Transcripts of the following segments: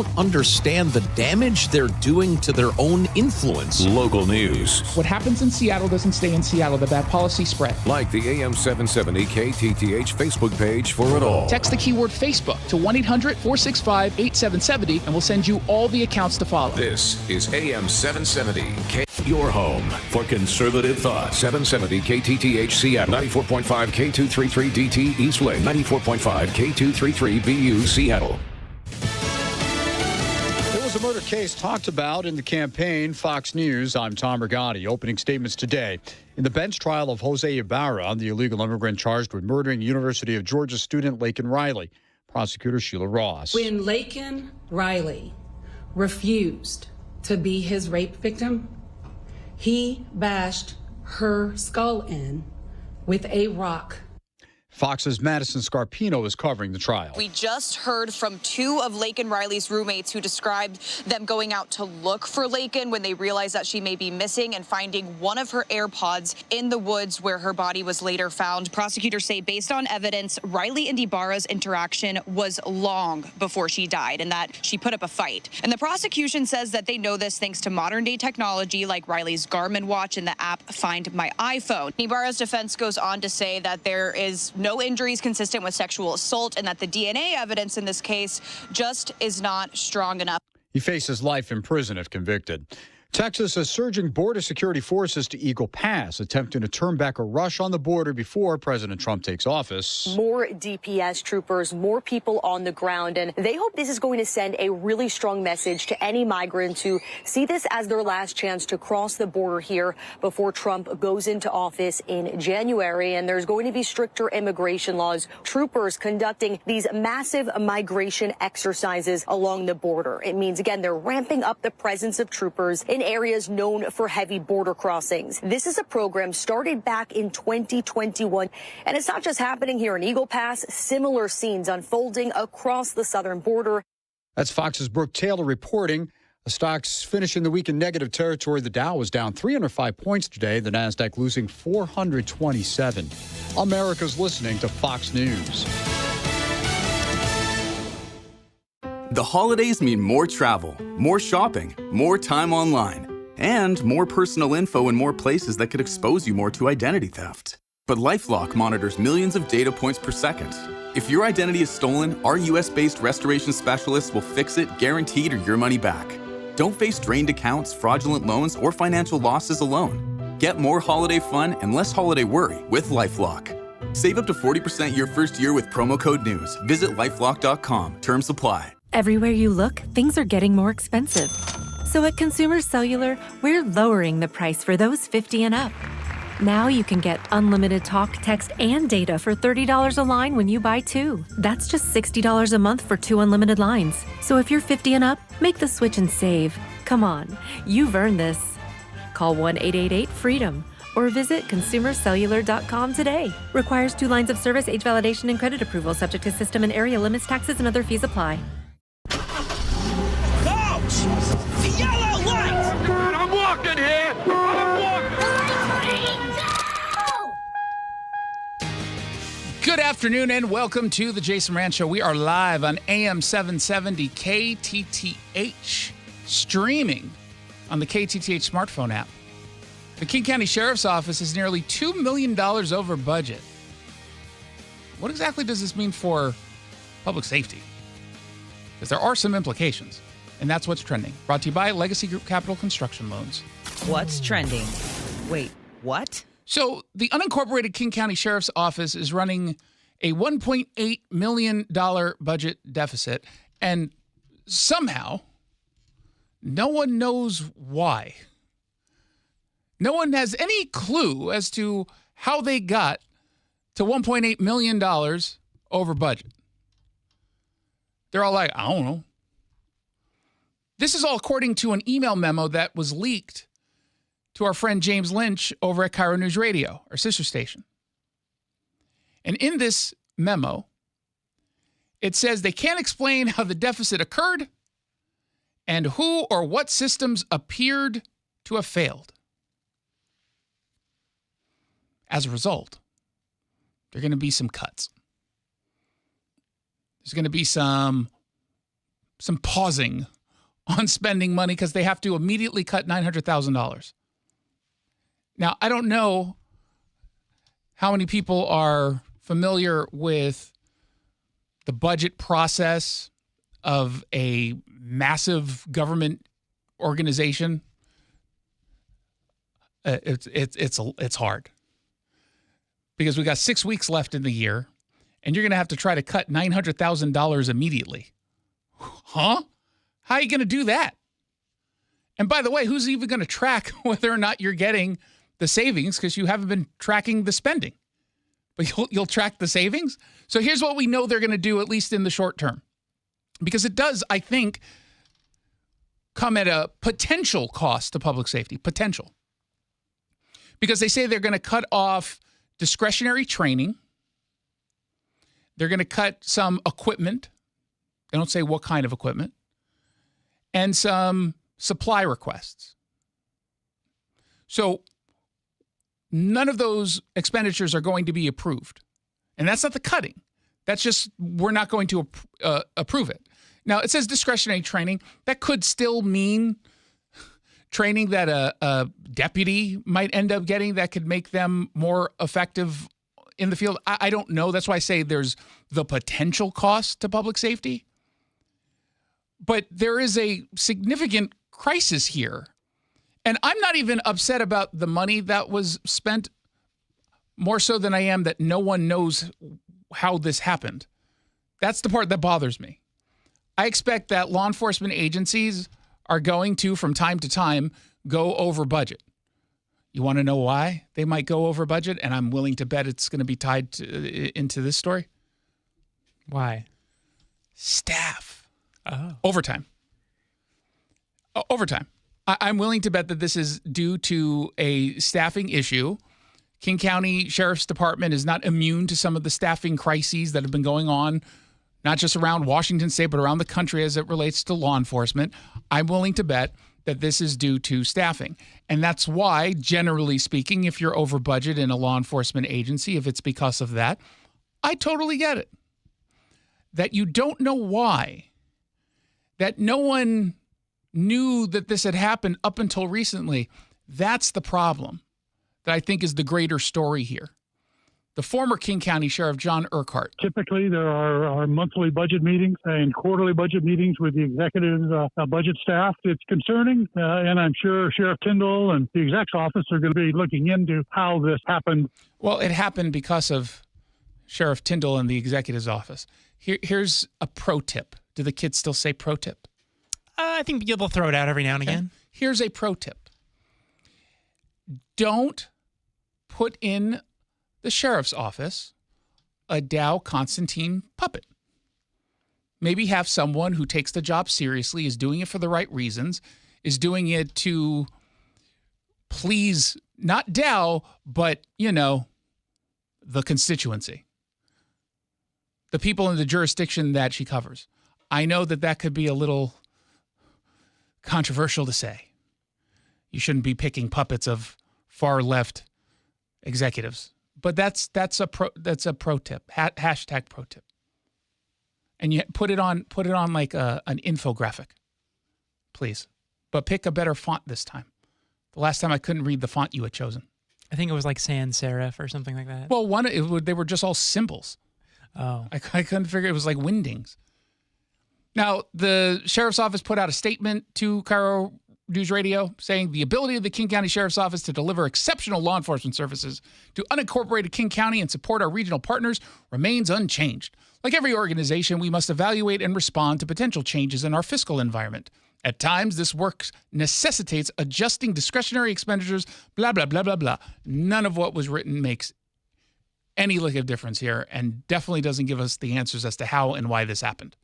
don't understand the damage they're doing to their own influence. Local news. What happens in Seattle doesn't stay in Seattle. The bad policy spread. Like the AM 770 KTTH Facebook page for it all. Text the keyword Facebook to 1-800-465-8770 and we'll send you all the accounts to follow. This is AM 770 K. Your home for conservative thought. 770 KTTH Seattle. 94.5 K233 DT Eastway. 94.5 K233 BU Seattle. There was a murder case talked about in the campaign. Fox News, I'm Tom Rigotti. Opening statements today. In the bench trial of Jose Ibarra, the illegal immigrant charged with murdering University of Georgia student Laken Riley. Prosecutor Sheila Ross. When Laken Riley refused to be his rape victim, he bashed her skull in with a rock. Fox's Madison Scarpino is covering the trial. We just heard from two of Laken Riley's roommates who described them going out to look for Laken when they realized that she may be missing and finding one of her AirPods in the woods where her body was later found. Prosecutors say based on evidence, Riley and Ibarra's interaction was long before she died and that she put up a fight. And the prosecution says that they know this thanks to modern day technology like Riley's Garmin watch and the app Find My iPhone. Ibarra's defense goes on to say that there is no injuries consistent with sexual assault and that the DNA evidence in this case just is not strong enough. He faces life in prison if convicted. Texas is surging border security forces to Eagle Pass, attempting to turn back a rush on the border before President Trump takes office. More DPS troopers, more people on the ground, and they hope this is going to send a really strong message to any migrants who see this as their last chance to cross the border here before Trump goes into office in January. And there's going to be stricter immigration laws. Troopers conducting these massive migration exercises along the border. It means, again, they're ramping up the presence of troopers in areas known for heavy border crossings. This is a program started back in 2021, and it's not just happening here in Eagle Pass. Similar scenes unfolding across the southern border. That's Fox's Brooke Taylor reporting. The stocks finishing the week in negative territory. The Dow was down 305 points today. The Nasdaq losing 427. America's listening to Fox News. The holidays mean more travel, more shopping, more time online, and more personal info in more places that could expose you more to identity theft. But LifeLock monitors millions of data points per second. If your identity is stolen, our US-based restoration specialists will fix it, guaranteed, or your money back. Don't face drained accounts, fraudulent loans, or financial losses alone. Get more holiday fun and less holiday worry with LifeLock. Save up to 40% your first year with promo code NEWS. Visit lifelock.com. Terms apply. Everywhere you look, things are getting more expensive. So at Consumer Cellular, we're lowering the price for those 50 and up. Now you can get unlimited talk, text, and data for $30 a line when you buy two. That's just $60 a month for 2 unlimited lines. So if you're 50 and up, make the switch and save. Come on, you've earned this. Call 1-888-FREEDOM or visit consumercellular.com today. Requires 2 lines of service, age validation, and credit approval, subject to system and area limits, taxes, and other fees apply. The yellow light! God, I'm walking here! Good afternoon and welcome to the Jason Rantz Show. We are live on AM 770 KTTH, streaming on the KTTH smartphone app. The King County Sheriff's Office is nearly $2 million over budget. What exactly does this mean for public safety? Because there are some implications, and that's what's trending. Brought to you by Legacy Group Capital Construction Loans. What's trending? Wait, what? So the unincorporated King County Sheriff's Office is running a $1.8 million budget deficit, and somehow no one knows why. No one has any clue as to how they got to $1.8 million over budget. They're all like, I don't know. This is all according to an email memo that was leaked to our friend James Lynch over at Cairo News Radio, our sister station. And in this memo, it says they can't explain how the deficit occurred and who or what systems appeared to have failed. As a result, there are going to be some cuts. There's going to be some some pausing on spending money because they have to immediately cut $900,000. Now, I don't know how many people are familiar with the budget process of a massive government organization. It's hard because we got 6 weeks left in the year, and you're going to have to try to cut $900,000 immediately. Huh? How are you going to do that? And by the way, who's even going to track whether or not you're getting the savings because you haven't been tracking the spending? But you'll track the savings? So here's what we know they're going to do, at least in the short term. Because it does, I think, come at a potential cost to public safety. Potential. Because they say they're going to cut off discretionary training. They're going to cut some equipment. They don't say what kind of equipment. And some supply requests. So none of those expenditures are going to be approved. And that's not the cutting. That's just, we're not going to approve it. Now, it says discretionary training. That could still mean training that a deputy might end up getting that could make them more effective in the field. I don't know. That's why I say there's the potential cost to public safety. But there is a significant crisis here. And I'm not even upset about the money that was spent, more so than I am that no one knows how this happened. That's the part that bothers me. I expect that law enforcement agencies are going to, from time to time, go over budget. You want to know why they might go over budget? And I'm willing to bet it's going to be tied into this story. Why? Staff. Oh. Overtime. Overtime. I'm willing to bet that this is due to a staffing issue. King County Sheriff's Department is not immune to some of the staffing crises that have been going on, not just around Washington State, but around the country as it relates to law enforcement. I'm willing to bet that this is due to staffing. And that's why, generally speaking, if you're over budget in a law enforcement agency, if it's because of that, I totally get it. That you don't know why, that no one knew that this had happened up until recently, that's the problem that I think is the greater story here. The former King County Sheriff, John Urquhart. Typically, there are monthly budget meetings and quarterly budget meetings with the executive budget staff. It's concerning, and I'm sure Sheriff Tyndall and the exec's office are going to be looking into how this happened. Well, it happened because of Sheriff Tyndall and the executive's office. Here's a pro tip. Do the kids still say pro tip? I think they'll throw it out every now and again. Here's a pro tip. Don't put in the sheriff's office a Dow Constantine puppet. Maybe have someone who takes the job seriously, is doing it for the right reasons, is doing it to please not Dow, but, the constituency, the people in the jurisdiction that she covers. I know that could be a little controversial to say. You shouldn't be picking puppets of far left executives, but that's a pro tip. Hashtag pro tip. And you put it on like an infographic, please. But pick a better font this time. The last time I couldn't read the font you had chosen. I think it was like sans serif or something like that. Well, they were just all symbols. Oh, I couldn't figure it was like windings. Now, the sheriff's office put out a statement to Cairo News Radio saying the ability of the King County Sheriff's Office to deliver exceptional law enforcement services to unincorporated King County and support our regional partners remains unchanged. Like every organization, we must evaluate and respond to potential changes in our fiscal environment. At times, this work necessitates adjusting discretionary expenditures, blah, blah, blah, blah, blah. None of what was written makes any lick of difference here and definitely doesn't give us the answers as to how and why this happened.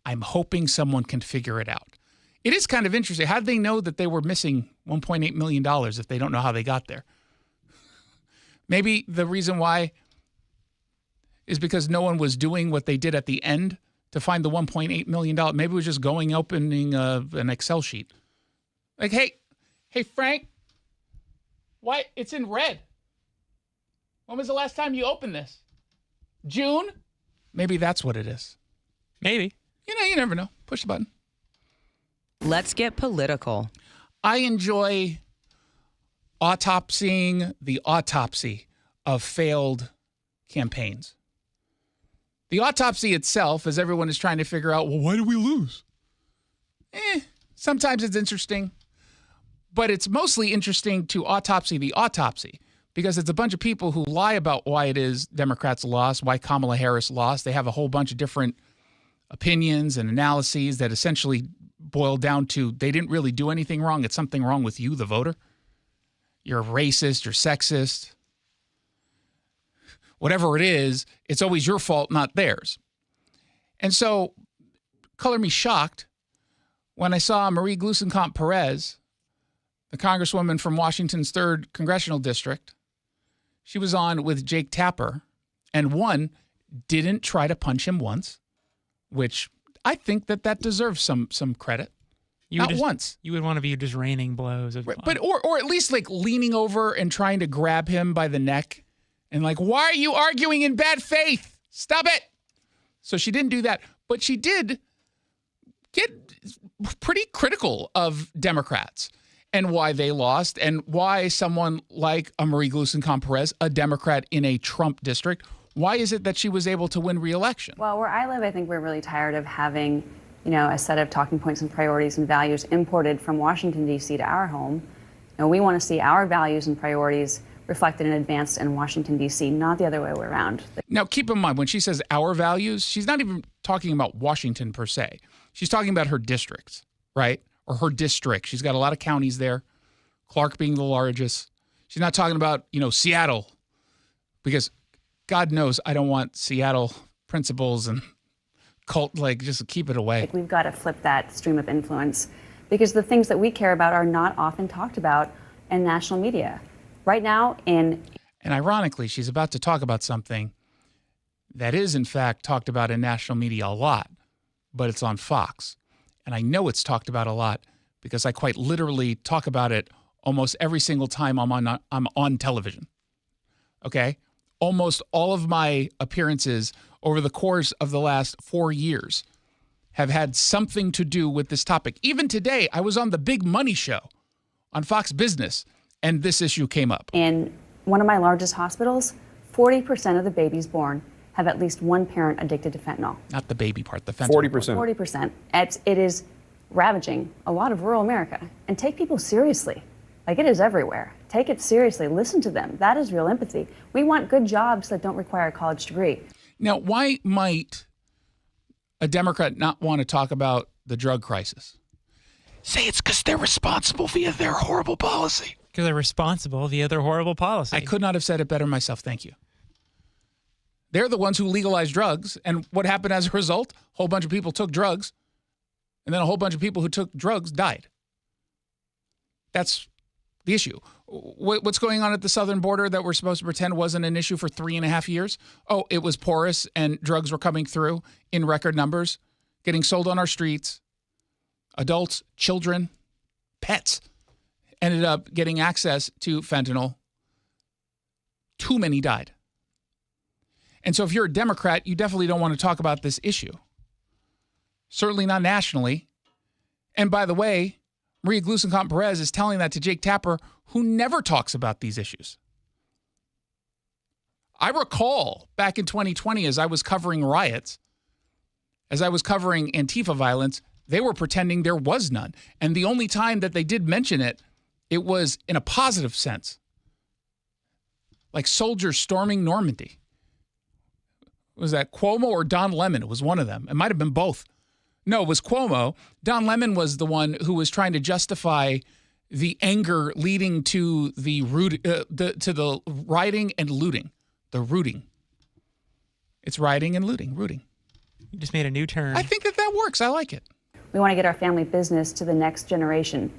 I'm hoping someone can figure it out. It is kind of interesting. How did they know that they were missing $1.8 million if they don't know how they got there? Maybe the reason why is because no one was doing what they did at the end to find the $1.8 million. Maybe it was just opening an Excel sheet. Like, hey, Frank, why? It's in red. When was the last time you opened this? June? Maybe that's what it is. Maybe. You never know. Push the button. Let's get political. I enjoy autopsying the autopsy of failed campaigns. The autopsy itself, as everyone is trying to figure out, well, why did we lose? Sometimes it's interesting, but it's mostly interesting to autopsy the autopsy because it's a bunch of people who lie about why it is Democrats lost, why Kamala Harris lost. They have a whole bunch of different opinions and analyses that essentially boil down to they didn't really do anything wrong. It's something wrong with you, the voter. You're racist, you're sexist. Whatever it is, it's always your fault, not theirs. And so, color me shocked when I saw Marie Gluesenkamp Perez, the congresswoman from Washington's 3rd Congressional District. She was on with Jake Tapper, and one, didn't try to punch him once, which I think that deserves some credit. Not once. You would want to be just raining blows. But or at least like leaning over and trying to grab him by the neck and like, why are you arguing in bad faith? Stop it. So she didn't do that, but she did get pretty critical of Democrats and why they lost and why someone like a Marie Gluesenkamp Perez, a Democrat in a Trump district, why is it that she was able to win re-election? Well, where I live, I think we're really tired of having, a set of talking points and priorities and values imported from Washington, D.C. to our home. We want to see our values and priorities reflected and advanced in Washington, D.C., not the other way around. Now, keep in mind, when she says our values, she's not even talking about Washington per se. She's talking about her districts, right? Or her district. She's got a lot of counties there, Clark being the largest. She's not talking about, Seattle, because God knows I don't want Seattle principals and cult, just keep it away. We've got to flip that stream of influence because the things that we care about are not often talked about in national media. Right now, and ironically, she's about to talk about something that is, in fact, talked about in national media a lot, but it's on Fox. And I know it's talked about a lot because I quite literally talk about it almost every single time I'm on television. Okay? Almost all of my appearances over the course of the last 4 years have had something to do with this topic. Even today, I was on the Big Money Show on Fox Business, and this issue came up. In one of my largest hospitals, 40% of the babies born have at least one parent addicted to fentanyl. Not the baby part, the fentanyl. 40%. It is ravaging a lot of rural America. And take people seriously. It is everywhere. Take it seriously. Listen to them. That is real empathy. We want good jobs that don't require a college degree. Now, why might a Democrat not want to talk about the drug crisis? Say it's because they're responsible via their horrible policy. Because they're responsible via their horrible policy. I could not have said it better myself. Thank you. They're the ones who legalized drugs. And what happened as a result? A whole bunch of people took drugs. And then a whole bunch of people who took drugs died. That's the issue. What's going on at the southern border that we're supposed to pretend wasn't an issue for 3.5 years? Oh, it was porous and drugs were coming through in record numbers, getting sold on our streets. Adults, children, pets ended up getting access to fentanyl. Too many died. And so if you're a Democrat, you definitely don't want to talk about this issue. Certainly not nationally. And by the way, Maria Gluesenkamp Perez is telling that to Jake Tapper, who never talks about these issues. I recall back in 2020, as I was covering riots, as I was covering Antifa violence, they were pretending there was none. And the only time that they did mention it, it was in a positive sense. Like soldiers storming Normandy. Was that Cuomo or Don Lemon? It was one of them. It might have been both. No, it was Cuomo. Don Lemon was the one who was trying to justify the anger leading to the rioting and looting. The rooting. It's rioting and rooting. You just made a new term. I think that works. I like it. We want to get our family business to the next generation.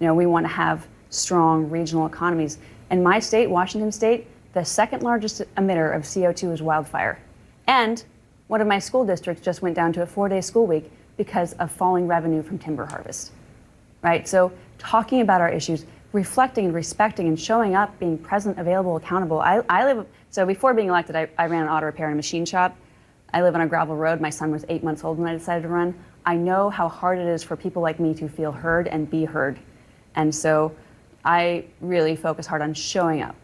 We want to have strong regional economies. In my state, Washington State, the second largest emitter of CO2 is wildfire. And one of my school districts just went down to a 4-day school week because of falling revenue from timber harvest, right? So talking about our issues, reflecting and respecting and showing up, being present, available, accountable. So before being elected, I ran an auto repair and a machine shop. I live on a gravel road. My son was 8 months old when I decided to run. I know how hard it is for people like me to feel heard and be heard. And so I really focus hard on showing up.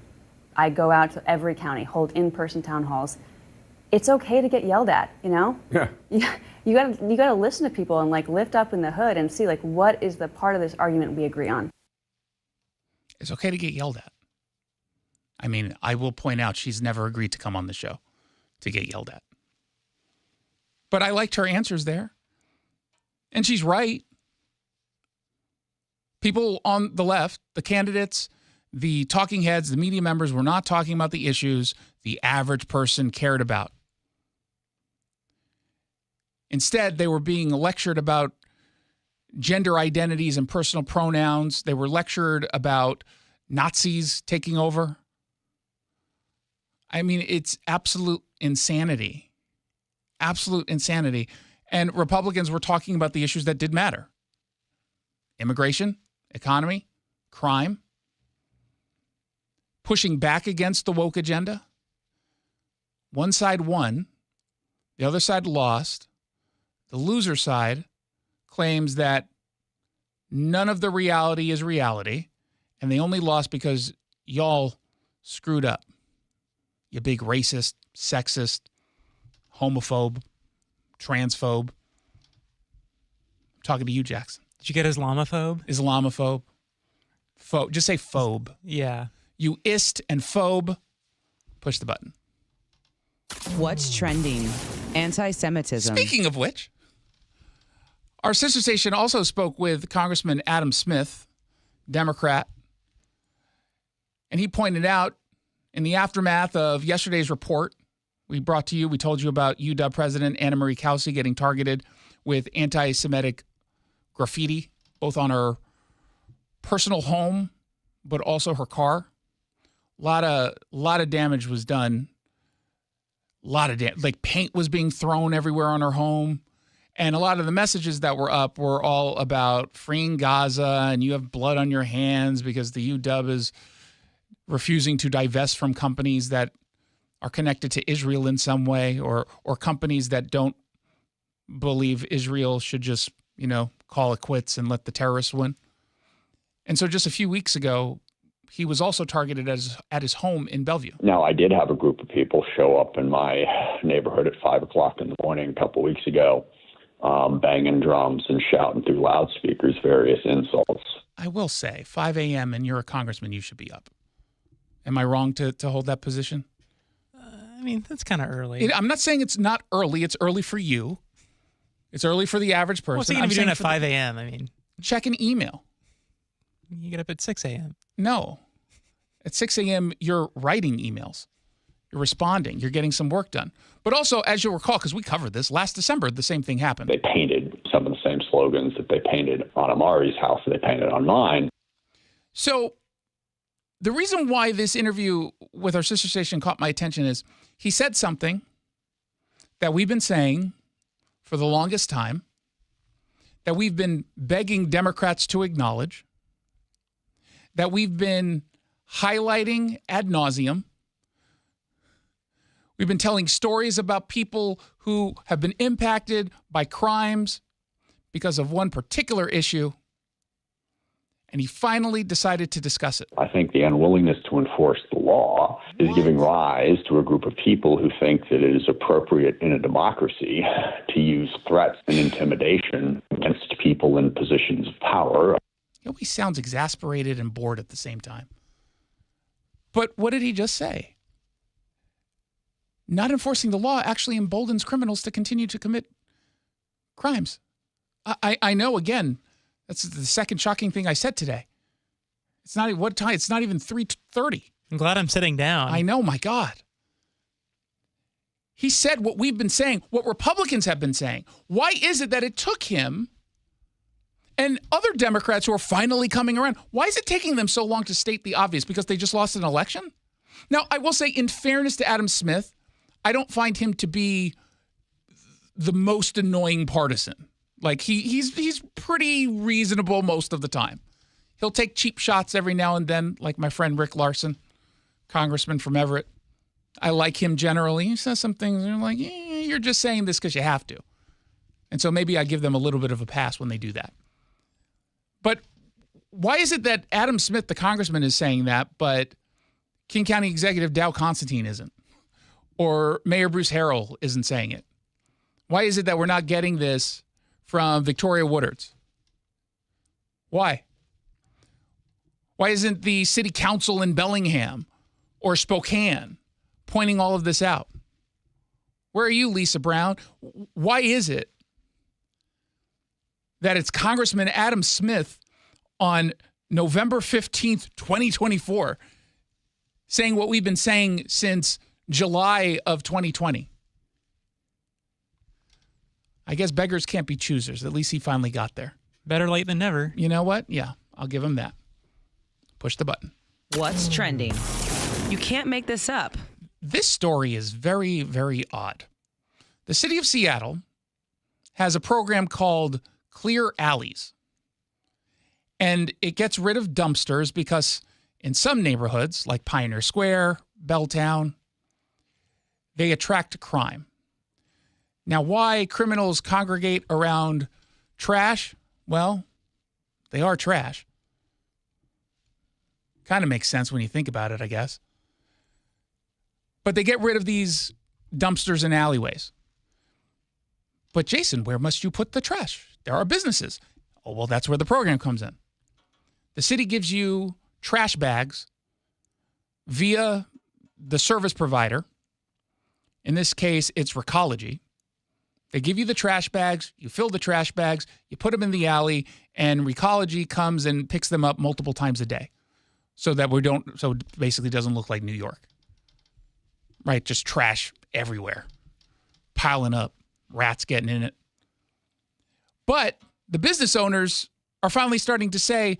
I go out to every county, hold in-person town halls. It's okay to get yelled at, you know? Yeah. You gotta listen to people and like lift up in the hood and see like what is the part of this argument we agree on. It's okay to get yelled at. I mean, I will point out she's never agreed to come on the show to get yelled at. But I liked her answers there. And she's right. People on the left, the candidates, the talking heads, the media members were not talking about the issues the average person cared about. Instead, they were being lectured about gender identities and personal pronouns. They were lectured about Nazis taking over. I mean, it's absolute insanity. Absolute insanity. And Republicans were talking about the issues that did matter. Immigration, economy, crime, pushing back against the woke agenda. One side won, the other side lost. The loser side claims that none of the reality is reality, and they only lost because y'all screwed up. You big racist, sexist, homophobe, transphobe. I'm talking to you, Jackson. Did you get Islamophobe? Islamophobe. Just say phobe. Yeah. You ist and phobe. Push the button. What's trending? Anti-Semitism. Speaking of which, our sister station also spoke with Congressman Adam Smith, Democrat, and he pointed out in the aftermath of yesterday's report we brought to you, we told you about UW President Anna Marie Kelsey getting targeted with anti-Semitic graffiti, both on her personal home, but also her car. A lot of damage was done. Like paint was being thrown everywhere on her home. And a lot of the messages that were up were all about freeing Gaza and you have blood on your hands because the UW is refusing to divest from companies that are connected to Israel in some way or companies that don't believe Israel should just, call it quits and let the terrorists win. And so just a few weeks ago, he was also targeted at his home in Bellevue. Now, I did have a group of people show up in my neighborhood at 5 o'clock in the morning a couple weeks ago, banging drums and shouting through loudspeakers various insults. I will say, 5 a.m. and you're a congressman, you should be up. Am I wrong to hold that position? I mean, that's kind of early. I'm not saying it's not early. It's early for you. It's early for the average person. What's he going to be doing at 5 a.m.? I mean, check an email. You get up at 6 a.m. No. At 6 a.m., you're writing emails. You're responding. You're getting some work done. But also, as you'll recall, because we covered this, last December, the same thing happened. They painted some of the same slogans that they painted on Amari's house, they painted on mine. So the reason why this interview with our sister station caught my attention is he said something that we've been saying for the longest time, that we've been begging Democrats to acknowledge, that we've been highlighting ad nauseum. We've been telling stories about people who have been impacted by crimes because of one particular issue, and he finally decided to discuss it. I think the unwillingness to enforce the law is giving rise to a group of people who think that it is appropriate in a democracy to use threats and intimidation against people in positions of power. He always sounds exasperated and bored at the same time. But what did he just say? Not enforcing the law actually emboldens criminals to continue to commit crimes. I know, again, that's the second shocking thing I said today. It's not what time? It's not even 3:30. I'm glad I'm sitting down. I know, my God. He said what we've been saying, what Republicans have been saying. Why is it that it took him and other Democrats who are finally coming around, why is it taking them so long to state the obvious? Because they just lost an election? Now, I will say, in fairness to Adam Smith, I don't find him to be the most annoying partisan. Like, he's pretty reasonable most of the time. He'll take cheap shots every now and then, like my friend Rick Larson, congressman from Everett. I like him generally. He says some things, and you're like, you're just saying this because you have to. And so maybe I give them a little bit of a pass when they do that. But why is it that Adam Smith, the congressman, is saying that, but King County Executive Dow Constantine isn't? Or Mayor Bruce Harrell isn't saying it? Why is it that we're not getting this from Victoria Woodards? Why? Why isn't the city council in Bellingham or Spokane pointing all of this out? Where are you, Lisa Brown? Why is it that it's Congressman Adam Smith on November 15th, 2024, saying what we've been saying since July of 2020? I guess beggars can't be choosers. At least he finally got there. Better late than never. You know what? Yeah, I'll give him that. Push the button. What's trending? You can't make this up. This story is very, very odd. The city of Seattle has a program called Clear Alleys. And it gets rid of dumpsters because in some neighborhoods, like Pioneer Square, Belltown, they attract crime. Now, why criminals congregate around trash? Well, they are trash. Kind of makes sense when you think about it, I guess. But they get rid of these dumpsters and alleyways. But Jason, where must you put the trash? There are businesses. Oh, well, that's where the program comes in. The city gives you trash bags via the service provider. In this case, it's Recology. They give you the trash bags, you fill the trash bags, you put them in the alley, and Recology comes and picks them up multiple times a day. So it basically doesn't look like New York. Right? Just trash everywhere. Piling up. Rats getting in it. But the business owners are finally starting to say,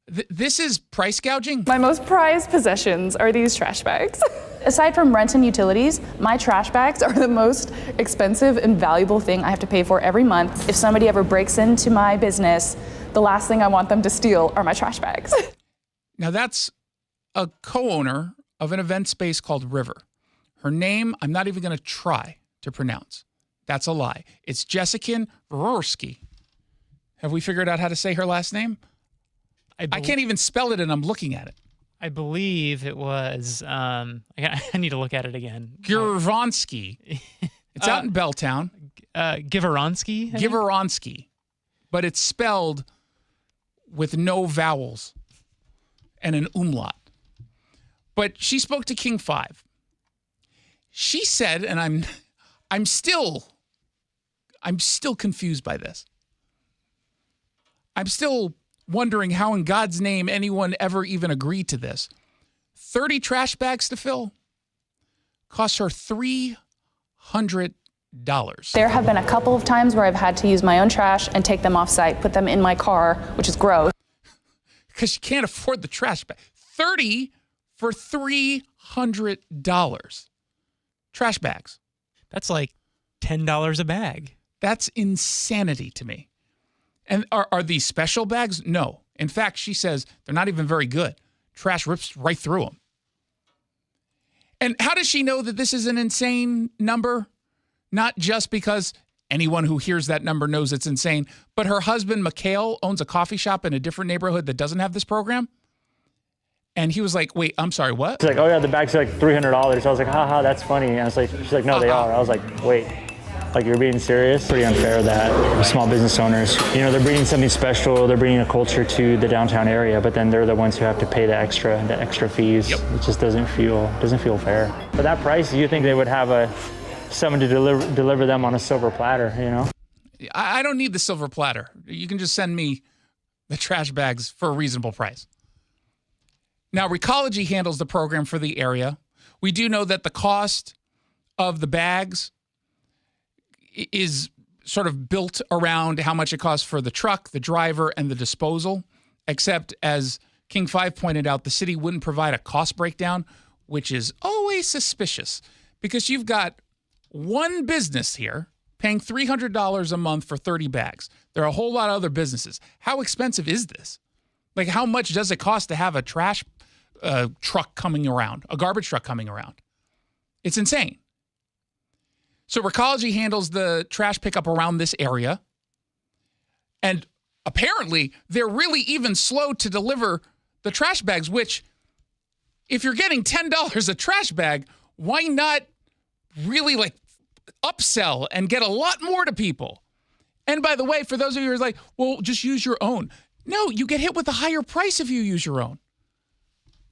this is price gouging. My most prized possessions are these trash bags. Aside from rent and utilities, my trash bags are the most expensive and valuable thing I have to pay for every month. If somebody ever breaks into my business, the last thing I want them to steal are my trash bags. Now that's a co-owner of an event space called River. Her name, I'm not even going to try to pronounce. That's a lie. It's Jessica Rorsky. Have we figured out how to say her last name? I can't even spell it and I'm looking at it. I believe it was, I need to look at it again. Gurvonsky. It's out in Belltown. Giveronsky? Giveronsky. But it's spelled with no vowels and an umlaut. But she spoke to King 5. She said, and I'm still confused by this. I'm still wondering how in God's name anyone ever even agreed to this. 30 trash bags to fill costs her $300. There have been a couple of times where I've had to use my own trash and take them off site, put them in my car, which is gross. Because you can't afford the trash bag. 30 for $300. Trash bags. That's like $10 a bag. That's insanity to me. And are these special bags? No. In fact, she says they're not even very good. Trash rips right through them. And how does she know that this is an insane number? Not just because anyone who hears that number knows it's insane, but her husband, Mikhail, owns a coffee shop in a different neighborhood that doesn't have this program. And he was like, wait, I'm sorry, what? She's like, oh yeah, the bags are like $300. I was like, haha, that's funny. And I was like, she's like, no, they are. I was like, wait. Like, you're being serious? Pretty unfair that small business owners, they're bringing something special, they're bringing a culture to the downtown area, but then they're the ones who have to pay the extra fees. Yep. It just doesn't feel fair. For that price, you think they would have someone to deliver them on a silver platter, I don't need the silver platter. You can just send me the trash bags for a reasonable price. Now, Recology handles the program for the area. We do know that the cost of the bags is sort of built around how much it costs for the truck, the driver, and the disposal, except as King 5 pointed out, the city wouldn't provide a cost breakdown, which is always suspicious because you've got one business here paying $300 a month for 30 bags. There are a whole lot of other businesses. How expensive is this? Like, how much does it cost to have a trash truck coming around, a garbage truck coming around? It's insane. So Recology handles the trash pickup around this area. And apparently, they're really even slow to deliver the trash bags, which, if you're getting $10 a trash bag, why not really upsell and get a lot more to people? And by the way, for those of you who are like, well, just use your own. No, you get hit with a higher price if you use your own.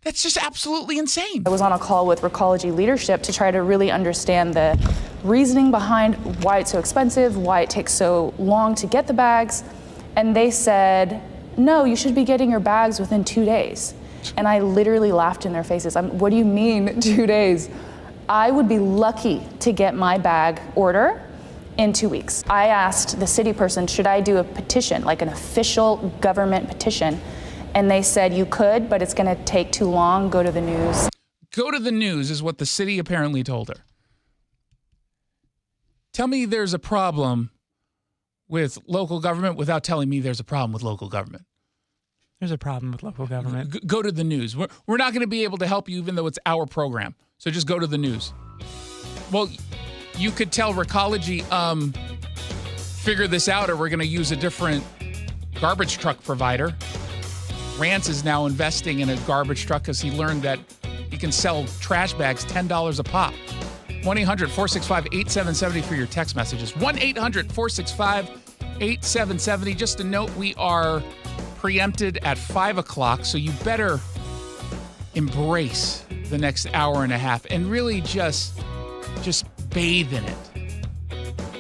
That's just absolutely insane. I was on a call with Recology leadership to try to really understand the reasoning behind why it's so expensive, why it takes so long to get the bags. And they said, no, you should be getting your bags within 2 days. And I literally laughed in their faces. What do you mean 2 days? I would be lucky to get my bag order in 2 weeks. I asked the city person, should I do a petition, like an official government petition? And they said, you could, but it's going to take too long. Go to the news. Go to the news is what the city apparently told her. Tell me there's a problem with local government without telling me there's a problem with local government. There's a problem with local government. Go to the news. We're not going to be able to help you even though it's our program. So just go to the news. Well, you could tell Recology, figure this out or we're going to use a different garbage truck provider. Rantz is now investing in a garbage truck because he learned that he can sell trash bags $10 a pop. 1-800-465-8770 for your text messages. 1-800-465-8770. Just a note, we are preempted at 5 o'clock, so you better embrace the next hour and a half and really just bathe in it.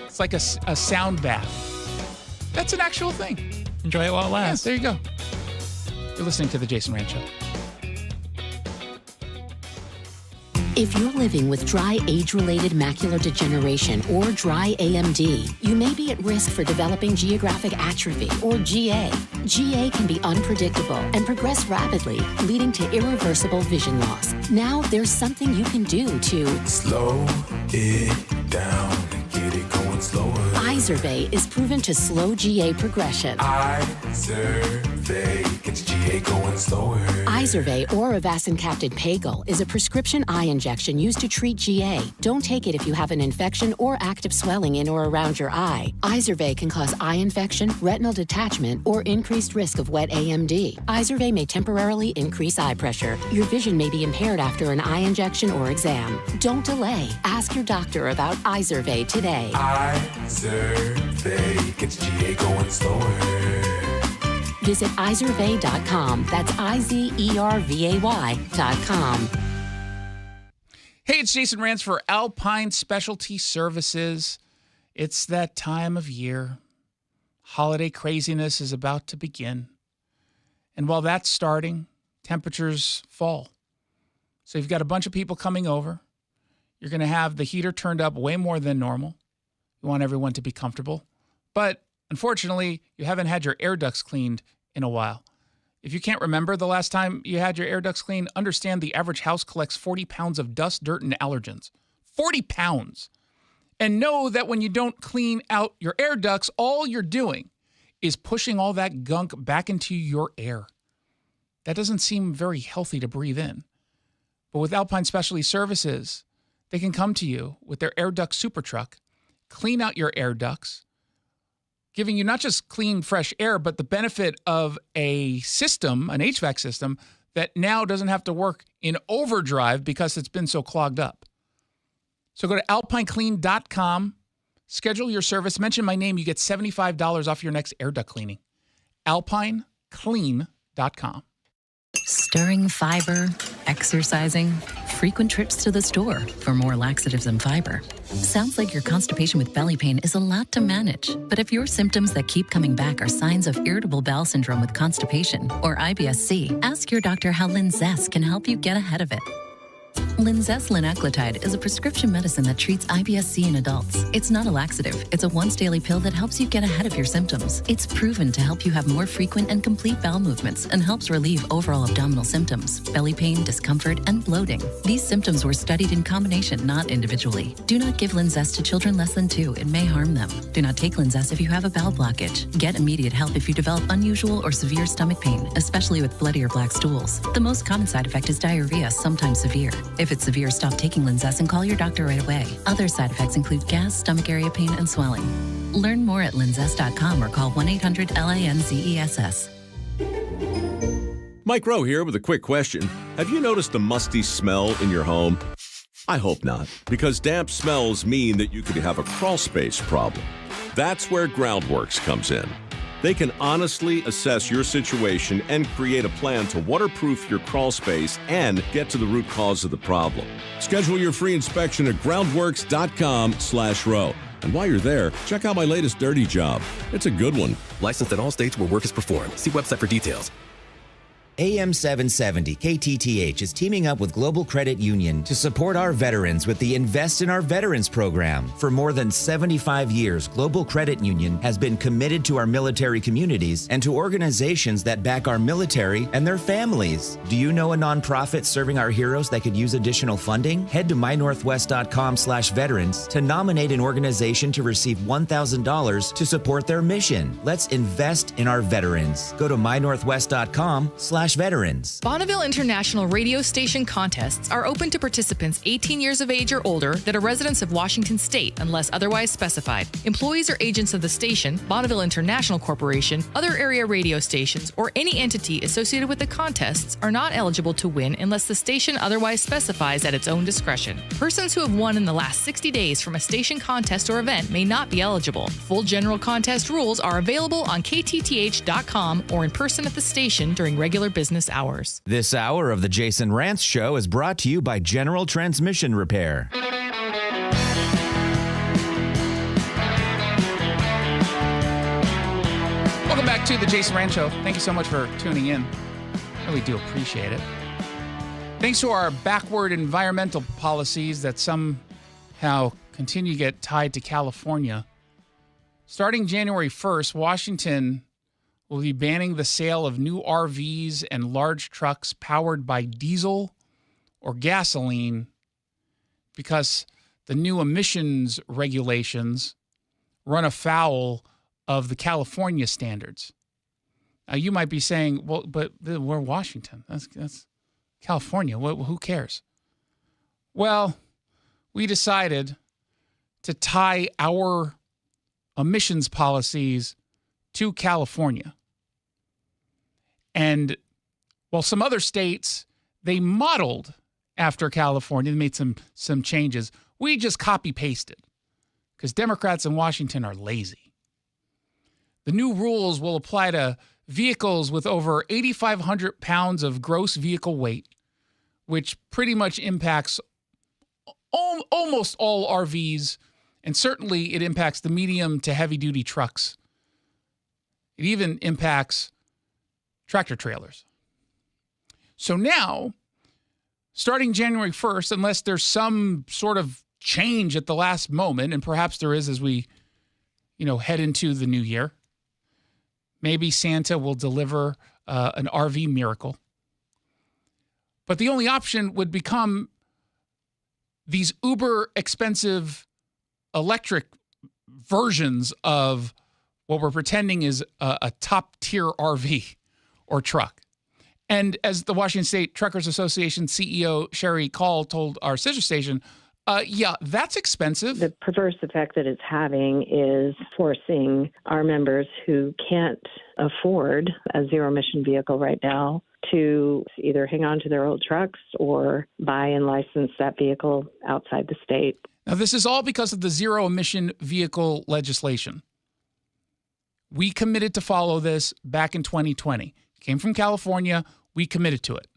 It's like a sound bath. That's an actual thing. Enjoy it while it lasts. Yeah, there you go. You're listening to The Jason Rantz Show. If you're living with dry age-related macular degeneration or dry AMD, you may be at risk for developing geographic atrophy or GA. GA can be unpredictable and progress rapidly, leading to irreversible vision loss. Now there's something you can do to slow it down and get it going slower. Izervay is proven to slow GA progression. Izervay gets GA going slower. Izervay or avacincaptad pagel is a prescription eye injection used to treat GA. Don't take it if you have an infection or active swelling in or around your eye. Izervay can cause eye infection, retinal detachment, or increased risk of wet AMD. Izervay may temporarily increase eye pressure. Your vision may be impaired after an eye injection or exam. Don't delay. Ask your doctor about Izervay today. Izervay gets GA going slower. Visit Izervay.com. That's IZERVAY.com. Hey, it's Jason Rantz for Alpine Specialty Services. It's that time of year. Holiday craziness is about to begin. And while that's starting, temperatures fall. So you've got a bunch of people coming over. You're going to have the heater turned up way more than normal. You want everyone to be comfortable. But unfortunately, you haven't had your air ducts cleaned in a while. If you can't remember the last time you had your air ducts cleaned, understand the average house collects 40 pounds of dust, dirt, and allergens. 40 pounds. And know that when you don't clean out your air ducts, all you're doing is pushing all that gunk back into your air. That doesn't seem very healthy to breathe in. But with Alpine Specialty Services, they can come to you with their air duct super truck, clean out your air ducts, giving you not just clean, fresh air, but the benefit of a system, an HVAC system, that now doesn't have to work in overdrive because it's been so clogged up. So go to alpineclean.com, schedule your service, mention my name, you get $75 off your next air duct cleaning. alpineclean.com. Stirring fiber, exercising, frequent trips to the store for more laxatives and fiber. Sounds like your constipation with belly pain is a lot to manage. But if your symptoms that keep coming back are signs of irritable bowel syndrome with constipation or IBS-C, ask your doctor how Linzess can help you get ahead of it. Linzess linaclotide is a prescription medicine that treats IBS-C in adults. It's not a laxative. It's a once-daily pill that helps you get ahead of your symptoms. It's proven to help you have more frequent and complete bowel movements and helps relieve overall abdominal symptoms, belly pain, discomfort, and bloating. These symptoms were studied in combination, not individually. Do not give Linzess to children less than 2. It may harm them. Do not take Linzess if you have a bowel blockage. Get immediate help if you develop unusual or severe stomach pain, especially with bloody or black stools. The most common side effect is diarrhea, sometimes severe. If If it's severe, stop taking Linzess and call your doctor right away. Other side effects include gas, stomach area pain, and swelling. Learn more at linzess.com or call 1-800-LINZESS. Mike Rowe here with a quick question. Have you noticed a musty smell in your home? I hope not, because damp smells mean that you could have a crawl space problem. That's where Groundworks comes in. They can honestly assess your situation and create a plan to waterproof your crawl space and get to the root cause of the problem. Schedule your free inspection at groundworks.com/row. And while you're there, check out my latest dirty job. It's a good one. Licensed in all states where work is performed. See website for details. AM 770 KTTH is teaming up with Global Credit Union to support our veterans with the Invest in Our Veterans program. For more than 75 years, Global Credit Union has been committed to our military communities and to organizations that back our military and their families. Do you know a nonprofit serving our heroes that could use additional funding? Head to mynorthwest.com/veterans to nominate an organization to receive $1,000 to support their mission. Let's invest in our veterans. Go to mynorthwest.com/veterans. Bonneville International radio station contests are open to participants 18 years of age or older that are residents of Washington State unless otherwise specified. Employees or agents of the station, Bonneville International Corporation, other area radio stations, or any entity associated with the contests are not eligible to win unless the station otherwise specifies at its own discretion. Persons who have won in the last 60 days from a station contest or event may not be eligible. Full general contest rules are available on kTTH.com or in person at the station during regular business hours. This hour of the Jason Rantz Show is brought to you by General Transmission Repair. Welcome back to the Jason Rantz Show. Thank you so much for tuning in. I really do appreciate it. Thanks to our backward environmental policies that somehow continue to get tied to California, starting January 1st, Washington will be banning the sale of new RVs and large trucks powered by diesel or gasoline because the new emissions regulations run afoul of the California standards. Now, you might be saying, well, but we're Washington. That's California. Who cares? Well, we decided to tie our emissions policies to California. And while some other states, they modeled after California, they made some changes, we just copy-pasted because Democrats in Washington are lazy. The new rules will apply to vehicles with over 8,500 pounds of gross vehicle weight, which pretty much impacts almost all RVs, and certainly it impacts the medium to heavy-duty trucks. It even impacts tractor trailers. So now, starting January 1st, unless there's some sort of change at the last moment, and perhaps there is as we, head into the new year, maybe Santa will deliver an RV miracle. But the only option would become these uber expensive electric versions of what we're pretending is a top-tier RV or truck. And as the Washington State Truckers Association CEO Sherry Call told our sister station, that's expensive. The perverse effect that it's having is forcing our members who can't afford a zero-emission vehicle right now to either hang on to their old trucks or buy and license that vehicle outside the state. Now, this is all because of the zero-emission vehicle legislation. We committed to follow this back in 2020. It came from California. We committed to it.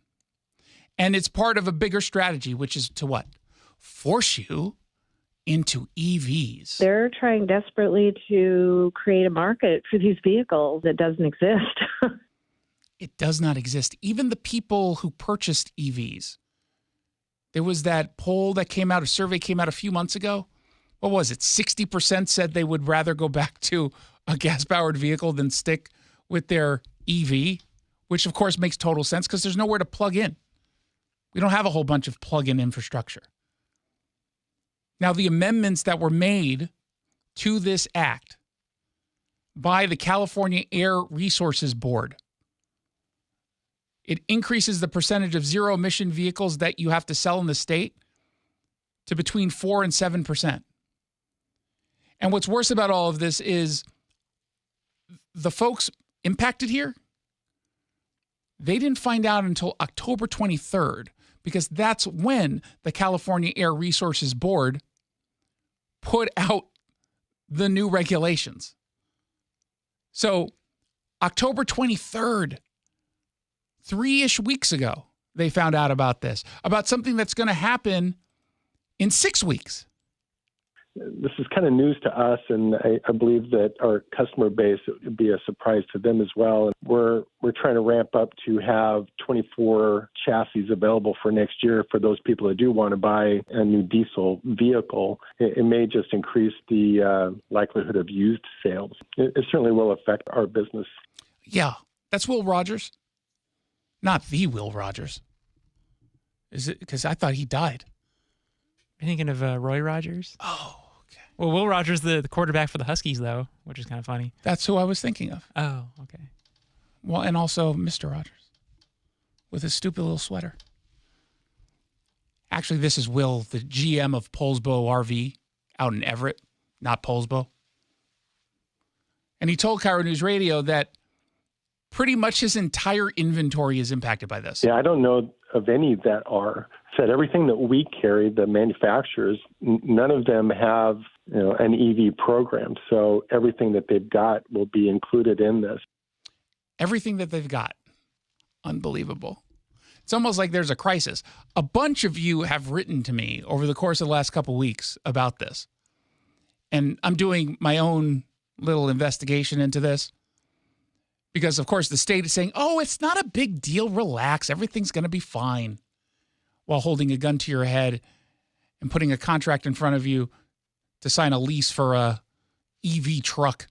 And it's part of a bigger strategy, which is to what? Force you into EVs. They're trying desperately to create a market for these vehicles that doesn't exist. It does not exist. Even the people who purchased EVs. There was that poll that came out, a survey came out a few months ago. What was it? 60% said they would rather go back to a gas-powered vehicle than stick with their EV, which of course makes total sense because there's nowhere to plug in. We don't have a whole bunch of plug-in infrastructure. Now, the amendments that were made to this act by the California Air Resources Board, It increases the percentage of zero-emission vehicles that you have to sell in the state to between 4 and 7%. And what's worse about all of this is the folks impacted here, they didn't find out until October 23rd, because that's when the California Air Resources Board put out the new regulations. So October 23rd, 3-ish weeks ago, they found out about this, about something that's going to happen in 6 weeks. This is kind of news to us, and I believe that our customer base, it would be a surprise to them as well. We're trying to ramp up to have 24 chassis available for next year for those people that do want to buy a new diesel vehicle. It may just increase the likelihood of used sales. It certainly will affect our business. Yeah, that's Will Rogers. Not the Will Rogers. Is it? Because I thought he died. You're thinking of Roy Rogers? Oh. Well, Will Rogers, the quarterback for the Huskies, though, which is kind of funny. That's who I was thinking of. Oh, okay. Well, and also Mr. Rogers with his stupid little sweater. Actually, this is Will, the GM of Polesbo RV out in Everett, not Polesbo. And he told Cairo News Radio that pretty much his entire inventory is impacted by this. Yeah, I don't know of any that are. Said everything that we carry, the manufacturers, none of them have an EV program. So everything that they've got will be included in this. Everything that they've got. Unbelievable. It's almost like there's a crisis. A bunch of you have written to me over the course of the last couple of weeks about this. And I'm doing my own little investigation into this. Because, of course, the state is saying, oh, it's not a big deal. Relax. Everything's going to be fine. While holding a gun to your head and putting a contract in front of you to sign a lease for a EV truck.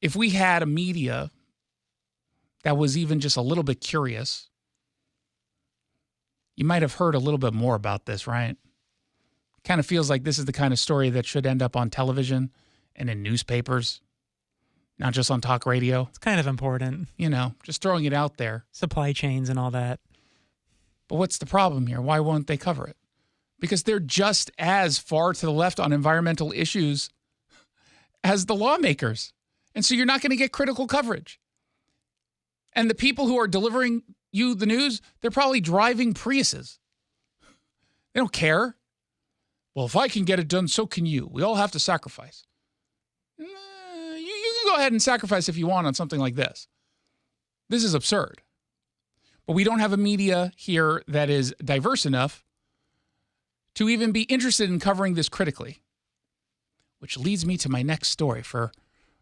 If we had a media that was even just a little bit curious, you might have heard a little bit more about this, right? Kind of feels like this is the kind of story that should end up on television and in newspapers, not just on talk radio. It's kind of important. Just throwing it out there. Supply chains and all that. But what's the problem here? Why won't they cover it? Because they're just as far to the left on environmental issues as the lawmakers. And so you're not going to get critical coverage. And the people who are delivering you the news, they're probably driving Priuses. They don't care. Well, if I can get it done, so can you. We all have to sacrifice. You can go ahead and sacrifice if you want on something like this. This is absurd. But we don't have a media here that is diverse enough to even be interested in covering this critically. Which leads me to my next story for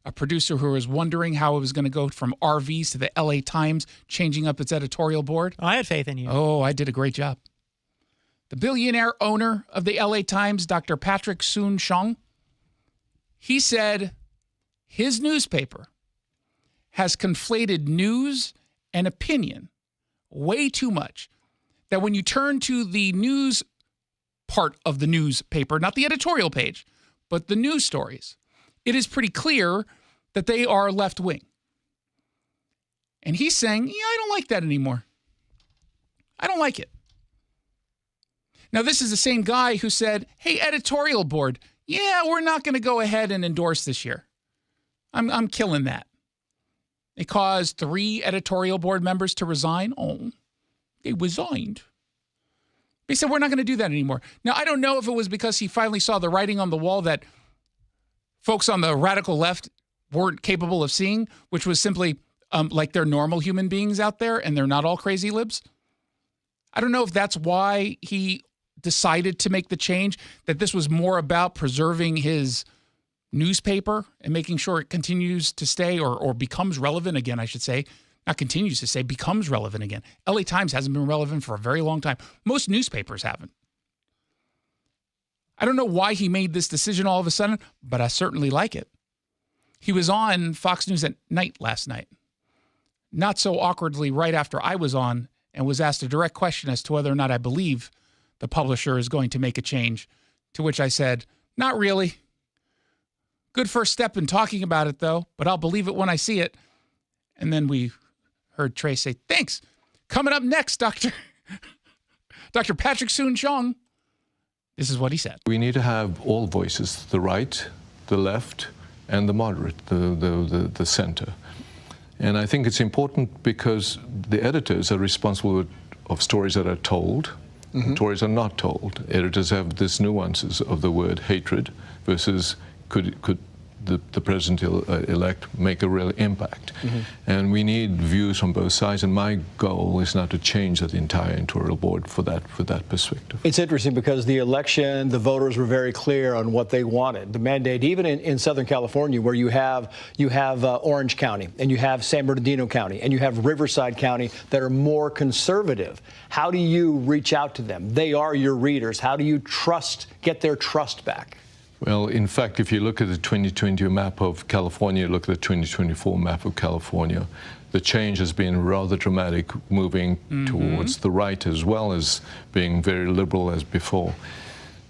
a producer who was wondering how it was going to go from RVs to the LA Times changing up its editorial board. Oh, I had faith in you. Oh, I did a great job. The billionaire owner of the LA Times, Dr. Patrick Soon-Shiong, he said his newspaper has conflated news and opinion way too much, that when you turn to the news part of the newspaper, not the editorial page, but the news stories, it is pretty clear that they are left-wing. And he's saying, I don't like that anymore. I don't like it. Now, this is the same guy who said, hey, editorial board, we're not going to go ahead and endorse this year. I'm killing that. It caused 3 editorial board members to resign. Oh, they resigned. They said, we're not going to do that anymore. Now, I don't know if it was because he finally saw the writing on the wall that folks on the radical left weren't capable of seeing, which was simply like they're normal human beings out there and they're not all crazy libs. I don't know if that's why he decided to make the change, that this was more about preserving his newspaper and making sure it continues to stay or becomes relevant again, I should say. Not continues to stay, becomes relevant again. LA Times hasn't been relevant for a very long time. Most newspapers haven't. I don't know why he made this decision all of a sudden, but I certainly like it. He was on Fox News at Night last night. Not so awkwardly right after I was on, and was asked a direct question as to whether or not I believe the publisher is going to make a change, to which I said, not really. Good first step in talking about it, though, but I'll believe it when I see it. And then we heard Trey say, thanks. Coming up next, Dr. Patrick Soon-Shiong. This is what he said. We need to have all voices, the right, the left, and the moderate, the center. And I think it's important because the editors are responsible of stories that are told, stories are not told. Editors have these nuances of the word hatred versus could the president-elect make a real impact. And we need views from both sides, and my goal is not to change the entire editorial board for that perspective. It's interesting because the election, the voters were very clear on what they wanted. The mandate, even in Southern California, where you have Orange County, and you have San Bernardino County, and you have Riverside County that are more conservative. How do you reach out to them? They are your readers. How do you get their trust back? Well, in fact, if you look at the 2020 map of California, look at the 2024 map of California, the change has been rather dramatic, moving towards the right as well as being very liberal as before.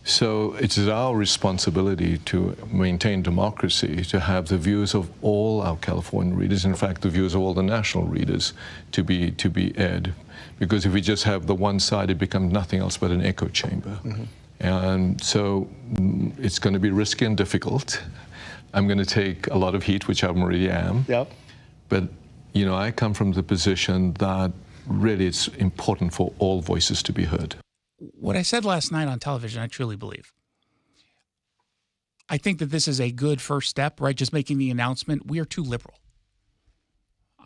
So it is our responsibility to maintain democracy, to have the views of all our California readers, in fact, the views of all the national readers to be aired. Because if we just have the one side, it becomes nothing else but an echo chamber. And so it's going to be risky and difficult. I'm going to take a lot of heat, which I already am. Yep. But, you know, I come from the position that really it's important for all voices to be heard. What I said last night on television, I truly believe. I think that this is a good first step, right? Just making the announcement, we are too liberal.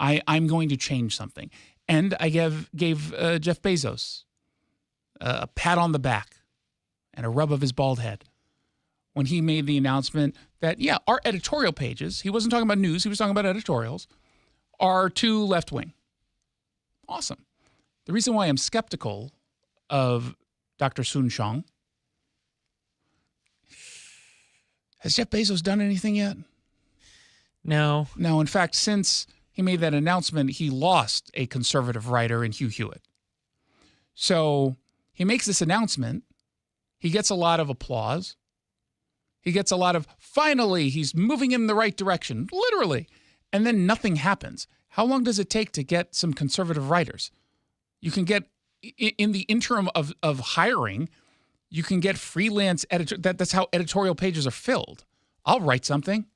I'm going to change something. And I gave Jeff Bezos a pat on the back and a rub of his bald head when he made the announcement that, yeah, our editorial pages, he wasn't talking about news, he was talking about editorials, are too left-wing. Awesome. The reason why I'm skeptical of Dr. Soon-Shiong, has Jeff Bezos done anything yet? No. No, in fact, since he made that announcement, he lost a conservative writer in Hugh Hewitt. So he makes this announcement. He gets a lot of applause. He gets a lot of, finally, he's moving in the right direction, literally. And then nothing happens. How long does it take to get some conservative writers? You can get, in the interim of hiring, you can get freelance editor. That's how editorial pages are filled. I'll write something.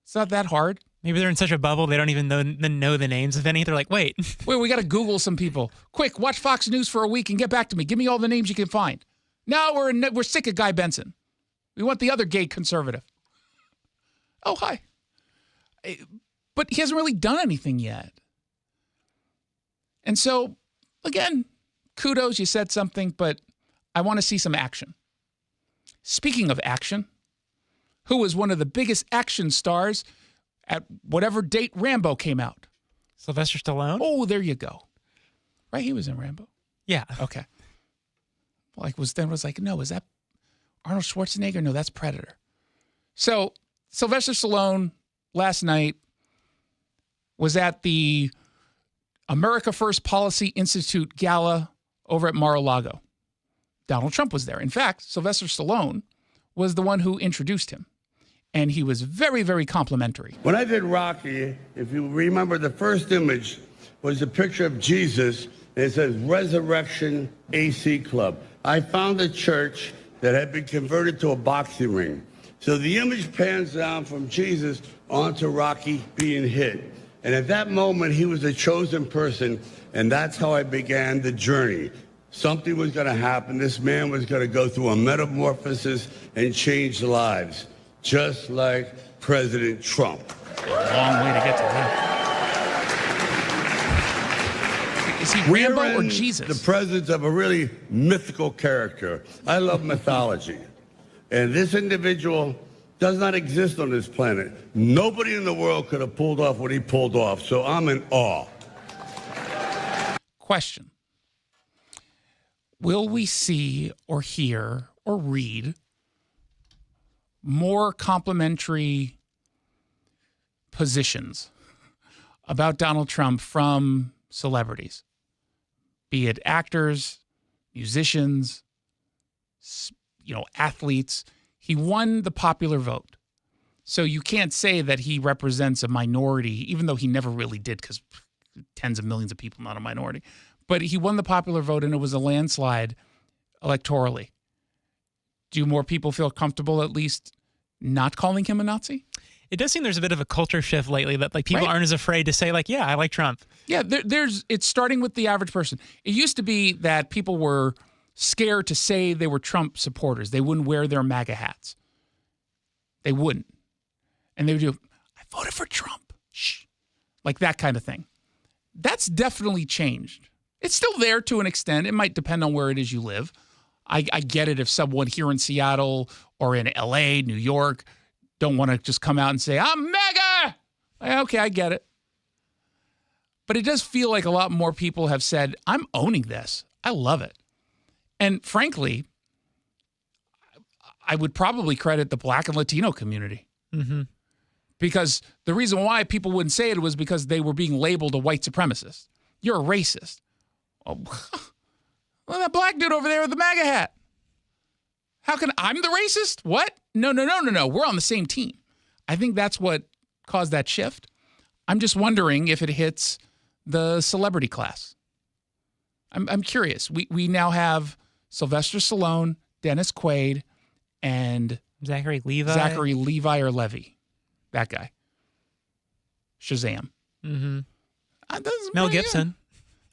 It's not that hard. Maybe they're in such a bubble they don't even know the names of any. They're like, wait, we got to Google some people. Quick, watch Fox News for a week and get back to me. Give me all the names you can find. No, we're sick of Guy Benson. We want the other gay conservative. Oh, hi. But he hasn't really done anything yet. And so, again, kudos, you said something, but I want to see some action. Speaking of action, who was one of the biggest action stars at whatever date Rambo came out? Sylvester Stallone? Oh, there you go. Right, he was in Rambo? Yeah. Okay. Was like, no, is that Arnold Schwarzenegger? No, that's Predator. So Sylvester Stallone last night was at the America First Policy Institute Gala over at Mar-a-Lago. Donald Trump was there. In fact, Sylvester Stallone was the one who introduced him. And he was very, very complimentary. When I did Rocky, if you remember, the first image was a picture of Jesus, and it says Resurrection AC Club. I found a church that had been converted to a boxing ring. So the image pans down from Jesus onto Rocky being hit. And at that moment, he was a chosen person, and that's how I began the journey. Something was going to happen. This man was going to go through a metamorphosis and change lives, just like President Trump. Long way to get to that. Is he Rambo or Jesus? The presence of a really mythical character. I love mythology. And this individual does not exist on this planet. Nobody in the world could have pulled off what he pulled off, so I'm in awe. Question. Will we see or hear or read more complimentary positions about Donald Trump from celebrities? Be it actors, musicians, athletes. He won the popular vote. So you can't say that he represents a minority, even though he never really did, because tens of millions of people, not a minority. But he won the popular vote, and it was a landslide electorally. Do more people feel comfortable at least not calling him a Nazi? It does seem there's a bit of a culture shift lately that like people aren't as afraid to say like, yeah, I like Trump. Yeah, it's starting with the average person. It used to be that people were scared to say they were Trump supporters. They wouldn't wear their MAGA hats. They wouldn't. And they would do, I voted for Trump. Shh. Like that kind of thing. That's definitely changed. It's still there to an extent. It might depend on where it is you live. I get it if someone here in Seattle or in LA, New York, don't want to just come out and say, I'm MAGA. Okay, I get it. But it does feel like a lot more people have said, I'm owning this. I love it. And frankly, I would probably credit the Black and Latino community. Mm-hmm. Because the reason why people wouldn't say it was because they were being labeled a white supremacist. You're a racist. Oh, well, that black dude over there with the MAGA hat. How can I'm the racist? What? No. We're on the same team. I think that's what caused that shift. I'm just wondering if it hits the celebrity class. I'm curious. We now have Sylvester Stallone, Dennis Quaid, and Zachary Levi. Zachary Levi or Levy. That guy. Shazam. Mm-hmm. Mel Gibson.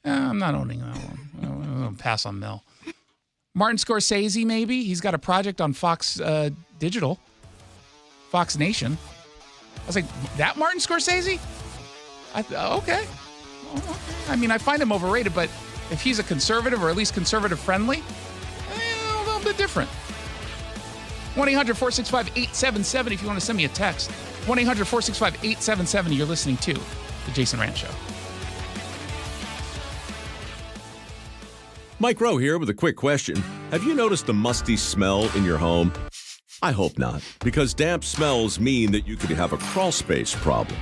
I'm not owning that one. I'm going to pass on Mel. Martin Scorsese, maybe. He's got a project on Fox Digital. Fox Nation. I was like, that Martin Scorsese? Okay. I mean, I find him overrated, but if he's a conservative or at least conservative friendly, a little bit different. 1-800-465-8770 if you want to send me a text. 1-800-465-8770. You're listening to The Jason Rantz Show. Mike Rowe here with a quick question. Have you noticed a musty smell in your home? I hope not, because damp smells mean that you could have a crawl space problem.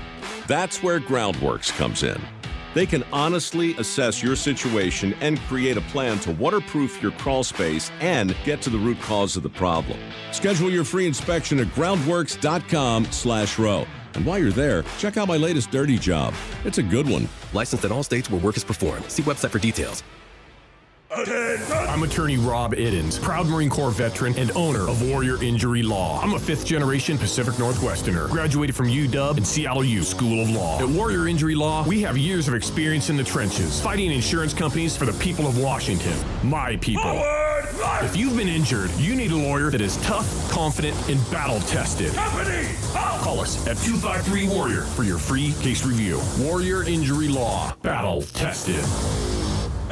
That's where Groundworks comes in. They can honestly assess your situation and create a plan to waterproof your crawl space and get to the root cause of the problem. Schedule your free inspection at groundworks.com/row. And while you're there, check out my latest dirty job. It's a good one. Licensed in all states where work is performed. See website for details. I'm attorney Rob Iddens, proud Marine Corps veteran and owner of Warrior Injury Law. I'm a fifth-generation Pacific Northwesterner, graduated from UW and CLU School of Law. At Warrior Injury Law, we have years of experience in the trenches, fighting insurance companies for the people of Washington, my people. Forward, if you've been injured, you need a lawyer that is tough, confident, and battle-tested. Call us at 253-WARRIOR for your free case review. Warrior Injury Law, battle-tested.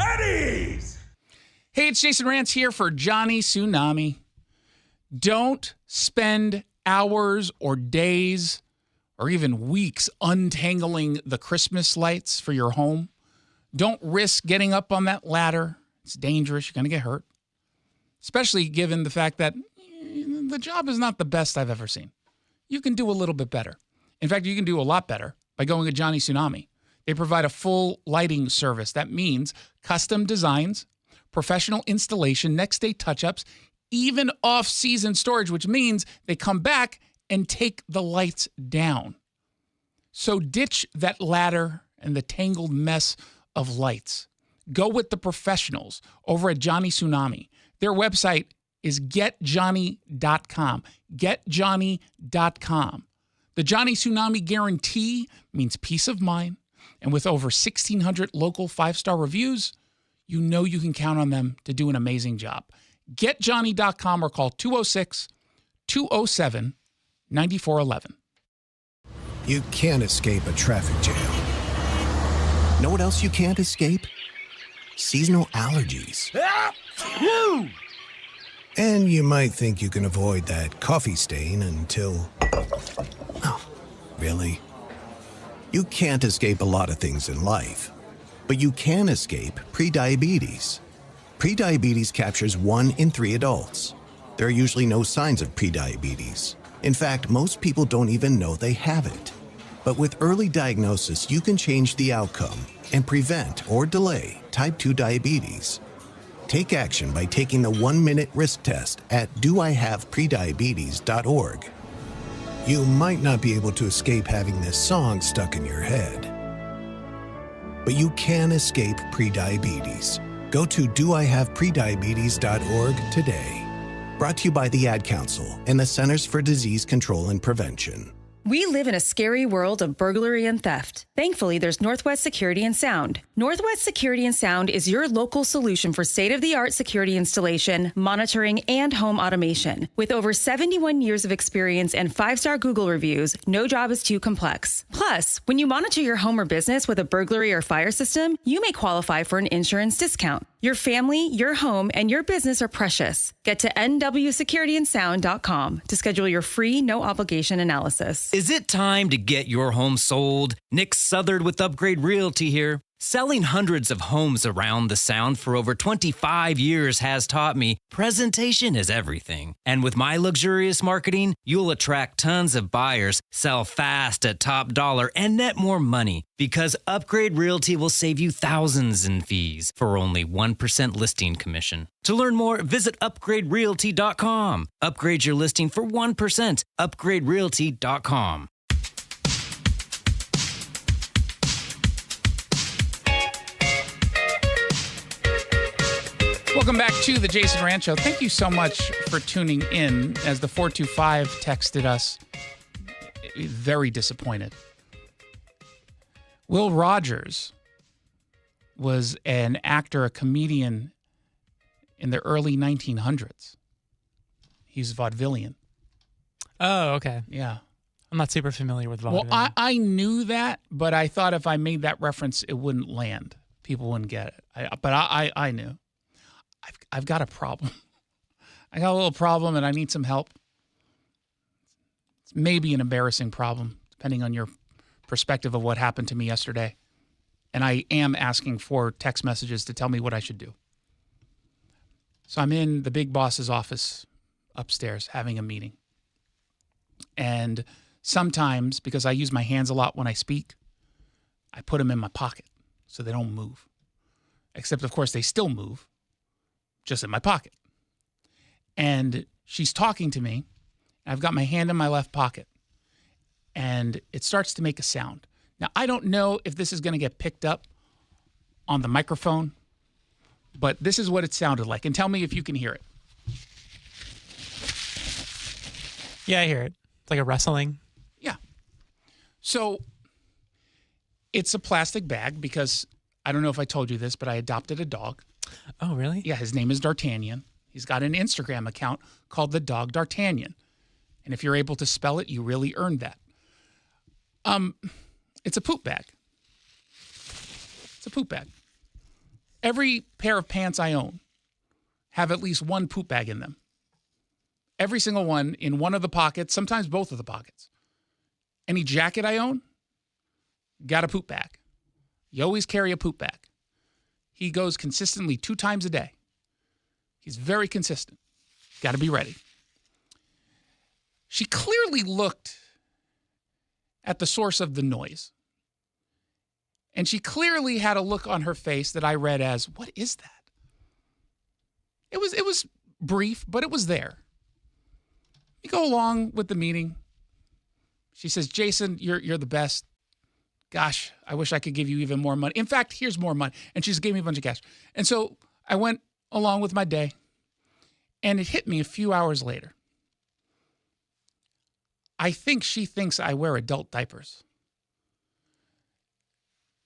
Eddies! Hey, it's Jason Rantz here for Johnny Tsunami. Don't spend hours or days or even weeks untangling the Christmas lights for your home. Don't risk getting up on that ladder. It's dangerous. You're going to get hurt. Especially given the fact that the job is not the best I've ever seen. You can do a little bit better. In fact, you can do a lot better by going to Johnny Tsunami. They provide a full lighting service. That means custom designs, professional installation, next-day touch-ups, even off-season storage, which means they come back and take the lights down. So ditch that ladder and the tangled mess of lights. Go with the professionals over at Johnny Tsunami. Their website is getjohnny.com. Getjohnny.com. The Johnny Tsunami guarantee means peace of mind, and with over 1,600 local 5-star reviews, you know you can count on them to do an amazing job. GetJohnny.com or call 206-207-9411. You can't escape a traffic jam. Know what else you can't escape? Seasonal allergies. And you might think you can avoid that coffee stain until... Oh, really? You can't escape a lot of things in life. But you can escape prediabetes. Prediabetes captures 1 in 3 adults. There are usually no signs of prediabetes. In fact, most people don't even know they have it. But with early diagnosis, you can change the outcome and prevent or delay type 2 diabetes. Take action by taking the 1-minute risk test at doihaveprediabetes.org. You might not be able to escape having this song stuck in your head. but you can escape prediabetes. Go to doihaveprediabetes.org today. Brought to you by the Ad Council and the Centers for Disease Control and Prevention. We live in a scary world of burglary and theft. Thankfully, there's Northwest Security and Sound. Northwest Security and Sound is your local solution for state-of-the-art security installation, monitoring, and home automation. With over 71 years of experience and 5-star Google reviews, no job is too complex. Plus, when you monitor your home or business with a burglary or fire system, you may qualify for an insurance discount. Your family, your home, and your business are precious. Get to nwsecurityandsound.com to schedule your free, no-obligation analysis. Is it time to get your home sold? Nick Southard with Upgrade Realty here. Selling hundreds of homes around the Sound for over 25 years has taught me presentation is everything. And with my luxurious marketing, you'll attract tons of buyers, sell fast at top dollar, and net more money. Because Upgrade Realty will save you thousands in fees for only 1% listing commission. To learn more, visit upgraderealty.com. Upgrade your listing for 1%. Upgraderealty.com. Welcome back to the Jason Rantz Show. Thank you so much for tuning in. As the 425 texted us, very disappointed. Will Rogers was an actor, a comedian in the early 1900s. He's vaudevillian. Oh, okay. Yeah. I'm not super familiar with vaudeville. Well, I knew that, but I thought if I made that reference, it wouldn't land. People wouldn't get it. But I knew. I've got a problem. I got a little problem and I need some help. It's maybe an embarrassing problem, depending on your perspective of what happened to me yesterday. And I am asking for text messages to tell me what I should do. So I'm in the big boss's office upstairs having a meeting. And sometimes, because I use my hands a lot when I speak, I put them in my pocket so they don't move. Except, of course, they still move. Just in my pocket. And she's talking to me. I've got my hand in my left pocket. And it starts to make a sound. Now, I don't know if this is going to get picked up on the microphone, but this is what it sounded like. And tell me if you can hear it. Yeah, I hear it. It's like a rustling. Yeah. So it's a plastic bag because I don't know if I told you this, but I adopted a dog. Oh, really? Yeah, his name is D'Artagnan. He's got an Instagram account called The Dog D'Artagnan. And if you're able to spell it, you really earned that. It's a poop bag. It's a poop bag. Every pair of pants I own have at least one poop bag in them. Every single one in one of the pockets, sometimes both of the pockets. Any jacket I own, got a poop bag. You always carry a poop bag. He goes consistently 2 times a day. He's very consistent. Got to be ready. She clearly looked at the source of the noise. And she clearly had a look on her face that I read as, what is that? It was brief, but it was there. We go along with the meeting. She says, Jason, you're the best. Gosh, I wish I could give you even more money. In fact, here's more money. And she just gave me a bunch of cash. And so I went along with my day. And it hit me a few hours later. I think she thinks I wear adult diapers.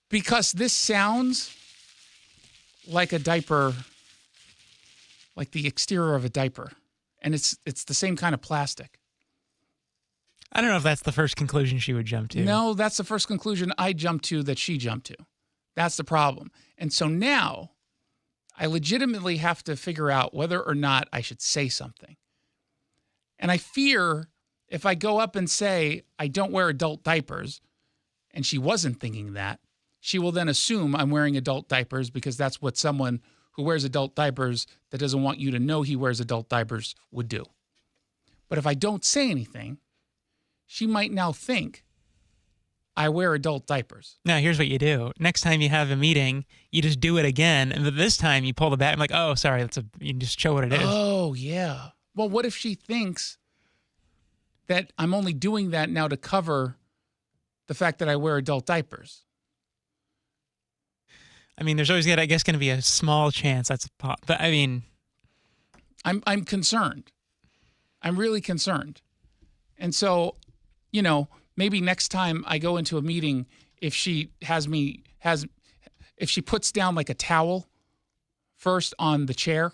Because this sounds like a diaper, like the exterior of a diaper. And it's the same kind of plastic. I don't know if that's the first conclusion she would jump to. No, that's the first conclusion I jumped to that she jumped to. That's the problem. And so now I legitimately have to figure out whether or not I should say something. And I fear if I go up and say, I don't wear adult diapers, and she wasn't thinking that, she will then assume I'm wearing adult diapers because that's what someone who wears adult diapers that doesn't want you to know he wears adult diapers would do. But if I don't say anything, she might now think I wear adult diapers. Now, here's what you do. Next time you have a meeting, you just do it again. And this time you pull the bag. I'm like, oh, sorry. You can just show what it is. Oh, yeah. Well, what if she thinks that I'm only doing that now to cover the fact that I wear adult diapers? I mean, there's always, I guess, going to be a small chance that's but I mean, I'm concerned. I'm really concerned. And so, you know, maybe next time I go into a meeting, if she if she puts down like a towel first on the chair.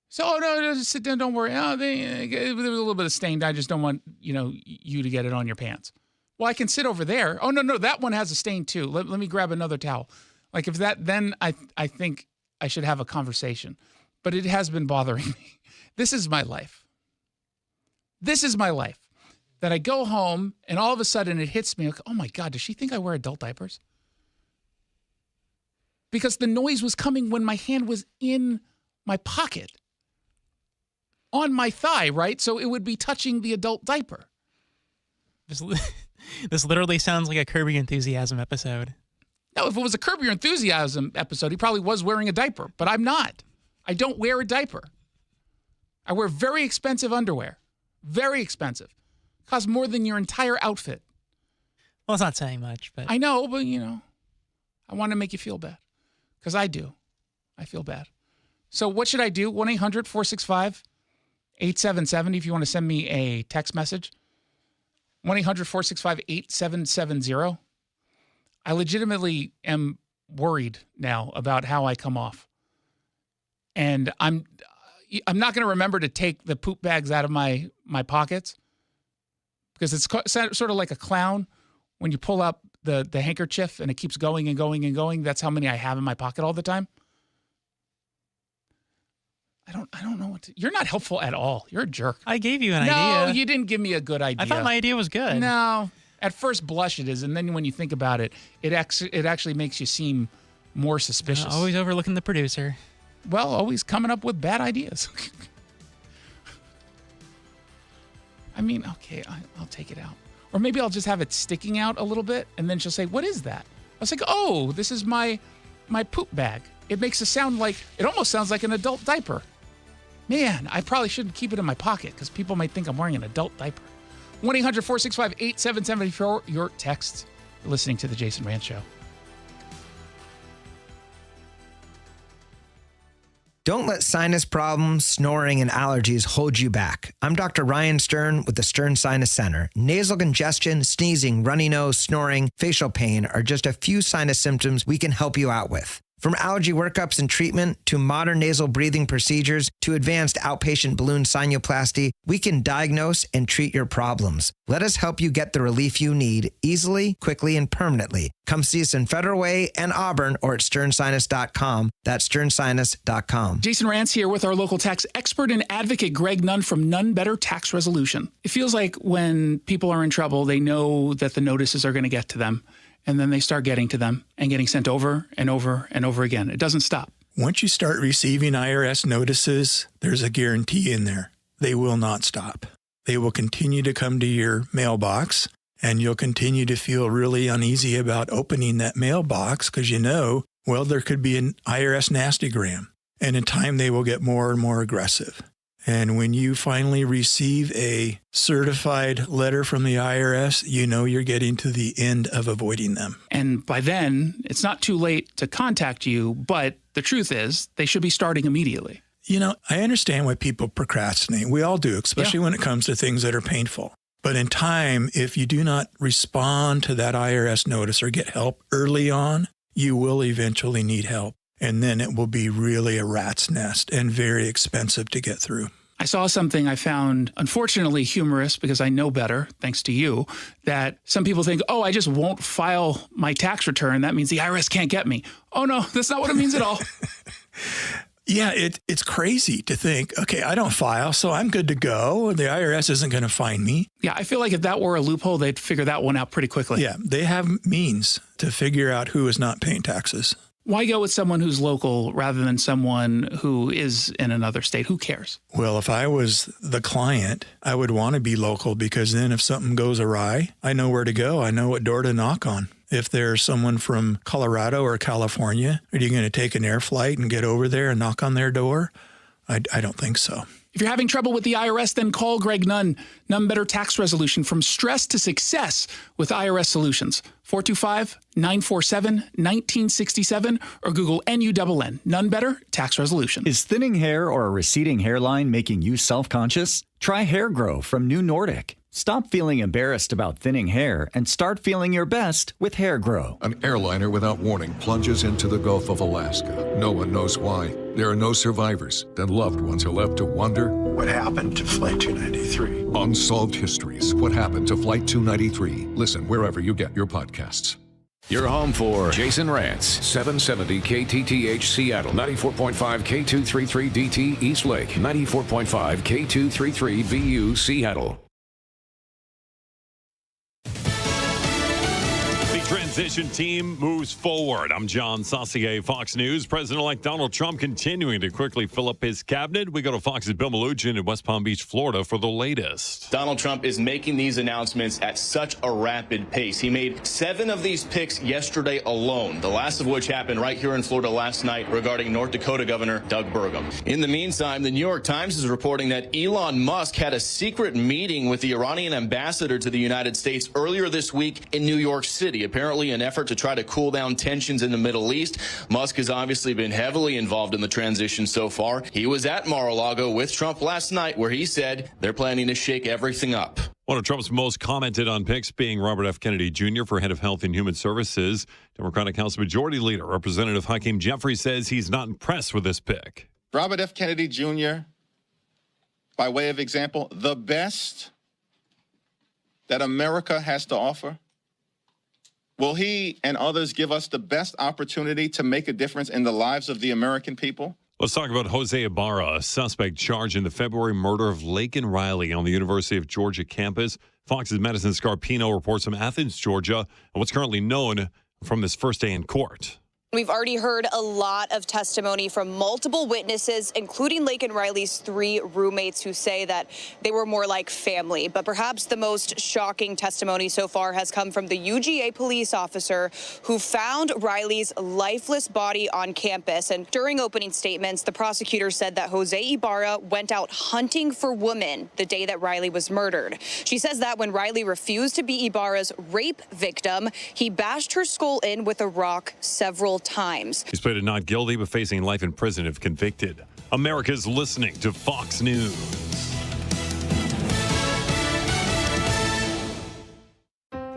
So, oh, no, just sit down, don't worry. Oh, there was a little bit of stain. I just don't want, you to get it on your pants. Well, I can sit over there. Oh, no, that one has a stain too. Let me grab another towel. Like if that, then I think I should have a conversation. But it has been bothering me. This is my life. This is my life. That I go home and all of a sudden it hits me like, oh my God, does she think I wear adult diapers? Because the noise was coming when my hand was in my pocket. On my thigh, right? So it would be touching the adult diaper. This literally sounds like a Curb Your Enthusiasm episode. No, if it was a Curb Your Enthusiasm episode, he probably was wearing a diaper, but I'm not. I don't wear a diaper. I wear very expensive underwear. Very expensive. Costs more than your entire outfit. Well, it's not saying much, but... I know, but, I want to make you feel bad. Because I do. I feel bad. So what should I do? 1-800-465-8770 if you want to send me a text message. 1-800-465-8770. I legitimately am worried now about how I come off. And I'm not going to remember to take the poop bags out of my pockets because it's sort of like a clown when you pull up the handkerchief and it keeps going and going and going. That's how many I have in my pocket all the time. I don't know what to... You're not helpful at all. You're a jerk. I gave you an idea. No, you didn't give me a good idea. I thought my idea was good. No. At first blush it is, and then when you think about it, it actually makes you seem more suspicious. Always overlooking the producer. Well, always coming up with bad ideas. I mean, okay, I'll take it out. Or maybe I'll just have it sticking out a little bit, and then she'll say, what is that? I was like, oh, this is my poop bag. It makes it almost sounds like an adult diaper. Man, I probably shouldn't keep it in my pocket because people might think I'm wearing an adult diaper. 1-800-465-8770 for your text. You're listening to The Jason Rantz Show. Don't let sinus problems, snoring, and allergies hold you back. I'm Dr. Ryan Stern with the Stern Sinus Center. Nasal congestion, sneezing, runny nose, snoring, facial pain are just a few sinus symptoms we can help you out with. From allergy workups and treatment to modern nasal breathing procedures to advanced outpatient balloon sinuplasty, we can diagnose and treat your problems. Let us help you get the relief you need easily, quickly, and permanently. Come see us in Federal Way and Auburn or at sternsinus.com. That's sternsinus.com. Jason Rantz here with our local tax expert and advocate Greg Nunn from Nunn Better Tax Resolution. It feels like when people are in trouble, they know that the notices are going to get to them. And then they start getting to them and getting sent over and over and over again. It doesn't stop. Once you start receiving IRS notices, there's a guarantee in there. They will not stop. They will continue to come to your mailbox, and you'll continue to feel really uneasy about opening that mailbox because there could be an IRS nastygram. And in time, they will get more and more aggressive. And when you finally receive a certified letter from the IRS, you're getting to the end of avoiding them. And by then, it's not too late to contact you, but the truth is they should be starting immediately. I understand why people procrastinate. We all do, especially when it comes to things that are painful. But in time, if you do not respond to that IRS notice or get help early on, you will eventually need help. And then it will be really a rat's nest and very expensive to get through. I saw something I found unfortunately humorous because I know better, thanks to you, that some people think, oh, I just won't file my tax return. That means the IRS can't get me. Oh, no, that's not what it means at all. Yeah, it's crazy to think, okay, I don't file, so I'm good to go. The IRS isn't going to find me. Yeah, I feel like if that were a loophole, they'd figure that one out pretty quickly. Yeah, they have means to figure out who is not paying taxes. Why go with someone who's local rather than someone who is in another state? Who cares? Well, if I was the client, I would want to be local because then if something goes awry, I know where to go. I know what door to knock on. If there's someone from Colorado or California, are you going to take an air flight and get over there and knock on their door? I don't think so. If you're having trouble with the IRS, then call Greg Nunn. Nunn Better Tax Resolution, from stress to success with IRS Solutions. 425-947-1967 or Google NUNN. Nunn Better Tax Resolution. Is thinning hair or a receding hairline making you self-conscious? Try Hair Grow from New Nordic. Stop feeling embarrassed about thinning hair and start feeling your best with Hair Grow. An airliner without warning plunges into the Gulf of Alaska. No one knows why. There are no survivors. Then loved ones are left to wonder, what happened to Flight 293? Unsolved Histories. What happened to Flight 293? Listen wherever you get your podcasts. You're home for Jason Rantz, 770 KTTH Seattle, 94.5 K233DT East Lake, 94.5 K233 VU Seattle. Transition team moves forward. I'm John Saucier, Fox News. President-elect Donald Trump continuing to quickly fill up his cabinet. We go to Fox's Bill Malugin in West Palm Beach, Florida for the latest. Donald Trump is making these announcements at such a rapid pace. He made 7 of these picks yesterday alone, the last of which happened right here in Florida last night regarding North Dakota Governor Doug Burgum. In the meantime, the New York Times is reporting that Elon Musk had a secret meeting with the Iranian ambassador to the United States earlier this week in New York City. Apparently an effort to try to cool down tensions in the Middle East. Musk has obviously been heavily involved in the transition so far. He was at Mar-a-Lago with Trump last night, where he said they're planning to shake everything up. One of Trump's most commented on picks being Robert F. Kennedy Jr. for head of Health and Human Services. Democratic House Majority Leader Representative Hakeem Jeffries says he's not impressed with this pick. Robert F. Kennedy Jr., by way of example, the best that America has to offer. Will he and others give us the best opportunity to make a difference in the lives of the American people? Let's talk about Jose Ibarra, a suspect charged in the February murder of Laken Riley on the University of Georgia campus. Fox's Madison Scarpino reports from Athens, Georgia, and what's currently known from this first day in court. We've already heard a lot of testimony from multiple witnesses, including Laken Riley's 3 roommates, who say that they were more like family. But perhaps the most shocking testimony so far has come from the UGA police officer who found Riley's lifeless body on campus. And during opening statements, the prosecutor said that Jose Ibarra went out hunting for women the day that Riley was murdered. She says that when Riley refused to be Ibarra's rape victim, he bashed her skull in with a rock several times. He's pleaded not guilty, but facing life in prison if convicted. America's listening to Fox News.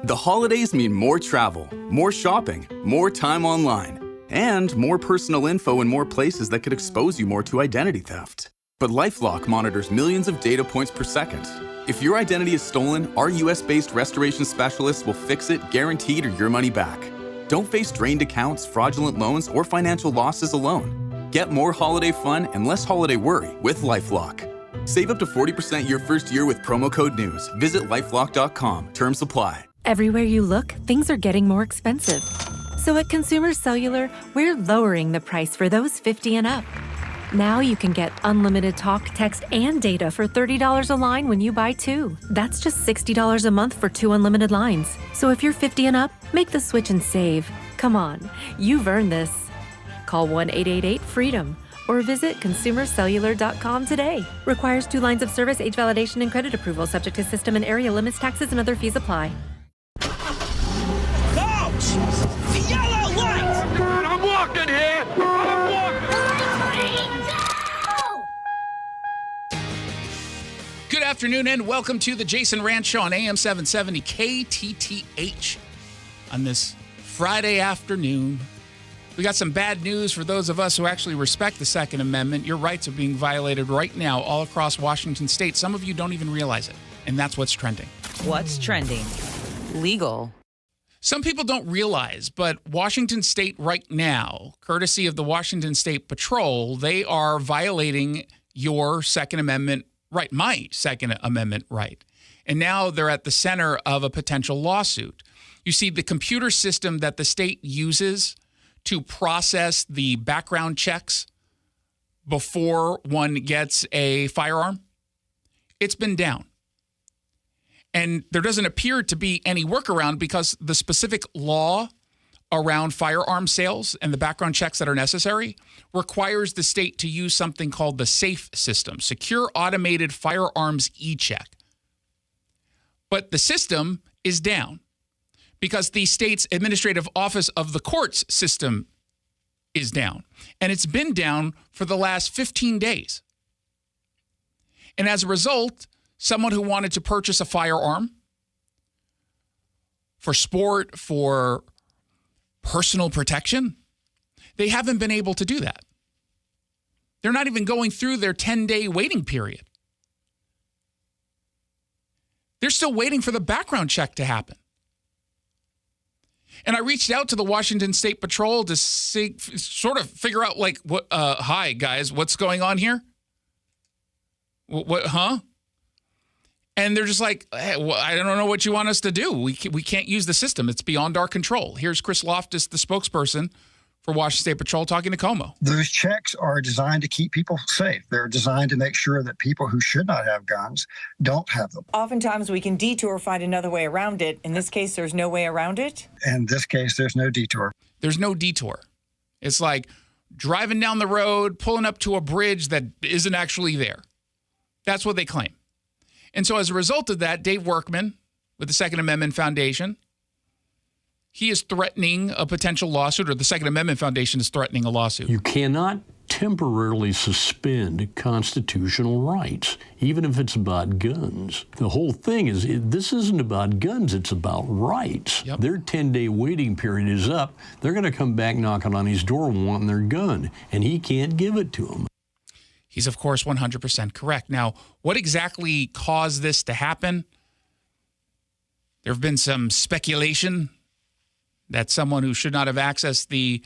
The holidays mean more travel, more shopping, more time online, and more personal info in more places that could expose you more to identity theft. But LifeLock monitors millions of data points per second. If your identity is stolen, our US-based restoration specialists will fix it, guaranteed, or your money back. Don't face drained accounts, fraudulent loans, or financial losses alone. Get more holiday fun and less holiday worry with LifeLock. Save up to 40% your first year with promo code NEWS. Visit lifelock.com. Terms apply. Everywhere you look, things are getting more expensive. So at Consumer Cellular, we're lowering the price for those 50 and up. Now you can get unlimited talk, text, and data for $30 a line when you buy 2. That's just $60 a month for 2 unlimited lines. So if you're 50 and up, make the switch and save. Come on, you've earned this. Call 1-888-FREEDOM or visit consumercellular.com today. Requires 2 lines of service, age validation, and credit approval, subject to system and area limits, taxes, and other fees apply. Coach! The yellow light! I'm walking here! I'm walking! Good afternoon and welcome to the Jason Rantz Show on AM 770 KTTH on this Friday afternoon. We got some bad news for those of us who actually respect the Second Amendment. Your rights are being violated right now all across Washington state. Some of you don't even realize it, and that's what's trending. What's trending? Legal. Some people don't realize, but Washington state right now, courtesy of the Washington State Patrol, they are violating your Second Amendment right, my Second Amendment right. And now they're at the center of a potential lawsuit. You see, the computer system that the state uses to process the background checks before one gets a firearm, it's been down. And there doesn't appear to be any workaround because the specific law around firearm sales and the background checks that are necessary requires the state to use something called the SAFE system, Secure Automated Firearms E-Check. But the system is down because the state's administrative office of the courts system is down. And it's been down for the last 15 days. And as a result, someone who wanted to purchase a firearm for sport, for personal protection, they haven't been able to do that. They're not even going through their 10-day waiting period. They're still waiting for the background check to happen. And I reached out to the Washington State Patrol to sort of figure out, like, what? Hi, guys, what's going on here? What? Huh? And they're just like, hey, well, I don't know what you want us to do. We can't use the system. It's beyond our control. Here's Chris Loftus, the spokesperson for Washington State Patrol, talking to Como. Those checks are designed to keep people safe. They're designed to make sure that people who should not have guns don't have them. Oftentimes we can detour or find another way around it. In this case, there's no way around it? In this case, there's no detour. There's no detour. It's like driving down the road, pulling up to a bridge that isn't actually there. That's what they claim. And so as a result of that, Dave Workman with the Second Amendment Foundation, he is threatening a potential lawsuit, or the Second Amendment Foundation is threatening a lawsuit. You cannot temporarily suspend constitutional rights, even if it's about guns. The whole thing is, this isn't about guns, it's about rights. Yep. Their 10-day waiting period is up. They're going to come back knocking on his door wanting their gun, and he can't give it to them. He's, of course, 100% correct. Now, what exactly caused this to happen? There have been some speculation that someone who should not have accessed the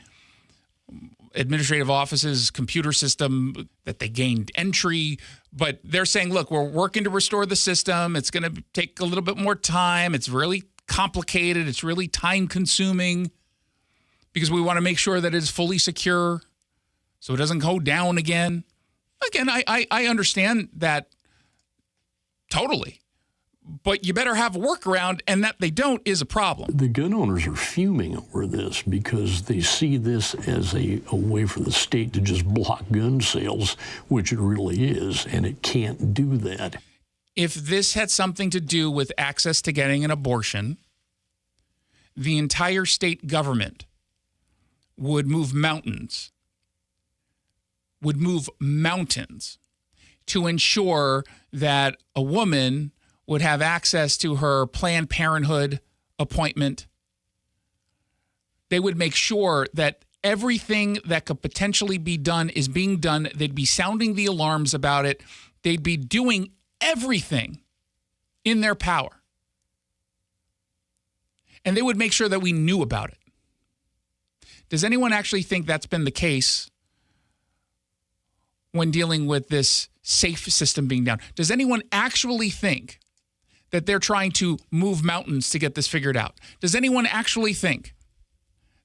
administrative office's computer system, that they gained entry. But they're saying, look, we're working to restore the system. It's going to take a little bit more time. It's really complicated. It's really time-consuming because we want to make sure that it's fully secure so it doesn't go down again. Again, I understand that totally. But you better have a workaround, and that they don't is a problem. The gun owners are fuming over this because they see this as a way for the state to just block gun sales, which it really is, and it can't do that. If this had something to do with access to getting an abortion, the entire state government would move mountains to ensure that a woman would have access to her Planned Parenthood appointment. They would make sure that everything that could potentially be done is being done. They'd be sounding the alarms about it. They'd be doing everything in their power. And they would make sure that we knew about it. Does anyone actually think that's been the case when dealing with this SAFE system being down? Does anyone actually think that they're trying to move mountains to get this figured out? Does anyone actually think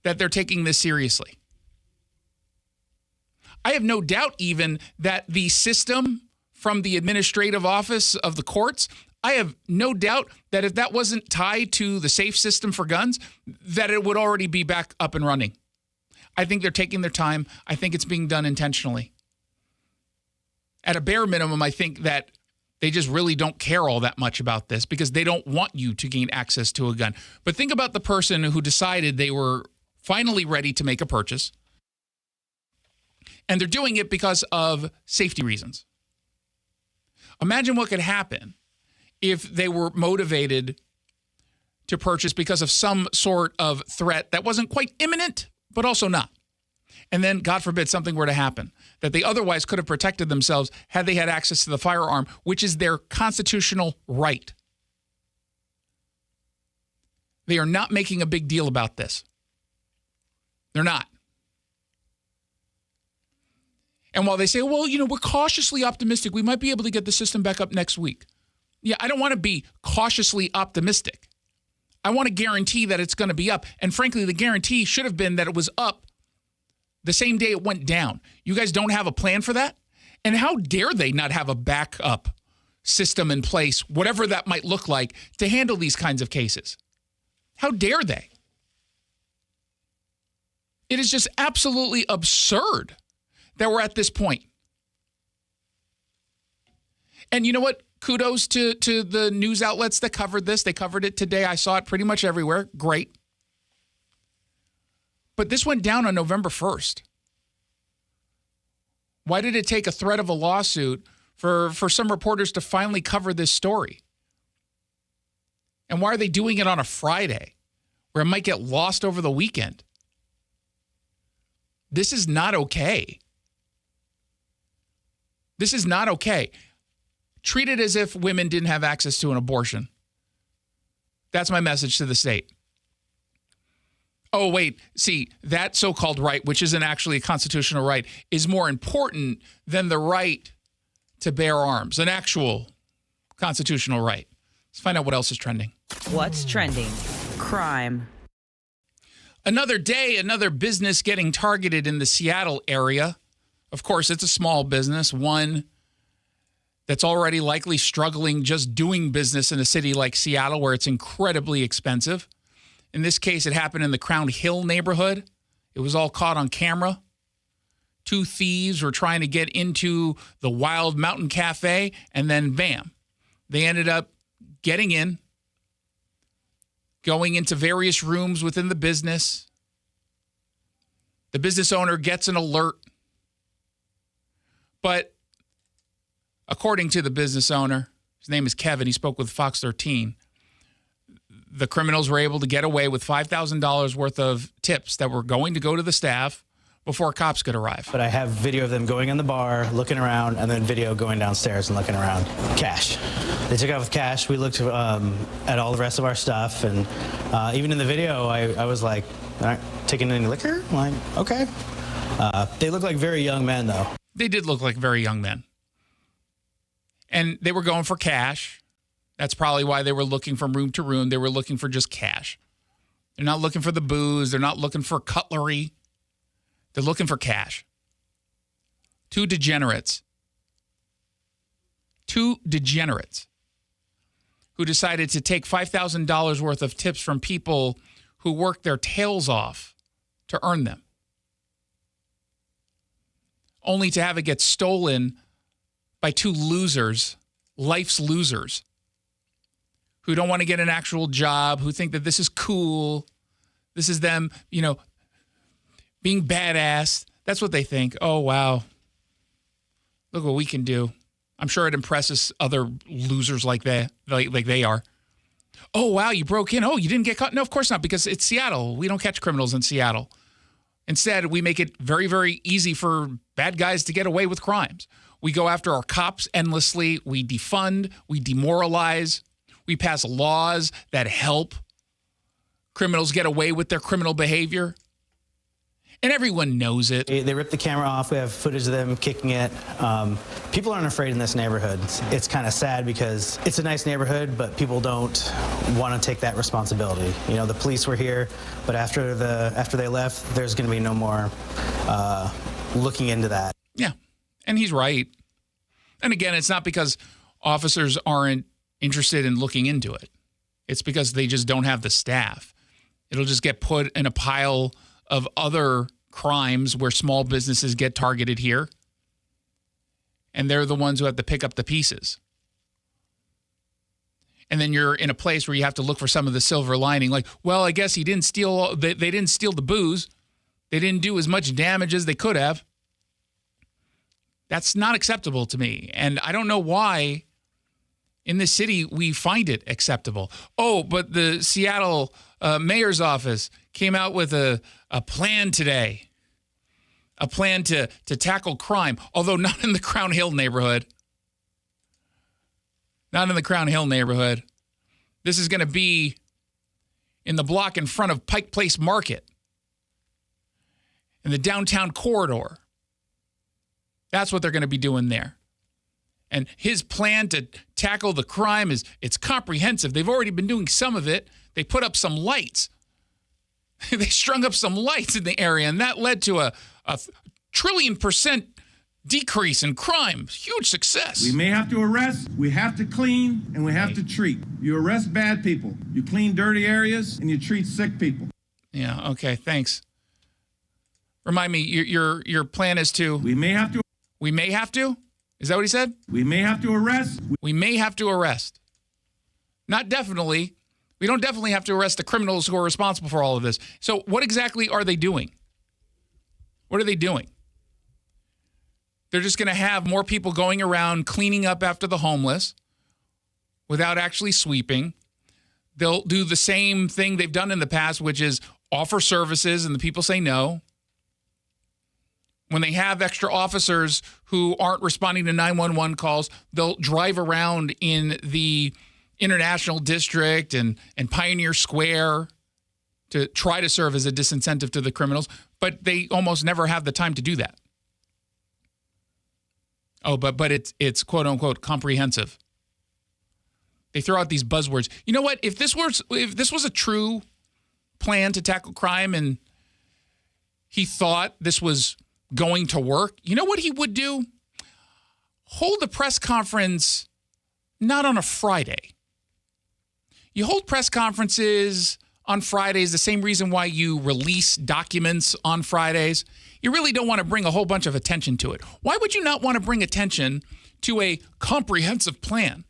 that they're taking this seriously? I have no doubt even that the system from the administrative office of the courts, I have no doubt that if that wasn't tied to the SAFE system for guns, that it would already be back up and running. I think they're taking their time. I think it's being done intentionally. At a bare minimum, I think that they just really don't care all that much about this because they don't want you to gain access to a gun. But think about the person who decided they were finally ready to make a purchase, and they're doing it because of safety reasons. Imagine what could happen if they were motivated to purchase because of some sort of threat that wasn't quite imminent, but also not. And then, God forbid, something were to happen that they otherwise could have protected themselves had they had access to the firearm, which is their constitutional right. They are not making a big deal about this. They're not. And while they say, well, we're cautiously optimistic, we might be able to get the system back up next week. Yeah, I don't want to be cautiously optimistic. I want to guarantee that it's going to be up. And frankly, the guarantee should have been that it was up the same day it went down. You guys don't have a plan for that? And how dare they not have a backup system in place, whatever that might look like, to handle these kinds of cases? How dare they? It is just absolutely absurd that we're at this point. And you know what? Kudos to the news outlets that covered this. They covered it today. I saw it pretty much everywhere. Great. But this went down on November 1st. Why did it take a threat of a lawsuit for some reporters to finally cover this story? And why are they doing it on a Friday where it might get lost over the weekend? This is not okay. This is not okay. Treat it as if women didn't have access to an abortion. That's my message to the state. Oh, wait. See, that so-called right, which isn't actually a constitutional right, is more important than the right to bear arms, an actual constitutional right. Let's find out what else is trending. What's trending? Crime. Another day, another business getting targeted in the Seattle area. Of course, it's a small business, one that's already likely struggling just doing business in a city like Seattle where it's incredibly expensive. In this case, it happened in the Crown Hill neighborhood. It was all caught on camera. 2 thieves were trying to get into the Wild Mountain Cafe, and then bam, they ended up getting in, going into various rooms within the business. The business owner gets an alert. But according to the business owner, his name is Kevin, he spoke with Fox 13, the criminals were able to get away with $5,000 worth of tips that were going to go to the staff before cops could arrive. But I have video of them going in the bar, looking around, and then video going downstairs and looking around. Cash. They took out with cash. We looked at all the rest of our stuff, and even in the video, I was like, aren't taking any liquor? I'm like, okay. They look like very young men, though. They did look like very young men. And they were going for cash. That's probably why they were looking from room to room. They were looking for just cash. They're not looking for the booze. They're not looking for cutlery. They're looking for cash. 2 degenerates. 2 degenerates who decided to take $5,000 worth of tips from people who worked their tails off to earn them, only to have it get stolen by 2 losers, life's losers, who don't want to get an actual job, who think that this is cool. This is them, being badass. That's what they think. Oh, wow. Look what we can do. I'm sure it impresses other losers like they are. Oh, wow, you broke in. Oh, you didn't get caught? No, of course not, because it's Seattle. We don't catch criminals in Seattle. Instead, we make it very, very easy for bad guys to get away with crimes. We go after our cops endlessly. We defund. We demoralize. We pass laws that help criminals get away with their criminal behavior. And everyone knows it. They ripped the camera off. We have footage of them kicking it. People aren't afraid in this neighborhood. It's kind of sad because it's a nice neighborhood, but people don't want to take that responsibility. The police were here, but after they left, there's going to be no more looking into that. Yeah, and he's right. And again, it's not because officers aren't interested in looking into it. It's because they just don't have the staff. It'll just get put in a pile of other crimes where small businesses get targeted here. And they're the ones who have to pick up the pieces. And then you're in a place where you have to look for some of the silver lining. Like, well, I guess they didn't steal the booze. They didn't do as much damage as they could have. That's not acceptable to me. And I don't know why in this city we find it acceptable. Oh, but the Seattle mayor's office came out with a plan today, a plan to tackle crime, although not in the Crown Hill neighborhood. Not in the Crown Hill neighborhood. This is going to be in the block in front of Pike Place Market, in the downtown corridor. That's what they're going to be doing there. And his plan to tackle the crime it's comprehensive. They've already been doing some of it. They put up some lights. They strung up some lights in the area, and that led to a trillion% decrease in crime. Huge success. We may have to arrest, we have to clean, and we have to treat. You arrest bad people, you clean dirty areas, and you treat sick people. Yeah, okay, thanks. Remind me, your plan is to... We may have to... We may have to? Is that what he said? We may have to arrest. We may have to arrest. Not definitely. We don't definitely have to arrest the criminals who are responsible for all of this. So what exactly are they doing? What are they doing? They're just going to have more people going around cleaning up after the homeless without actually sweeping. They'll do the same thing they've done in the past, which is offer services, and the people say no. When they have extra officers who aren't responding to 911 calls, they'll drive around in the International District and Pioneer Square to try to serve as a disincentive to the criminals, but they almost never have the time to do that. Oh, but it's quote unquote comprehensive. They throw out these buzzwords. You know what? If this was a true plan to tackle crime and he thought this was going to work, you know what he would do? Hold a press conference not on a Friday. You hold press conferences on Fridays, the same reason why you release documents on Fridays. You really don't want to bring a whole bunch of attention to it. Why would you not want to bring attention to a comprehensive plan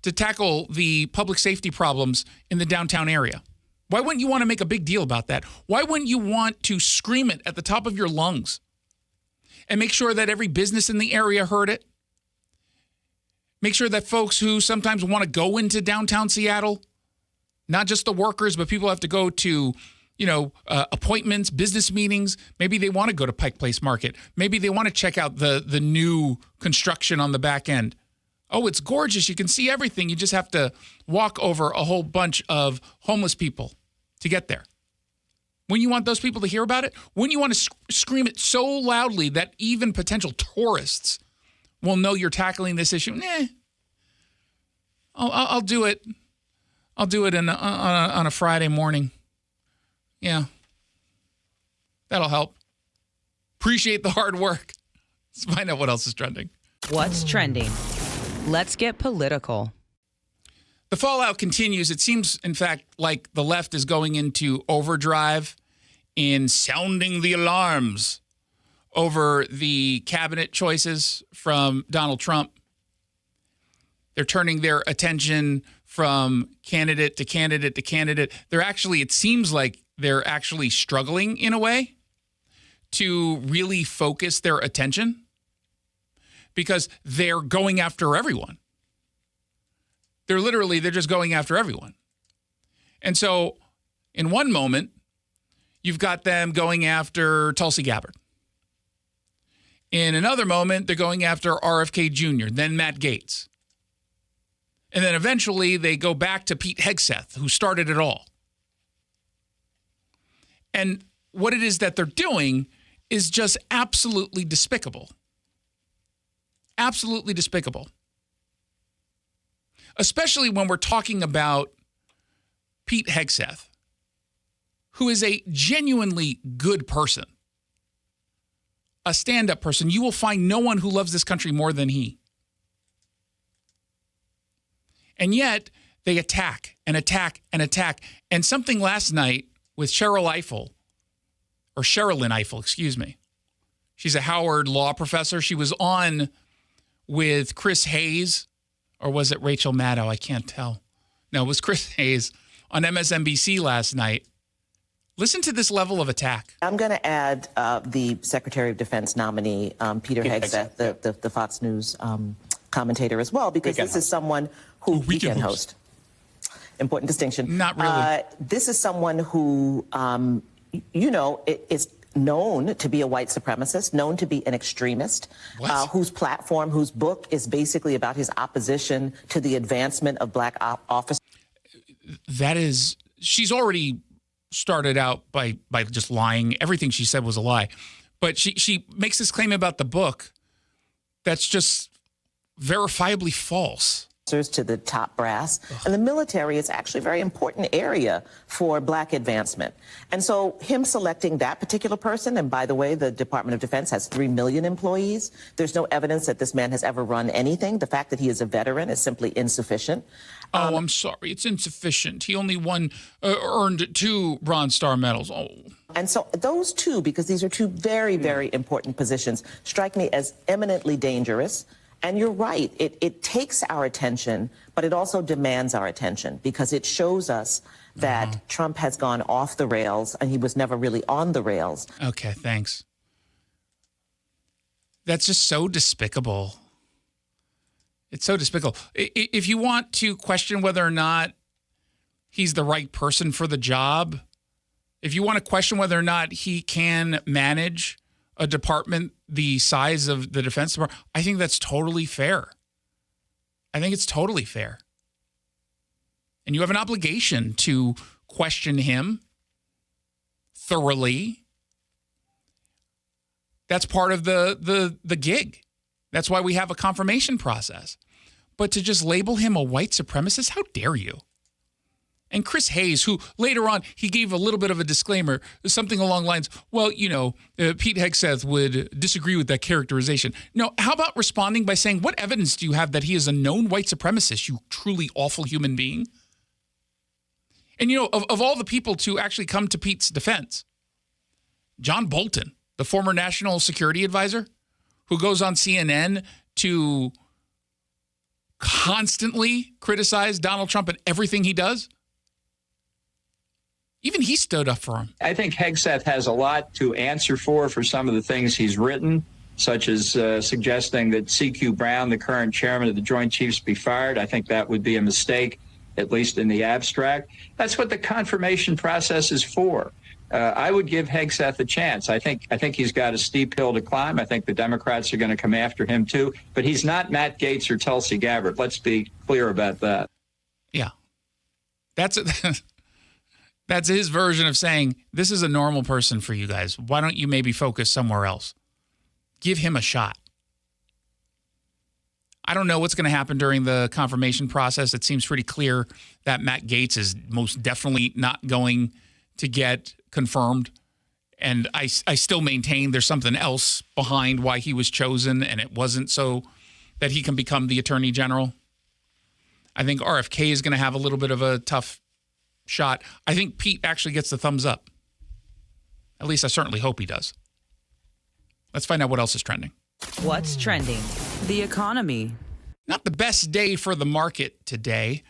to tackle the public safety problems in the downtown area? Why wouldn't you want to make a big deal about that? Why wouldn't you want to scream it at the top of your lungs and make sure that every business in the area heard it? Make sure that folks who sometimes want to go into downtown Seattle, not just the workers, but people have to go to, appointments, business meetings. Maybe they want to go to Pike Place Market. Maybe they want to check out the new construction on the back end. Oh, it's gorgeous. You can see everything. You just have to walk over a whole bunch of homeless people to get there. When you want those people to hear about it, when you want to scream it so loudly that even potential tourists will know you're tackling this issue, I'll do it. I'll do it on a Friday morning. Yeah. That'll help. Appreciate the hard work. Let's find out what else is trending. What's trending? Let's get political. The fallout continues. It seems, in fact, like the left is going into overdrive in sounding the alarms over the cabinet choices from Donald Trump. They're turning their attention from candidate to candidate to candidate. It seems like they're actually struggling in a way to really focus their attention because they're going after everyone. They're just going after everyone. And so in one moment, you've got them going after Tulsi Gabbard. In another moment, they're going after RFK Jr., then Matt Gaetz. And then eventually they go back to Pete Hegseth, who started it all. And what it is that they're doing is just absolutely despicable. Absolutely despicable. Especially when we're talking about Pete Hegseth, who is a genuinely good person, a stand-up person. You will find no one who loves this country more than he. And yet they attack and attack and attack. And something last night with Sherilyn Ifill, excuse me. She's a Howard law professor. She was on with Chris Hayes, or was it Rachel Maddow? I can't tell. No, it was Chris Hayes on MSNBC last night. Listen to this level of attack. I'm going to add the Secretary of Defense nominee, Peter Hegseth, the Fox News commentator as well, because this is someone who weekend host. Important distinction. Not really. This is someone who, is known to be a white supremacist, known to be an extremist, whose platform, whose book is basically about his opposition to the advancement of black officers. She's already started out by just lying. Everything she said was a lie. But she makes this claim about the book that's just verifiably false. To the top brass. And the military is actually a very important area for black advancement. And so him selecting that particular person, and by the way, the Department of Defense has 3 million employees. There's no evidence that this man has ever run anything. The fact that he is a veteran is simply insufficient. I'm sorry. It's insufficient. He only earned 2 Bronze Star medals. Oh. And so those two, because these are two very, very important positions, strike me as eminently dangerous. And you're right, it takes our attention, but it also demands our attention because it shows us that Trump has gone off the rails and he was never really on the rails. Okay, thanks. That's just so despicable. It's so despicable. If you want to question whether or not he's the right person for the job, if you want to question whether or not he can manage a department the size of the Defense Department, I think that's totally fair. I think it's totally fair. And you have an obligation to question him thoroughly. That's part of the gig. That's why we have a confirmation process. But to just label him a white supremacist, how dare you? And Chris Hayes, who later on, he gave a little bit of a disclaimer, something along the lines, well, Pete Hegseth would disagree with that characterization. No, how about responding by saying, what evidence do you have that he is a known white supremacist, you truly awful human being? And, of all the people to actually come to Pete's defense, John Bolton, the former national security advisor, who goes on CNN to constantly criticize Donald Trump and everything he does, even he stood up for him. I think Hegseth has a lot to answer for some of the things he's written, such as suggesting that C.Q. Brown, the current chairman of the Joint Chiefs, be fired. I think that would be a mistake, at least in the abstract. That's what the confirmation process is for. I would give Hegseth a chance. I think he's got a steep hill to climb. I think the Democrats are going to come after him too. But he's not Matt Gaetz or Tulsi Gabbard. Let's be clear about that. Yeah, that's his version of saying this is a normal person for you guys. Why don't you maybe focus somewhere else? Give him a shot. I don't know what's going to happen during the confirmation process. It seems pretty clear that Matt Gaetz is most definitely not going to get confirmed. And I still maintain there's something else behind why he was chosen, and it wasn't so that he can become the attorney general. I think RFK is going to have a little bit of a tough shot. I think Pete actually gets the thumbs up. At least I certainly hope he does. Let's find out what else is trending. What's trending? The economy. Not the best day for the market today.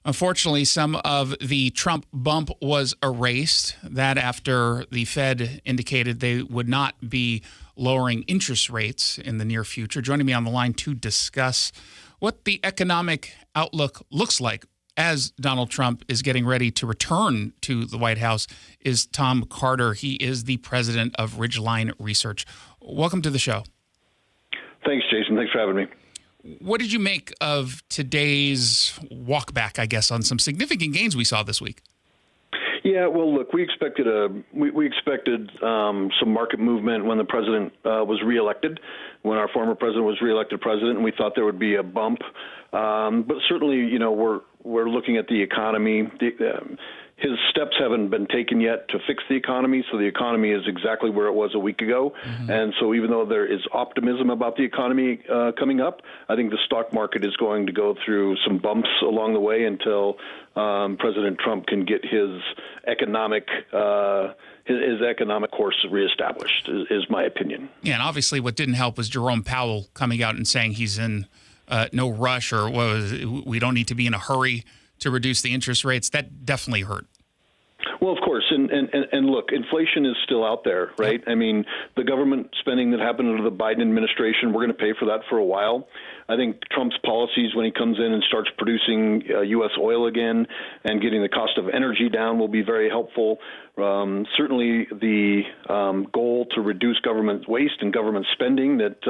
Unfortunately, some of the Trump bump was erased. That after the Fed indicated they would not be lowering interest rates in the near future. Joining me on the line to discuss what the economic outlook looks like as Donald Trump is getting ready to return to the White House is Tom Carter. He is the president of Ridgeline Research. Welcome to the show. Thanks, Jason. Thanks for having me. What did you make of today's walk back, I guess, on some significant gains we saw this week? Yeah, well, look, we expected some market movement when the president was reelected, when our former president was reelected president, and we thought there would be a bump. But certainly, we're looking at the economy. His steps haven't been taken yet to fix the economy, so the economy is exactly where it was a week ago. Mm-hmm. And so even though there is optimism about the economy coming up, I think the stock market is going to go through some bumps along the way until President Trump can get his economic course reestablished, is my opinion. Yeah, and obviously what didn't help was Jerome Powell coming out and saying he's in no rush, or we don't need to be in a hurry to reduce the interest rates. That definitely hurt. Well, of course. And look, inflation is still out there, right? I mean, the government spending that happened under the Biden administration, we're going to pay for that for a while. I think Trump's policies, when he comes in and starts producing U.S. oil again and getting the cost of energy down, will be very helpful. Certainly the goal to reduce government waste and government spending that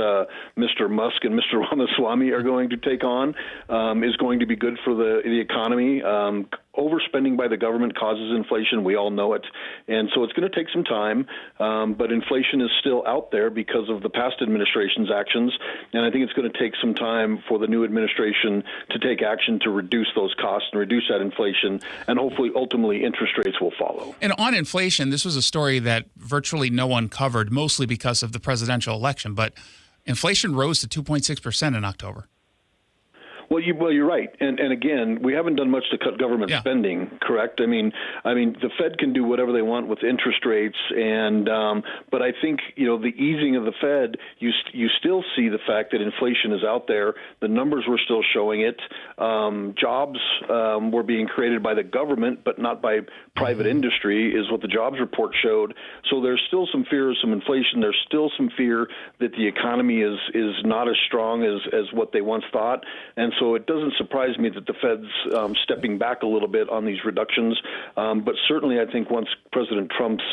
Mr. Musk and Mr. Ramaswamy are going to take on is going to be good for the economy. Overspending by the government causes inflation. We all know it. And so it's going to take some time, but inflation is still out there because of the past administration's actions. And I think it's going to take some time for the new administration to take action to reduce those costs and reduce that inflation. And hopefully, ultimately, interest rates will follow. And on inflation, this was a story that virtually no one covered, mostly because of the presidential election. But inflation rose to 2.6% in October. Well, you're right, and again, we haven't done much to cut government spending. Correct? I mean, the Fed can do whatever they want with interest rates, and but I think the easing of the Fed, you still see the fact that inflation is out there. The numbers were still showing it. Jobs were being created by the government, but not by private industry, is what the jobs report showed. So there's still some fear of some inflation. There's still some fear that the economy is not as strong as what they once thought. And so it doesn't surprise me that the Fed's stepping back a little bit on these reductions. But certainly I think once President Trump's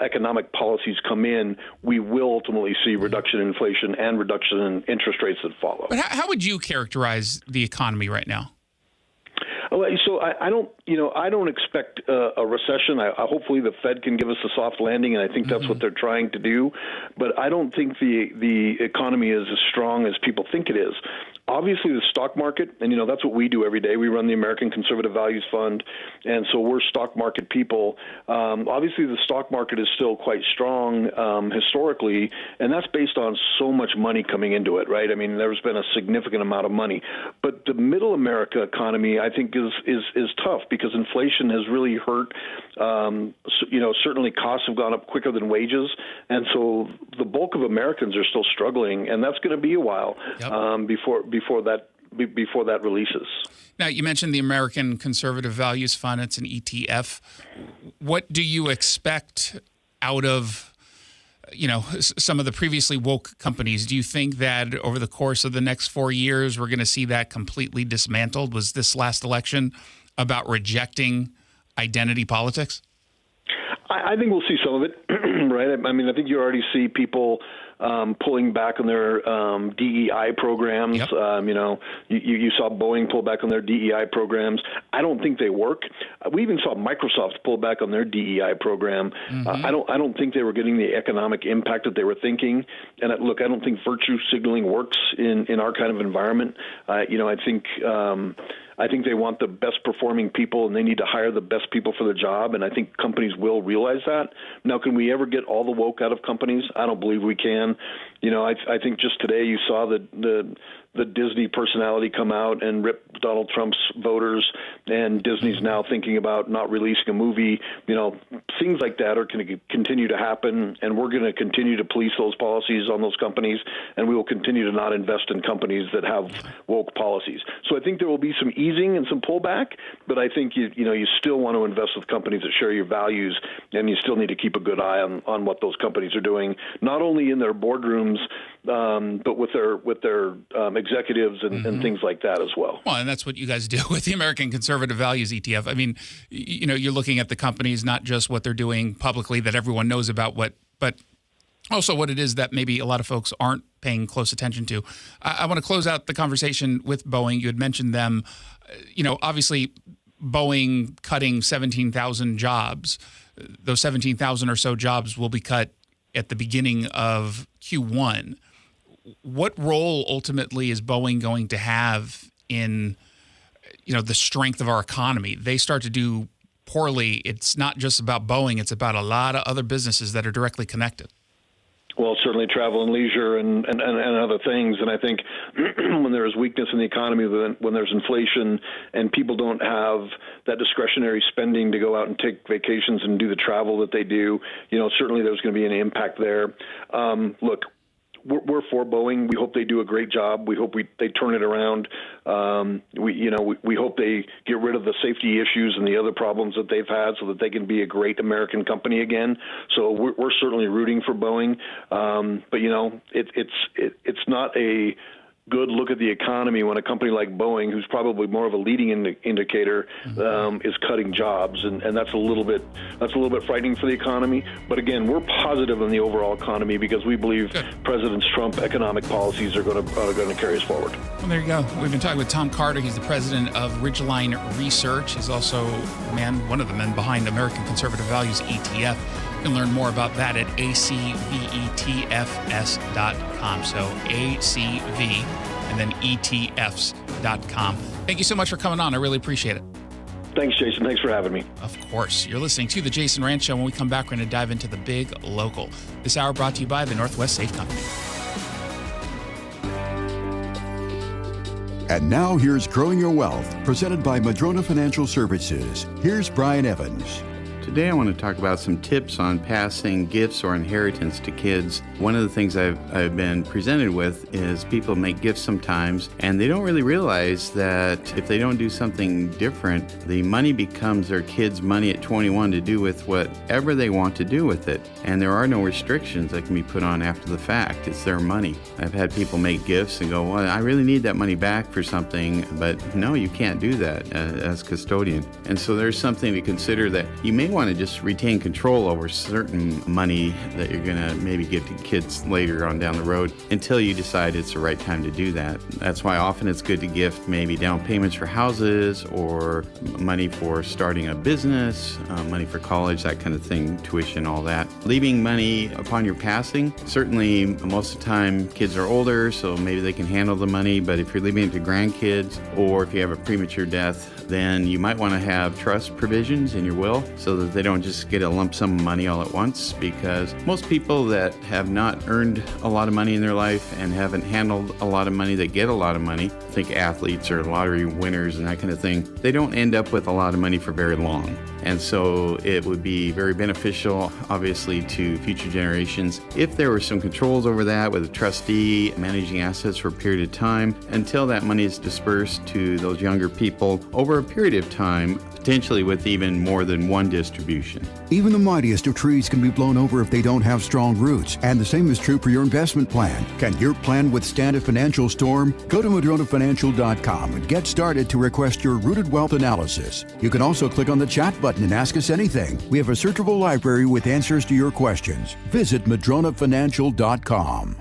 economic policies come in, we will ultimately see reduction in inflation and reduction in interest rates that follow. But how would you characterize the economy right now? So I don't expect a recession. Hopefully the Fed can give us a soft landing, and I think that's what they're trying to do. But I don't think the economy is as strong as people think it is. Obviously, the stock market, and that's what we do every day. We run the American Conservative Values Fund, and so we're stock market people. Obviously, the stock market is still quite strong historically, and that's based on so much money coming into it, right? I mean, there's been a significant amount of money. But the middle America economy, I think, is tough because inflation has really hurt. Certainly costs have gone up quicker than wages, and so the bulk of Americans are still struggling, and that's going to be a while before that releases. Now, you mentioned the American Conservative Values Fund. It's an ETF. What do you expect out of, some of the previously woke companies? Do you think that over the course of the next 4 years, we're going to see that completely dismantled? Was this last election about rejecting identity politics? I think we'll see some of it, right? I mean, I think you already see people pulling back on their DEI programs. Yep. You saw Boeing pull back on their DEI programs. I don't think they work. We even saw Microsoft pull back on their DEI program. I don't think they were getting the economic impact that they were thinking. And I don't think virtue signaling works in our kind of environment. I think they want the best performing people, and they need to hire the best people for the job. And I think companies will realize that. Now, can we ever get all the woke out of companies? I don't believe we can. I think just today you saw the Disney personality come out and rip Donald Trump's voters, and Disney's now thinking about not releasing a movie. Things like that are going to continue to happen, and we're going to continue to police those policies on those companies, and we will continue to not invest in companies that have woke policies. So I think there will be some easing and some pullback, but I think you still want to invest with companies that share your values, and you still need to keep a good eye on what those companies are doing, not only in their boardrooms, but with their executives and things like that as well. Well, and that's what you guys do with the American Conservative Values ETF. I mean, you're looking at the companies, not just what they're doing publicly that everyone knows about, but also what it is that maybe a lot of folks aren't paying close attention to. I want to close out the conversation with Boeing. You had mentioned them. Obviously, Boeing cutting 17,000 jobs. Those 17,000 or so jobs will be cut at the beginning of Q1. What role ultimately is Boeing going to have in, the strength of our economy? They start to do poorly. It's not just about Boeing. It's about a lot of other businesses that are directly connected. Well, certainly travel and leisure and other things. And I think when there is weakness in the economy, when there's inflation and people don't have that discretionary spending to go out and take vacations and do the travel that they do, certainly there's going to be an impact there. Look, we're for Boeing. We hope they do a great job. We hope they turn it around. We hope they get rid of the safety issues and the other problems that they've had, so that they can be a great American company again. So we're certainly rooting for Boeing. But it's not a good look at the economy when a company like Boeing, who's probably more of a leading indicator, is cutting jobs, and that's a little bit frightening for the economy. But again, we're positive on the overall economy because we believe President Trump's economic policies are going to carry us forward. Well, there you go. We've been talking with Tom Carter. He's the president of Ridgeline Research. He's also one of the men behind American Conservative Values ETF. You can learn more about that at acvetfs.com. So ACV and then ETFs.com. Thank you so much for coming on. I really appreciate it. Thanks, Jason. Thanks for having me. Of course. You're listening to The Jason Rantz Show. When we come back, we're going to dive into the big local. This hour brought to you by the Northwest Safe Company. And now here's Growing Your Wealth, presented by Madrona Financial Services. Here's Brian Evans. Today I want to talk about some tips on passing gifts or inheritance to kids. One of the things I've been presented with is people make gifts sometimes and they don't really realize that if they don't do something different, the money becomes their kids' money at 21 to do with whatever they want to do with it. And there are no restrictions that can be put on after the fact. It's their money. I've had people make gifts and go, well, I really need that money back for something, but no, you can't do that as custodian. And so there's something to consider, that you may want to just retain control over certain money that you're going to maybe give to kids later on down the road until you decide it's the right time to do that. That's why often it's good to gift maybe down payments for houses or money for starting a business, money for college, that kind of thing, tuition, all that. Leaving money upon your passing, certainly most of the time kids are older, so maybe they can handle the money, but if you're leaving it to grandkids or if you have a premature death, then you might want to have trust provisions in your will so that they don't just get a lump sum of money all at once, because most people that have not earned a lot of money in their life and haven't handled a lot of money that get a lot of money, think athletes or lottery winners and that kind of thing, they don't end up with a lot of money for very long. And so it would be very beneficial, obviously, to future generations if there were some controls over that with a trustee managing assets for a period of time until that money is dispersed to those younger people over a period of time, potentially with even more than one distribution. Even the mightiest of trees can be blown over if they don't have strong roots, and the same is true for your investment plan. Can your plan withstand a financial storm? Go to MadronaFinancial.com and get started to request your Rooted Wealth analysis. You can also click on the chat button and ask us anything. We have a searchable library with answers to your questions. Visit MadronaFinancial.com.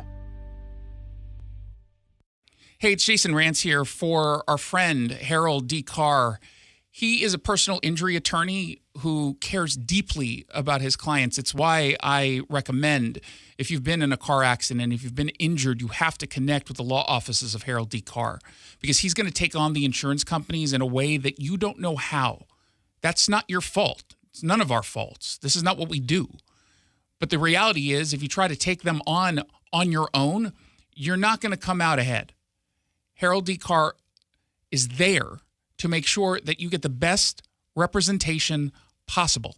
Hey, it's Jason Rantz here for our friend Harold D. Carr. He is a personal injury attorney who cares deeply about his clients. It's why I recommend, if you've been in a car accident, if you've been injured, you have to connect with the law offices of Harold D. Carr, because he's going to take on the insurance companies in a way that you don't know how. That's not your fault. It's none of our faults. This is not what we do. But the reality is, if you try to take them on your own, you're not going to come out ahead. Harold D. Carr is there to make sure that you get the best representation possible.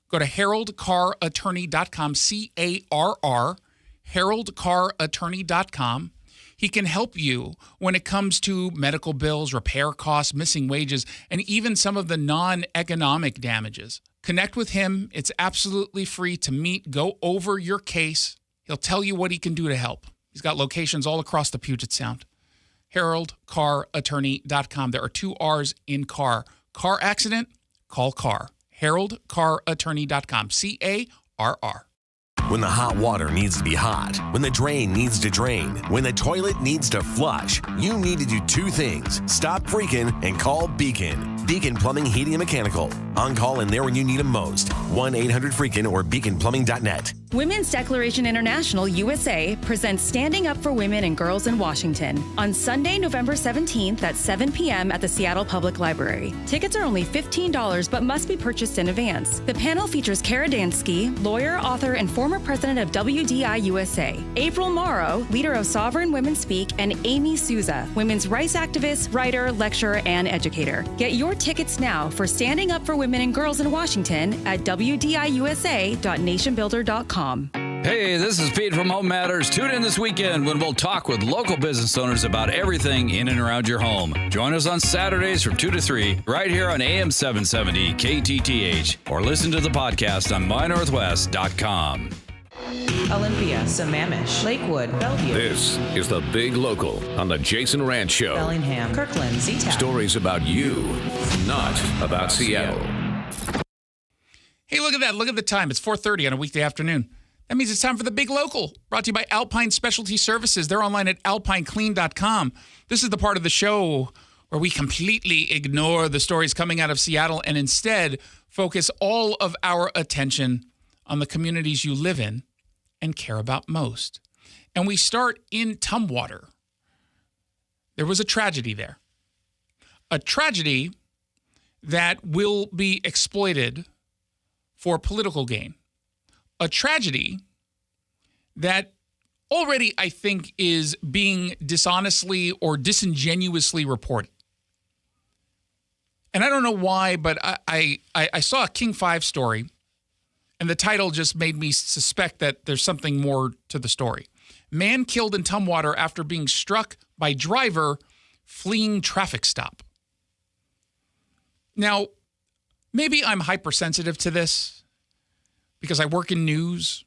Go to HaroldCarrAttorney.com, C-A-R-R, HaroldCarrAttorney.com. He can help you when it comes to medical bills, repair costs, missing wages, and even some of the non-economic damages. Connect with him. It's absolutely free to meet. Go over your case. He'll tell you what he can do to help. He's got locations all across the Puget Sound. HaroldCarrAttorney.com. There are 2 R's in car. Car accident? Call Carr. HaroldCarrAttorney.com. C-A-R-R. When the hot water needs to be hot, when the drain needs to drain, when the toilet needs to flush, you need to do 2 things. Stop freaking and call Beacon. Beacon Plumbing, Heating, and Mechanical. On call and there when you need them most. 1-800-FREAKIN or beaconplumbing.net. Women's Declaration International USA presents Standing Up for Women and Girls in Washington on Sunday, November 17th at 7 p.m. at the Seattle Public Library. Tickets are only $15 but must be purchased in advance. The panel features Kara Dansky, lawyer, author, and former president of WDI USA, April Morrow, leader of Sovereign Women Speak, and Amy Souza, women's rights activist, writer, lecturer, and educator. Get your tickets now for Standing Up for Women and Girls in Washington at WDIUSA.nationbuilder.com. Hey, this is Pete from Home Matters. Tune in this weekend when we'll talk with local business owners about everything in and around your home. Join us on Saturdays from 2 to 3 right here on AM 770 KTTH or listen to the podcast on mynorthwest.com. Olympia, Sammamish, Lakewood, Bellevue. This is the Big Local on the Jason Rantz Show. Bellingham, Kirkland, Z-Town. Stories about you, not about Seattle. Hey, look at that. Look at the time. It's 4:30 on a weekday afternoon. That means it's time for the Big Local, brought to you by Alpine Specialty Services. They're online at alpineclean.com. This is the part of the show where we completely ignore the stories coming out of Seattle and instead focus all of our attention on the communities you live in and care about most. And we start in Tumwater. There was a tragedy there. A tragedy that will be exploited for political gain. A tragedy that already, I think, is being dishonestly or disingenuously reported. And I don't know why, but I saw a King 5 story, and the title just made me suspect that there's something more to the story. Man killed in Tumwater after being struck by driver fleeing traffic stop. Now, maybe I'm hypersensitive to this because I work in news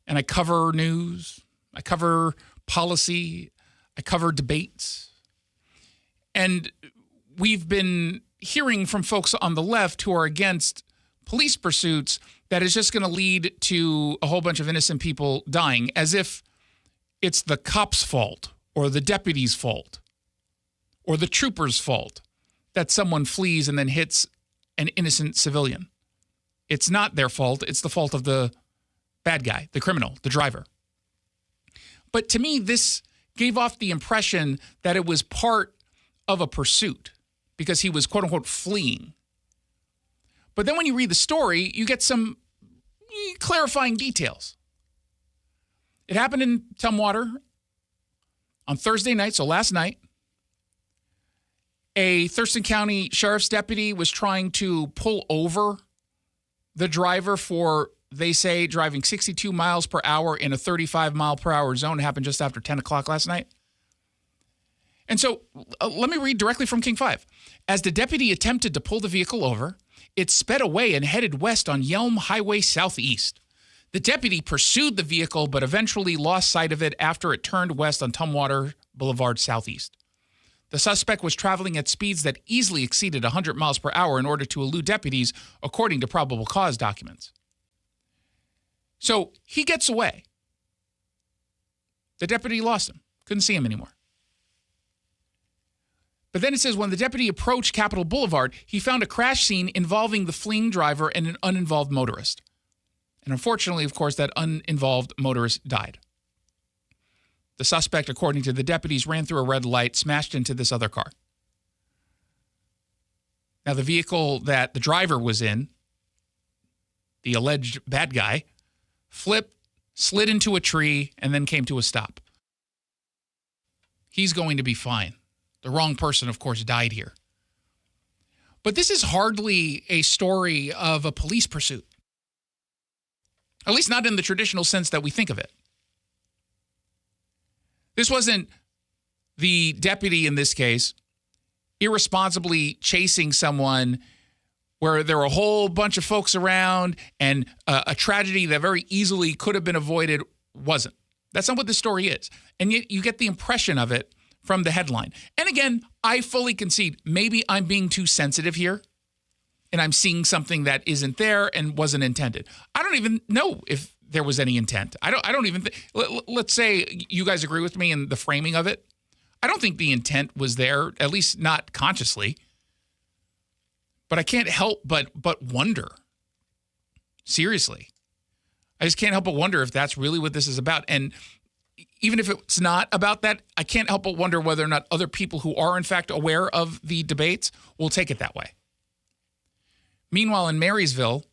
and I cover news. I cover policy. I cover debates. And we've been hearing from folks on the left who are against police pursuits that is just going to lead to a whole bunch of innocent people dying, as if it's the cop's fault or the deputy's fault or the trooper's fault that someone flees and then hits an innocent civilian. It's not their fault. It's the fault of the bad guy, the criminal, the driver. But to me, this gave off the impression that it was part of a pursuit because he was, quote unquote, fleeing. But then when you read the story, you get some clarifying details. It happened in Tumwater on Thursday night, so last night. A Thurston County Sheriff's deputy was trying to pull over the driver for, they say, driving 62 miles per hour in a 35 mile per hour zone. It happened just after 10 o'clock last night. And so let me read directly from King 5. As the deputy attempted to pull the vehicle over, it sped away and headed west on Yelm Highway Southeast. The deputy pursued the vehicle, but eventually lost sight of it after it turned west on Tumwater Boulevard Southeast. The suspect was traveling at speeds that easily exceeded 100 miles per hour in order to elude deputies, according to probable cause documents. So he gets away. The deputy lost him. Couldn't see him anymore. But then it says, when the deputy approached Capitol Boulevard, he found a crash scene involving the fleeing driver and an uninvolved motorist. And unfortunately, of course, that uninvolved motorist died. The suspect, according to the deputies, ran through a red light, smashed into this other car. Now, the vehicle that the driver was in, the alleged bad guy, flipped, slid into a tree, and then came to a stop. He's going to be fine. The wrong person, of course, died here. But this is hardly a story of a police pursuit. At least not in the traditional sense that we think of it. This wasn't the deputy in this case irresponsibly chasing someone where there were a whole bunch of folks around and a tragedy that very easily could have been avoided wasn't. That's not what the story is. And yet you get the impression of it from the headline. And again, I fully concede, maybe I'm being too sensitive here and I'm seeing something that isn't there and wasn't intended. I don't even know if there was any intent. I don't even think, let's say you guys agree with me in the framing of it. I don't think the intent was there, at least not consciously. But I can't help but wonder. Seriously. I just can't help but wonder if that's really what this is about. And even if it's not about that, I can't help but wonder whether or not other people who are in fact aware of the debates will take it that way. Meanwhile, in Marysville,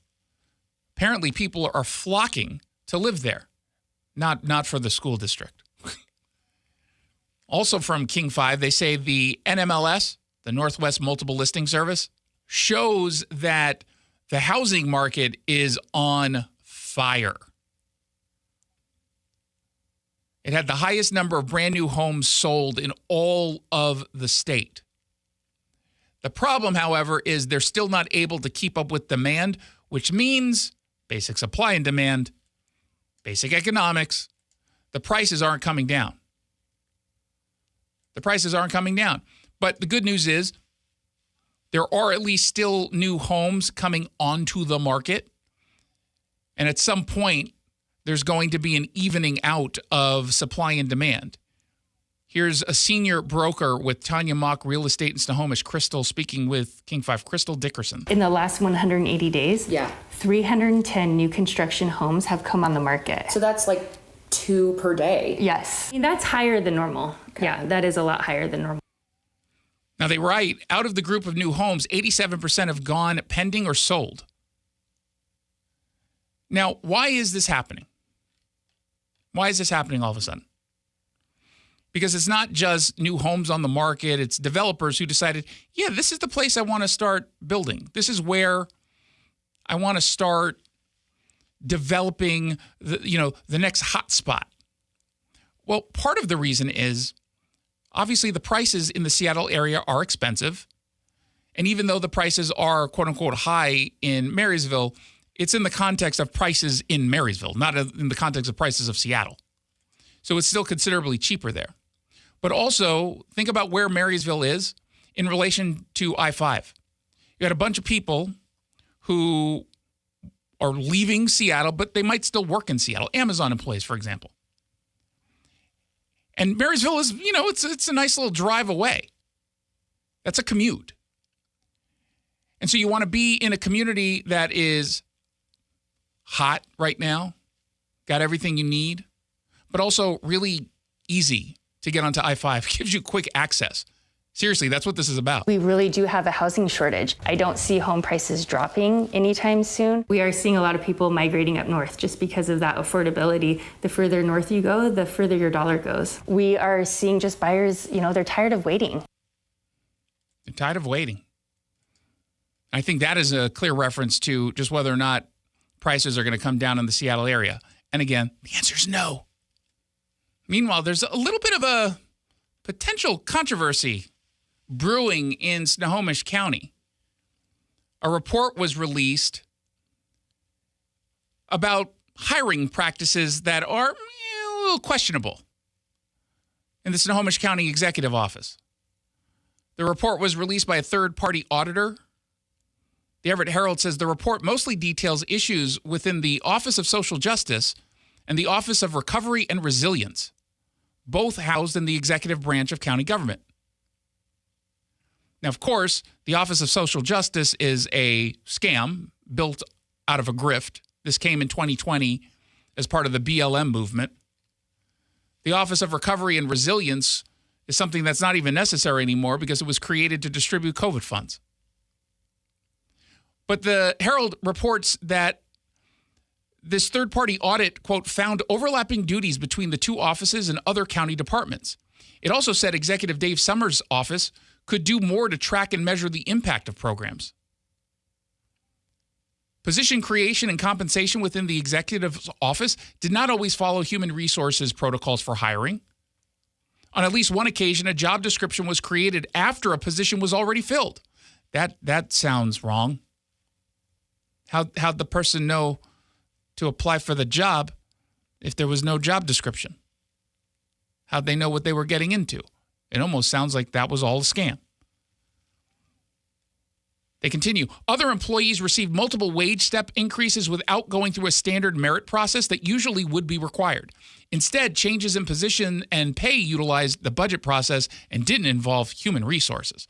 apparently people are flocking to live there, not for the school district. Also from King 5, they say the NMLS, the Northwest Multiple Listing Service, shows that the housing market is on fire. It had the highest number of brand new homes sold in all of the state. The problem, however, is they're still not able to keep up with demand, which means basic supply and demand, basic economics, the prices aren't coming down. The prices aren't coming down. But the good news is there are at least still new homes coming onto the market. And at some point, there's going to be an evening out of supply and demand. Here's a senior broker with Tanya Mock Real Estate in Snohomish, Crystal, speaking with King 5, Crystal Dickerson. In the last 180 days, 310 new construction homes have come on the market. So that's like 2 per day. Yes. I mean, that's higher than normal. Okay. Yeah, that is a lot higher than normal. Now they write, out of the group of new homes, 87% have gone pending or sold. Now, why is this happening? Why is this happening all of a sudden? Because it's not just new homes on the market. It's developers who decided, yeah, this is the place I want to start building. This is where I want to start developing the next hot spot. Well, part of the reason is obviously the prices in the Seattle area are expensive. And even though the prices are quote unquote high in Marysville, it's in the context of prices in Marysville, not in the context of prices of Seattle. So it's still considerably cheaper there. But also think about where Marysville is in relation to I-5. You had a bunch of people who are leaving Seattle, but they might still work in Seattle. Amazon employees, for example. And Marysville is, it's a nice little drive away. That's a commute. And so you want to be in a community that is hot right now, got everything you need, but also really easy to get onto I-5, gives you quick access. Seriously, that's what this is about. We really do have a housing shortage. I don't see home prices dropping anytime soon. We are seeing a lot of people migrating up north just because of that affordability. The further north you go, the further your dollar goes. We are seeing just buyers, they're tired of waiting. They're tired of waiting. I think that is a clear reference to just whether or not prices are going to come down in the Seattle area. And again, the answer is no. Meanwhile, there's a little bit of a potential controversy brewing in Snohomish County. A report was released about hiring practices that are a little questionable in the Snohomish County Executive Office. The report was released by a third-party auditor. The Everett Herald says the report mostly details issues within the Office of Social Justice and the Office of Recovery and Resilience, both housed in the executive branch of county government. Now, of course, the Office of Social Justice is a scam built out of a grift. This came in 2020 as part of the BLM movement. The Office of Recovery and Resilience is something that's not even necessary anymore because it was created to distribute COVID funds. But the Herald reports that this third-party audit, quote, found overlapping duties between the two offices and other county departments. It also said Executive Dave Summers' office could do more to track and measure the impact of programs. Position creation and compensation within the executive's office did not always follow human resources protocols for hiring. On at least one occasion, a job description was created after a position was already filled. That sounds wrong. How'd the person know to apply for the job if there was no job description? How'd they know what they were getting into? It almost sounds like that was all a scam. They continue. Other employees received multiple wage step increases without going through a standard merit process that usually would be required. Instead, changes in position and pay utilized the budget process and didn't involve human resources.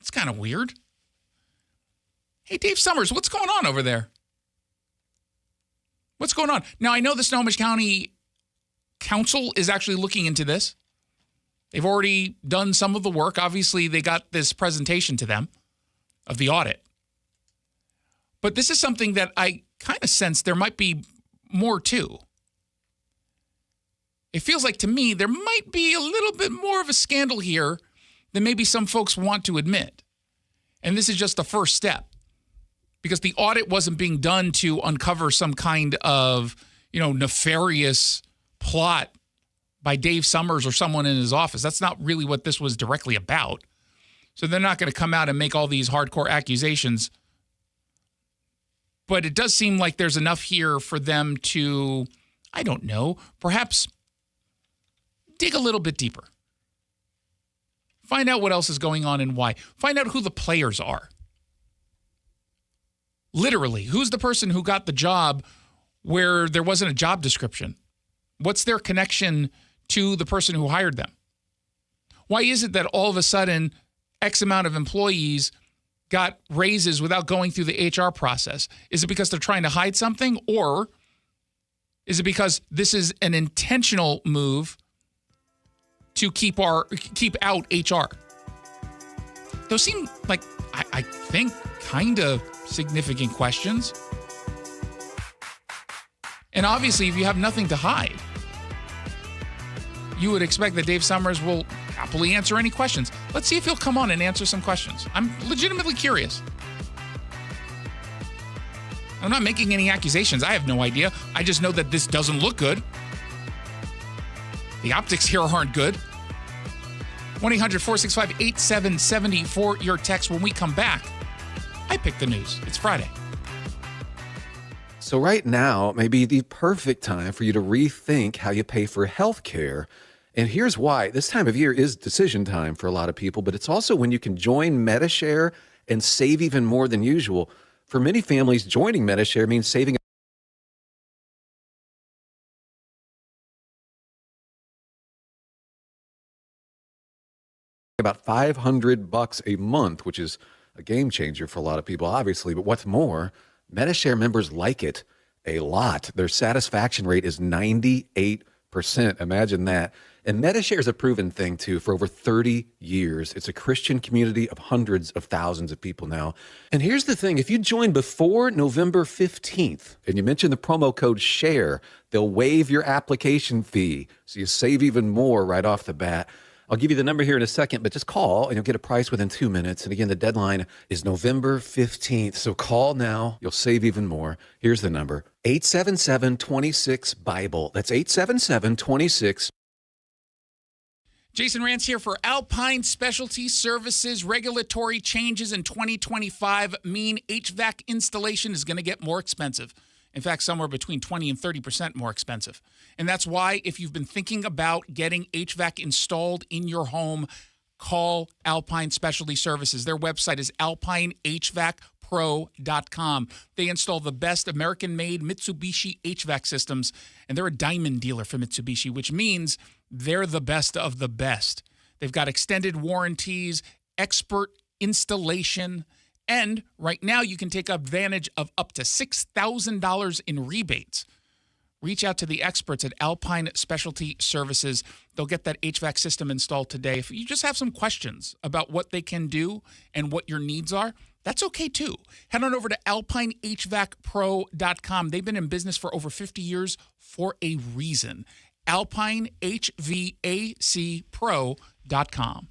It's kind of weird. Hey, Dave Summers, what's going on over there? What's going on? Now, I know the Snohomish County Council is actually looking into this. They've already done some of the work. Obviously, they got this presentation to them of the audit. But this is something that I kind of sense there might be more to. It feels like to me there might be a little bit more of a scandal here than maybe some folks want to admit. And this is just the first step. Because the audit wasn't being done to uncover some kind of, nefarious plot by Dave Summers or someone in his office. That's not really what this was directly about. So they're not going to come out and make all these hardcore accusations. But it does seem like there's enough here for them to, I don't know, perhaps dig a little bit deeper. Find out what else is going on and why. Find out who the players are. Literally, who's the person who got the job where there wasn't a job description? What's their connection to the person who hired them? Why is it that all of a sudden X amount of employees got raises without going through the HR process? Is it because they're trying to hide something? Or is it because this is an intentional move to keep out HR? Those seem like, I think, kind of significant questions. And obviously, if you have nothing to hide, you would expect that Dave Summers will happily answer any questions. Let's see if he'll come on and answer some questions. I'm legitimately curious. I'm not making any accusations. I have no idea. I just know that this doesn't look good. The optics here aren't good. 1-800-465-8770 for your text. When we come back, I pick the news. It's Friday. So right now may be the perfect time for you to rethink how you pay for health care. And here's why. This time of year is decision time for a lot of people, but it's also when you can join MediShare and save even more than usual. For many families, joining MediShare means saving about $500 a month, which is a game changer for a lot of people, obviously. But what's more, MediShare members like it a lot. Their satisfaction rate is 98%. Imagine that. And MediShare is a proven thing, too, for over 30 years. It's a Christian community of hundreds of thousands of people now. And here's the thing. If you join before November 15th and you mention the promo code SHARE, they'll waive your application fee. So you save even more right off the bat. I'll give you the number here in a second, but just call and you'll get a price within 2 minutes. And again, the deadline is November 15th. So call now. You'll save even more. Here's the number, 877-26-BIBLE. That's 877-26. Jason Rantz here for Alpine Specialty Services. Regulatory changes in 2025 mean HVAC installation is going to get more expensive. In fact, somewhere between 20 and 30% more expensive. And that's why if you've been thinking about getting HVAC installed in your home, call Alpine Specialty Services. Their website is alpinehvacpro.com. They install the best American-made Mitsubishi HVAC systems, and they're a diamond dealer for Mitsubishi, which means they're the best of the best. They've got extended warranties, expert installation, and right now you can take advantage of up to $6,000 in rebates. Reach out to the experts at Alpine Specialty Services. They'll get that HVAC system installed today. If you just have some questions about what they can do and what your needs are, that's okay too. Head on over to alpinehvacpro.com. They've been in business for over 50 years for a reason. alpinehvacpro.com.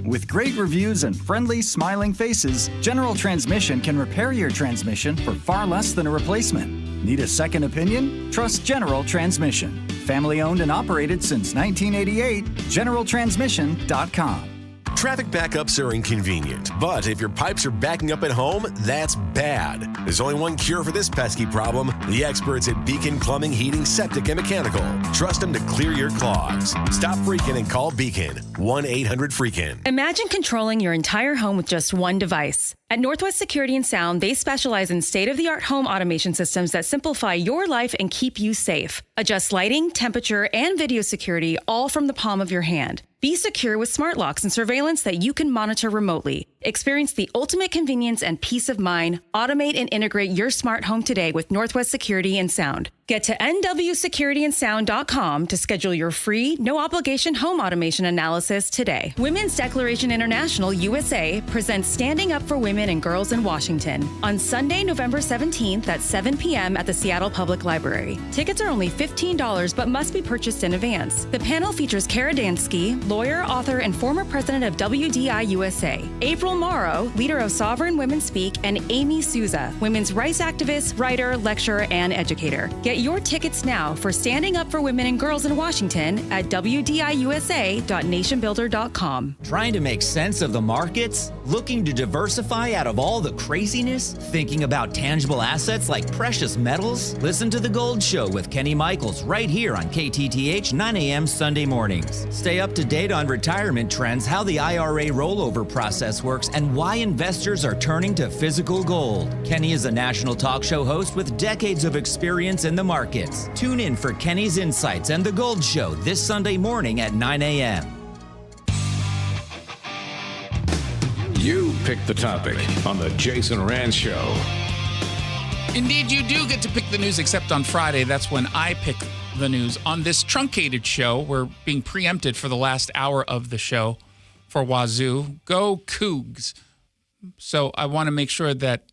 With great reviews and friendly, smiling faces, General Transmission can repair your transmission for far less than a replacement. Need a second opinion? Trust General Transmission. Family owned and operated since 1988, generaltransmission.com. Traffic backups are inconvenient, but if your pipes are backing up at home, that's bad. There's only one cure for this pesky problem: the experts at Beacon Plumbing, Heating, Septic, and Mechanical. Trust them to clear your clogs. Stop freaking and call Beacon. 1-800-FREAKIN. Imagine controlling your entire home with just one device. At Northwest Security and Sound, they specialize in state-of-the-art home automation systems that simplify your life and keep you safe. Adjust lighting, temperature, and video security all from the palm of your hand. Be secure with smart locks and surveillance that you can monitor remotely. Experience the ultimate convenience and peace of mind. Automate and integrate your smart home today with Northwest Security and Sound. Get to nwsecurityandsound.com to schedule your free, no-obligation home automation analysis today. Women's Declaration International USA presents Standing Up for Women and Girls in Washington on Sunday, November 17th at 7 p.m. at the Seattle Public Library. Tickets are only $15 but must be purchased in advance. The panel features Kara Dansky, lawyer, author, and former president of WDI USA, April Morrow, leader of Sovereign Women Speak, and Amy Souza, women's rights activist, writer, lecturer, and educator. Get your tickets now for Standing Up for Women and Girls in Washington at WDIUSA.nationbuilder.com. Trying to make sense of the markets? Looking to diversify out of all the craziness? Thinking about tangible assets like precious metals? Listen to The Gold Show with Kenny Michaels right here on KTTH 9 a.m. Sunday mornings. Stay up to date on retirement trends, how the IRA rollover process works, and why investors are turning to physical gold. Kenny is a national talk show host with decades of experience in the markets. Tune in for Kenny's Insights and The Gold Show this Sunday morning at 9 a.m. You pick the topic on the Jason Rantz Show. Indeed, you do get to pick the news, except on Friday. That's when I pick the news. On this truncated show, we're being preempted for the last hour of the show for Wazoo. Go Cougs. So I want to make sure that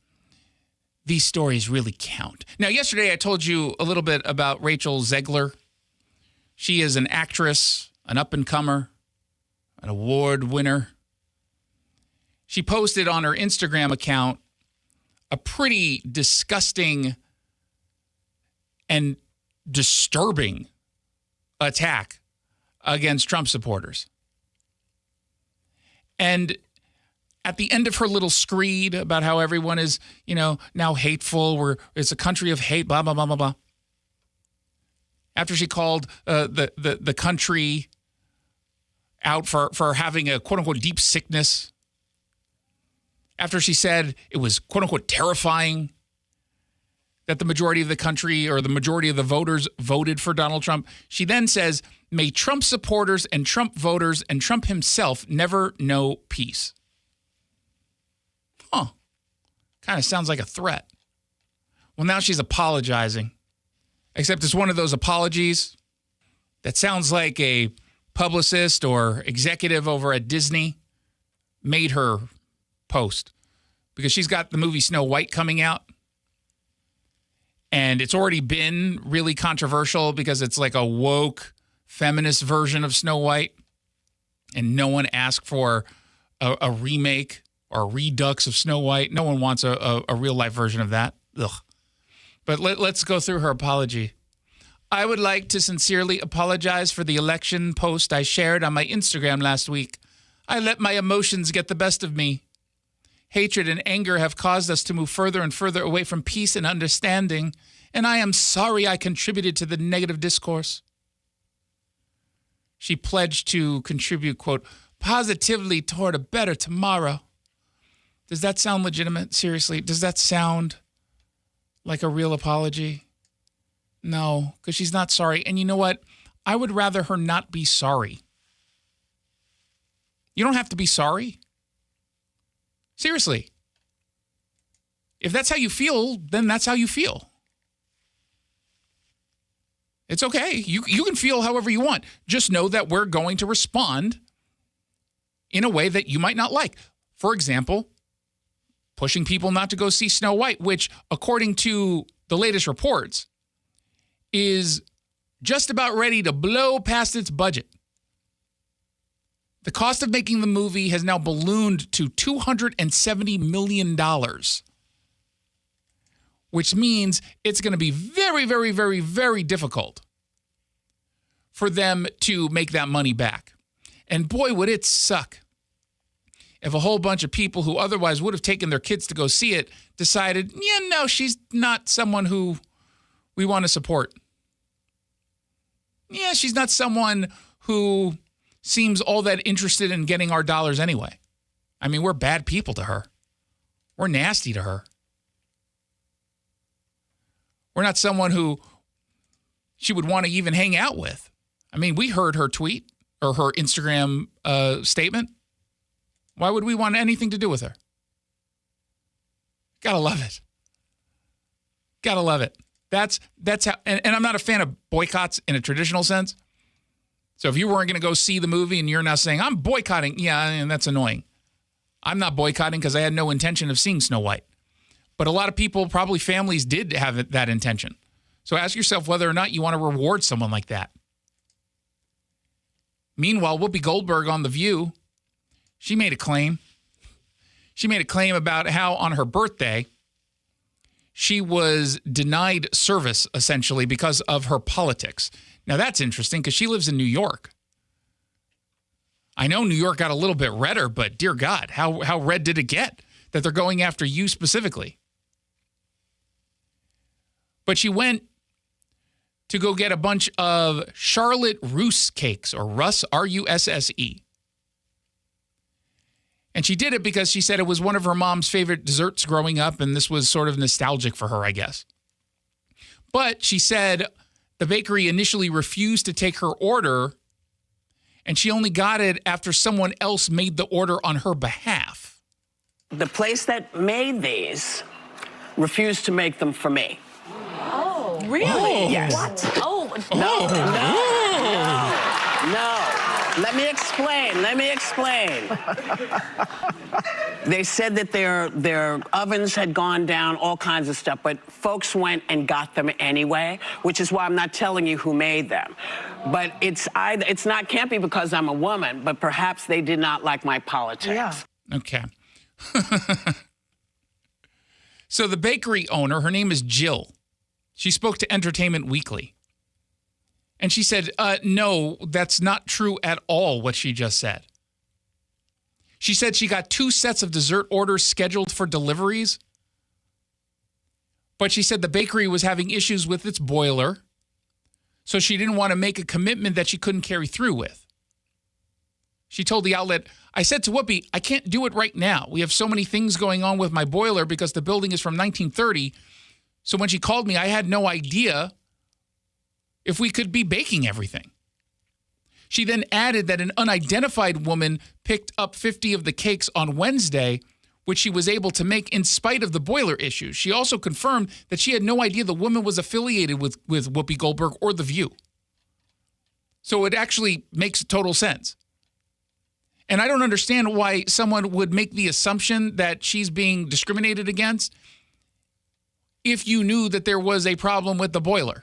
these stories really count. Now, yesterday I told you a little bit about Rachel Zegler. She is an actress, an up-and-comer, an award winner. She posted on her Instagram account a pretty disgusting and disturbing attack against Trump supporters. And at the end of her little screed about how everyone is, now hateful, it's a country of hate, blah, blah, blah, blah, blah. After she called the country out for having a quote-unquote deep sickness, after she said it was quote-unquote terrifying that the majority of the country or the majority of the voters voted for Donald Trump, she then says, may Trump supporters and Trump voters and Trump himself never know peace. Huh. Kind of sounds like a threat. Well, now she's apologizing. Except it's one of those apologies that sounds like a publicist or executive over at Disney made her post. Because she's got the movie Snow White coming out. And it's already been really controversial because it's like a woke feminist version of Snow White. And no one asked for a remake or a redux of Snow White. No one wants a real-life version of that. Ugh. But let's go through her apology. I would like to sincerely apologize for the election post I shared on my Instagram last week. I let my emotions get the best of me. Hatred and anger have caused us to move further and further away from peace and understanding, and I am sorry I contributed to the negative discourse. She pledged to contribute, quote, positively toward a better tomorrow. Does that sound legitimate? Seriously, does that sound like a real apology? No, because she's not sorry. And you know what? I would rather her not be sorry. You don't have to be sorry. Seriously. If that's how you feel, then that's how you feel. It's okay. You can feel however you want. Just know that we're going to respond in a way that you might not like. For example, pushing people not to go see Snow White, which, according to the latest reports, is just about ready to blow past its budget. The cost of making the movie has now ballooned to $270 million, which means it's going to be very, very, very, very difficult for them to make that money back. And boy, would it suck if a whole bunch of people who otherwise would have taken their kids to go see it decided, yeah, no, she's not someone who we want to support. Yeah, she's not someone who seems all that interested in getting our dollars anyway. I mean, we're bad people to her. We're nasty to her. We're not someone who she would want to even hang out with. I mean, we heard her tweet or her Instagram statement. Why would we want anything to do with her? Gotta love it. Gotta love it. That's how, and I'm not a fan of boycotts in a traditional sense. So if you weren't going to go see the movie and you're now saying, I'm boycotting, yeah, and that's annoying. I'm not boycotting because I had no intention of seeing Snow White. But a lot of people, probably families, did have that intention. So ask yourself whether or not you want to reward someone like that. Meanwhile, Whoopi Goldberg on The View, she made a claim. She made a claim about how on her birthday, she was denied service, essentially, because of her politics. Now, that's interesting because she lives in New York. I know New York got a little bit redder, but dear God, how red did it get that they're going after you specifically? But she went to go get a bunch of Charlotte Russe cakes, or Russ, R-U-S-S-E. And she did it because she said it was one of her mom's favorite desserts growing up, and this was sort of nostalgic for her, I guess. But she said the bakery initially refused to take her order, and she only got it after someone else made the order on her behalf. The place that made these refused to make them for me. Oh, really? Oh. Yes. What? Oh, No. Let me explain. They said that their ovens had gone down, all kinds of stuff, but folks went and got them anyway, which is why I'm not telling you who made them. But can't be because I'm a woman, but perhaps they did not like my politics. Yeah. Okay. So the bakery owner, her name is Jill. She spoke to Entertainment Weekly. And she said, no, that's not true at all, what she just said. She said she got 2 sets of dessert orders scheduled for deliveries. But she said the bakery was having issues with its boiler. So she didn't want to make a commitment that she couldn't carry through with. She told the outlet, I said to Whoopi, I can't do it right now. We have so many things going on with my boiler because the building is from 1930. So when she called me, I had no idea if we could be baking everything. She then added that an unidentified woman picked up 50 of the cakes on Wednesday, which she was able to make in spite of the boiler issues. She also confirmed that she had no idea the woman was affiliated with Whoopi Goldberg or The View. So it actually makes total sense. And I don't understand why someone would make the assumption that she's being discriminated against if you knew that there was a problem with the boiler.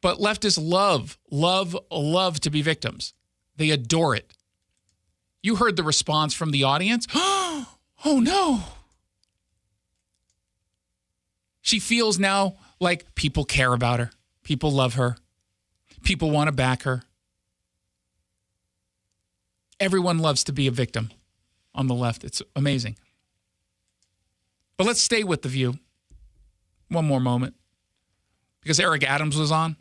But leftists love to be victims. They adore it. You heard the response from the audience. Oh, no. She feels now like people care about her. People love her. People want to back her. Everyone loves to be a victim on the left. It's amazing. But let's stay with The View. One more moment. Because Eric Adams was on.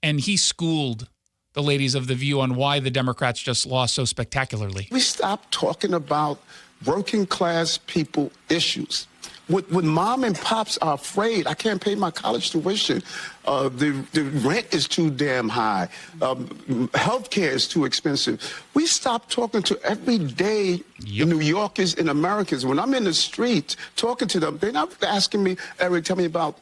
And he schooled the ladies of The View on why the Democrats just lost so spectacularly. We stopped talking about working class people issues. When mom and pops are afraid, I can't pay my college tuition, the rent is too damn high, healthcare is too expensive. We stopped talking to everyday New Yorkers and Americans. When I'm in the street talking to them, they're not asking me, Eric, tell me about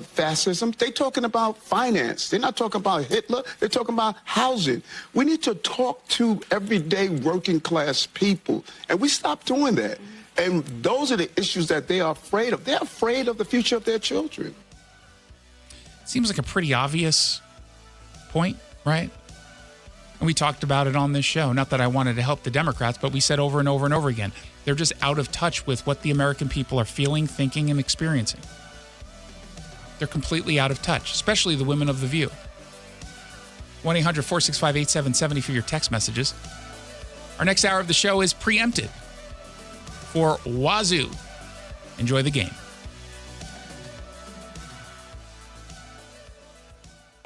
fascism. They're talking about finance. They're not talking about Hitler. They're talking about housing. We need to talk to everyday working class people, and we stopped doing that. And those are the issues that they are afraid of. They're afraid of the future of their children. Seems like a pretty obvious point, right? And we talked about it on this show. Not that I wanted to help the Democrats, but we said over and over and over again, they're just out of touch with what the American people are feeling, thinking, and experiencing. They're completely out of touch, especially the women of The View. 1-800-465-8770 for your text messages. Our next hour of the show is preempted for Wazoo. Enjoy the game.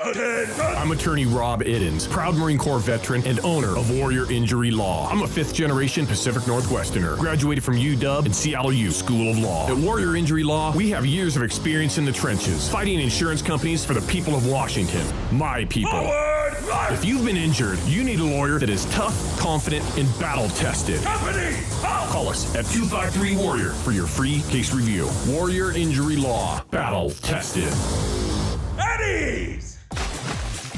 I'm attorney Rob Iddens, proud Marine Corps veteran and owner of Warrior Injury Law. I'm a 5th-generation Pacific Northwesterner, graduated from UW and CLU School of Law. At Warrior Injury Law, we have years of experience in the trenches, fighting insurance companies for the people of Washington, my people. Forward, if you've been injured, you need a lawyer that is tough, confident, and battle-tested. Call us at 253-WARRIOR for your free case review. Warrior Injury Law, battle-tested. Eddie's!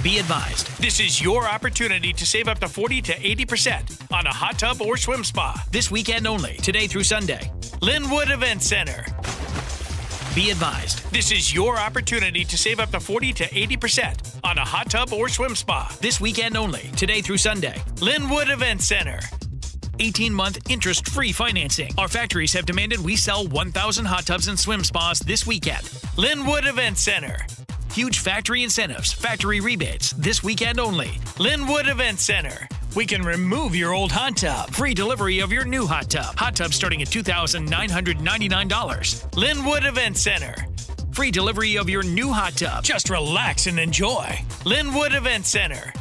Be advised, this is your opportunity to save up to 40 to 80% on a hot tub or swim spa. This weekend only, today through Sunday. Linwood Event Center. Be advised, this is your opportunity to save up to 40 to 80% on a hot tub or swim spa. This weekend only, today through Sunday. Linwood Event Center. 18-month interest-free financing. Our factories have demanded we sell 1,000 hot tubs and swim spas this weekend. Linwood Event Center. Huge factory incentives, factory rebates, this weekend only. Linwood Event Center. We can remove your old hot tub. Free delivery of your new hot tub. Hot tub starting at $2,999. Linwood Event Center. Free delivery of your new hot tub. Just relax and enjoy. Linwood Event Center.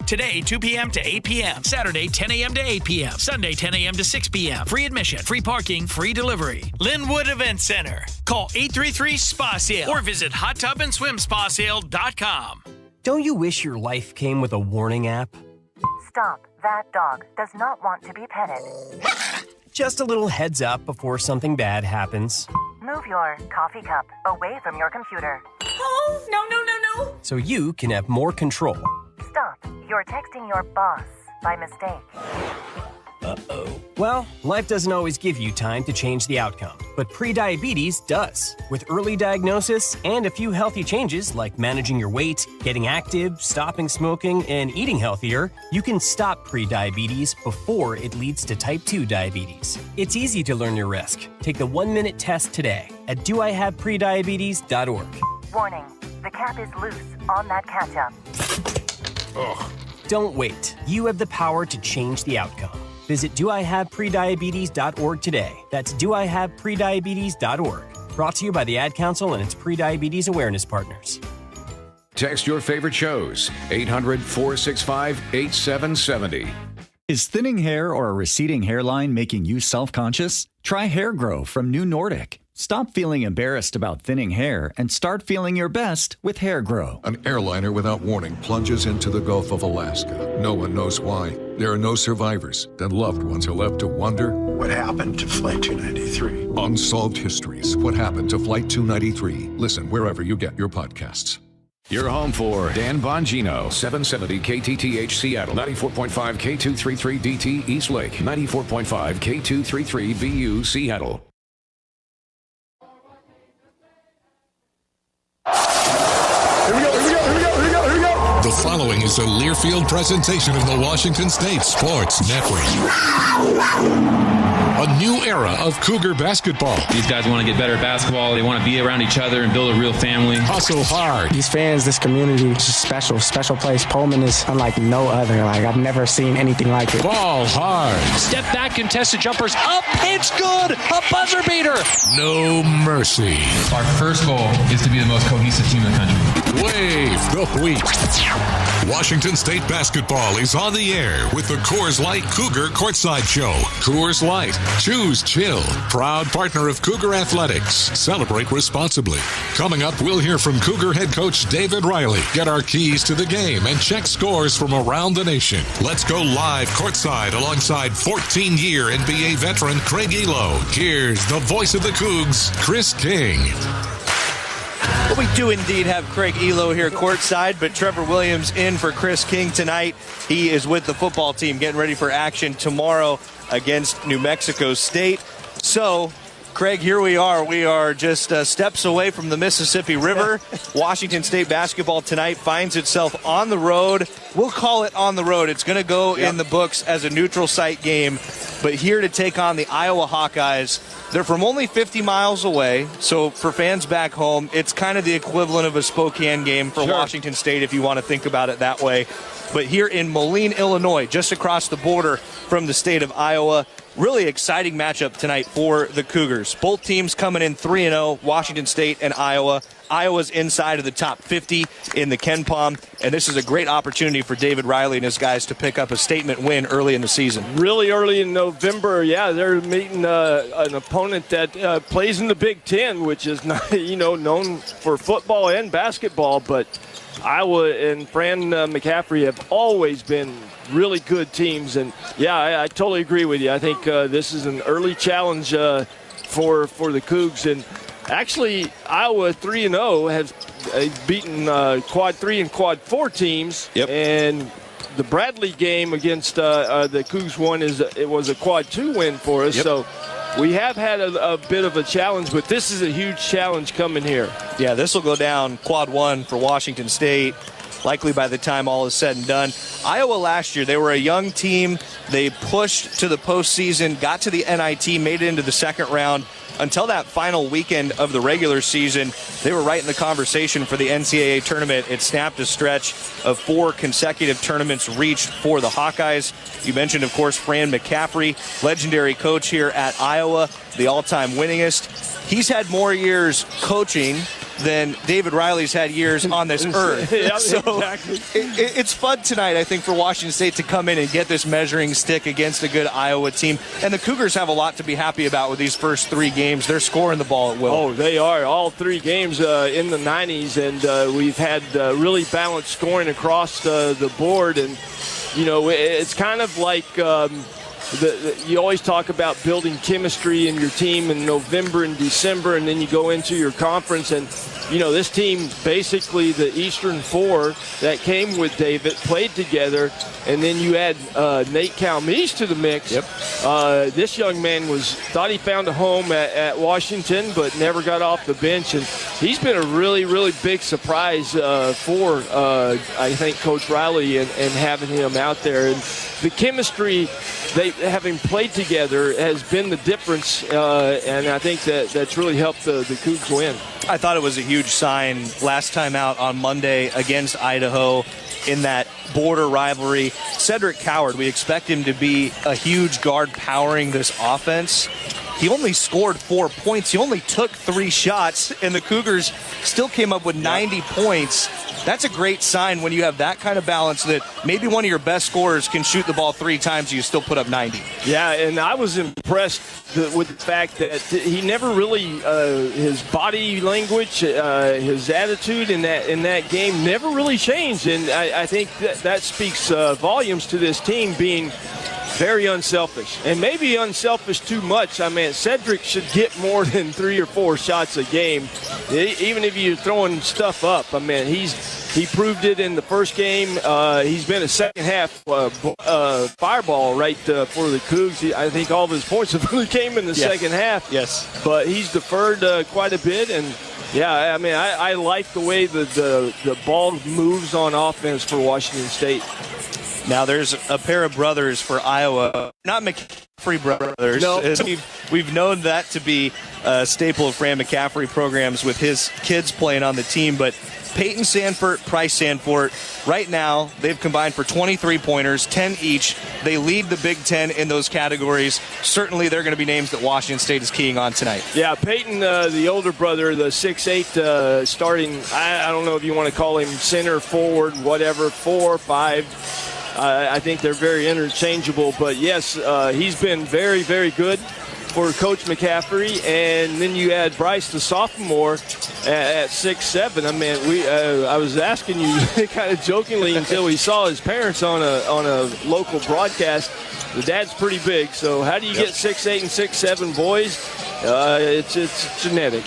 Today, 2 p.m. to 8 p.m. Saturday, 10 a.m. to 8 p.m. Sunday, 10 a.m. to 6 p.m. Free admission, free parking, free delivery. Linwood Event Center. Call 833-SPA-SALE or visit hottubandSwimSpaSale.com. Don't you wish your life came with a warning app? Stop. That dog does not want to be petted. Just a little heads up before something bad happens. Move your coffee cup away from your computer. Oh, no. So you can have more control. Stop. You're texting your boss by mistake. Uh-oh. Well, life doesn't always give you time to change the outcome, but prediabetes does. With early diagnosis and a few healthy changes like managing your weight, getting active, stopping smoking, and eating healthier, you can stop prediabetes before it leads to type 2 diabetes. It's easy to learn your risk. Take the 1-minute test today at doihaveprediabetes.org. Warning, the cap is loose on that ketchup. Ugh. Don't wait. You have the power to change the outcome. Visit doihaveprediabetes.org today. That's doihaveprediabetes.org. Brought to you by the Ad Council and its prediabetes awareness partners. Text your favorite shows, 800-465-8770. Is thinning hair or a receding hairline making you self-conscious? Try Hair Grow from New Nordic. Stop feeling embarrassed about thinning hair and start feeling your best with Hair Grow. An airliner without warning plunges into the Gulf of Alaska. No one knows why. There are no survivors. Then loved ones are left to wonder, what happened to Flight 293? Unsolved Histories. What happened to Flight 293? Listen wherever you get your podcasts. You're home for Dan Bongino, 770 KTTH Seattle, 94.5 K233DT East Lake, 94.5 K233BU Seattle. The following is a Learfield presentation of the Washington State Sports Network. A new era of Cougar basketball. These guys want to get better at basketball. They want to be around each other and build a real family. Hustle hard. These fans, this community, is just special place. Pullman is unlike no other. I've never seen anything like it. Ball hard. Step back, contested jumpers. Up, it's good. A buzzer beater. No mercy. Our first goal is to be the most cohesive team in the country. Wave the wheat. Washington State basketball is on the air with the Coors Light Cougar Courtside Show. Coors Light. Choose chill. Proud partner of Cougar Athletics. Celebrate responsibly. Coming up, we'll hear from Cougar head coach David Riley. Get our keys to the game and check scores from around the nation. Let's go live courtside alongside 14-year NBA veteran Craig Elo. Here's the voice of the Cougs, Chris King. Well, we do indeed have Craig Elo here courtside, but Trevor Williams in for Chris King tonight. He is with the football team getting ready for action tomorrow against New Mexico State. So, Craig, here we are. We are just steps away from the Mississippi River. Washington State basketball tonight finds itself on the road. We'll call it on the road. It's going to go in the books as a neutral site game, but here to take on the Iowa Hawkeyes. They're from only 50 miles away, so for fans back home, it's kind of the equivalent of a Spokane game for Washington State if you want to think about it that way. But here in Moline, Illinois, just across the border from the state of Iowa, really exciting matchup tonight for the Cougars. Both teams coming in 3-0, Washington State and Iowa. Iowa's inside of the top 50 in the KenPom, and this is a great opportunity for David Riley and his guys to pick up a statement win early in the season. Really early in November, they're meeting an opponent that plays in the Big Ten, which is not, known for football and basketball, but Iowa and Fran McCaffrey have always been really good teams, and I totally agree with you. I think this is an early challenge for the Cougs, and actually Iowa 3-0 has beaten Quad 3 and Quad 4 teams, and the Bradley game against the Cougs it was a Quad 2 win for us. So we have had a bit of a challenge, but this is a huge challenge coming here. Yeah, this will go down Quad 1 for Washington State, likely by the time all is said and done. Iowa last year, they were a young team. They pushed to the postseason, got to the NIT, made it into the second round. Until that final weekend of the regular season, they were right in the conversation for the NCAA tournament. It snapped a stretch of 4 consecutive tournaments reached for the Hawkeyes. You mentioned, of course, Fran McCaffrey, legendary coach here at Iowa, the all-time winningest. He's had more years coaching than David Riley's had years on this earth. Exactly. It's fun tonight, I think, for Washington State to come in and get this measuring stick against a good Iowa team. And the Cougars have a lot to be happy about with these first 3 games. They're scoring the ball at will. Oh, they are. All 3 games in the 90s, and we've had really balanced scoring across the board. And, it's kind of like you always talk about building chemistry in your team in November and December, and then you go into your conference, and this team, basically the Eastern Four that came with David, played together, and then you add Nate Calmese to the mix. Yep. This young man thought he found a home at Washington, but never got off the bench, and he's been a really, really big surprise for, I think, Coach Riley and having him out there. And the chemistry, having played together, has been the difference, and I think that's really helped the Cougs win. I thought it was a huge sign last time out on Monday against Idaho in that border rivalry. Cedric Coward, we expect him to be a huge guard powering this offense. He only scored 4 points. He only took 3 shots, and the Cougars still came up with 90 points. That's a great sign when you have that kind of balance that maybe one of your best scorers can shoot the ball 3 times and you still put up 90. Yeah, and I was impressed with the fact that he never really, his body language, his attitude in that game never really changed. And I think that speaks volumes to this team being very unselfish, and maybe unselfish too much. I mean, Cedric should get more than 3 or 4 shots a game, even if you're throwing stuff up. I mean, he proved it in the first game. He's been a second-half fireball right for the Cougs. I think all of his points have really came in the second half. Yes. But he's deferred quite a bit, and yeah, I mean, I like the way the ball moves on offense for Washington State. Now there's a pair of brothers for Iowa, not McCaffrey brothers. No. We've known that to be a staple of Fran McCaffrey programs with his kids playing on the team, but Peyton Sanford, Price Sanford, right now they've combined for 23 pointers, 10 each. They lead the Big Ten in those categories. Certainly they're going to be names that Washington State is keying on tonight. Yeah, Peyton, the older brother, the 6'8", starting, I don't know if you want to call him center, forward, whatever, 4 or 5. I think they're very interchangeable, but yes, he's been very, very good for Coach McCaffrey. And then you add Bryce, the sophomore, at 6'7". I mean, I was asking you kind of jokingly until we saw his parents on a local broadcast. The dad's pretty big, so how do you get 6'8" and 6'7" boys? It's genetic.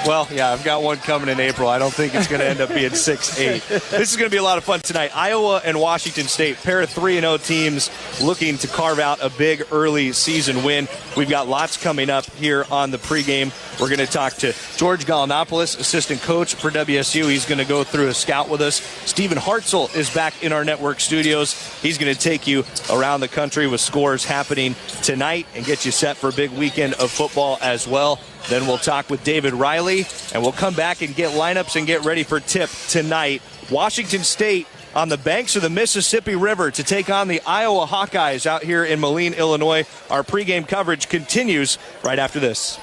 Well, yeah, I've got one coming in April. I don't think it's going to end up being 6'8". This is going to be a lot of fun tonight. Iowa and Washington State, pair of 3-0 teams looking to carve out a big early season win. We've got lots coming up here on the pregame. We're going to talk to George Galanopoulos, assistant coach for WSU. He's going to go through a scout with us. Stephen Hartzell is back in our network studios. He's going to take you around the country with scores happening tonight and get you set for a big weekend of football as well. Then we'll talk with David Riley, and we'll come back and get lineups and get ready for tip tonight. Washington State on the banks of the Mississippi River to take on the Iowa Hawkeyes out here in Moline, Illinois. Our pregame coverage continues right after this.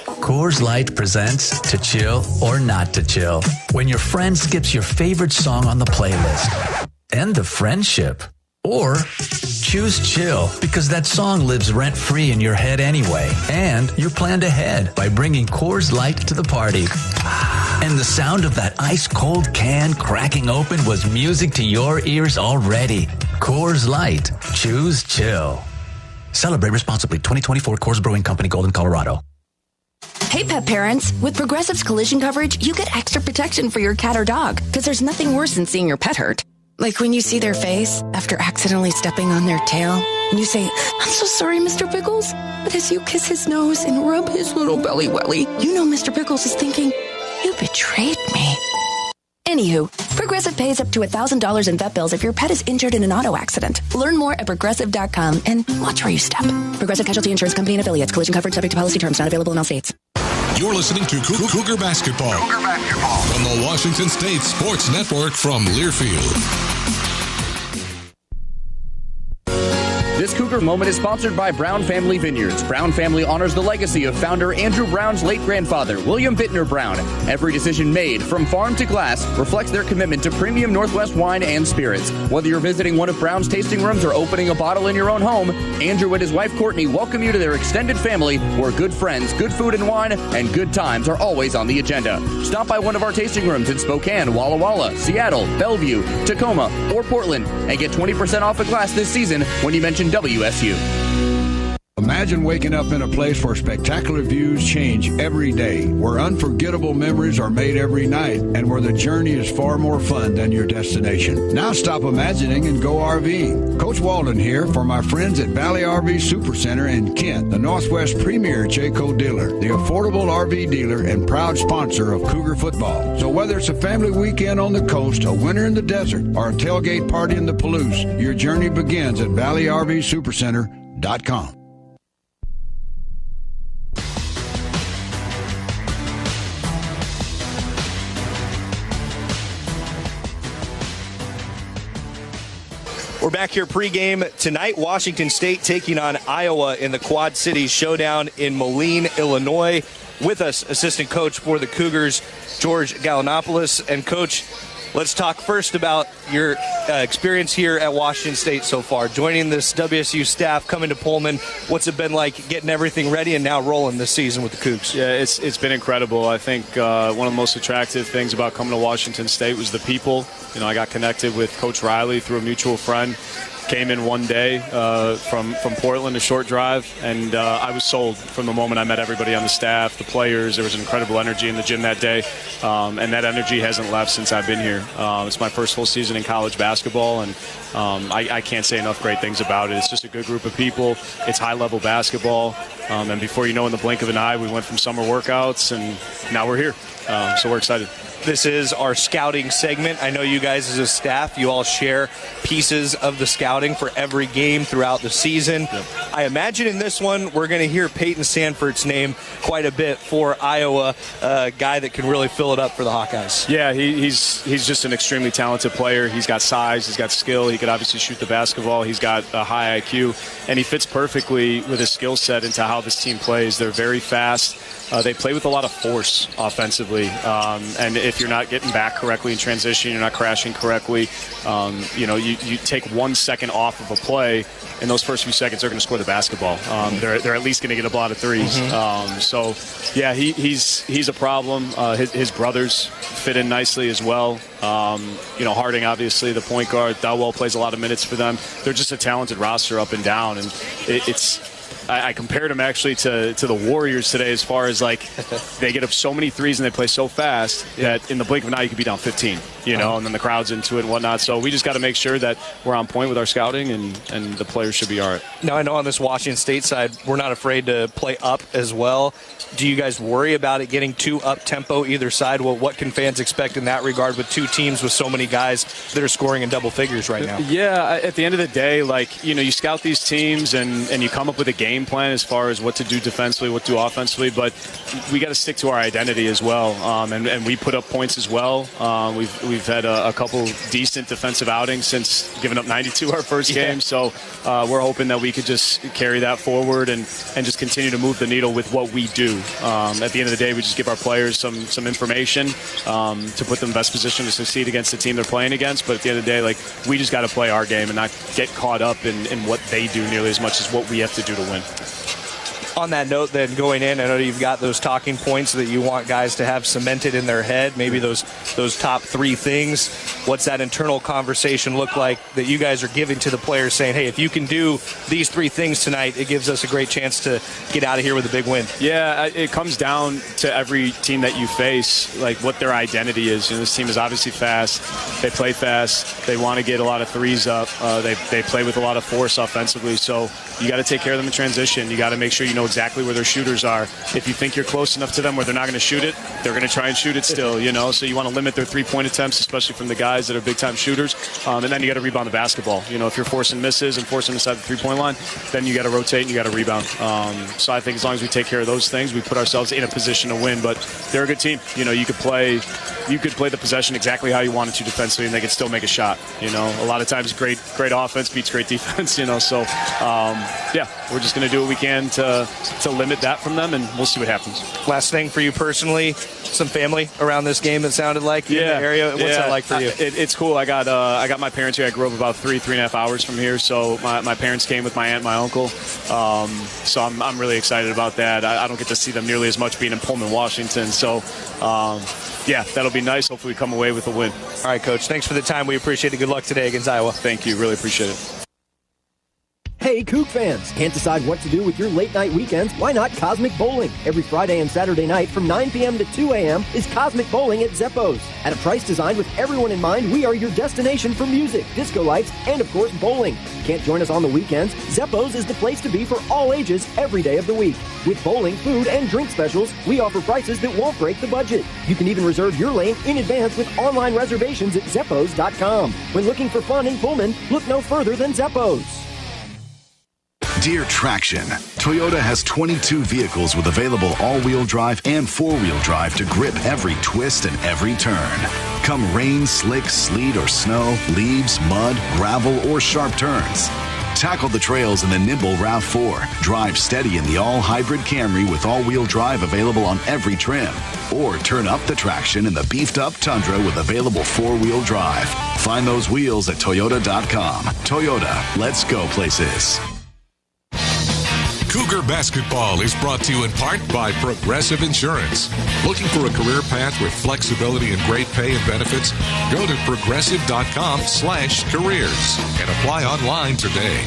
Coors Light presents To Chill or Not to Chill. When your friend skips your favorite song on the playlist. End the friendship. Or choose chill because that song lives rent-free in your head anyway. And you're planned ahead by bringing Coors Light to the party. And the sound of that ice-cold can cracking open was music to your ears already. Coors Light. Choose chill. Celebrate responsibly. 2024 Coors Brewing Company, Golden, Colorado. Hey, pet parents. With Progressive's collision coverage, you get extra protection for your cat or dog because there's nothing worse than seeing your pet hurt. Like when you see their face after accidentally stepping on their tail, and you say, "I'm so sorry, Mr. Pickles." But as you kiss his nose and rub his little belly welly, you know Mr. Pickles is thinking, "You betrayed me." Anywho, Progressive pays up to $1,000 in vet bills if your pet is injured in an auto accident. Learn more at Progressive.com and watch where you step. Progressive Casualty Insurance Company and Affiliates. Collision coverage subject to policy terms. Not available in all states. You're listening to Cougar Basketball on the Washington State Sports Network from Learfield. This Cougar Moment is sponsored by Brown Family Vineyards. Brown Family honors the legacy of founder Andrew Brown's late grandfather, William Bittner Brown. Every decision made, from farm to glass, reflects their commitment to premium Northwest wine and spirits. Whether you're visiting one of Brown's tasting rooms or opening a bottle in your own home, Andrew and his wife Courtney welcome you to their extended family where good friends, good food and wine, and good times are always on the agenda. Stop by one of our tasting rooms in Spokane, Walla Walla, Seattle, Bellevue, Tacoma, or Portland and get 20% off a glass this season when you mention WSU. Imagine waking up in a place where spectacular views change every day, where unforgettable memories are made every night, and where the journey is far more fun than your destination. Now stop imagining and go RVing. Coach Walden here for my friends at Valley RV Supercenter in Kent, the Northwest premier Jayco dealer, the affordable RV dealer and proud sponsor of Cougar football. So whether it's a family weekend on the coast, a winter in the desert, or a tailgate party in the Palouse, your journey begins at ValleyRVSupercenter.com. We're back here pregame tonight. Washington State taking on Iowa in the Quad Cities Showdown in Moline, Illinois. With us, assistant coach for the Cougars, George Galanopoulos. And, Coach, let's talk first about your experience here at Washington State so far. Joining this WSU staff, coming to Pullman, what's it been like getting everything ready and now rolling this season with the Cougs? Yeah, it's been incredible. I think one of the most attractive things about coming to Washington State was the people. You know, I got connected with Coach Riley through a mutual friend. Came in one day from Portland, a short drive, and I was sold from the moment I met everybody on the staff, the players. There was incredible energy in the gym that day, and that energy hasn't left since I've been here. It's my first full season in college basketball, and I can't say enough great things about it. It's just a good group of people. It's high-level basketball, and before you know, in the blink of an eye, we went from summer workouts, and now we're here. So we're excited. This is our scouting segment. I know you guys as a staff, you all share pieces of the scouting for every game throughout the season. Yep. I imagine in this one, we're going to hear Peyton Sanford's name quite a bit for Iowa, a guy that can really fill it up for the Hawkeyes. Yeah, he's just an extremely talented player. He's got size, he's got skill, he could obviously shoot the basketball, he's got a high IQ, and he fits perfectly with his skill set into how this team plays. They're very fast. They play with a lot of force offensively, and if you're not getting back correctly in transition, you're not crashing correctly, you take 1 second off of a play, and those first few seconds are going to score the basketball. They're at least going to get a lot of threes. So, yeah, he's a problem. His brothers fit in nicely as well. Harding, obviously, the point guard. Dowell plays a lot of minutes for them. They're just a talented roster up and down, and I compared them actually to the Warriors today as far as, like, they get up so many threes and they play so fast that in the blink of an eye you could be down 15, and then the crowd's into it and whatnot. So we just got to make sure that we're on point with our scouting and the players should be all right. Now, I know on this Washington State side, we're not afraid to play up as well. Do you guys worry about it getting too up-tempo either side? Well, what can fans expect in that regard with two teams with so many guys that are scoring in double figures right now? Yeah, at the end of the day, you scout these teams and you come up with a game plan as far as what to do defensively, what to do offensively, but we got to stick to our identity as well, and we put up points as well. We've had a couple decent defensive outings since giving up 92 our first game, so we're hoping that we could just carry that forward and just continue to move the needle with what we do. At the end of the day, we just give our players some information to put them in the best position to succeed against the team they're playing against. But at the end of the day, we just got to play our game and not get caught up in what they do nearly as much as what we have to do to win. On that note, then, going in, I know you've got those talking points that you want guys to have cemented in their head, maybe those top three things. What's that internal conversation look like that you guys are giving to the players saying, hey, if you can do these three things tonight, it gives us a great chance to get out of here with a big win? Yeah, it comes down to every team that you face, what their identity is. This team is obviously fast. They play fast. They want to get a lot of threes up. They play with a lot of force offensively. So you got to take care of them in transition. You got to make sure you know exactly where their shooters are. If you think you're close enough to them where they're not going to shoot it, they're going to try and shoot it still, So you want to limit their three-point attempts, especially from the guys that are big-time shooters. And then you got to rebound the basketball. If you're forcing misses and forcing inside the three-point line, then you got to rotate and you got to rebound. So I think as long as we take care of those things, we put ourselves in a position to win. But they're a good team. You could play the possession exactly how you wanted to defensively, and they could still make a shot. A lot of times great offense beats great defense. So we're just going to do what we can to limit that from them, and we'll see what happens. Last thing for you personally, some family around this game, it sounded like, in the area. What's that like for you? It's cool. I got my parents here. I grew up about 3.5 hours from here, so my parents came with my aunt and my uncle. So I'm really excited about that. I don't get to see them nearly as much being in Pullman, Washington. So, that'll be nice. Hopefully we come away with a win. All right, Coach. Thanks for the time. We appreciate it. Good luck today against Iowa. Thank you. Really appreciate it. Hey, Hey, Coug fans! Can't decide what to do with your late-night weekends? Why not Cosmic Bowling? Every Friday and Saturday night from 9 p.m. to 2 a.m. is Cosmic Bowling at Zeppo's. At a price designed with everyone in mind, we are your destination for music, disco lights, and of course, bowling. Can't join us on the weekends? Zeppo's is the place to be for all ages every day of the week. With bowling, food, and drink specials, we offer prices that won't break the budget. You can even reserve your lane in advance with online reservations at Zeppos.com. When looking for fun in Pullman, look no further than Zeppo's. Dear Traction, Toyota has 22 vehicles with available all-wheel drive and four-wheel drive to grip every twist and every turn. Come rain, slick, sleet, or snow, leaves, mud, gravel, or sharp turns. Tackle the trails in the nimble RAV4. Drive steady in the all-hybrid Camry with all-wheel drive available on every trim. Or turn up the traction in the beefed-up Tundra with available four-wheel drive. Find those wheels at Toyota.com. Toyota, let's go places. Cougar Basketball is brought to you in part by Progressive Insurance. Looking for a career path with flexibility and great pay and benefits? Go to progressive.com/careers and apply online today.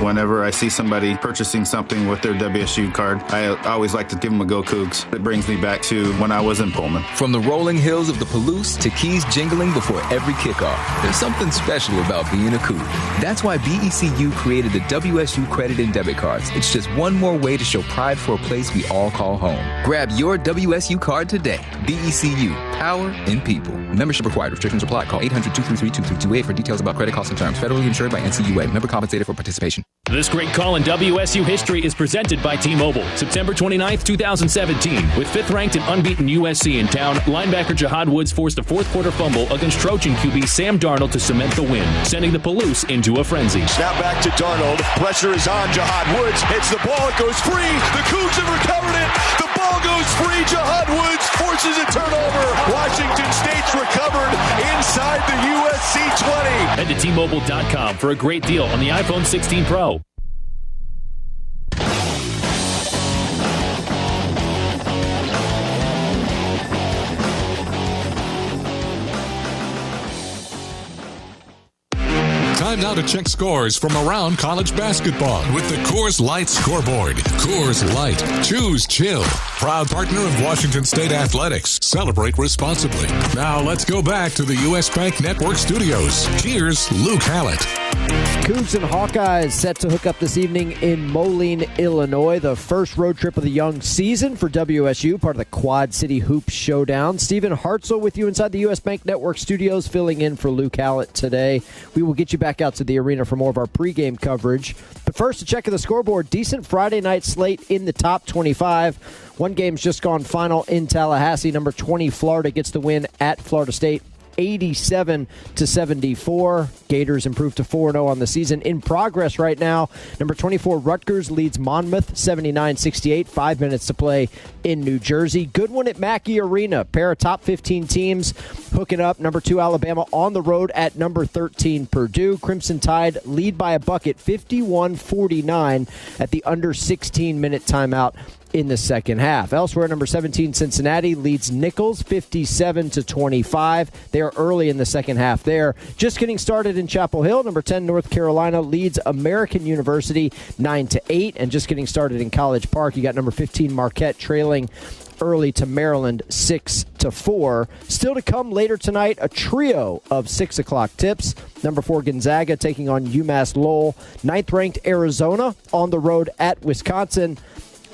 Whenever I see somebody purchasing something with their WSU card, I always like to give them a go Cougs. It brings me back to when I was in Pullman. From the rolling hills of the Palouse to keys jingling before every kickoff, there's something special about being a Coug. That's why BECU created the WSU credit and debit cards. It's just one more way to show pride for a place we all call home. Grab your WSU card today. BECU, power in people. Membership required. Restrictions apply. Call 800-233-2328 for details about credit costs and terms. Federally insured by NCUA. Member compensated for participation. This great call in WSU history is presented by T-Mobile. September 29th, 2017. With fifth-ranked and unbeaten USC in town, linebacker Jahad Woods forced a fourth-quarter fumble against Trojan QB Sam Darnold to cement the win, sending the Palouse into a frenzy. Snap back to Darnold. Pressure is on. Jahad Woods hits the ball. It goes free. The Cougs have recovered it. The ball goes free. Jahad Woods forces a turnover. Washington State's recovered inside the USC 20. Head to T-Mobile.com for a great deal on the iPhone 16 Pro. Time now to check scores from around college basketball with the Coors Light scoreboard. Coors Light. Choose chill. Proud partner of Washington State Athletics. Celebrate responsibly. Now let's go back to the U.S. Bank Network studios. Here's Luke Hallett. Cougs and Hawkeyes set to hook up this evening in Moline, Illinois. The first road trip of the young season for WSU, part of the Quad City Hoops Showdown. Stephen Hartzell with you inside the U.S. Bank Network studios, filling in for Luke Hallett today. We will get you back out to the arena for more of our pregame coverage. But first, a check of the scoreboard. Decent Friday night slate in the top 25. One game's just gone final in Tallahassee. Number 20, Florida, gets the win at Florida State. 87-74. Gators improved to 4-0 on the season. In progress right now, number 24 Rutgers leads Monmouth 79-68. 5 minutes to play in New Jersey. Good one at Mackey Arena. Pair of top 15 teams hooking up. Number 2 Alabama on the road at number 13 Purdue. Crimson Tide lead by a bucket 51-49 at the under 16-minute timeout in the second half. Elsewhere, number 17 Cincinnati leads Nichols 57-25. They are early in the second half there. Just getting started in Chapel Hill. Number 10 North Carolina leads American University 9-8. And just getting started in College Park, you got number 15 Marquette trailing early to Maryland 6-4. Still to come later tonight, a trio of 6 o'clock tips. Number 4 Gonzaga taking on UMass Lowell. 9th-ranked Arizona on the road at Wisconsin.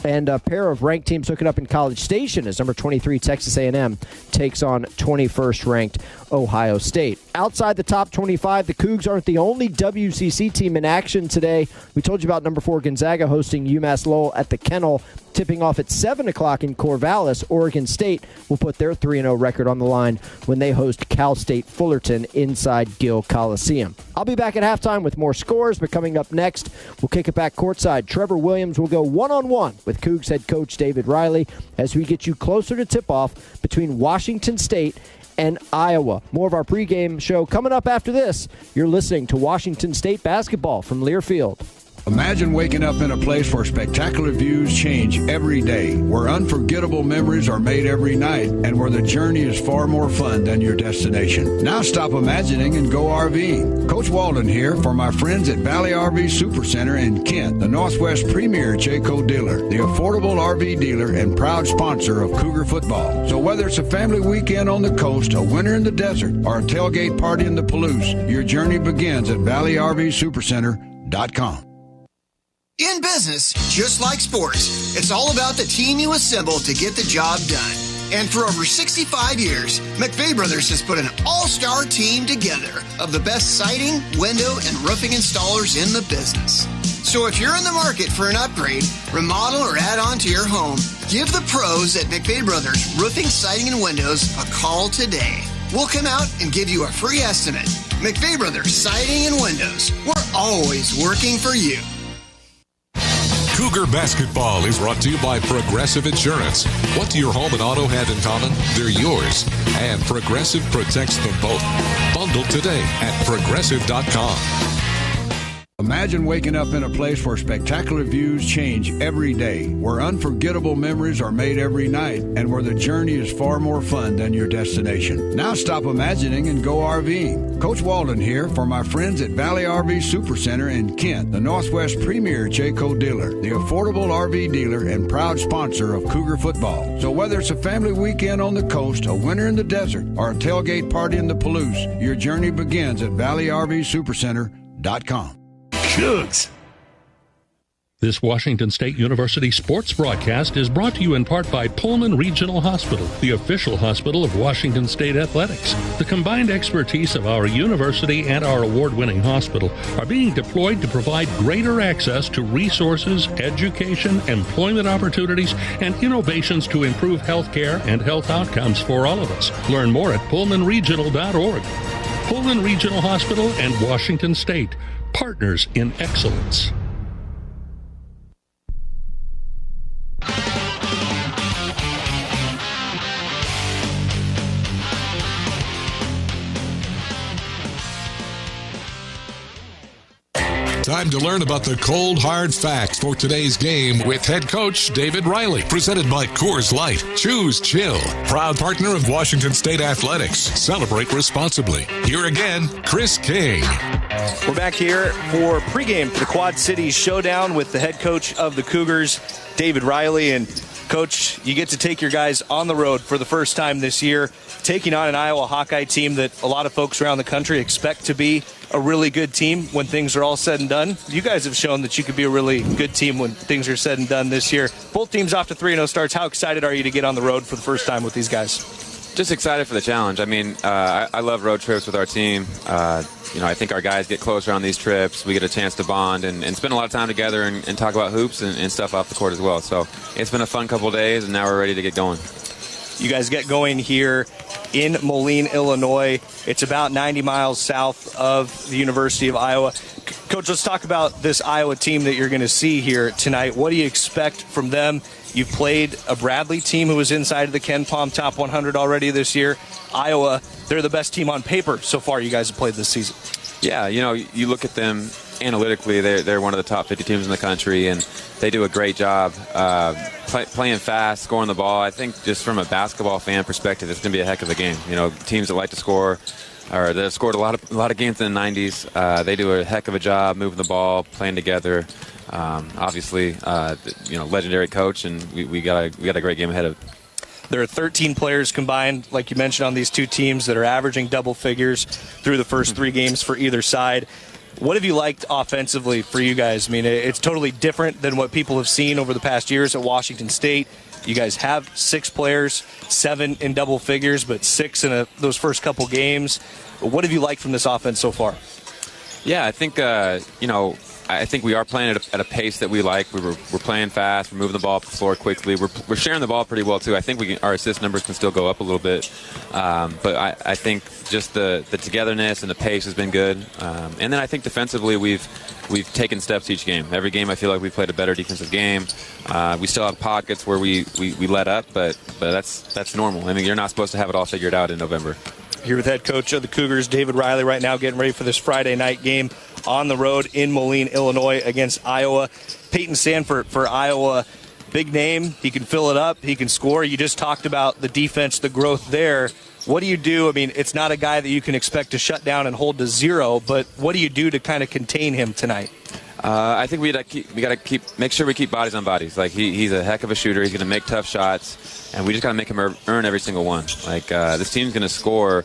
And a pair of ranked teams hooking up in College Station as number 23 Texas A&M takes on 21st-ranked Ohio State. Outside the top 25, the Cougs aren't the only WCC team in action today. We told you about number 4 Gonzaga hosting UMass Lowell at the Kennel. Tipping off at 7 o'clock in Corvallis, Oregon State will put their 3-0 record on the line when they host Cal State Fullerton inside Gill Coliseum. I'll be back at halftime with more scores, but coming up next, we'll kick it back courtside. Trevor Williams will go one-on-one with Cougs head coach David Riley as we get you closer to tip-off between Washington State and Iowa. More of our pregame show coming up after this. You're listening to Washington State basketball from Lear Field. Imagine waking up in a place where spectacular views change every day, where unforgettable memories are made every night, and where the journey is far more fun than your destination. Now stop imagining and go RVing. Coach Walden here for my friends at Valley RV Supercenter in Kent, the Northwest premier Jayco dealer, the affordable RV dealer and proud sponsor of Cougar football. So whether it's a family weekend on the coast, a winter in the desert, or a tailgate party in the Palouse, your journey begins at ValleyRVSupercenter.com. In business, just like sports, it's all about the team you assemble to get the job done. And for over 65 years, McVeigh Brothers has put an all-star team together of the best siding, window, and roofing installers in the business. So if you're in the market for an upgrade, remodel, or add on to your home, give the pros at McVeigh Brothers Roofing, Siding, and Windows a call today. We'll come out and give you a free estimate. McVeigh Brothers Siding and Windows. We're always working for you. Cougar basketball is brought to you by Progressive Insurance. What do your home and auto have in common? They're yours. And Progressive protects them both. Bundle today at Progressive.com. Imagine waking up in a place where spectacular views change every day, where unforgettable memories are made every night, and where the journey is far more fun than your destination. Now stop imagining and go RVing. Coach Walden here for my friends at Valley RV Supercenter in Kent, the Northwest premier Jayco dealer, the affordable RV dealer and proud sponsor of Cougar football. So whether it's a family weekend on the coast, a winter in the desert, or a tailgate party in the Palouse, your journey begins at ValleyRVSupercenter.com. Cougs. This Washington State University sports broadcast is brought to you in part by Pullman Regional Hospital, the official hospital of Washington State Athletics. The combined expertise of our university and our award-winning hospital are being deployed to provide greater access to resources, education, employment opportunities, and innovations to improve health care and health outcomes for all of us. Learn more at pullmanregional.org. Pullman Regional Hospital and Washington State, partners in excellence. Time to learn about the cold, hard facts for today's game with head coach David Riley. Presented by Coors Light. Choose chill. Proud partner of Washington State Athletics. Celebrate responsibly. Here again, Chris King. We're back here for pregame for the Quad Cities Showdown with the head coach of the Cougars, David Riley. And Coach, you get to take your guys on the road for the first time this year, taking on an Iowa Hawkeye team that a lot of folks around the country expect to be a really good team when things are all said and done. You guys have shown that you could be a really good team when things are said and done this year. Both teams off to 3-0 starts. How excited are you to get on the road for the first time with these guys? Just excited for the challenge. I mean, I love road trips with our team. I think our guys get closer on these trips. We get a chance to bond and spend a lot of time together and talk about hoops and stuff off the court as well. So it's been a fun couple of days, and now we're ready to get going. You guys get going here in Moline, Illinois. It's about 90 miles south of the University of Iowa. Coach, let's talk about this Iowa team that you're going to see here tonight. What do you expect from them? You've played a Bradley team who was inside of the Ken Palm Top 100 already this year. Iowa, they're the best team on paper so far you guys have played this season. Yeah, you look at them analytically, they're one of the top 50 teams in the country, and they do a great job playing fast, scoring the ball. I think just from a basketball fan perspective, it's going to be a heck of a game. Teams that like to score, or that have scored a lot of games in the 90s, they do a heck of a job moving the ball, playing together. Obviously, legendary coach, and we got a great game ahead of. There are 13 players combined, like you mentioned, on these two teams that are averaging double figures through the first three games for either side. What have you liked offensively for you guys? I mean, it's totally different than what people have seen over the past years at Washington State. You guys have 6 players, 7 in double figures, but 6 in those first couple games. What have you liked from this offense so far? Yeah, I think, I think we are playing at a pace that we like. We're playing fast. We're moving the ball up the floor quickly. We're sharing the ball pretty well, too. I think our assist numbers can still go up a little bit. But I think just the togetherness and the pace has been good. And then I think defensively we've taken steps each game. Every game I feel like we've played a better defensive game. We still have pockets where we let up, but that's normal. I mean, you're not supposed to have it all figured out in November. Here with head coach of the Cougars, David Riley, right now getting ready for this Friday night game on the road in Moline, Illinois against Iowa. Peyton Sanford for Iowa, big name. He can fill it up. He can score. You just talked about the defense, the growth there. What do you do? I mean, it's not a guy that you can expect to shut down and hold to zero, but what do you do to kind of contain him tonight? I think we got to make sure we keep bodies on bodies. Like he's a heck of a shooter. He's going to make tough shots, and we just got to make him earn every single one. Like this team's going to score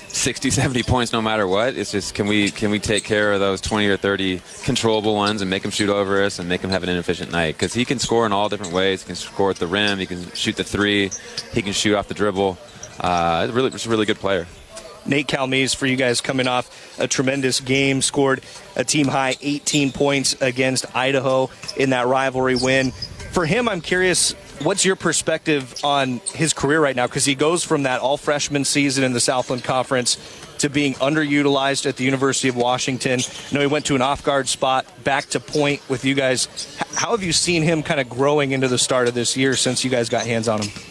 60, 70 points no matter what. It's just can we take care of those 20 or 30 controllable ones and make him shoot over us and make him have an inefficient night? Because he can score in all different ways. He can score at the rim. He can shoot the three. He can shoot off the dribble. Just a really good player. Nate Calmese for you guys coming off a tremendous game, scored a team-high 18 points against Idaho in that rivalry win. For him, I'm curious, what's your perspective on his career right now? Because he goes from that all-freshman season in the Southland Conference to being underutilized at the University of Washington. I know he went to an off-guard spot, back to point with you guys. How have you seen him kind of growing into the start of this year since you guys got hands on him?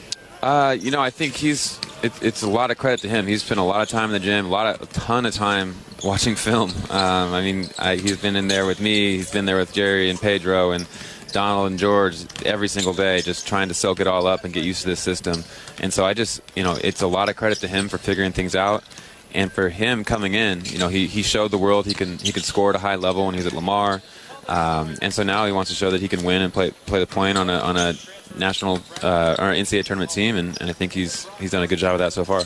I think it's a lot of credit to him. He's spent a lot of time in the gym, a ton of time watching film. He's been in there with me. He's been there with Jerry and Pedro and Donald and George every single day, just trying to soak it all up and get used to this system. And so it's a lot of credit to him for figuring things out. And for him coming in, he showed the world he can score at a high level when he was at Lamar. And so now he wants to show that he can win and play the point on a national or NCAA tournament team, and I think he's done a good job of that so far.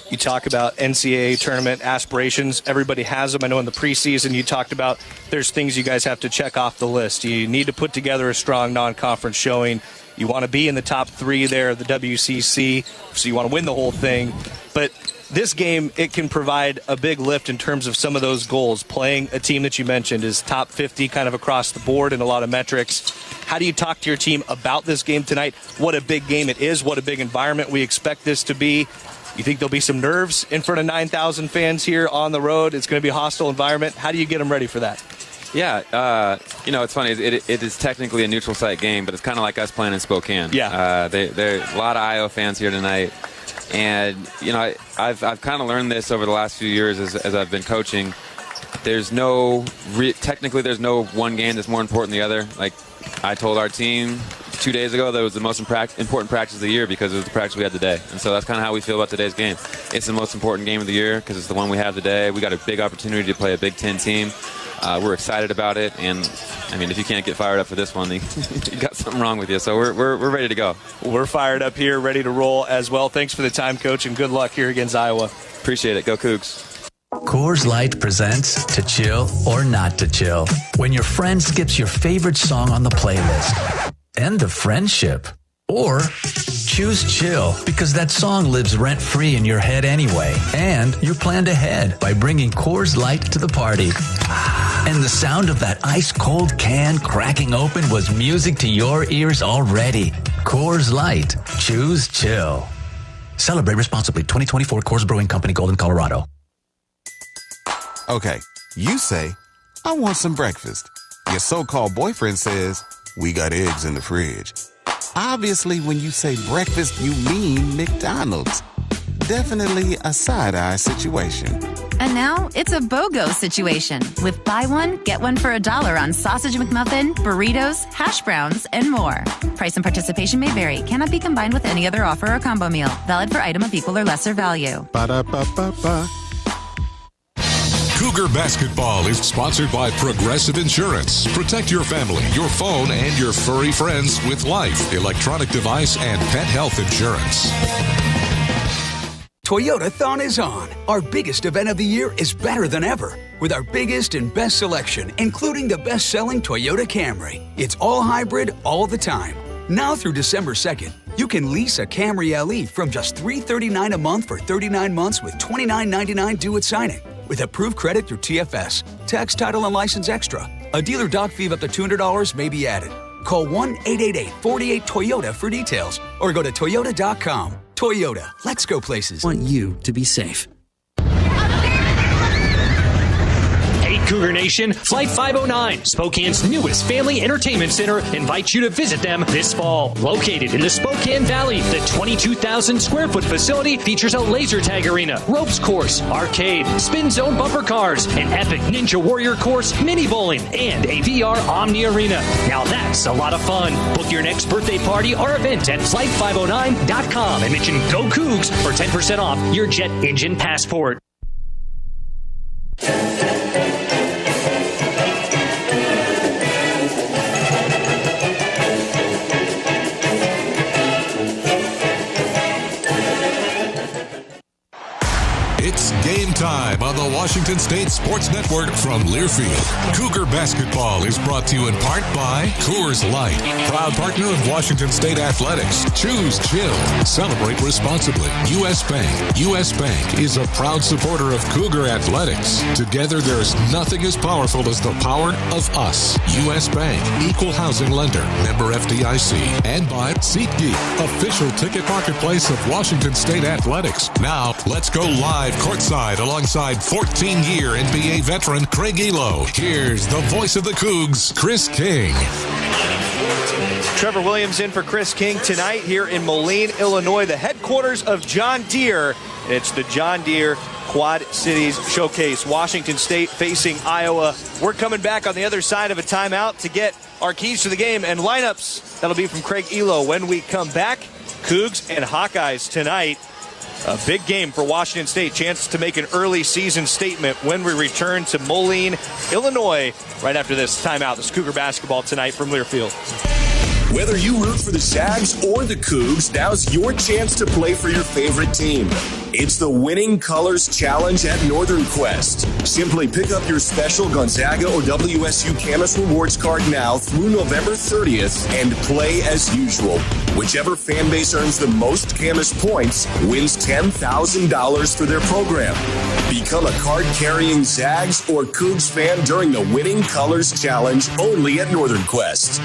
You talk about NCAA tournament aspirations. Everybody has them. I know in the preseason you talked about there's things you guys have to check off the list. You need to put together a strong non-conference showing. You want to be in the top 3 there, the WCC, so you want to win the whole thing. But this game, it can provide a big lift in terms of some of those goals. Playing a team that you mentioned is top 50 kind of across the board in a lot of metrics. How do you talk to your team about this game tonight? What a big game it is. What a big environment we expect this to be. You think there'll be some nerves in front of 9,000 fans here on the road? It's going to be a hostile environment. How do you get them ready for that? Yeah, it's funny. It is technically a neutral site game, but it's kind of like us playing in Spokane. Yeah. There are a lot of Iowa fans here tonight. And, I've kind of learned this over the last few years as I've been coaching. There's technically there's no one game that's more important than the other. Like I told our team 2 days ago that it was the most important practice of the year because it was the practice we had today. And so that's kind of how we feel about today's game. It's the most important game of the year because it's the one we have today. We got a big opportunity to play a Big Ten team. We're excited about it, and if you can't get fired up for this one, you got something wrong with you. So we're ready to go. We're fired up here, ready to roll as well. Thanks for the time, Coach, and good luck here against Iowa. Appreciate it. Go Cougs. Coors Light presents To Chill or Not to Chill. When your friend skips your favorite song on the playlist. End of friendship. Or choose chill because that song lives rent-free in your head anyway. And you're planned ahead by bringing Coors Light to the party. And the sound of that ice-cold can cracking open was music to your ears already. Coors Light. Choose chill. Celebrate responsibly. 2024 Coors Brewing Company, Golden, Colorado. Okay, you say, I want some breakfast. Your so-called boyfriend says, we got eggs in the fridge. Obviously, when you say breakfast, you mean McDonald's. Definitely a side-eye situation. And now it's a BOGO situation with buy one, get one for $1 on Sausage McMuffin, burritos, hash browns, and more. Price and participation may vary. Cannot be combined with any other offer or combo meal. Valid for item of equal or lesser value. Ba-da-ba-ba-ba. Cougar Basketball is sponsored by Progressive Insurance. Protect your family, your phone, and your furry friends with life, electronic device, and pet health insurance. Toyotathon is on. Our biggest event of the year is better than ever. With our biggest and best selection, including the best-selling Toyota Camry. It's all hybrid all the time. Now through December 2nd, you can lease a Camry LE from just $339 a month for 39 months with $29.99 due at signing. With approved credit through TFS, tax, title, and license extra. A dealer doc fee of up to $200 may be added. Call 1-888-48-TOYOTA for details or go to Toyota.com. Toyota, let's go places. Want you to be safe. Cougar Nation, Flight 509, Spokane's newest family entertainment center, invites you to visit them this fall. Located in the Spokane Valley, the 22,000 square foot facility features a laser tag arena, ropes course, arcade, spin zone bumper cars, an epic Ninja Warrior course, mini bowling, and a VR Omni Arena. Now that's a lot of fun. Book your next birthday party or event at flight509.com and mention Go Cougs for 10% off your jet engine passport. It's game time on the Washington State Sports Network from Learfield. Cougar basketball is brought to you in part by Coors Light, proud partner of Washington State Athletics. Choose chill. Celebrate responsibly. U.S. Bank. U.S. Bank is a proud supporter of Cougar athletics. Together, there's nothing as powerful as the power of us. U.S. Bank. Equal housing lender. Member FDIC. And by SeatGeek, official ticket marketplace of Washington State Athletics. Now, let's go live courtside alongside 14-year NBA veteran Craig Elo. Here's the voice of the Cougs, Chris King. Trevor Williams in for Chris King tonight here in Moline, Illinois, the headquarters of John Deere. It's the John Deere Quad Cities Showcase. Washington State facing Iowa. We're coming back on the other side of a timeout to get our keys to the game and lineups. That'll be from Craig Elo when we come back. Cougs and Hawkeyes tonight. A big game for Washington State. Chance to make an early season statement when we return to Moline, Illinois, right after this timeout. This Cougar basketball tonight from Learfield. Whether you root for the Zags or the Cougs, now's your chance to play for your favorite team. It's the Winning Colors Challenge at Northern Quest. Simply pick up your special Gonzaga or WSU Camas Rewards card now through November 30th and play as usual. Whichever fan base earns the most Camas points wins $10,000 for their program. Become a card-carrying Zags or Cougs fan during the Winning Colors Challenge only at Northern Quest.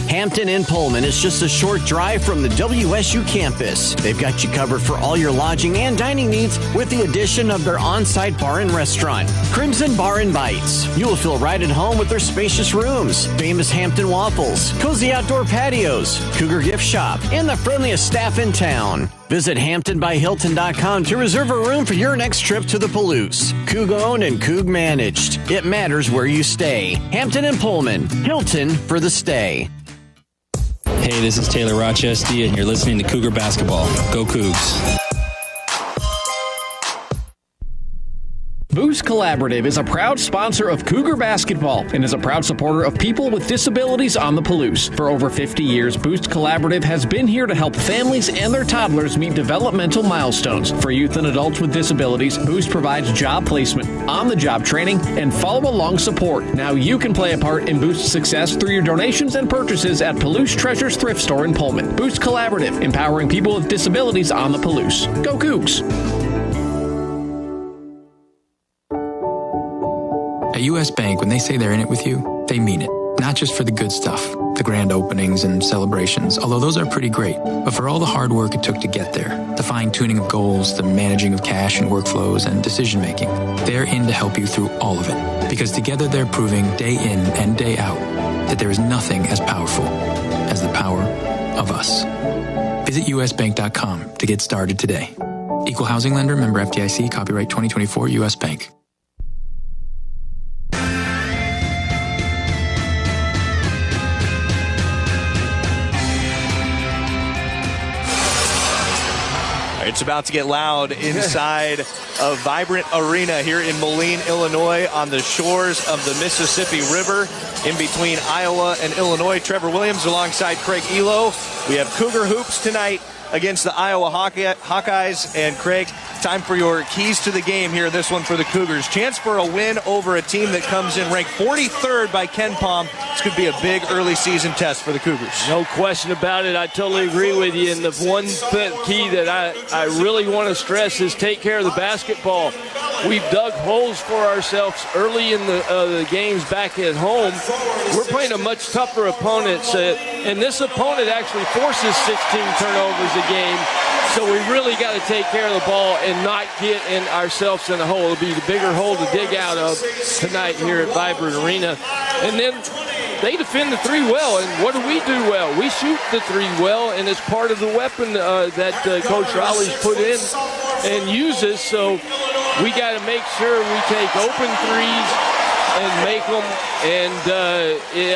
Hampton and Pullman is just a short drive from the WSU campus. They've got you covered for all your lodging and dining needs with the addition of their on-site bar and restaurant, Crimson Bar and Bites. You will feel right at home with their spacious rooms, famous Hampton waffles, cozy outdoor patios, Cougar gift shop, and the friendliest staff in town. Visit HamptonByHilton.com to reserve a room for your next trip to the Palouse. Coug owned and Coug managed. It matters where you stay. Hampton and Pullman. Hilton for the stay. Hey, this is Taylor Rochester, and you're listening to Cougar Basketball. Go Cougs. Boost Collaborative is a proud sponsor of Cougar Basketball and is a proud supporter of people with disabilities on the Palouse. For over 50 years, Boost Collaborative has been here to help families and their toddlers meet developmental milestones. For youth and adults with disabilities, Boost provides job placement, on-the-job training, and follow-along support. Now you can play a part in Boost's success through your donations and purchases at Palouse Treasures Thrift Store in Pullman. Boost Collaborative, empowering people with disabilities on the Palouse. Go Cougs! At U.S. Bank, when they say they're in it with you, they mean it. Not just for the good stuff, the grand openings and celebrations, although those are pretty great, but for all the hard work it took to get there, the fine-tuning of goals, the managing of cash and workflows, and decision-making. They're in to help you through all of it, because together they're proving day in and day out that there is nothing as powerful as the power of us. Visit usbank.com to get started today. Equal housing lender, member FDIC, copyright 2024, U.S. Bank. It's about to get loud inside a vibrant arena here in Moline, Illinois, on the shores of the Mississippi River, in between Iowa and Illinois. Trevor Williams alongside Craig Elo. We have Cougar hoops tonight against the Iowa Hawkeyes. And Craig, time for your keys to the game here. This one for the Cougars. Chance for a win over a team that comes in ranked 43rd by KenPom. It's could be a big early season test for the Cougars. No question about it. I totally agree with you. And the one key that I really want to stress is take care of the basketball. We've dug holes for ourselves early in the games back at home. We're playing a much tougher opponent, and this opponent actually forces 16 turnovers a game. So we really got to take care of the ball and not get ourselves in a hole. It'll be the bigger hole to dig out of tonight here at Vibrant Arena. And then they defend the three well. And what do we do well? We shoot the three well, and it's part of the weapon that Coach Riley's put in and uses. So we got to make sure we take open threes and make them. And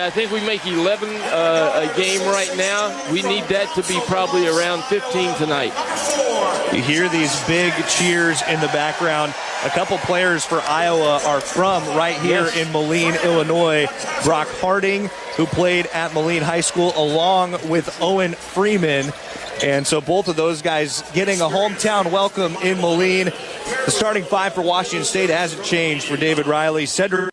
I think we make 11 a game right now. We need that to be probably around 15 tonight. You hear these big cheers in the background. A couple players for Iowa are from right here in Moline, Illinois. Brock Harding, who played at Moline High School, along with Owen Freeman. And so both of those guys getting a hometown welcome in Moline. The starting five for Washington State hasn't changed for David Riley. Cedric,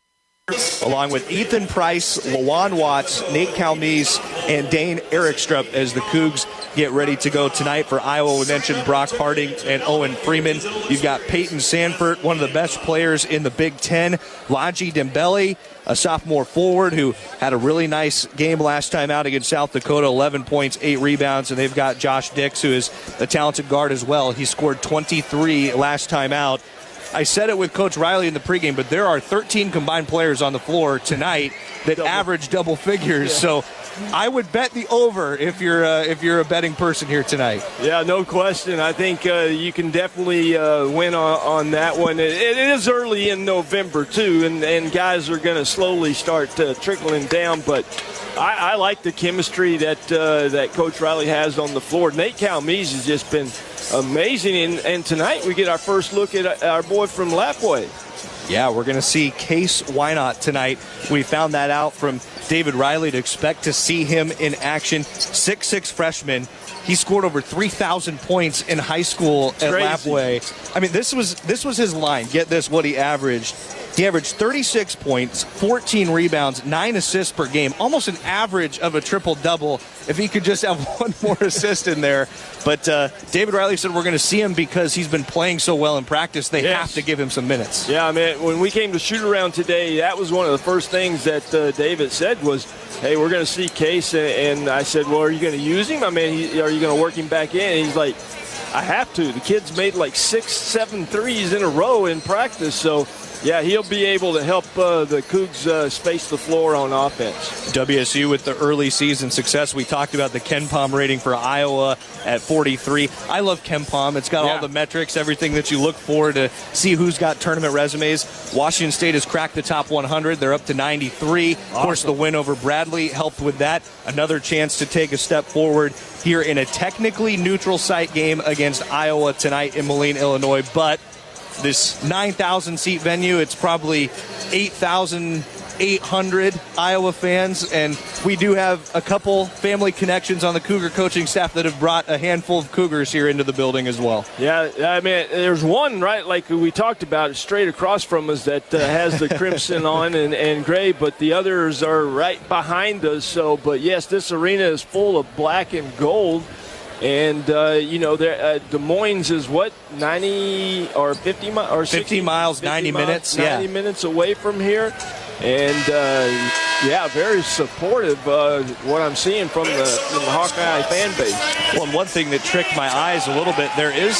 along with Ethan Price, Lawan Watts, Nate Calmese, and Dane Erickstrup as the Cougs get ready to go tonight. For Iowa, we mentioned Brock Harding and Owen Freeman. You've got Peyton Sanford, one of the best players in the Big Ten. Laji Dembele, a sophomore forward who had a really nice game last time out against South Dakota, 11 points, 8 rebounds. And they've got Josh Dix, who is a talented guard as well. He scored 23 last time out. I said it with Coach Riley in the pregame, but there are 13 combined players on the floor tonight that average double figures. Yeah. So I would bet the over if you're a betting person here tonight. Yeah, no question. I think you can definitely win on that one. It is early in November, too, and guys are going to slowly start trickling down. But I like the chemistry that Coach Riley has on the floor. Nate Calmese has just been amazing. And tonight we get our first look at our boy from Lapwai. Yeah, we're going to see Case Wynot tonight. We found that out from David Riley to expect to see him in action. 6'6" freshman. He scored over 3,000 points in high school at Lapwai. I mean, this was his line. Get this, what he averaged. He averaged 36 points, 14 rebounds, 9 assists per game, almost an average of a triple-double if he could just have one more assist in there. But David Riley said we're going to see him because he's been playing so well in practice. They have to give him some minutes. Yeah, I mean, when we came to shoot-around today, that was one of the first things that David said was, hey, we're going to see Case. And I said, well, are you going to use him? I mean, are you going to work him back in? And he's like, I have to. The kid's made like 6-7 threes in a row in practice, so yeah, he'll be able to help the Cougs space the floor on offense. WSU with the early season success. We talked about the KenPom rating for Iowa at 43. I love KenPom. It's got all the metrics, everything that you look for to see who's got tournament resumes. Washington State has cracked the top 100. They're up to 93. Awesome. Of course, the win over Bradley helped with that. Another chance to take a step forward here in a technically neutral site game against Iowa tonight in Moline, Illinois. But this 9,000-seat venue, it's probably 8,800 Iowa fans, and we do have a couple family connections on the Cougar coaching staff that have brought a handful of Cougars here into the building as well. Yeah, I mean, there's one, right, like we talked about, straight across from us that has the crimson on and gray, but the others are right behind us. So, but yes, this arena is full of black and gold. And, Des Moines is what, 90 or 50 miles? Or 50 miles, 90 minutes. 90 minutes away from here. And, very supportive, what I'm seeing from the Hawkeye fan base. Well, and one thing that tricked my eyes a little bit, there is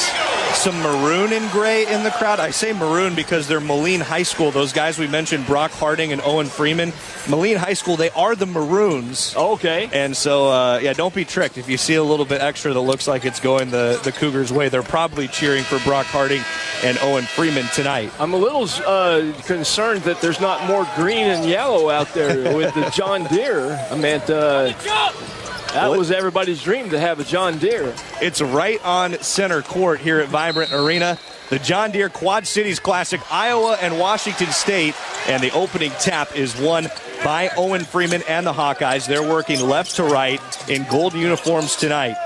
some maroon and gray in the crowd. I say maroon because they're Moline High School. Those guys we mentioned, Brock Harding and Owen Freeman. Moline High School, they are the Maroons. Okay. And so, don't be tricked. If you see a little bit extra that looks like it's going the Cougars' way, they're probably cheering for Brock Harding and Owen Freeman tonight. I'm a little concerned that there's not more green and yellow out there with the John Deere. I mean, that was everybody's dream to have a John Deere. It's right on center court here at Vibrant Arena. The John Deere Quad Cities Classic, Iowa and Washington State. And the opening tap is won by Owen Freeman and the Hawkeyes. They're working left to right in gold uniforms tonight.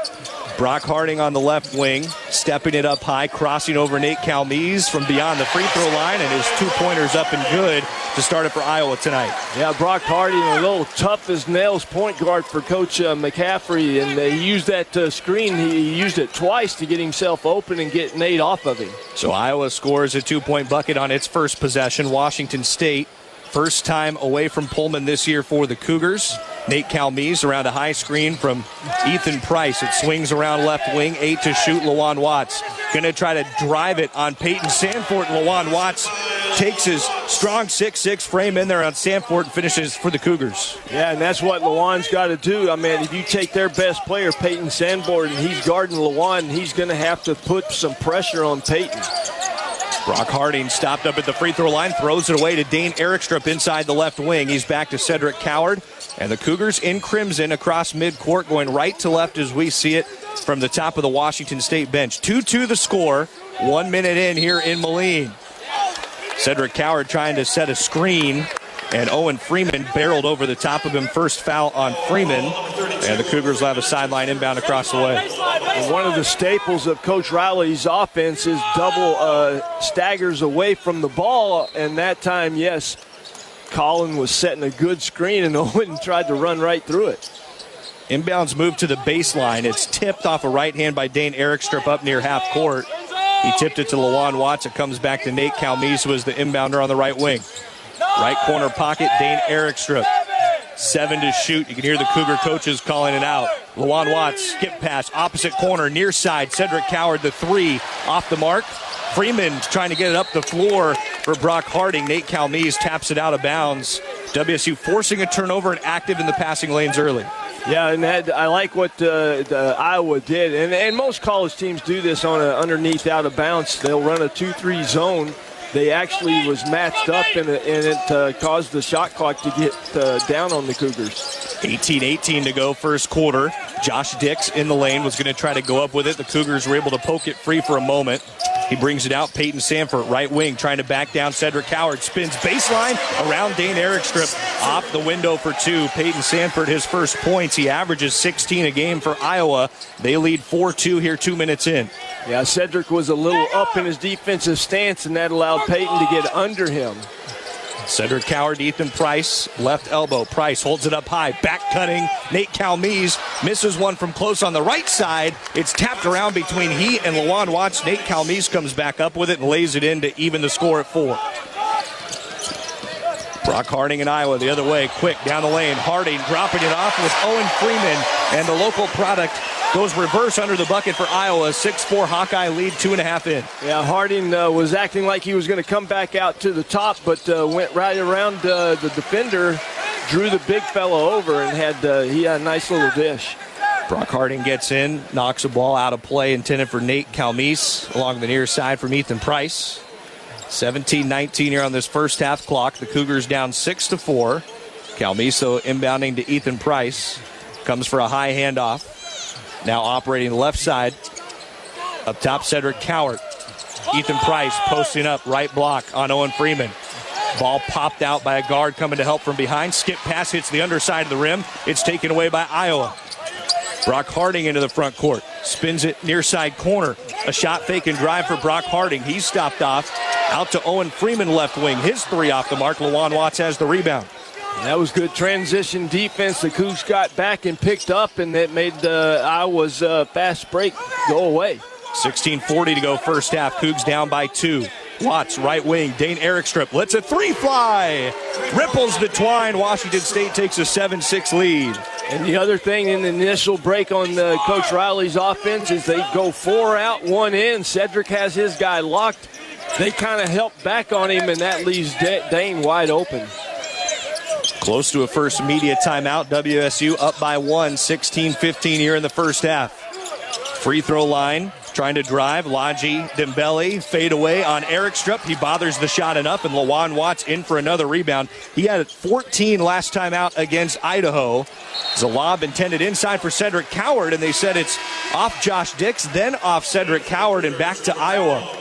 Brock Harding on the left wing, stepping it up high, crossing over Nate Calmese from beyond the free throw line, and his two-pointers up and good. to start it for Iowa tonight. Yeah, Brock Harding, a little tough as nails point guard for Coach McCaffrey, and he used that screen. He used it twice to get himself open and get Nate off of him. So Iowa scores a 2-point bucket on its first possession. Washington State, first time away from Pullman this year for the Cougars. Nate Calmese around a high screen from Ethan Price. It swings around left wing, 8 to shoot. Lawan Watts going to try to drive it on Peyton Sanford. Lawan Watts takes his strong 6'6" frame in there on Sanford and finishes for the Cougars. Yeah, and that's what Lawan's got to do. I mean, if you take their best player, Peyton Sanford, and he's guarding Lawan, he's going to have to put some pressure on Peyton. Brock Harding stopped up at the free throw line, throws it away to Dane Erickstrup inside the left wing. He's back to Cedric Coward. And the Cougars in crimson across midcourt, going right to left as we see it from the top of the Washington State bench. 2-2 the score, 1 minute in here in Moline. Cedric Coward trying to set a screen, and Owen Freeman barreled over the top of him. First foul on Freeman, and the Cougars will have a sideline inbound across the way. And one of the staples of Coach Riley's offense is double staggers away from the ball, and that time, yes, Colin was setting a good screen, and Owen tried to run right through it. Inbounds move to the baseline. It's tipped off a right hand by Dane Erickstrup up near half court. He tipped it to Lawan Watts. It comes back to Nate Calmese, who was the inbounder on the right wing. Right corner pocket, Dane Erickstrup. 7 to shoot. You can hear the Cougar coaches calling it out. Lawan Watts, skip pass, opposite corner, near side. Cedric Coward, the 3, off the mark. Freeman trying to get it up the floor for Brock Harding. Nate Calmese taps it out of bounds. WSU forcing a turnover and active in the passing lanes early. Yeah, and I like what the Iowa did. And most college teams do this on an underneath out of bounds. They'll run a 2-3 zone. They actually was matched up, and it caused the shot clock to get down on the Cougars. 18-18 to go first quarter. Josh Dix in the lane was going to try to go up with it. The Cougars were able to poke it free for a moment. He brings it out. Peyton Sanford, right wing, trying to back down Cedric Coward. Spins baseline around Dane Erickstrup. Off the window for 2. Peyton Sanford, his first points. He averages 16 a game for Iowa. They lead 4-2 here 2 minutes in. Yeah, Cedric was a little up in his defensive stance, and that allowed Peyton to get under him. Cedric Coward, Ethan Price, left elbow. Price holds it up high, back cutting. Nate Calmese misses one from close on the right side. It's tapped around between he and Lawan Watts. Nate Calmese comes back up with it and lays it in to even the score at 4. Brock Harding and Iowa the other way, quick down the lane. Harding dropping it off with Owen Freeman, and the local product goes reverse under the bucket for Iowa. 6-4 Hawkeye lead, 2.5 in. Yeah, Harding was acting like he was going to come back out to the top, but went right around the defender, drew the big fellow over, and he had a nice little dish. Brock Harding gets in, knocks a ball out of play intended for Nate Calmese along the near side from Ethan Price. 17-19 here on this first half clock. The Cougars down 6-4. Calmese inbounding to Ethan Price. Comes for a high handoff. Now operating the left side. Up top, Cedric Coward. Ethan Price posting up, right block on Owen Freeman. Ball popped out by a guard coming to help from behind. Skip pass hits the underside of the rim. It's taken away by Iowa. Brock Harding into the front court. Spins it near side corner. A shot fake and drive for Brock Harding. He's stopped off. Out to Owen Freeman left wing. His 3 off the mark. Lawan Watts has the rebound. That was good transition defense. The Cougs got back and picked up, and that made Iowa's fast break go away. 16:40 to go first half. Cougs down by 2. Watts, right wing. Dane Erickstrup lets a 3 fly. Ripples the twine. Washington State takes a 7-6 lead. And the other thing in the initial break on Coach Riley's offense is they go 4 out, 1 in. Cedric has his guy locked. They kind of help back on him, and that leaves Dane wide open. Close to a first media timeout. WSU up by 1, 16-15 here in the first half. Free throw line, trying to drive. Laji Dembele fade away on Erickstrup. He bothers the shot enough, and Lawan Watts in for another rebound. He had 14 last time out against Idaho. It's a lob intended inside for Cedric Coward, and they said it's off Josh Dix, then off Cedric Coward, and back to Iowa.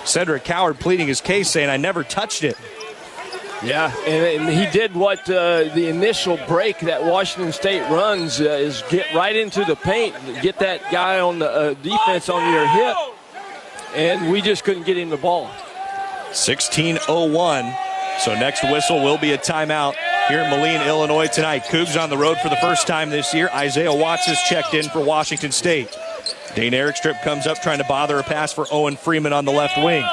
Cedric Coward pleading his case, saying, I never touched it. Yeah, and he did what the initial break that Washington State runs is get right into the paint, get that guy on the defense on your hip, and we just couldn't get him the ball. 16:01. So next whistle will be a timeout here in Moline, Illinois tonight. Cougs on the road for the first time this year. Isaiah Watts is checked in for Washington State. Dane Erickstrip comes up trying to bother a pass for Owen Freeman on the left wing.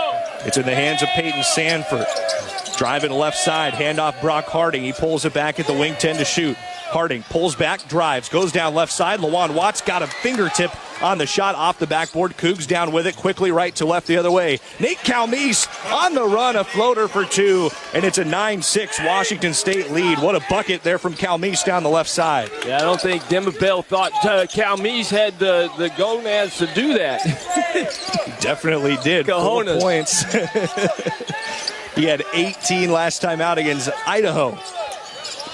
It's in the hands of Peyton Sanford. Driving left side, handoff Brock Harding. He pulls it back at the wing 10 to shoot. Harding pulls back, drives, goes down left side. Lawan Watts got a fingertip on the shot off the backboard. Cougs down with it, quickly right to left the other way. Nate Calmese on the run, a floater for two, and it's a 9-6 Washington State lead. What a bucket there from Calmese down the left side. Yeah, I don't think Demba Bell thought Calmese had the gonads to do that. He definitely did. Cojones. 4 points. He had 18 last time out against Idaho.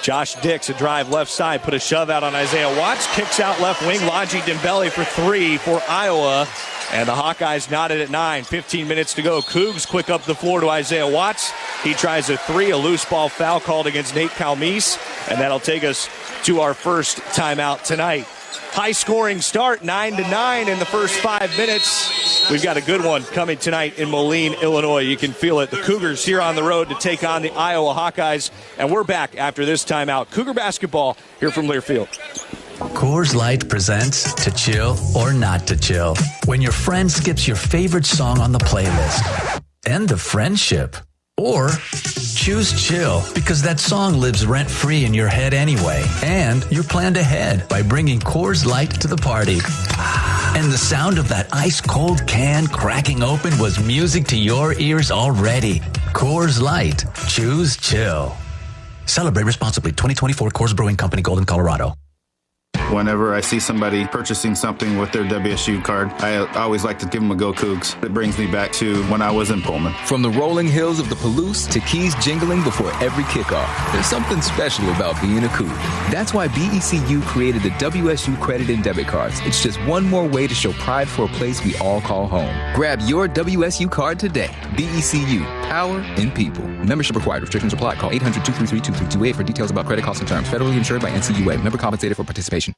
Josh Dix, a drive left side, put a shove out on Isaiah Watts, kicks out left wing, Longy Dembele for three for Iowa, and the Hawkeyes knotted at 9. 15 minutes to go. Cougs quick up the floor to Isaiah Watts. He tries a three, a loose ball foul called against Nate Calmese, and that'll take us to our first timeout tonight. High-scoring start, 9-9 in the first 5 minutes. We've got a good one coming tonight in Moline, Illinois. You can feel it. The Cougars here on the road to take on the Iowa Hawkeyes, and we're back after this timeout. Cougar basketball here from Learfield. Coors Light presents To Chill or Not to Chill. When your friend skips your favorite song on the playlist. End of friendship. Or choose chill because that song lives rent-free in your head anyway. And you're planned ahead by bringing Coors Light to the party. And the sound of that ice-cold can cracking open was music to your ears already. Coors Light. Choose chill. Celebrate responsibly. 2024 Coors Brewing Company, Golden, Colorado. Whenever I see somebody purchasing something with their WSU card, I always like to give them a Go Cougs. It brings me back to when I was in Pullman. From the rolling hills of the Palouse to keys jingling before every kickoff, there's something special about being a Coug. That's why BECU created the WSU credit and debit cards. It's just one more way to show pride for a place we all call home. Grab your WSU card today. BECU, power in people. Membership required. Restrictions apply. Call 800-233-2328 for details about credit costs and terms. Federally insured by NCUA. Member compensated for participation.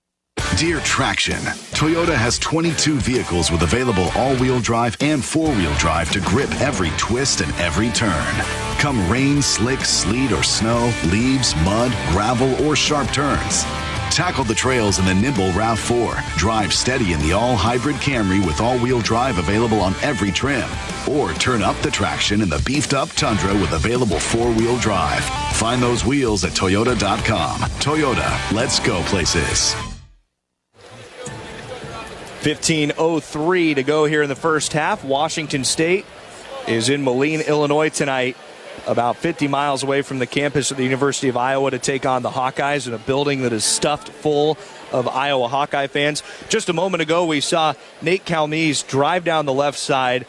Dear Traction, Toyota has 22 vehicles with available all-wheel drive and four-wheel drive to grip every twist and every turn. Come rain, slick, sleet, or snow, leaves, mud, gravel, or sharp turns. Tackle the trails in the nimble RAV4. Drive steady in the all-hybrid Camry with all-wheel drive available on every trim. Or turn up the traction in the beefed-up Tundra with available four-wheel drive. Find those wheels at Toyota.com. Toyota, let's go places. 15:03 to go here in the first half. Washington State is in Moline, Illinois tonight, about 50 miles away from the campus of the University of Iowa to take on the Hawkeyes in a building that is stuffed full of Iowa Hawkeye fans. Just a moment ago, we saw Nate Calmese drive down the left side.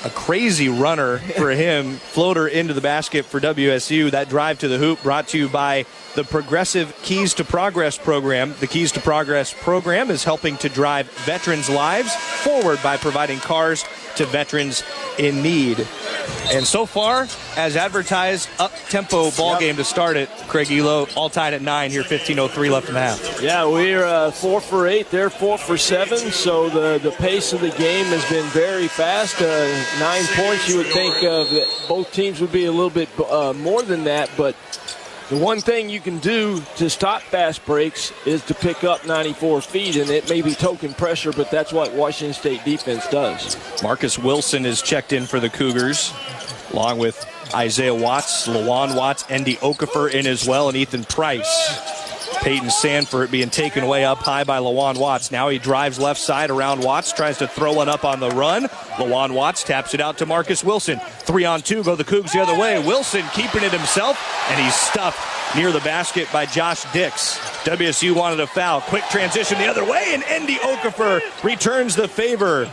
A crazy runner for him, floater into the basket for WSU. That drive to the hoop brought to you by the Progressive Keys to Progress program. The Keys to Progress program is helping to drive veterans' lives forward by providing cars to veterans in need. And so far, as advertised, up-tempo ball game to start it. Craig Elo, all tied at 9 here, 15:03 left in the half. Yeah, we're 4 for 8. They're 4 for 7. So the pace of the game has been very fast. 9 points, you would think that both teams would be a little bit more than that. But the one thing you can do to stop fast breaks is to pick up 94 feet, and it may be token pressure, but that's what Washington State defense does. Marcus Wilson is checked in for the Cougars, along with Isaiah Watts, Lawan Watts, Andy Okafor in as well, and Ethan Price. Peyton Sanford being taken away up high by Lawan Watts. Now he drives left side around Watts, tries to throw one up on the run. Lawan Watts taps it out to Marcus Wilson. 3-on-2, go the Cougs the other way. Wilson keeping it himself, and he's stuffed near the basket by Josh Dix. WSU wanted a foul. Quick transition the other way, and Andy Okafor returns the favor.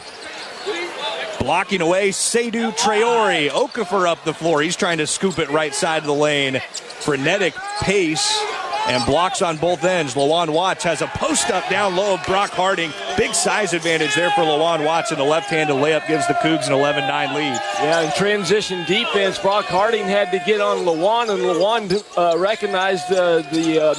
Blocking away Seydou Traore. Okafor up the floor. He's trying to scoop it right side of the lane. Frenetic pace and blocks on both ends. Lawan Watts has a post-up down low of Brock Harding. Big size advantage there for Lawan Watts, and the left-handed layup gives the Cougs an 11-9 lead. Yeah, in transition defense, Brock Harding had to get on Lawan, and Lawan recognized the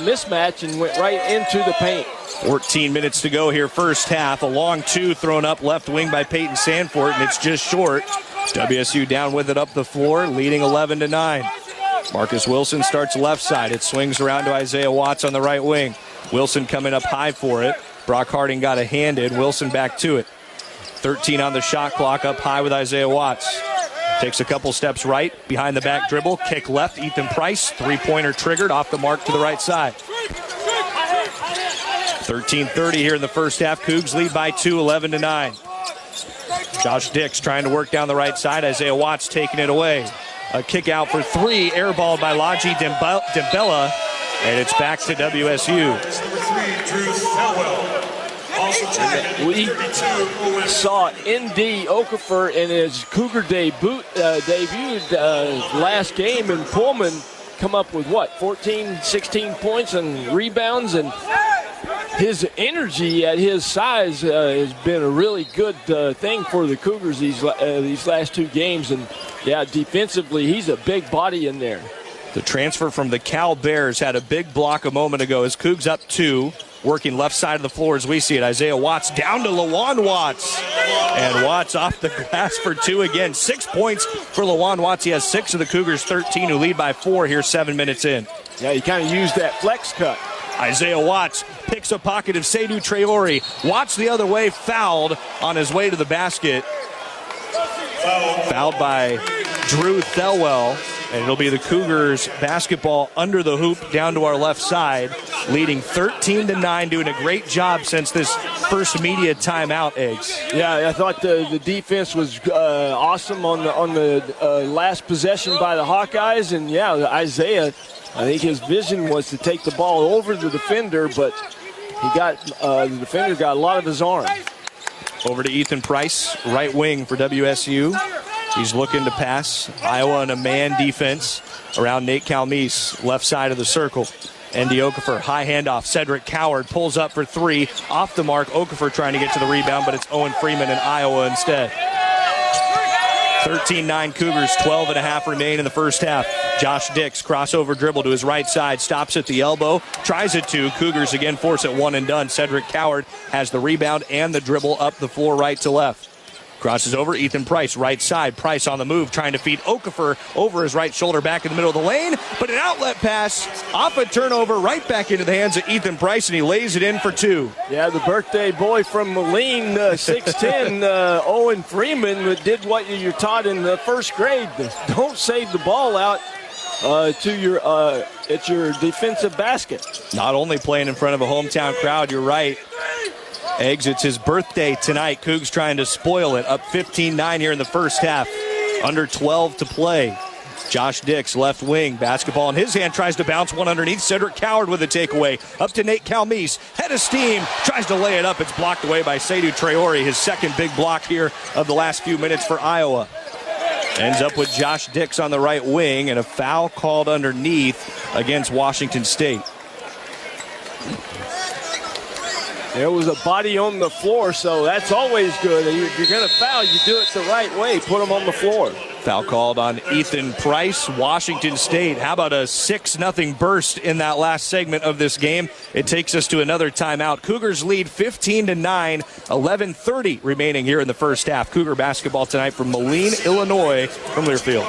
mismatch and went right into the paint. 14 minutes to go here, first half. A long two thrown up left wing by Peyton Sanford, and it's just short. WSU down with it up the floor, leading 11-9. Marcus Wilson starts left side. It swings around to Isaiah Watts on the right wing. Wilson coming up high for it. Brock Harding got a handed. Wilson back to it. 13 on the shot clock, up high with Isaiah Watts. Takes a couple steps right, behind the back dribble, kick left, Ethan Price, three-pointer triggered, off the mark to the right side. 13:30 here in the first half. Cougs lead by 2, 11-9. Josh Dix trying to work down the right side. Isaiah Watts taking it away. A kick out for three, airballed by Laji Dembella, and it's back to WSU. We saw N.D. Okafor in his Cougar debuted last game in Pullman come up with 14, 16 points and rebounds, and his energy at his size has been a really good thing for the Cougars these last two games. And yeah, defensively, he's a big body in there. The transfer from the Cal Bears had a big block a moment ago as Cougs up 2. Working left side of the floor as we see it. Isaiah Watts down to Lawan Watts. And Watts off the glass for 2 again. 6 points for Lawan Watts. He has 6 of the Cougars' 13 who lead by 4 here 7 minutes in. Yeah, he kind of used that flex cut. Isaiah Watts picks a pocket of Seydou Traore. Watts the other way, fouled on his way to the basket. Fouled by Drew Thelwell. And it'll be the Cougars basketball under the hoop down to our left side, leading 13-9, doing a great job since this first media timeout, Eggs. Yeah, I thought the defense was awesome on the last possession by the Hawkeyes. And, yeah, Isaiah, I think his vision was to take the ball over the defender, but the defender got a lot of his arm. Over to Ethan Price, right wing for WSU. He's looking to pass. Iowa in a man defense around Nate Calmise, left side of the circle. N.D. Okafor, high handoff. Cedric Coward pulls up for 3. Off the mark, Okafor trying to get to the rebound, but it's Owen Freeman in Iowa instead. 13-9 Cougars, 12.5 remain in the first half. Josh Dix, crossover dribble to his right side, stops at the elbow, tries it to. Cougars again force it one and done. Cedric Coward has the rebound and the dribble up the floor right to left. Crosses over, Ethan Price, right side. Price on the move, trying to feed Okafor over his right shoulder back in the middle of the lane. But an outlet pass off a turnover right back into the hands of Ethan Price, and he lays it in for 2. Yeah, the birthday boy from Moline, 6'10", Owen Freeman, did what you're taught in the first grade. Don't save the ball out at your defensive basket. Not only playing in front of a hometown crowd, you're right. Eggs, it's his birthday tonight. Cougs trying to spoil it. Up 15-9 here in the first half. Under 12 to play. Josh Dix, left wing. Basketball in his hand. Tries to bounce one underneath. Cedric Coward with a takeaway. Up to Nate Calmise. Head of steam. Tries to lay it up. It's blocked away by Seydou Traore. His second big block here of the last few minutes for Iowa. Ends up with Josh Dix on the right wing. And a foul called underneath against Washington State. There was a body on the floor, so that's always good. If you're going to foul, you do it the right way. Put them on the floor. Foul called on Ethan Price, Washington State. How about a 6-0 burst in that last segment of this game? It takes us to another timeout. Cougars lead 15-9, 11:30 remaining here in the first half. Cougar basketball tonight from Moline, Illinois, from Learfield.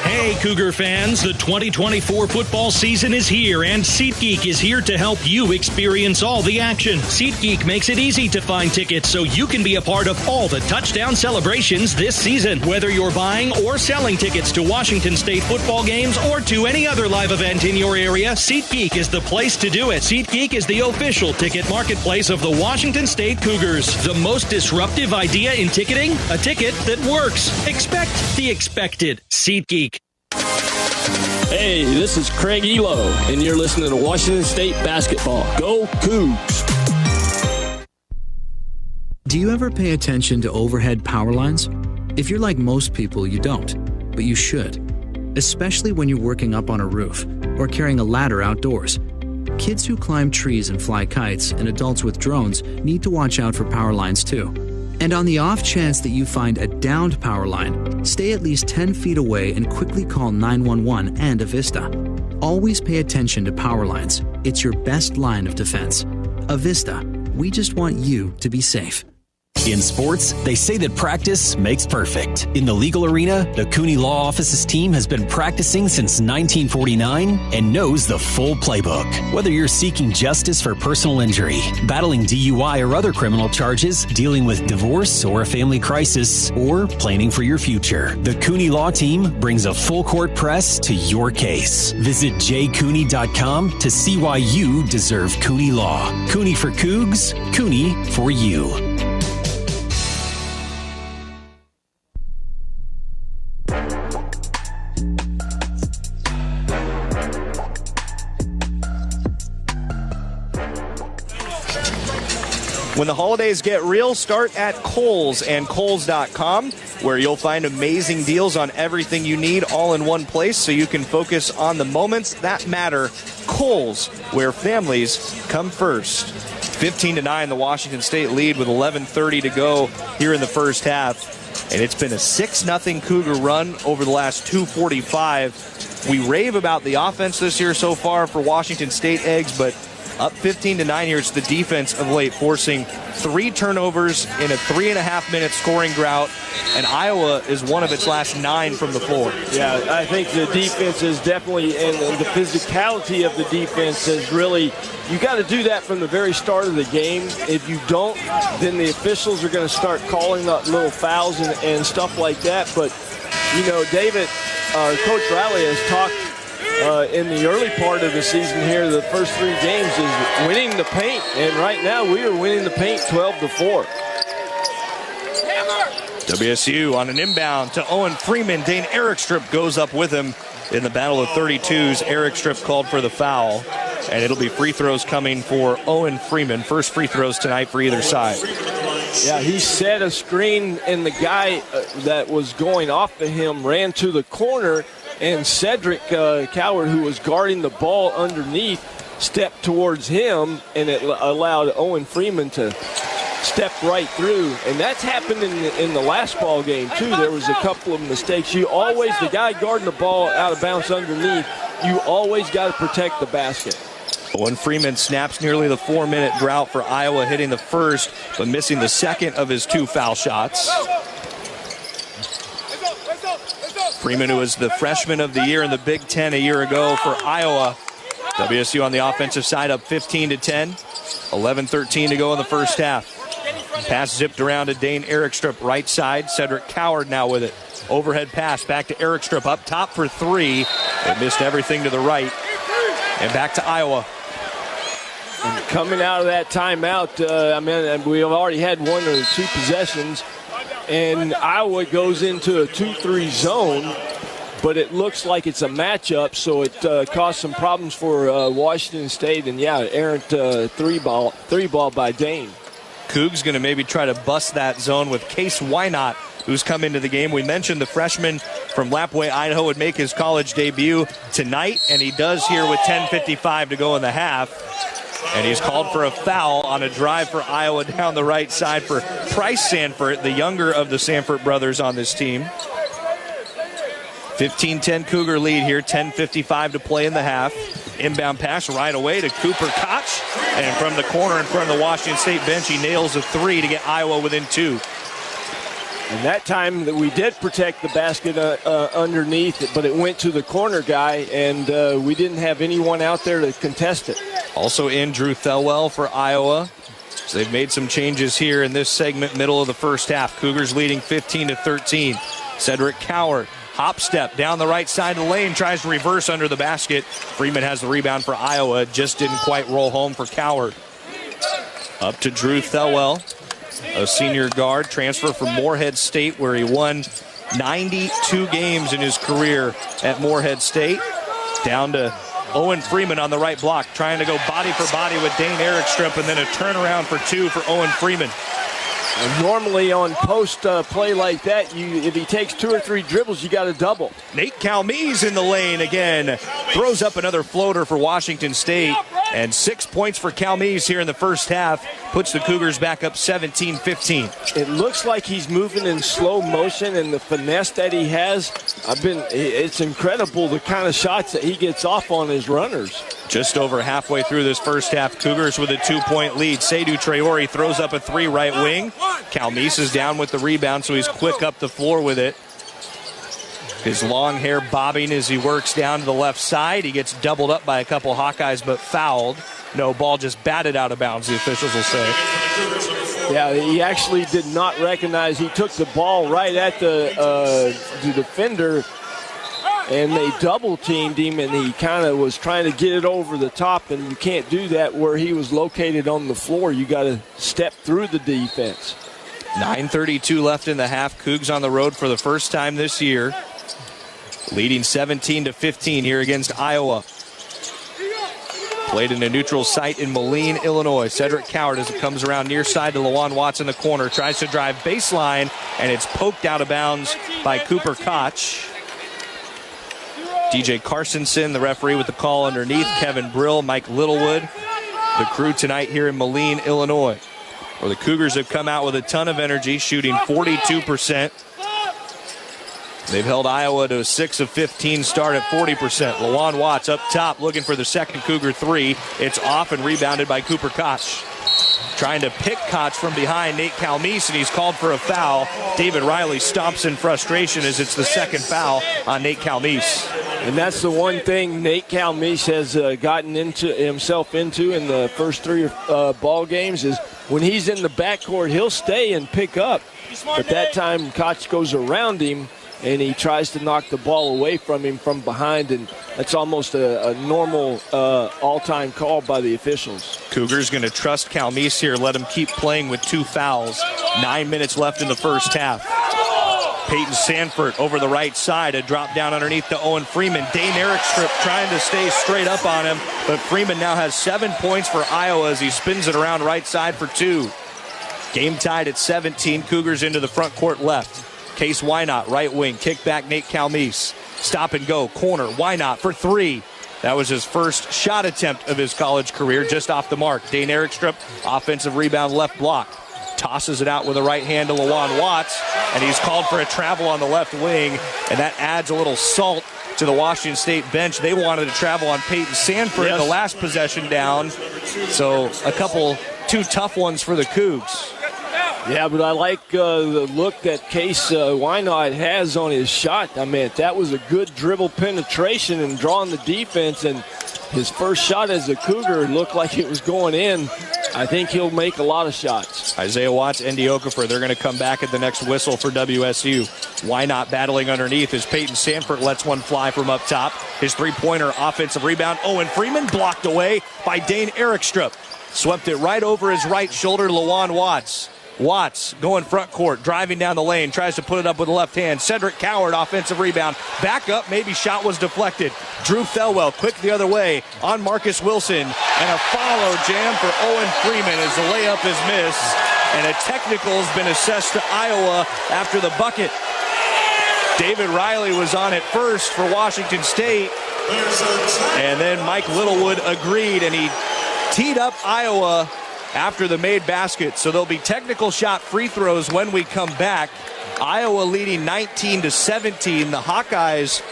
Hey, Cougar fans, the 2024 football season is here, and SeatGeek is here to help you experience all the action. SeatGeek makes it easy to find tickets so you can be a part of all the touchdown celebrations this season. Whether you're buying or selling tickets to Washington State football games or to any other live event in your area, SeatGeek is the place to do it. SeatGeek is the official ticket marketplace of the Washington State Cougars. The most disruptive idea in ticketing? A ticket that works. Expect the expected. SeatGeek. Hey, this is Craig Elo, and you're listening to Washington State basketball. Go Cougs! Do you ever pay attention to overhead power lines? If you're like most people, you don't, but you should, especially when you're working up on a roof or carrying a ladder outdoors. Kids who climb trees and fly kites and adults with drones need to watch out for power lines too. And on the off chance that you find a downed power line, stay at least 10 feet away and quickly call 911 and Avista. Always pay attention to power lines. It's your best line of defense. Avista, we just want you to be safe. In sports, they say that practice makes perfect. In the legal arena, the Cooney Law Office's team has been practicing since 1949 and knows the full playbook. Whether you're seeking justice for personal injury, battling DUI or other criminal charges, dealing with divorce or a family crisis, or planning for your future, the Cooney Law team brings a full court press to your case. Visit jcooney.com to see why you deserve Cooney Law. Cooney for Cougs, Cooney for you. When the holidays get real, start at Kohl's and Kohl's.com, where you'll find amazing deals on everything you need all in one place so you can focus on the moments that matter. Kohl's, where families come first. 15-9, the Washington State lead with 11:30 to go here in the first half. And it's been a 6-0 Cougar run over the last 2:45. We rave about the offense this year so far for Washington State Eggs, but up 15-9 here. It's the defense of late, forcing 3 turnovers in a 3.5-minute scoring drought, and Iowa is one of its last 9 from the floor. Yeah, I think the defense is definitely, and the physicality of the defense is really, you got to do that from the very start of the game. If you don't, then the officials are going to start calling up little fouls and stuff like that. But, you know, David, Coach Riley has talked in the early part of the season here, the first 3 games, is winning the paint. And right now we are winning the paint 12-4. WSU on an inbound to Owen Freeman. Dane Erickstrup goes up with him in the battle of 32s. Erickstrup called for the foul, and it'll be free throws coming for Owen Freeman. First free throws tonight for either side. Yeah, he set a screen, and the guy that was going off of him ran to the corner, and Cedric Coward, who was guarding the ball underneath, stepped towards him, and it allowed Owen Freeman to step right through. And that's happened in the last ball game, too. There was a couple of mistakes. You always, the guy guarding the ball out of bounds underneath, you always got to protect the basket. Owen Freeman snaps nearly the 4-minute drought for Iowa, hitting the first, but missing the second of his 2 foul shots. Freeman, who was the freshman of the year in the Big Ten a year ago for Iowa. WSU on the offensive side up 15-10. 11:13 to go in the first half. Pass zipped around to Dane Erickstrup, right side. Cedric Coward now with it. Overhead pass back to Erickstrup, up top for 3. They missed everything to the right. And back to Iowa. And coming out of that timeout, we've already had 1 or 2 possessions. And Iowa goes into a 2-3 zone, but it looks like it's a matchup, so it caused some problems for Washington State. And, yeah, errant three ball by Dane. Cougs going to maybe try to bust that zone with Case Wynot, who's come into the game. We mentioned the freshman from Lapwai, Idaho, would make his college debut tonight, and he does here with 10:55 to go in the half. And he's called for a foul on a drive for Iowa down the right side for Price Sanford, the younger of the Sanford brothers on this team. 15-10 Cougar lead here, 10:55 to play in the half. Inbound pass right away to Cooper Koch. And from the corner in front of the Washington State bench, he nails a 3 to get Iowa within 2. And that time that we did protect the basket underneath, but it went to the corner guy, and we didn't have anyone out there to contest it. Also in Drew Thelwell for Iowa. So they've made some changes here in this segment, middle of the first half. Cougars leading 15-13. Cedric Coward, hop step down the right side of the lane, tries to reverse under the basket. Freeman has the rebound for Iowa, just didn't quite roll home for Coward. Up to Drew Thelwell, a senior guard, transfer from Morehead State, where he won 92 games in his career at Morehead State. Down to Owen Freeman on the right block, trying to go body for body with Dane Erickstrup, and then a turnaround for 2 for Owen Freeman. And normally on post play like that, if he takes 2 or 3 dribbles, you got to double. Nate Calmes in the lane again. Throws up another floater for Washington State. And 6 points for Calmes here in the first half. Puts the Cougars back up 17-15. It looks like he's moving in slow motion, and the finesse that he has, it's incredible the kind of shots that he gets off on his runners. Just over halfway through this first half, Cougars with a 2-point lead. Seydou Traore throws up a 3 right wing. Calmise is down with the rebound, so he's quick up the floor with it. His long hair bobbing as he works down to the left side. He gets doubled up by a couple Hawkeyes, but fouled. No, ball just batted out of bounds, the officials will say. Yeah, he actually did not recognize. He took the ball right at the defender, and they double-teamed him, and he kind of was trying to get it over the top, and you can't do that where he was located on the floor. You got to step through the defense. 9:32 left in the half. Cougs on the road for the first time this year, leading 17-15 here against Iowa. Played in a neutral site in Moline, Illinois. Cedric Coward, as it comes around near side to Lawan Watts in the corner, tries to drive baseline, and it's poked out of bounds by Cooper Koch. DJ Carsonson, the referee, with the call underneath. Kevin Brill, Mike Littlewood, the crew tonight here in Moline, Illinois, where the Cougars have come out with a ton of energy, shooting 42%. They've held Iowa to a 6 of 15 start at 40%. Lawan Watts up top looking for the second Cougar three. It's off and rebounded by Cooper Koch. Trying to pick Koch from behind, Nate Calmise, and he's called for a foul. David Riley stomps in frustration as it's the second foul on Nate Calmise. And that's the one thing Nate Calmise has gotten himself into in the first three ball games is when he's in the backcourt, he'll stay and pick up. But that time, Koch goes around him, and he tries to knock the ball away from him from behind, and that's almost a normal all-time call by the officials. Cougars going to trust Calmise here, let him keep playing with 2 fouls. 9 minutes left in the first half. Peyton Sanford over the right side, a drop down underneath to Owen Freeman. Dane Erickstrip trying to stay straight up on him, but Freeman now has 7 points for Iowa as he spins it around right side for 2. Game tied at 17. Cougars into the front court left. Case Wynot, right wing, kick back Nate Calmise. Stop and go, corner, Wynot for 3. That was his first shot attempt of his college career, just off the mark. Dane Erickstrip, offensive rebound, left block. Tosses it out with a right hand to Lawan Watts, and he's called for a travel on the left wing, and that adds a little salt to the Washington State bench. They wanted to travel on Peyton Sanford the last possession down, so two tough ones for the Cougs. Yeah, but I like the look that Case Wynot has on his shot. I mean, that was a good dribble penetration and drawing the defense, and his first shot as a Cougar looked like it was going in. I think he'll make a lot of shots. Isaiah Watts, Andy Okafor, they're going to come back at the next whistle for WSU. Wynot battling underneath as Peyton Sanford lets one fly from up top. His three-pointer offensive rebound. Owen Freeman blocked away by Dane Erickstrip. Swept it right over his right shoulder to Lawan Watts. Watts going front court, driving down the lane, tries to put it up with the left hand. Cedric Coward, offensive rebound. Back up, maybe shot was deflected. Drew Thelwell quick the other way on Marcus Wilson. And a follow jam for Owen Freeman as the layup is missed. And a technical has been assessed to Iowa after the bucket. David Riley was on it first for Washington State. And then Mike Littlewood agreed, and he teed up Iowa after the made basket. So there'll be technical shot free throws when we come back. Iowa leading 19-17. The Hawkeyes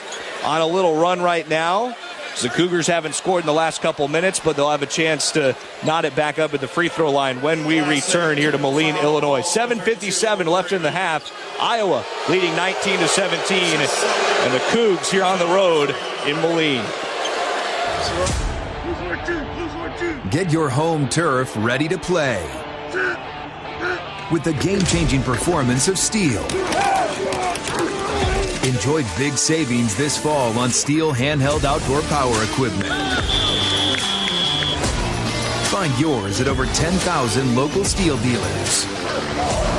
on a little run right now. The Cougars haven't scored in the last couple minutes, but they'll have a chance to knot it back up at the free throw line when we return here to Moline, Illinois. 7:57 left in the half. Iowa leading 19-17. And the Cougs here on the road in Moline. Get your home turf ready to play with the game-changing performance of Steel. Enjoy big savings this fall on Steel handheld outdoor power equipment. Find yours at over 10,000 local Steel dealers.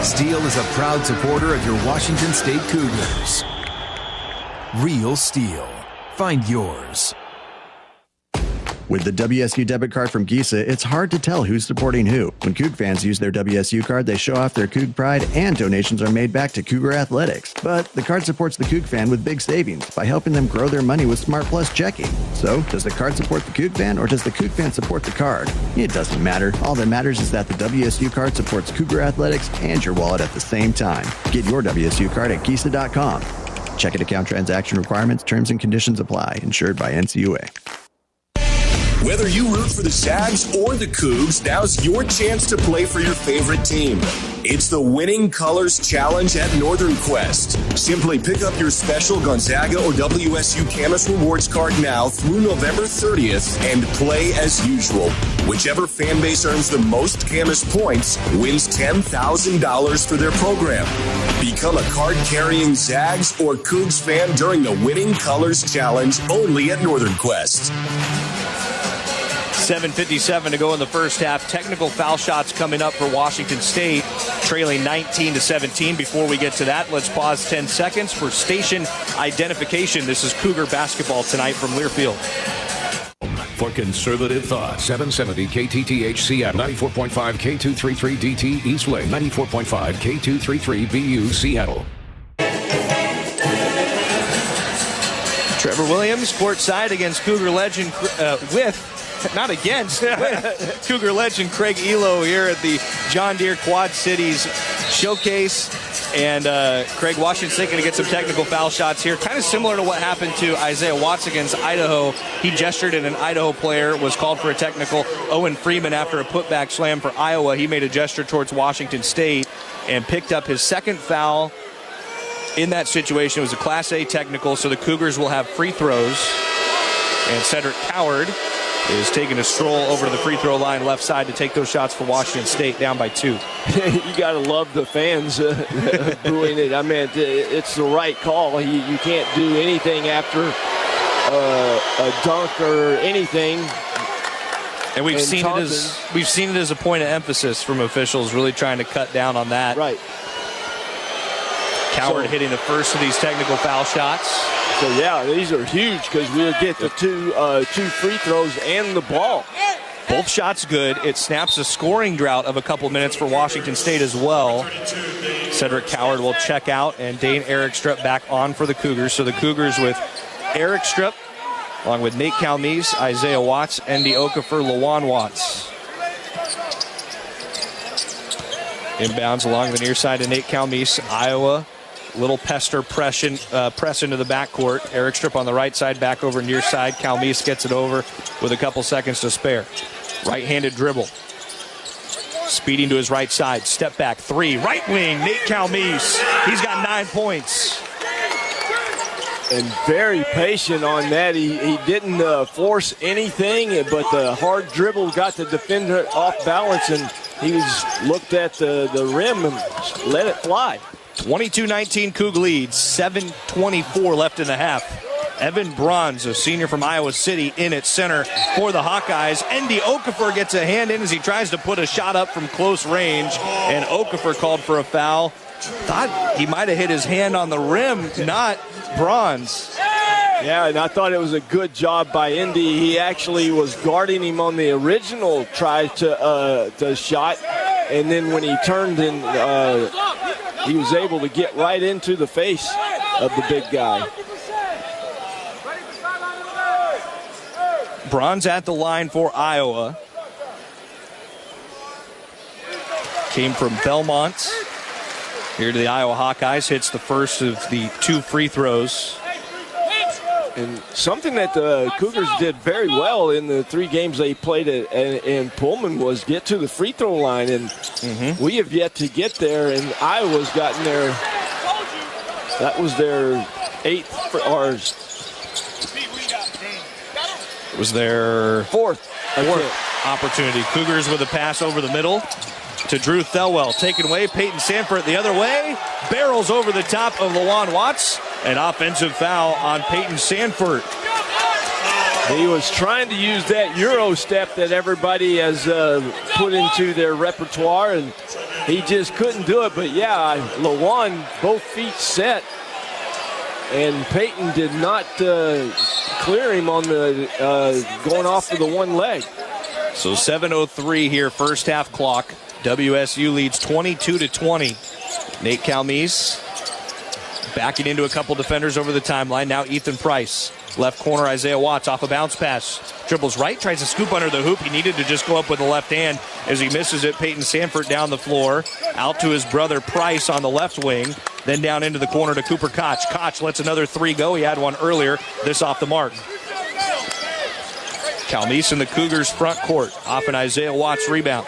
Steel is a proud supporter of your Washington State Cougars. Real Steel. Find yours. With the WSU debit card from Giesa, it's hard to tell who's supporting who. When Coug fans use their WSU card, they show off their Coug pride, and donations are made back to Cougar Athletics. But the card supports the Coug fan with big savings by helping them grow their money with Smart Plus checking. So, does the card support the Coug fan, or does the Coug fan support the card? It doesn't matter. All that matters is that the WSU card supports Cougar Athletics and your wallet at the same time. Get your WSU card at Giesa.com. Checking account transaction requirements, terms and conditions apply. Insured by NCUA. Whether you root for the Zags or the Cougs, now's your chance to play for your favorite team. It's the Winning Colors Challenge at Northern Quest. Simply pick up your special Gonzaga or WSU Camas Rewards card now through November 30th and play as usual. Whichever fan base earns the most Camas points wins $10,000 for their program. Become a card-carrying Zags or Cougs fan during the Winning Colors Challenge only at Northern Quest. 7:57 to go in the first half. Technical foul shots coming up for Washington State, trailing 19-17. Before we get to that, let's pause 10 seconds for station identification. This is Cougar basketball tonight from Learfield. For conservative thought, 770 KTTH Seattle, 94.5 K233 DT East Lake, 94.5 K233 VU Seattle. Trevor Williams courtside against Cougar legend with Cougar legend Craig Elo here at the John Deere Quad Cities Showcase. And Craig, Washington State going to get some technical foul shots here. Kind of similar to what happened to Isaiah Watts against Idaho. He gestured at an Idaho player, was called for a technical. Owen Freeman, after a putback slam for Iowa, he made a gesture towards Washington State and picked up his second foul in that situation. It was a Class A technical, so the Cougars will have free throws. And Cedric Coward is taking a stroll over to the free throw line left side to take those shots for Washington State, down by 2. You got to love the fans booing it. I mean, it's the right call. You can't do anything after a dunk or anything. And we've seen it as a point of emphasis from officials, really trying to cut down on that. Right. Coward hitting the first of these technical foul shots. So, yeah, these are huge because we'll get the two free throws and the ball. Both shots good. It snaps a scoring drought of a couple minutes for Washington State as well. Cedric Coward will check out, and Dane Erikstrup back on for the Cougars. So the Cougars with Erikstrup, along with Nate Calmise, Isaiah Watts, Andy Okafor, Lawan Watts. Inbounds along the near side to Nate Calmise, Iowa. Little pester press into the backcourt. Erikstrup on the right side, back over near side. Calmise gets it over with a couple seconds to spare. Right-handed dribble. Speeding to his right side. Step back, 3. Right wing, Nate Calmise. He's got 9 points. And very patient on that. He didn't force anything, but the hard dribble got the defender off balance, and he looked at the rim and let it fly. 22-19 Coug leads, 7:24 left in the half. Evan Bronze, a senior from Iowa City, in at center for the Hawkeyes. Andy Okafor gets a hand in as he tries to put a shot up from close range, and Okafor called for a foul. Thought he might have hit his hand on the rim, not Bronze. Yeah, and I thought it was a good job by Indy. He actually was guarding him on the original try to shot, and then when he turned and he was able to get right into the face of the big guy. Bronze at the line for Iowa. Came from Belmont. Here to the Iowa Hawkeyes. Hits the first of the 2 free throws. And something that the Cougars did very well in the 3 games they played in Pullman was get to the free throw line. And we have yet to get there, and Iowa's gotten there. That was their 8th, or it was their 4th opportunity. Cougars with a pass over the middle to Drew Thelwell. Taken away, Peyton Sanford the other way. Barrels over the top of Lawan Watts. An offensive foul on Peyton Sanford. He was trying to use that Euro step that everybody has put into their repertoire, and he just couldn't do it. But, yeah, Lawan, both feet set, and Peyton did not clear him on the going off of the one leg. So 7:03 here, first half clock. WSU leads 22-20. Nate Calmise backing into a couple defenders over the timeline. Now Ethan Price. Left corner, Isaiah Watts off a bounce pass. Dribbles right, tries to scoop under the hoop. He needed to just go up with the left hand. As he misses it, Peyton Sanford down the floor. Out to his brother Price on the left wing. Then down into the corner to Cooper Koch. Koch lets another 3 go. He had one earlier. This off the mark. Calmise in the Cougars front court. Off an Isaiah Watts rebound.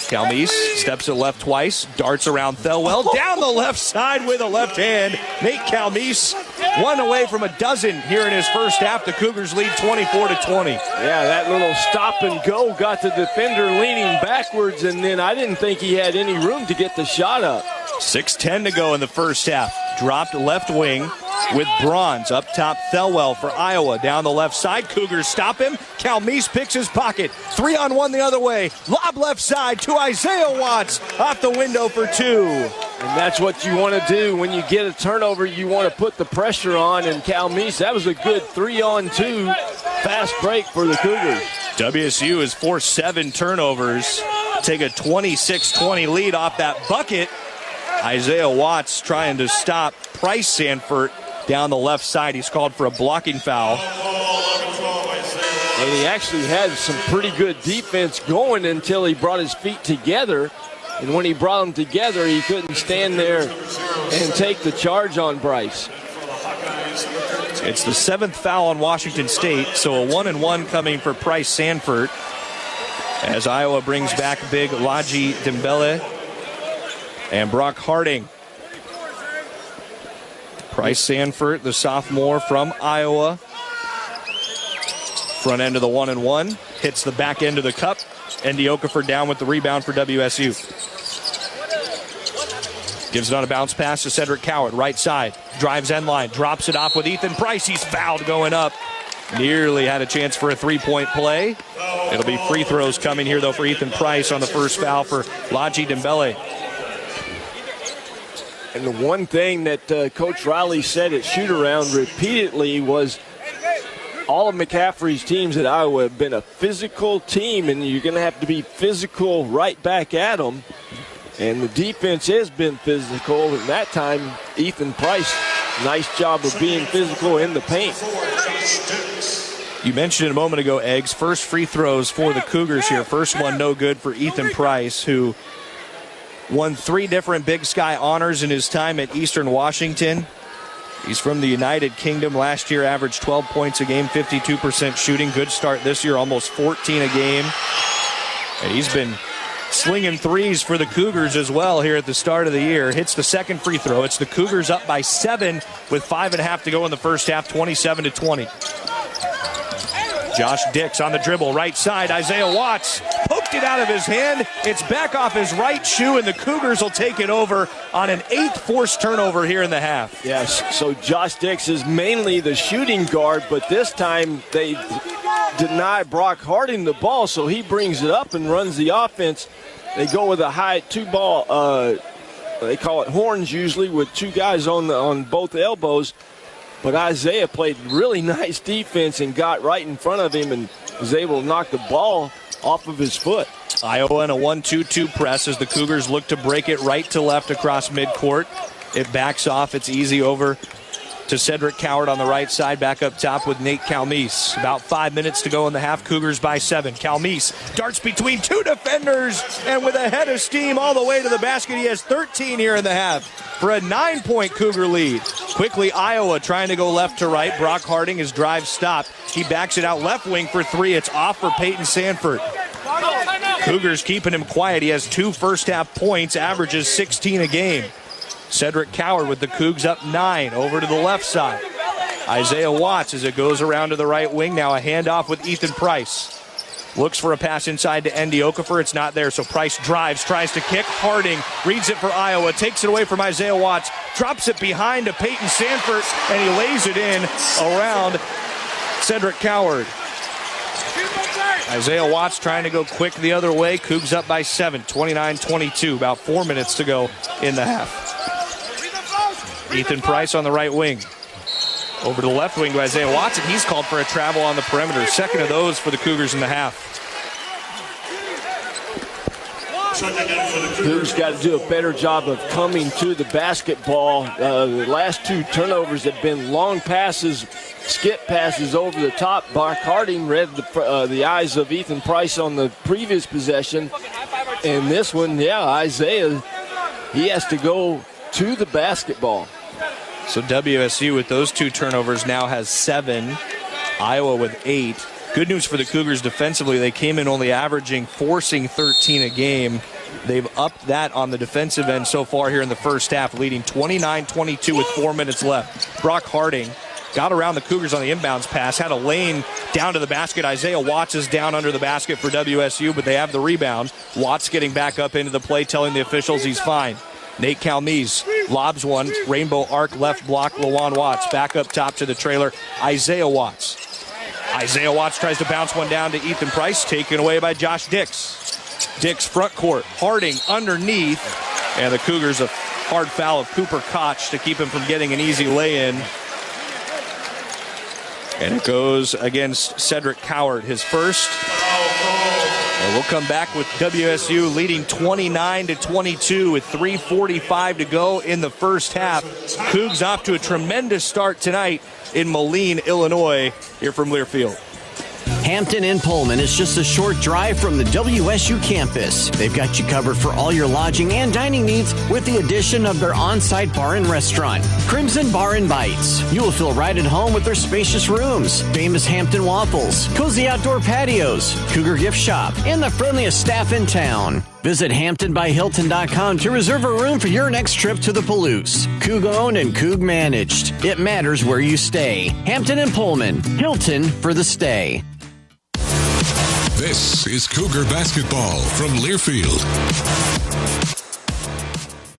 Calmise steps it left twice, darts around Thelwell, down the left side with a left hand. Nate Calmise, one away from a dozen here in his first half. The Cougars lead 24-20. Yeah, that little stop and go got the defender leaning backwards, and then I didn't think he had any room to get the shot up. 6:10 to go in the first half. Dropped left wing with Bronze. Up top, Thelwell for Iowa. Down the left side, Cougars stop him. Calmise picks his pocket. 3-on-1 the other way. Lob left side to Isaiah Watts. Off the window for two. And that's what you want to do when you get a turnover. You want to put the pressure on. And Calmise, that was a good 3-on-2 fast break for the Cougars. WSU has forced 7 turnovers. Take a 26-20 lead off that bucket. Isaiah Watts trying to stop Price Sanford down the left side. He's called for a blocking foul. And he actually had some pretty good defense going until he brought his feet together. And when he brought them together, he couldn't stand there and take the charge on Bryce. It's the 7th foul on Washington State, so a 1-and-1 coming for Price Sanford as Iowa brings back big Laji Dembele and Brock Harding. Price Sanford, the sophomore from Iowa. Front end of the 1-and-1. Hits the back end of the cup. Andy Okafor down with the rebound for WSU. Gives it on a bounce pass to Cedric Coward. Right side. Drives end line. Drops it off with Ethan Price. He's fouled going up. Nearly had a chance for a three-point play. It'll be free throws coming here, though, for Ethan Price on the first foul for Laji Dembele. And the one thing that Coach Riley said at shoot-around repeatedly was all of McCaffrey's teams at Iowa have been a physical team, and you're going to have to be physical right back at them. And the defense has been physical. And that time, Ethan Price, nice job of being physical in the paint. You mentioned it a moment ago, Eggs. First free throws for the Cougars here. First one no good for Ethan Price, who won 3 different Big Sky honors in his time at Eastern Washington. He's from the United Kingdom. Last year averaged 12 points a game, 52% shooting. Good start this year, almost 14 a game. And he's been slinging threes for the Cougars as well here at the start of the year. Hits the second free throw. It's the Cougars up by 7 with 5.5 to go in the first half, 27-20. Josh Dix on the dribble, right side. Isaiah Watts poked it out of his hand. It's back off his right shoe, and the Cougars will take it over on an 8th forced turnover here in the half. Yes, so Josh Dix is mainly the shooting guard, but this time they deny Brock Harding the ball, so he brings it up and runs the offense. They go with a high 2-ball, they call it horns usually, with 2 guys on both elbows. But Isaiah played really nice defense and got right in front of him and was able to knock the ball off of his foot. Iowa in a 1-2-2 press as the Cougars look to break it right to left across midcourt. It backs off. It's easy over to Cedric Coward on the right side. Back up top with Nate Calmise. About 5 minutes to go in the half. Cougars by 7. Calmise darts between 2 defenders and with a head of steam all the way to the basket. He has 13 here in the half for a 9-point Cougar lead. Quickly, Iowa trying to go left to right. Brock Harding, his drive stopped. He backs it out left wing for 3. It's off for Peyton Sanford. Cougars keeping him quiet. He has 2 first half points, averages 16 a game. Cedric Coward with the Cougs up 9 over to the left side. Isaiah Watts as it goes around to the right wing. Now a handoff with Ethan Price. Looks for a pass inside to Andy Okafor. It's not there, so Price drives, tries to kick. Harding reads it for Iowa, takes it away from Isaiah Watts, drops it behind to Peyton Sanford, and he lays it in around Cedric Coward. Isaiah Watts trying to go quick the other way. Cougs up by 7, 29-22. About 4 minutes to go in the half. Ethan Price on the right wing. Over to the left wing to Isaiah Watts, and he's called for a travel on the perimeter. Second of those for the Cougars in the half. Cougars got to do a better job of coming to the basketball. The last 2 turnovers have been long passes, skip passes over the top. Brock Harding read the eyes of Ethan Price on the previous possession. And this one, Isaiah, he has to go to the basketball. So WSU with those 2 turnovers now has 7. Iowa with 8. Good news for the Cougars defensively. They came in only averaging, forcing 13 a game. They've upped that on the defensive end so far here in the first half, leading 29-22 with 4 minutes left. Brock Harding got around the Cougars on the inbounds pass, had a lane down to the basket. Isaiah Watts is down under the basket for WSU, but they have the rebound. Watts getting back up into the play, telling the officials he's fine. Nate Calmes lobs one, rainbow arc left block, Lawan Watts. Back up top to the trailer, Isaiah Watts. Isaiah Watts tries to bounce one down to Ethan Price, taken away by Josh Dix. Dix front court, Harding underneath, and the Cougars a hard foul of Cooper Koch to keep him from getting an easy lay-in. And it goes against Cedric Coward, his first. And we'll come back with WSU leading 29-22 with 3:45 to go in the first half. Cougs off to a tremendous start tonight in Moline, Illinois. Here from Learfield. Hampton and Pullman is just a short drive from the WSU campus. They've got you covered for all your lodging and dining needs with the addition of their on-site bar and restaurant, Crimson Bar and Bites. You will feel right at home with their spacious rooms, famous Hampton waffles, cozy outdoor patios, Cougar gift shop, and the friendliest staff in town. Visit HamptonByHilton.com to reserve a room for your next trip to the Palouse. Coug owned and Coug managed. It matters where you stay. Hampton and Pullman. Hilton for the stay. This is Cougar basketball from Learfield.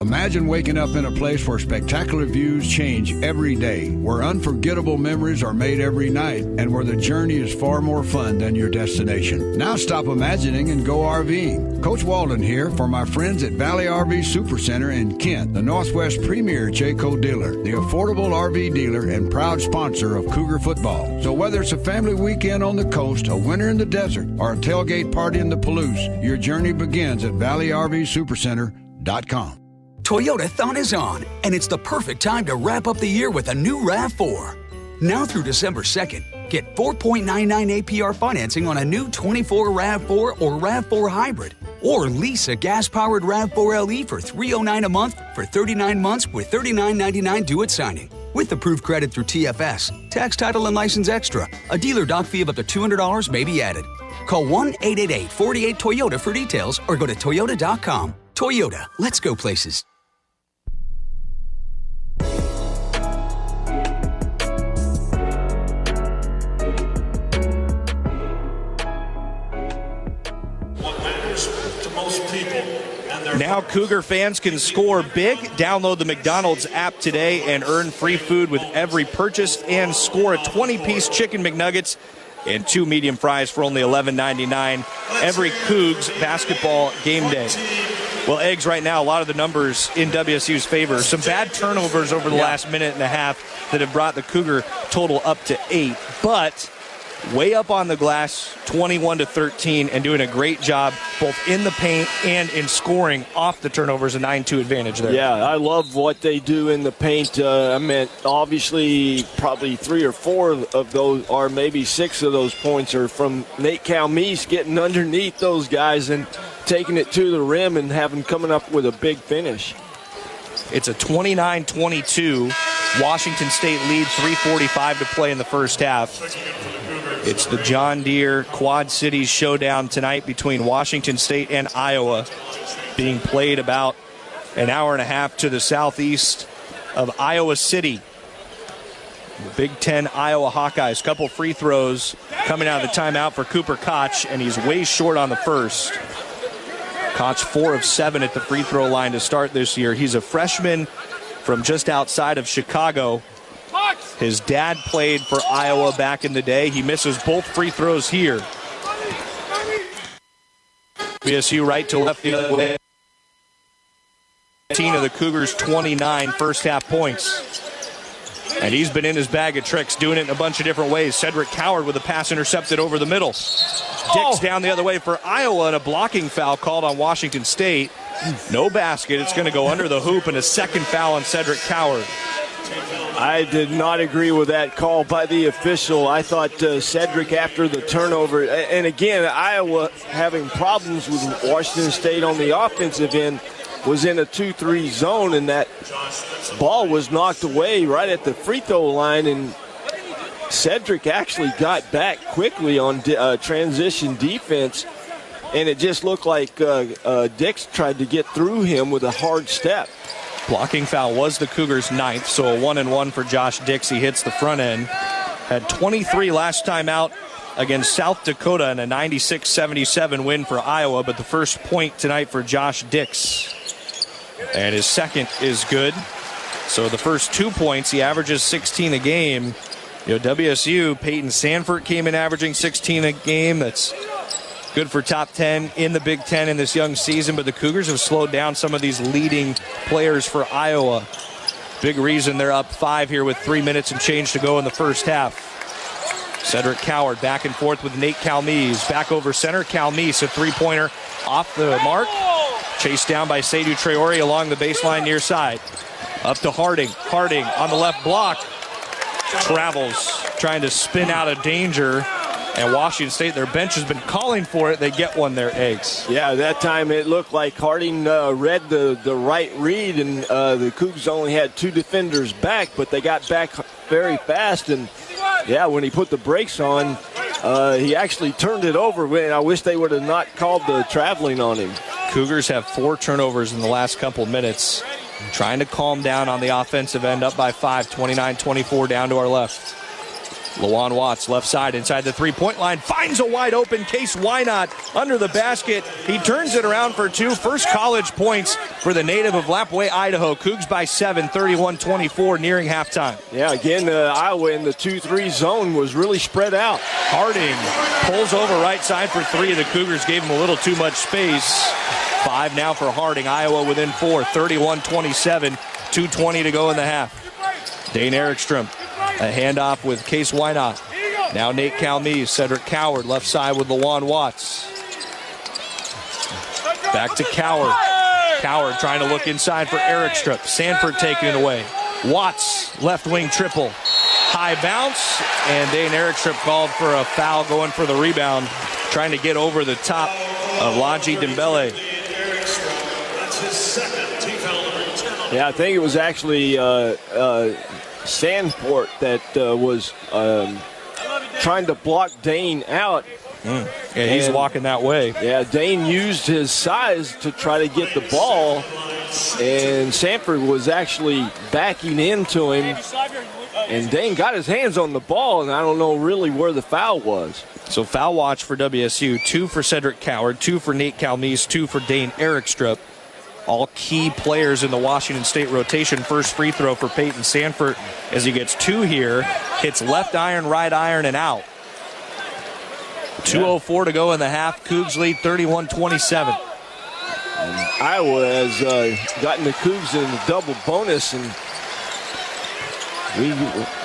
Imagine waking up in a place where spectacular views change every day, where unforgettable memories are made every night, and where the journey is far more fun than your destination. Now stop imagining and go RVing. Coach Walden here for my friends at Valley RV Supercenter in Kent, the Northwest premier Jayco dealer, the affordable RV dealer and proud sponsor of Cougar football. So whether it's a family weekend on the coast, a winter in the desert, or a tailgate party in the Palouse, your journey begins at ValleyRVSupercenter.com. Toyota-thon is on, and it's the perfect time to wrap up the year with a new RAV4. Now through December 2nd, get 4.99 APR financing on a new 24 RAV4 or RAV4 Hybrid, or lease a gas-powered RAV4 LE for $309 a month for 39 months with $39.99 due at signing. With approved credit through TFS, tax, title, and license extra, a dealer doc fee of up to $200 may be added. Call 1-888-48-TOYOTA for details or go to Toyota.com. Toyota, let's go places. Now Cougar fans can score big. Download the McDonald's app today and earn free food with every purchase and score a 20-piece chicken McNuggets and 2 medium fries for only $11.99 every Cougs basketball game day. Well, Eggs, right now, a lot of the numbers in WSU's favor. Some bad turnovers over the last minute and a half that have brought the Cougar total up to 8. But way up on the glass, 21-13, and doing a great job both in the paint and in scoring off the turnovers, a 9-2 advantage there. Yeah, I love what they do in the paint. Obviously, probably 3 or 4 of those, or maybe 6 of those points are from Nate Calmes getting underneath those guys and taking it to the rim and having coming up with a big finish. It's a 29-22 Washington State lead, 3:45 to play in the first half. It's the John Deere Quad Cities showdown tonight between Washington State and Iowa, being played about an hour and a half to the southeast of Iowa City. The Big Ten Iowa Hawkeyes, couple free throws coming out of the timeout for Cooper Koch, and he's way short on the first. Koch 4 of 7 at the free throw line to start this year. He's a freshman from just outside of Chicago. His dad played for Iowa back in the day. He misses both free throws here. BSU right to left the other way. 18 of the Cougars' 29 first half points. And he's been in his bag of tricks, doing it in a bunch of different ways. Cedric Coward with a pass intercepted over the middle. Dix down the other way for Iowa, and a blocking foul called on Washington State. No basket. It's going to go under the hoop, and a second foul on Cedric Coward. I did not agree with that call by the official. I thought Cedric, after the turnover, and again, Iowa having problems with Washington State on the offensive end, was in a 2-3 zone, and that ball was knocked away right at the free throw line, and Cedric actually got back quickly on transition defense, and it just looked like Dix tried to get through him with a hard step. Blocking foul was the Cougars' 9th, so a 1-and-1 for Josh Dix. He hits the front end. Had 23 last time out against South Dakota in a 96-77 win for Iowa, but the first point tonight for Josh Dix. And his second is good. So the first 2 points, he averages 16 a game. WSU, Peyton Sanford came in averaging 16 a game. That's good for top 10 in the Big Ten in this young season, but the Cougars have slowed down some of these leading players for Iowa. Big reason they're up 5 here with 3 minutes and change to go in the first half. Cedric Coward back and forth with Nate Calmese. Back over center. Calmese, a three-pointer off the mark. Chased down by Seydou Traore along the baseline near side. Up to Harding. Harding on the left block. Travels, trying to spin out of danger. And Washington State, their bench has been calling for it. They get one there, Eggs. Yeah, that time it looked like Harding read the right read, and the Cougs only had 2 defenders back, but they got back very fast. And, yeah, when he put the brakes on, he actually turned it over. I wish they would have not called the traveling on him. Cougars have 4 turnovers in the last couple minutes. Trying to calm down on the offensive end, up by 5, 29-24 down to our left. Lawan Watts, left side, inside the three-point line, finds a wide-open Case Wynot under the basket. He turns it around for 2. First college points for the native of Lapwai, Idaho. Cougs by 7, 31-24, nearing halftime. Yeah, again, Iowa in the 2-3 zone was really spread out. Harding pulls over right side for 3. The Cougars gave him a little too much space. 5 now for Harding. Iowa within 4, 31-27, 2:20 to go in the half. Dane Erickstrom. A handoff with Case Wynot. Now Nate Calmese, Cedric Coward, left side with Lawan Watts. Back to Coward. Coward trying to look inside for Erickstrom. Sanford taking it away. Watts, left wing triple. High bounce, and Dane Erickstrom called for a foul going for the rebound, trying to get over the top of Laji Dembele. Yeah, I think it was actually Sanford that was trying to block Dane out. Yeah, he's walking that way. Yeah, Dane used his size to try to get the ball, and Sanford was actually backing into him, and Dane got his hands on the ball, and I don't know really where the foul was. So foul watch for WSU, 2 for Cedric Coward, 2 for Nate Calmese, 2 for Dane Erickstrom. All key players in the Washington State rotation. First free throw for Peyton Sanford as he gets 2 here. Hits left iron, right iron, and out. 2:04 to go in the half. Cougs lead 31-27. Iowa has gotten the Cougs in the double bonus, and we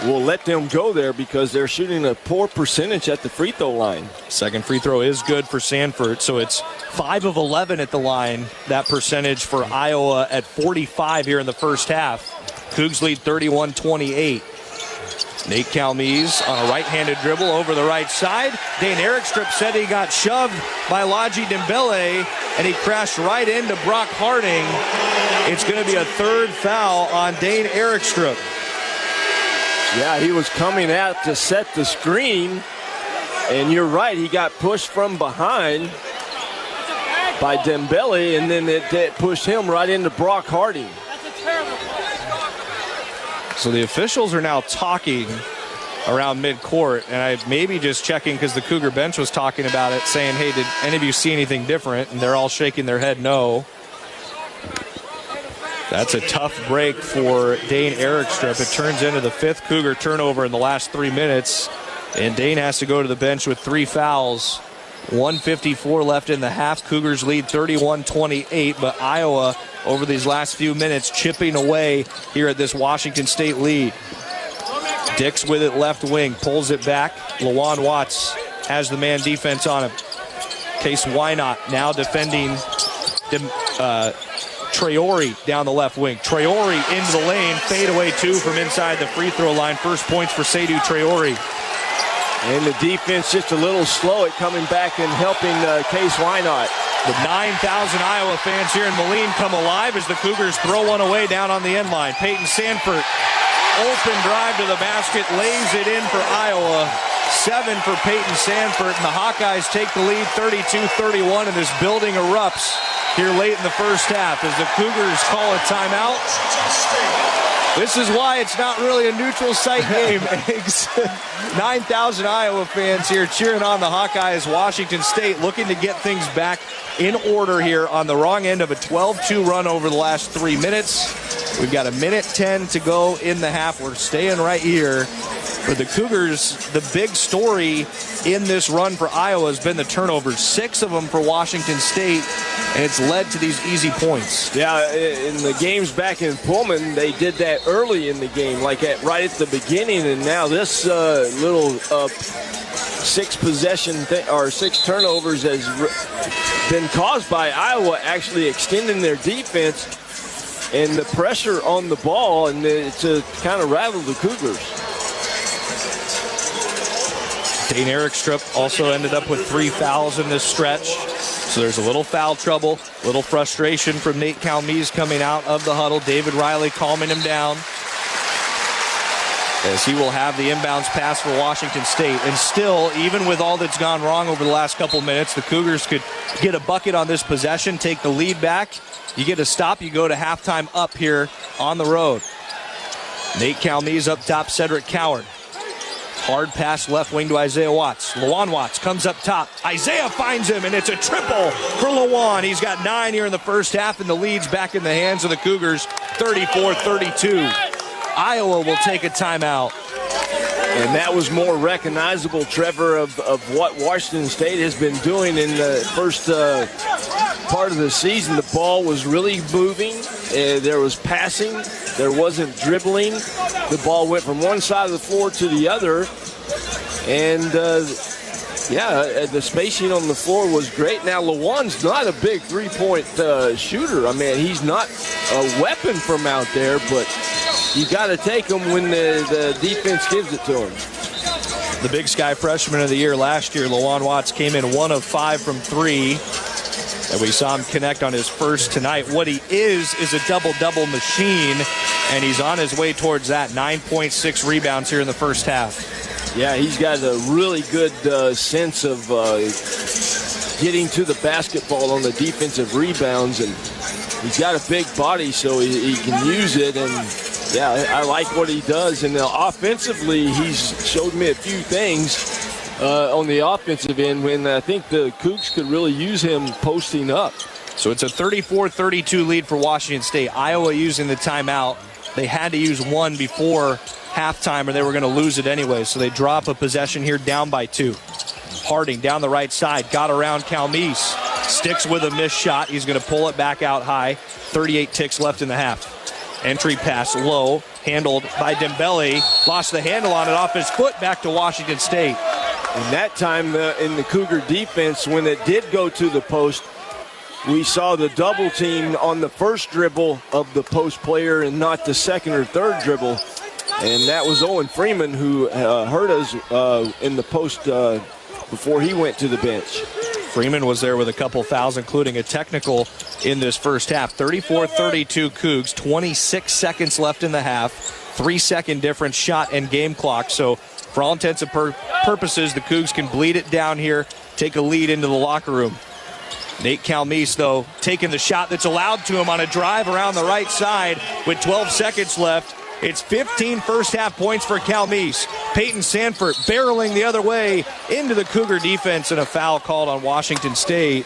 will let them go there because they're shooting a poor percentage at the free throw line. Second free throw is good for Sanford, so it's 5 of 11 at the line. That percentage for Iowa at 45 here in the first half. Cougs lead 31-28. Nate Calmese on a right-handed dribble over the right side. Dane Erickstrom said he got shoved by Laji Dembele, and he crashed right into Brock Harding. It's going to be a 3rd foul on Dane Erickstrom. Yeah, he was coming out to set the screen, and you're right, he got pushed from behind by Dembele, and then it pushed him right into Brock Harding. So the officials are now talking around midcourt, and I maybe just checking because the Cougar bench was talking about it, saying, hey, did any of you see anything different? And they're all shaking their head no. That's a tough break for Dane Erickstrom. It turns into the 5th Cougar turnover in the last 3 minutes, and Dane has to go to the bench with 3 fouls. 1:54 left in the half. Cougars lead 31-28, but Iowa over these last few minutes chipping away here at this Washington State lead. Dix with it left wing, pulls it back. Lawan Watts has the man defense on him. Case Wynot now defending Traore down the left wing. Traore into the lane, fadeaway 2 from inside the free throw line. First points for Seydou Traore. And the defense just a little slow at coming back and helping Case Wynot. The 9,000 Iowa fans here in Moline come alive as the Cougars throw one away down on the end line. Peyton Sanford open drive to the basket, lays it in for Iowa. 7 for Peyton Sanford, and the Hawkeyes take the lead 32-31, and this building erupts here late in the first half as the Cougars call a timeout. This is why it's not really a neutral site game. 9,000 Iowa fans here cheering on the Hawkeyes. Washington State looking to get things back in order here on the wrong end of a 12-2 run over the last 3 minutes. We've got 1:10 to go in the half. We're staying right here. For the Cougars, the big story in this run for Iowa has been the turnovers. 6 of them for Washington State, and it's led to these easy points. Yeah, in the games back in Pullman, they did that early in the game, like right at the beginning, and now this little 6 turnovers has been caused by Iowa actually extending their defense and the pressure on the ball, and it's kind of rattled the Cougars. Dane Erickstrup also ended up with 3 fouls in this stretch. So there's a little foul trouble, little frustration from Nate Calmes coming out of the huddle. David Riley calming him down as he will have the inbounds pass for Washington State. And still, even with all that's gone wrong over the last couple minutes, the Cougars could get a bucket on this possession, take the lead back. You get a stop, you go to halftime up here on the road. Nate Calmes up top, Cedric Coward. Hard pass left wing to Isaiah Watts. Lawan Watts comes up top. Isaiah finds him, and it's a triple for Lawan. He's got 9 here in the first half, and the lead's back in the hands of the Cougars, 34-32. Iowa will take a timeout. And that was more recognizable, Trevor, of what Washington State has been doing in the first part of the season. The ball was really moving. There was passing. There wasn't dribbling. The ball went from one side of the floor to the other. And, the spacing on the floor was great. Now, Lawan's not a big three-point shooter. I mean, he's not a weapon from out there, but you got to take him when the defense gives it to him. The Big Sky Freshman of the Year last year, Lawan Watts, came in 1 of 5 from 3. And we saw him connect on his first tonight. What he is a double-double machine, and he's on his way towards that. 9.6 rebounds here in the first half. Yeah, he's got a really good sense of getting to the basketball on the defensive rebounds, and he's got a big body, so he can use it. And yeah, I like what he does. And offensively, he's showed me a few things on the offensive end when I think the Cougs could really use him posting up. So it's a 34-32 lead for Washington State. Iowa using the timeout. They had to use 1 before halftime or they were going to lose it anyway. So they drop a possession here down by 2. Harding down the right side. Got around Calmes. Sticks with a missed shot. He's going to pull it back out high. 38 ticks left in the half. Entry pass low. Handled by Dembele. Lost the handle on it off his foot. Back to Washington State. And that time in the Cougar defense, when it did go to the post, we saw the double team on the first dribble of the post player and not the second or third dribble. And that was Owen Freeman who hurt us in the post before he went to the bench. Freeman was there with a couple fouls, including a technical in this first half. 34-32 Cougs, 26 seconds left in the half. 3-second difference shot and game clock. So for all intents and purposes, the Cougs can bleed it down here, take a lead into the locker room. Nate Calmes, though, taking the shot that's allowed to him on a drive around the right side with 12 seconds left. It's 15 first-half points for Calmes. Peyton Sanford barreling the other way into the Cougar defense, and a foul called on Washington State.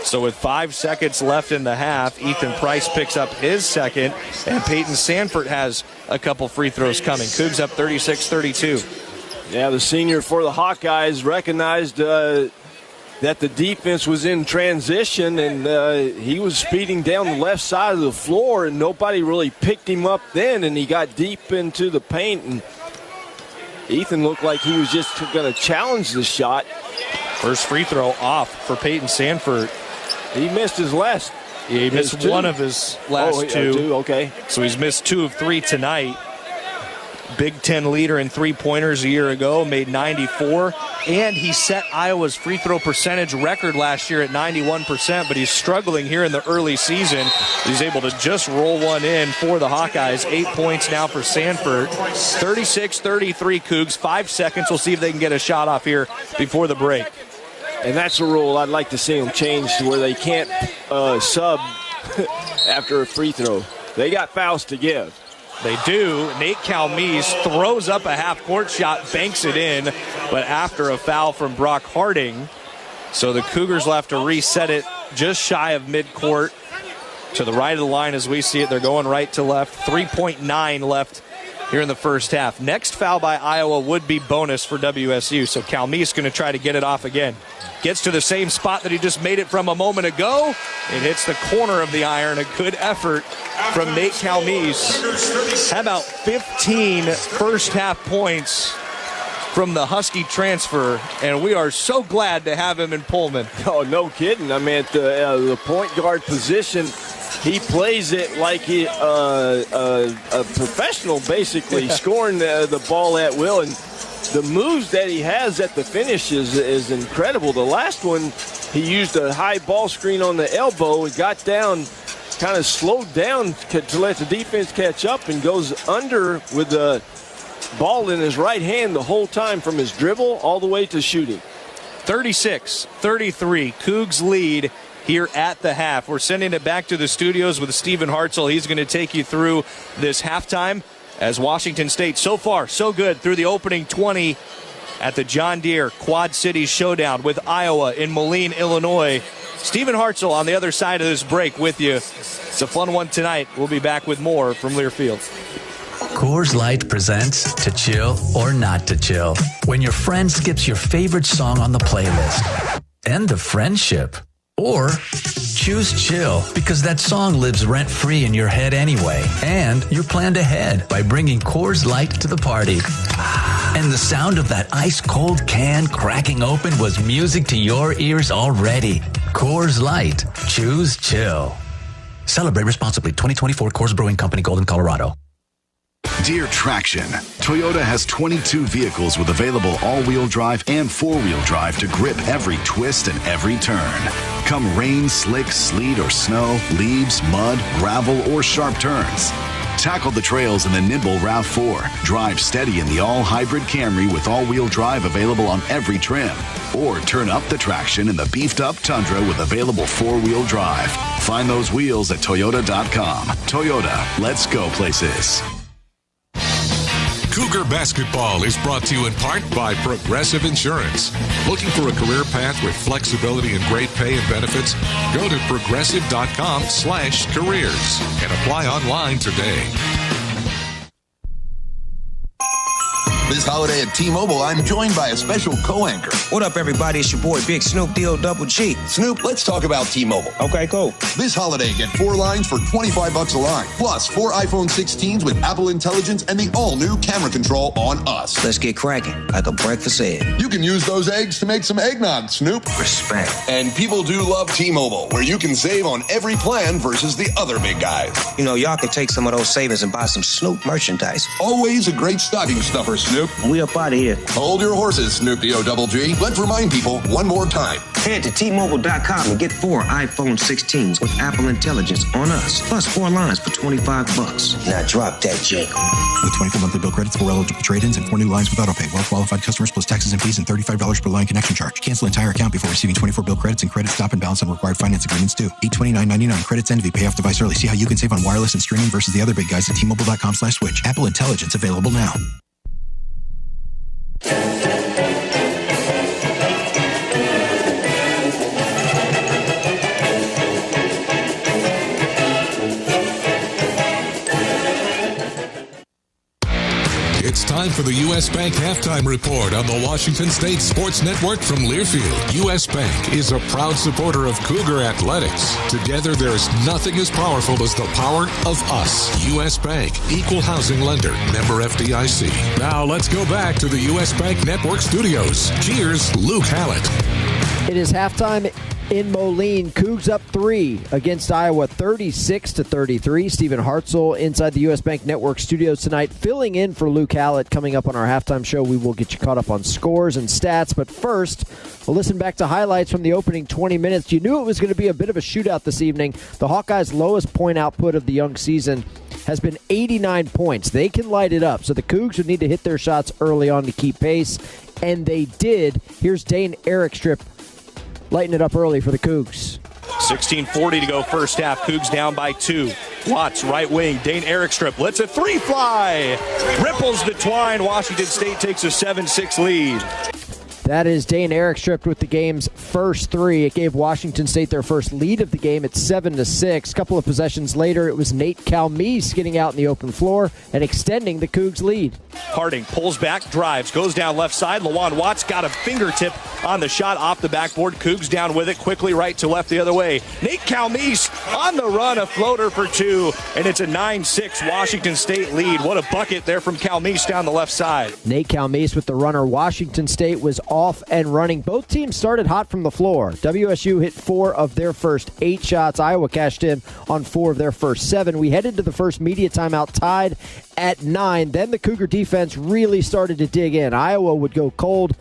So with 5 seconds left in the half, Ethan Price picks up his second, and Peyton Sanford has a couple free throws coming. Cougs up 36-32. Yeah, the senior for the Hawkeyes recognized that the defense was in transition, and he was speeding down the left side of the floor, and nobody really picked him up then, and he got deep into the paint, and Ethan looked like he was just going to challenge the shot. First free throw off for Peyton Sanford. He missed his last. He missed one of his last two. Okay. So he's missed 2 of 3 tonight. Big Ten leader in three-pointers a year ago, made 94, and he set Iowa's free throw percentage record last year at 91%, but he's struggling here in the early season. He's able to just roll one in for the Hawkeyes. 8 points now for Sanford. 36-33 Cougs, 5 seconds. We'll see if they can get a shot off here before the break. And that's a rule I'd like to see them change to where they can't sub after a free throw. They got fouls to give. They do. Nate Calmes throws up a half-court shot, banks it in, but after a foul from Brock Harding. So the Cougars will have to reset it just shy of midcourt to the right of the line as we see it. They're going right to left. 3.9 left here in the first half. Next foul by Iowa would be bonus for WSU. So Calmes going to try to get it off again. Gets to the same spot that he just made it from a moment ago. It hits the corner of the iron. A good effort from Nate Calmes. How about 15 first half points from the Husky transfer, and we are so glad to have him in Pullman. Oh, no kidding. I mean, at the point guard position, he plays it like a professional, basically, scoring the ball at will. And the moves that he has at the finish is incredible. The last one, he used a high ball screen on the elbow. He got down, kind of slowed down to let the defense catch up, and goes under with the ball in his right hand the whole time from his dribble all the way to shooting. 36-33, Cougs lead here at the half. We're sending it back to the studios with Stephen Hartzell. He's going to take you through this halftime as Washington State, so far, so good through the opening 20 at the John Deere Quad Cities Showdown with Iowa in Moline, Illinois. Stephen Hartzell on the other side of this break with you. It's a fun one tonight. We'll be back with more from Learfield. Coors Light presents To Chill or Not to Chill. When your friend skips your favorite song on the playlist. End the friendship. Or choose chill because that song lives rent-free in your head anyway. And you're planned ahead by bringing Coors Light to the party. And the sound of that ice-cold can cracking open was music to your ears already. Coors Light. Choose chill. Celebrate responsibly. 2024 Coors Brewing Company, Golden, Colorado. Dear Traction, Toyota has 22 vehicles with available all-wheel drive and four-wheel drive to grip every twist and every turn. Come rain, slick, sleet, or snow, leaves, mud, gravel, or sharp turns. Tackle the trails in the nimble RAV4. Drive steady in the all-hybrid Camry with all-wheel drive available on every trim. Or turn up the traction in the beefed-up Tundra with available four-wheel drive. Find those wheels at Toyota.com. Toyota, let's go places. Cougar Basketball is brought to you in part by Progressive Insurance. Looking for a career path with flexibility and great pay and benefits? Go to progressive.com/careers and apply online today. This holiday at T-Mobile, I'm joined by a special co-anchor. What up, everybody? It's your boy, Big Snoop D-O-double-G. Snoop, let's talk about T-Mobile. Okay, cool. This holiday, get 4 lines for $25 a line. Plus, 4 iPhone 16s with Apple Intelligence and the all-new camera control on us. Let's get cracking, like a breakfast egg. You can use those eggs to make some eggnog, Snoop. Respect. And people do love T-Mobile, where you can save on every plan versus the other big guys. You know, y'all can take some of those savings and buy some Snoop merchandise. Always a great stocking stuffer, Snoop. We up out of here. Hold your horses, Snoop D-O-double-G. Let's remind people one more time. Head to T-Mobile.com and get 4 iPhone 16s with Apple Intelligence on us. Plus 4 lines for $25. Now drop that J. With 24 monthly bill credits, 4 eligible trade-ins, and 4 new lines with autopay. Well-qualified customers plus taxes and fees and $35 per line connection charge. Cancel entire account before receiving 24 bill credits and credit stop and balance on required finance agreements due. $829.99 credits end if you pay off device early. See how you can save on wireless and streaming versus the other big guys at T-Mobile.com/switch. Apple Intelligence available now. It's time for the U.S. Bank Halftime Report on the Washington State Sports Network from Learfield. U.S. Bank is a proud supporter of Cougar Athletics. Together, there's nothing as powerful as the power of us. U.S. Bank, equal housing lender, member FDIC. Now, let's go back to the U.S. Bank Network studios. Cheers, Luke Hallett. It is halftime In Moline, Cougs up 3 against Iowa, 36-33. Stephen Hartzell inside the U.S. Bank Network studios tonight, filling in for Luke Hallett. Coming up on our halftime show, we will get you caught up on scores and stats. But first, we'll listen back to highlights from the opening 20 minutes. You knew it was going to be a bit of a shootout this evening. The Hawkeyes' lowest point output of the young season has been 89 points. They can light it up, so the Cougs would need to hit their shots early on to keep pace, and they did. Here's Dane Erickstrip lighting it up early for the Cougs. 16:40 to go first half. Cougs down by 2. Watts, right wing. Dane Erickstrip lets a 3 fly. Ripples the twine. Washington State takes a 7-6 lead. That is Dane Erickstrip with the game's first 3. It gave Washington State their first lead of the game at 7-6. A couple of possessions later, it was Nate Calmese getting out in the open floor and extending the Cougs' lead. Harding pulls back, drives, goes down left side. Lawan Watts got a fingertip on the shot off the backboard. Cougs down with it, quickly right to left the other way. Nate Calmese on the run, a floater for 2, and it's a 9-6 Washington State lead. What a bucket there from Calmese down the left side. Nate Calmese with the runner. Washington State was off and running. Both teams started hot from the floor. WSU hit 4 of their first 8 shots. Iowa cashed in on 4 of their first 7. We headed to the first media timeout tied at 9. Then the Cougar defense really started to dig in. Iowa would go cold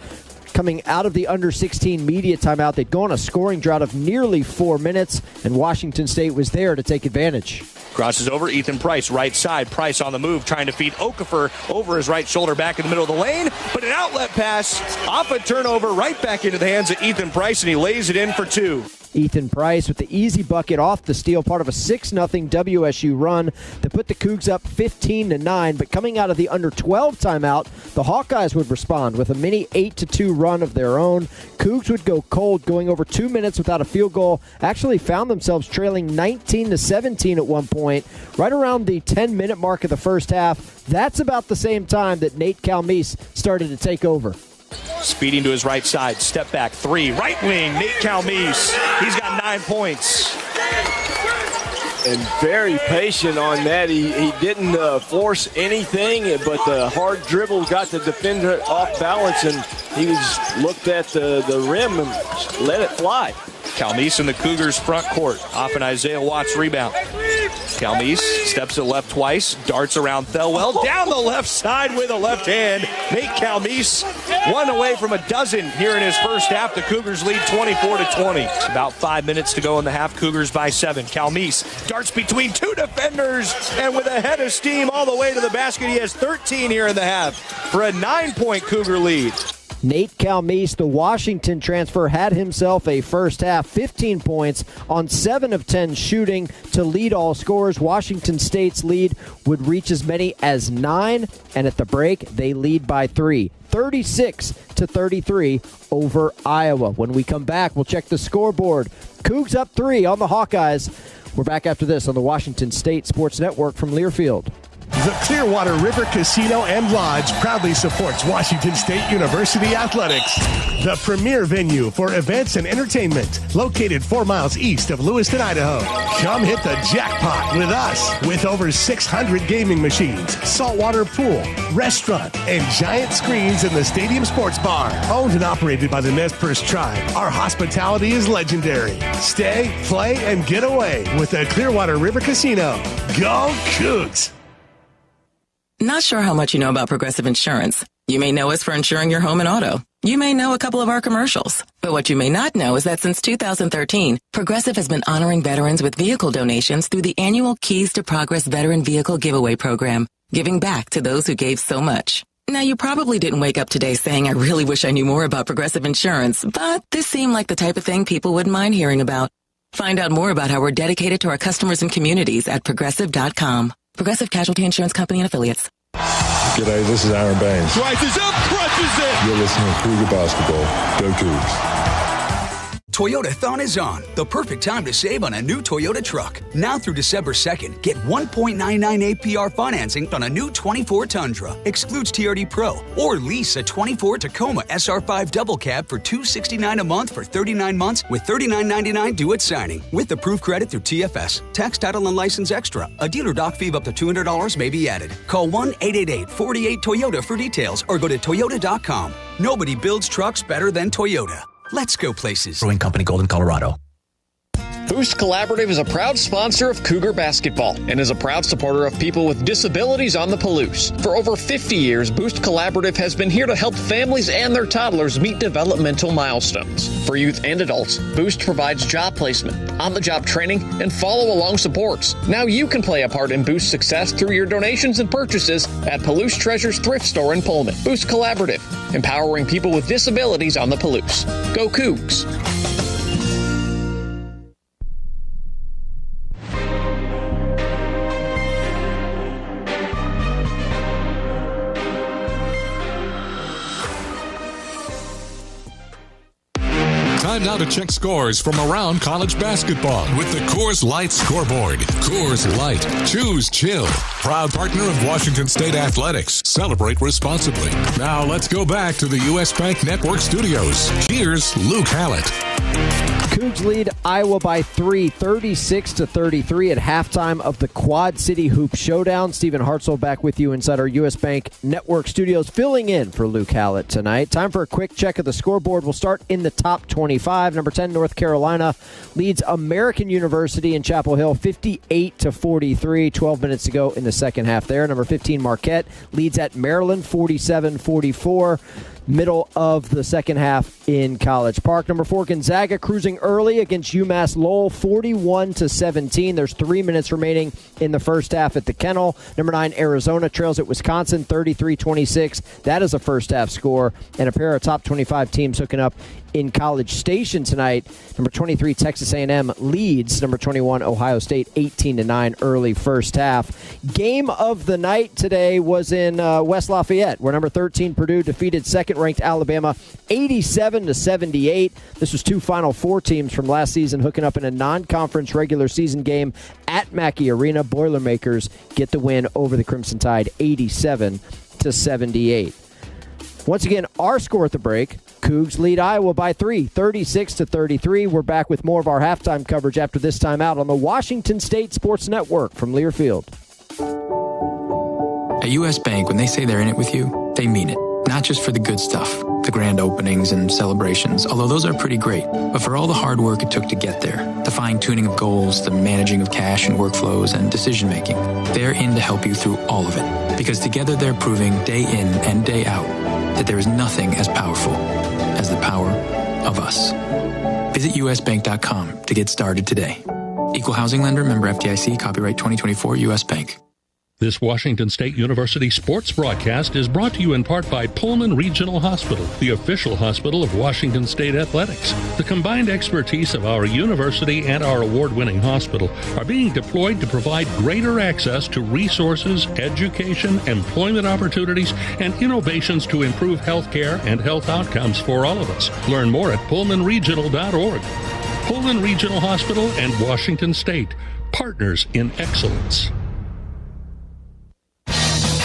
coming out of the under-16 media timeout. They'd go on a scoring drought of nearly 4 minutes, and Washington State was there to take advantage. Crosses over, Ethan Price, right side. Price on the move, trying to feed Okafor over his right shoulder back in the middle of the lane. But an outlet pass off a turnover right back into the hands of Ethan Price, and he lays it in for 2. Ethan Price with the easy bucket off the steal, part of a 6-0 WSU run that put the Cougs up 15-9. But coming out of the under-12 timeout, the Hawkeyes would respond with a mini 8-2 run of their own. Cougs would go cold, going over 2 minutes without a field goal. Actually found themselves trailing 19-17 at one point, right around the 10-minute mark of the first half. That's about the same time that Nate Calmese started to take over. Speeding to his right side, step back 3, right wing, Nate Calmese. He's got 9 points. And very patient on that. He didn't force anything, but the hard dribble got the defender off balance, and he looked at the rim and let it fly. Calmese in the Cougars' front court, off an Isaiah Watts rebound. Calmese steps to the left twice, darts around Thelwell, down the left side with a left hand. Nate Calmese, 1 away from a dozen here in his first half. The Cougars lead 24-20. About 5 minutes to go in the half, Cougars by 7. Calmese darts between 2 defenders, and with a head of steam all the way to the basket, he has 13 here in the half for a 9-point Cougar lead. Nate Calmese, the Washington transfer, had himself a first half, 15 points on 7 of 10 shooting to lead all scorers. Washington State's lead would reach as many as 9, and at the break, they lead by 3, 36-33 over Iowa. When we come back, we'll check the scoreboard. Cougs up 3 on the Hawkeyes. We're back after this on the Washington State Sports Network from Learfield. The Clearwater River Casino and Lodge proudly supports Washington State University Athletics, the premier venue for events and entertainment, located 4 miles east of Lewiston, Idaho. Come hit the jackpot with us, with over 600 gaming machines, saltwater pool, restaurant, and giant screens in the Stadium Sports Bar. Owned and operated by the Nez Perce Tribe, our hospitality is legendary. Stay, play, and get away with the Clearwater River Casino. Go Cougs! Not sure how much you know about Progressive Insurance. You may know us for insuring your home and auto. You may know a couple of our commercials. But what you may not know is that since 2013, Progressive has been honoring veterans with vehicle donations through the annual Keys to Progress Veteran Vehicle Giveaway Program, giving back to those who gave so much. Now, you probably didn't wake up today saying, I really wish I knew more about Progressive Insurance, but this seemed like the type of thing people wouldn't mind hearing about. Find out more about how we're dedicated to our customers and communities at Progressive.com. Progressive Casualty Insurance Company and Affiliates. G'day, this is Aaron Baines. Rises up, crushes it! You're listening to Cougar Basketball. Go Cougs. Toyotathon is on. The perfect time to save on a new Toyota truck. Now through December 2nd, get 1.99 APR financing on a new 24 Tundra. Excludes TRD Pro. Or lease a 24 Tacoma SR5 double cab for $269 a month for 39 months with $39.99 due at signing. With approved credit through TFS. Tax, title, and license extra. A dealer doc fee of up to $200 may be added. Call 1-888-48-TOYOTA for details or go to Toyota.com. Nobody builds trucks better than Toyota. Let's go places. Brewing Company, Golden, Colorado. Boost Collaborative is a proud sponsor of Cougar basketball and is a proud supporter of people with disabilities on the Palouse. For over 50 years, Boost Collaborative has been here to help families and their toddlers meet developmental milestones. For youth and adults, Boost provides job placement, on-the-job training, and follow-along supports. Now you can play a part in Boost's success through your donations and purchases at Palouse Treasures Thrift Store in Pullman. Boost Collaborative, empowering people with disabilities on the Palouse. Go Cougs! Time now to check scores from around college basketball with the Coors Light Scoreboard. Coors Light. Choose chill. Proud partner of Washington State Athletics. Celebrate responsibly. Now let's go back to the U.S. Bank Network studios. Here's Luke Hallett. Cougs lead Iowa by 3, 36-33 at halftime of the Quad City Hoop Showdown. Stephen Hartzell back with you inside our U.S. Bank Network studios, filling in for Luke Hallett tonight. Time for a quick check of the scoreboard. We'll start in the top 25. Number 10, North Carolina leads American University in Chapel Hill 58-43. 12 minutes to go in the second half there. Number 15, Marquette leads at Maryland 47-44. Middle of the second half in College Park. Number 4, Gonzaga cruising early against UMass Lowell 41-17. There's 3 minutes remaining in the first half at the Kennel. Number 9, Arizona trails at Wisconsin 33-26. That is a first half score. And a pair of top 25 teams hooking up in College Station tonight. Number 23, Texas A&M leads number 21, Ohio State 18-9 early first half. Game of the night today was in West Lafayette, where number 13, Purdue defeated second-ranked Alabama 87-78. This was two Final Four teams from last season hooking up in a non-conference regular season game at Mackey Arena. Boilermakers get the win over the Crimson Tide 87-78. Once again, our score at the break, Cougs lead Iowa by 3, 36-33. We're back with more of our halftime coverage after this time out on the Washington State Sports Network from Learfield. At U.S. Bank, when they say they're in it with you, they mean it. Not just for the good stuff, the grand openings and celebrations, although those are pretty great, but for all the hard work it took to get there, the fine-tuning of goals, the managing of cash and workflows, and decision-making. They're in to help you through all of it, because together they're proving day in and day out that there is nothing as powerful as the power of us. Visit usbank.com to get started today. Equal housing lender, member FDIC, copyright 2024, U.S. Bank. This Washington State University sports broadcast is brought to you in part by Pullman Regional Hospital, the official hospital of Washington State Athletics. The combined expertise of our university and our award-winning hospital are being deployed to provide greater access to resources, education, employment opportunities, and innovations to improve health care and health outcomes for all of us. Learn more at pullmanregional.org. Pullman Regional Hospital and Washington State, partners in excellence.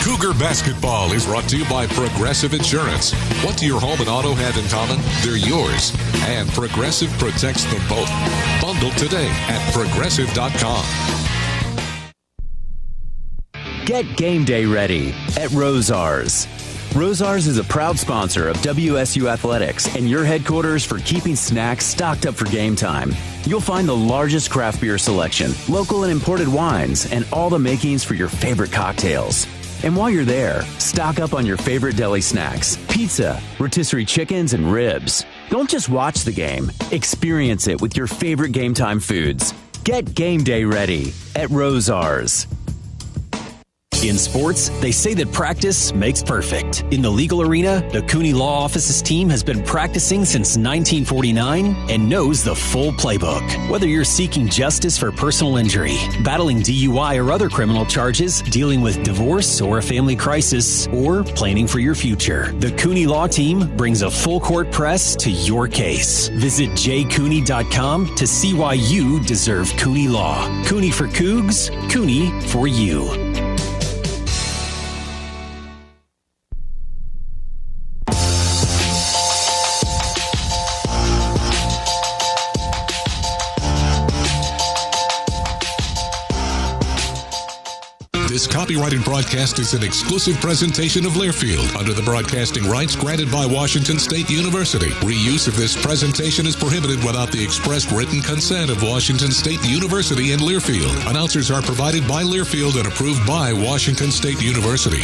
Cougar basketball is brought to you by Progressive Insurance. What do your home and auto have in common? They're yours. And Progressive protects them both. Bundle today at Progressive.com. Get game day ready at Rosars. Rosars is a proud sponsor of WSU Athletics and your headquarters for keeping snacks stocked up for game time. You'll find the largest craft beer selection, local and imported wines, and all the makings for your favorite cocktails. And while you're there, stock up on your favorite deli snacks, pizza, rotisserie chickens, and ribs. Don't just watch the game. Experience it with your favorite game time foods. Get game day ready at Rosars. In sports, they say that practice makes perfect. In the legal arena, the Cooney Law Office's team has been practicing since 1949 and knows the full playbook. Whether you're seeking justice for personal injury, battling DUI or other criminal charges, dealing with divorce or a family crisis, or planning for your future, the Cooney Law team brings a full court press to your case. Visit jcooney.com to see why you deserve Cooney Law. Cooney for Cougs, Cooney for you. This copyrighted broadcast is an exclusive presentation of Learfield under the broadcasting rights granted by Washington State University. Reuse of this presentation is prohibited without the expressed written consent of Washington State University and Learfield. Announcers are provided by Learfield and approved by Washington State University.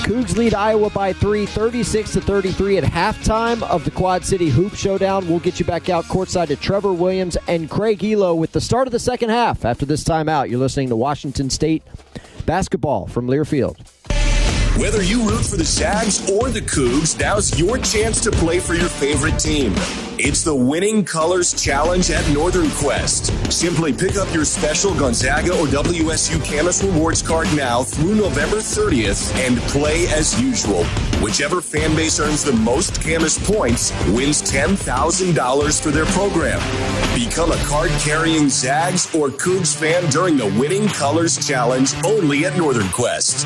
Cougs lead Iowa by 3, 36-33 at halftime of the Quad City Hoop Showdown. We'll get you back out courtside to Trevor Williams and Craig Elo with the start of the second half. After this timeout, you're listening to Washington State basketball from Learfield. Whether you root for the Zags or the Cougs, now's your chance to play for your favorite team. It's the Winning Colors Challenge at Northern Quest. Simply pick up your special Gonzaga or WSU Camas Rewards card now through November 30th and play as usual. Whichever fan base earns the most Camas points wins $10,000 for their program. Become a card-carrying Zags or Cougs fan during the Winning Colors Challenge only at Northern Quest.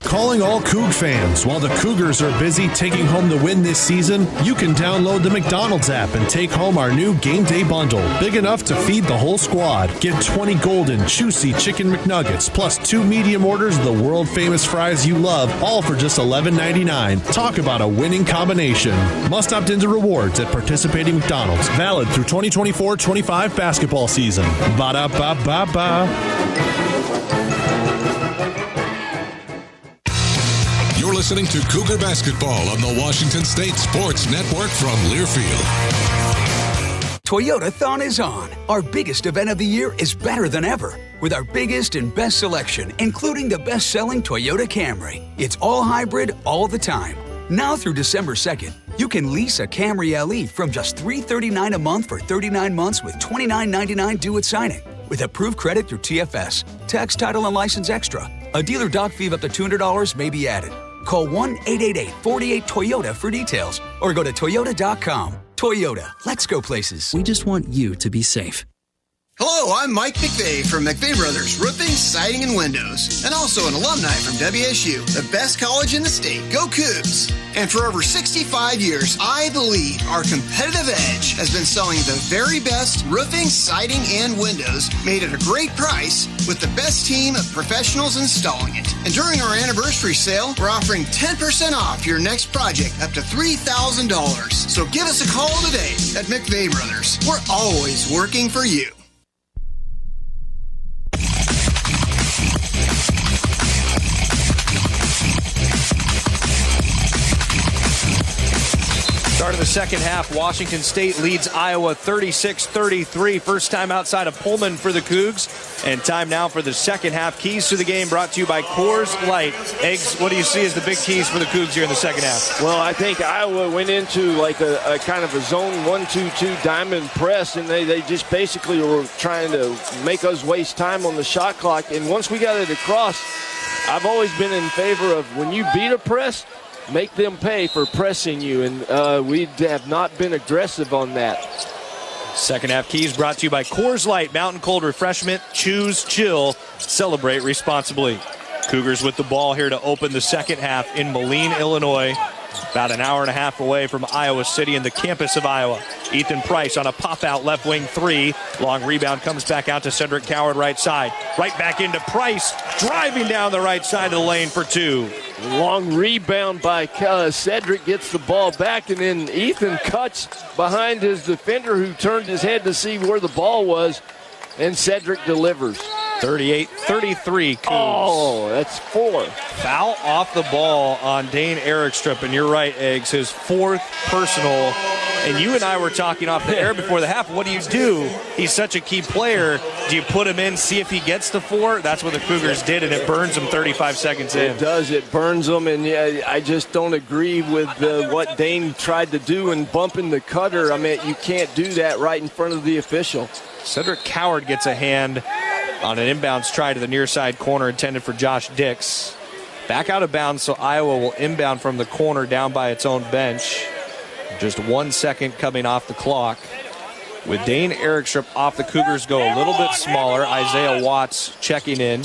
Calling all Coug fans. While the Cougars are busy taking home the win this season, you can download the McDonald's app and take home our new Game Day Bundle. Big enough to feed the whole squad. Get 20 golden, juicy chicken McNuggets, plus 2 medium orders of the world-famous fries you love, all for just $11.99. Talk about a winning combination. Must opt into rewards at participating McDonald's. Valid through 2024-25 basketball season. Ba-da-ba-ba-ba. You're listening to Cougar Basketball on the Washington State Sports Network from Learfield. Toyotathon is on. Our biggest event of the year is better than ever. With our biggest and best selection, including the best-selling Toyota Camry. It's all hybrid all the time. Now through December 2nd, you can lease a Camry LE from just $339 a month for 39 months with $29.99 due at signing. With approved credit through TFS, tax, title, and license extra. A dealer doc fee of up to $200 may be added. Call 1-888-48-TOYOTA for details or go to Toyota.com. Toyota, let's go places. We just want you to be safe. Hello, I'm Mike McVeigh from McVeigh Brothers Roofing, Siding, and Windows, and also an alumni from WSU, the best college in the state. Go Cougs! And for over 65 years, I believe our competitive edge has been selling the very best roofing, siding, and windows made at a great price with the best team of professionals installing it. And during our anniversary sale, we're offering 10% off your next project up to $3,000. So give us a call today at McVeigh Brothers. We're always working for you. Start of the second half, Washington State leads Iowa 36-33. First time outside of Pullman for the Cougs. And time now for the second half. Keys to the game brought to you by Coors Light. Eggs, what do you see as the big keys for the Cougs here in the second half? Well, I think Iowa went into like a kind of a zone 1-2-2 diamond press, and they just basically were trying to make us waste time on the shot clock. And once we got it across, I've always been in favor of when you beat a press, make them pay for pressing you, and we have not been aggressive on that. Second half keys brought to you by Coors Light, Mountain Cold Refreshment. Choose chill, celebrate responsibly. Cougars with the ball here to open the second half in Moline, Illinois. About an hour and a half away from Iowa City in the campus of Iowa. Ethan Price on a pop-out left wing three. Long rebound comes back out to Cedric Coward right side. Right back into Price, driving down the right side of the lane for two. Long rebound by Cedric, gets the ball back, and then Ethan cuts behind his defender who turned his head to see where the ball was, and Cedric delivers. 38-33 Cougs. Oh, that's 4. Foul off the ball on Dane Erickstrup, and you're right, Eggs, his 4th personal. And you and I were talking off the air before the half. What do? He's such a key player. Do you put him in, see if he gets the 4? That's what the Cougars did, and it burns them 35 seconds in. It does. It burns them, and yeah, I just don't agree with what Dane tried to do in bumping the cutter. I mean, you can't do that right in front of the official. Cedric Coward gets a hand on an inbounds try to the near side corner intended for Josh Dix. Back out of bounds, so Iowa will inbound from the corner down by its own bench. Just 1 second coming off the clock. With Dane Erickstrup off, the Cougars go a little bit smaller. Isaiah Watts checking in.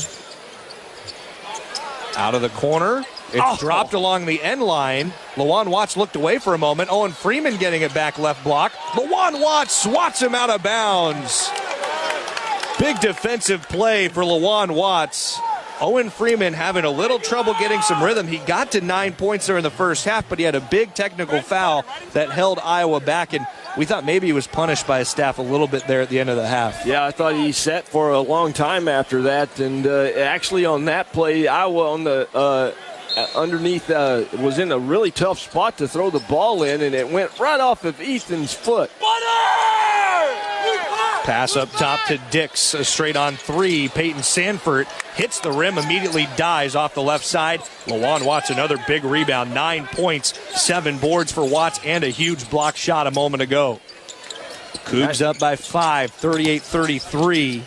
Out of the corner. It's dropped along the end line. Lawan Watts looked away for a moment. Owen Freeman getting it back left block. Lawan Watts swats him out of bounds. Big defensive play for Lawan Watts. Owen Freeman having a little trouble getting some rhythm. He got to 9 points there in the first half, but he had a big technical foul that held Iowa back, and we thought maybe he was punished by his staff a little bit there at the end of the half. Yeah, I thought he sat for a long time after that, and actually on that play, Iowa on the underneath was in a really tough spot to throw the ball in, and it went right off of Ethan's foot. Pass up top to Dix, a straight on three. Peyton Sanford hits the rim, immediately dies off the left side. Lawan Watts, another big rebound, 9 points, 7 boards for Watts, and a huge block shot a moment ago. Cougs up by 5, 38-33.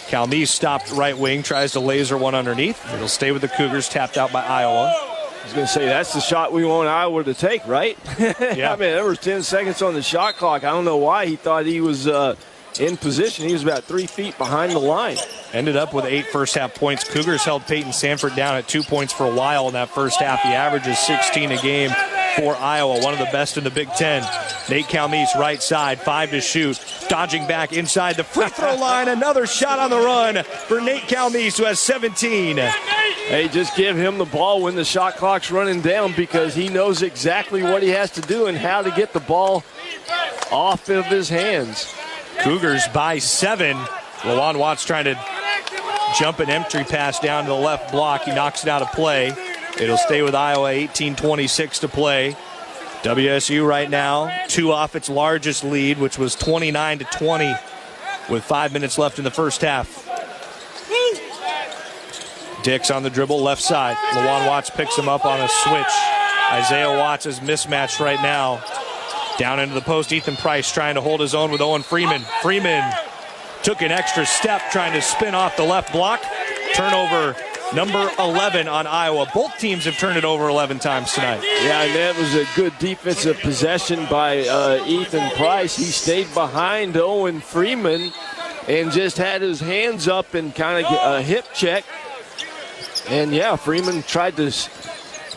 Calmese stopped right wing, tries to laser one underneath. It'll stay with the Cougars, tapped out by Iowa. I was going to say, that's the shot we want Iowa to take, right? Yeah. I mean, there was 10 seconds on the shot clock. I don't know why he thought he was in position. He was about 3 feet behind the line. Ended up with 8 first-half points. Cougars held Peyton Sanford down at 2 points for a while in that first half. He averages 16 a game for Iowa, one of the best in the Big Ten. Nate Calmese, right side, 5 to shoot. Dodging back inside the free throw line. Another shot on the run for Nate Calmese, who has 17. Hey, just give him the ball when the shot clock's running down, because he knows exactly what he has to do and how to get the ball off of his hands. Cougars by 7. Lawan Watts trying to jump an entry pass down to the left block. He knocks it out of play. It'll stay with Iowa, 18:26 to play. WSU right now, 2 off its largest lead, which was 29-20 with 5 minutes left in the first half. Dix on the dribble, left side. Lawan Watts picks him up on a switch. Isaiah Watts is mismatched right now. Down into the post, Ethan Price trying to hold his own with Owen Freeman. Freeman took an extra step trying to spin off the left block. Turnover number 11 on Iowa. Both teams have turned it over 11 times tonight. Yeah, and that was a good defensive possession by Ethan Price. He stayed behind Owen Freeman and just had his hands up and kind of a hip check. And, yeah, Freeman tried to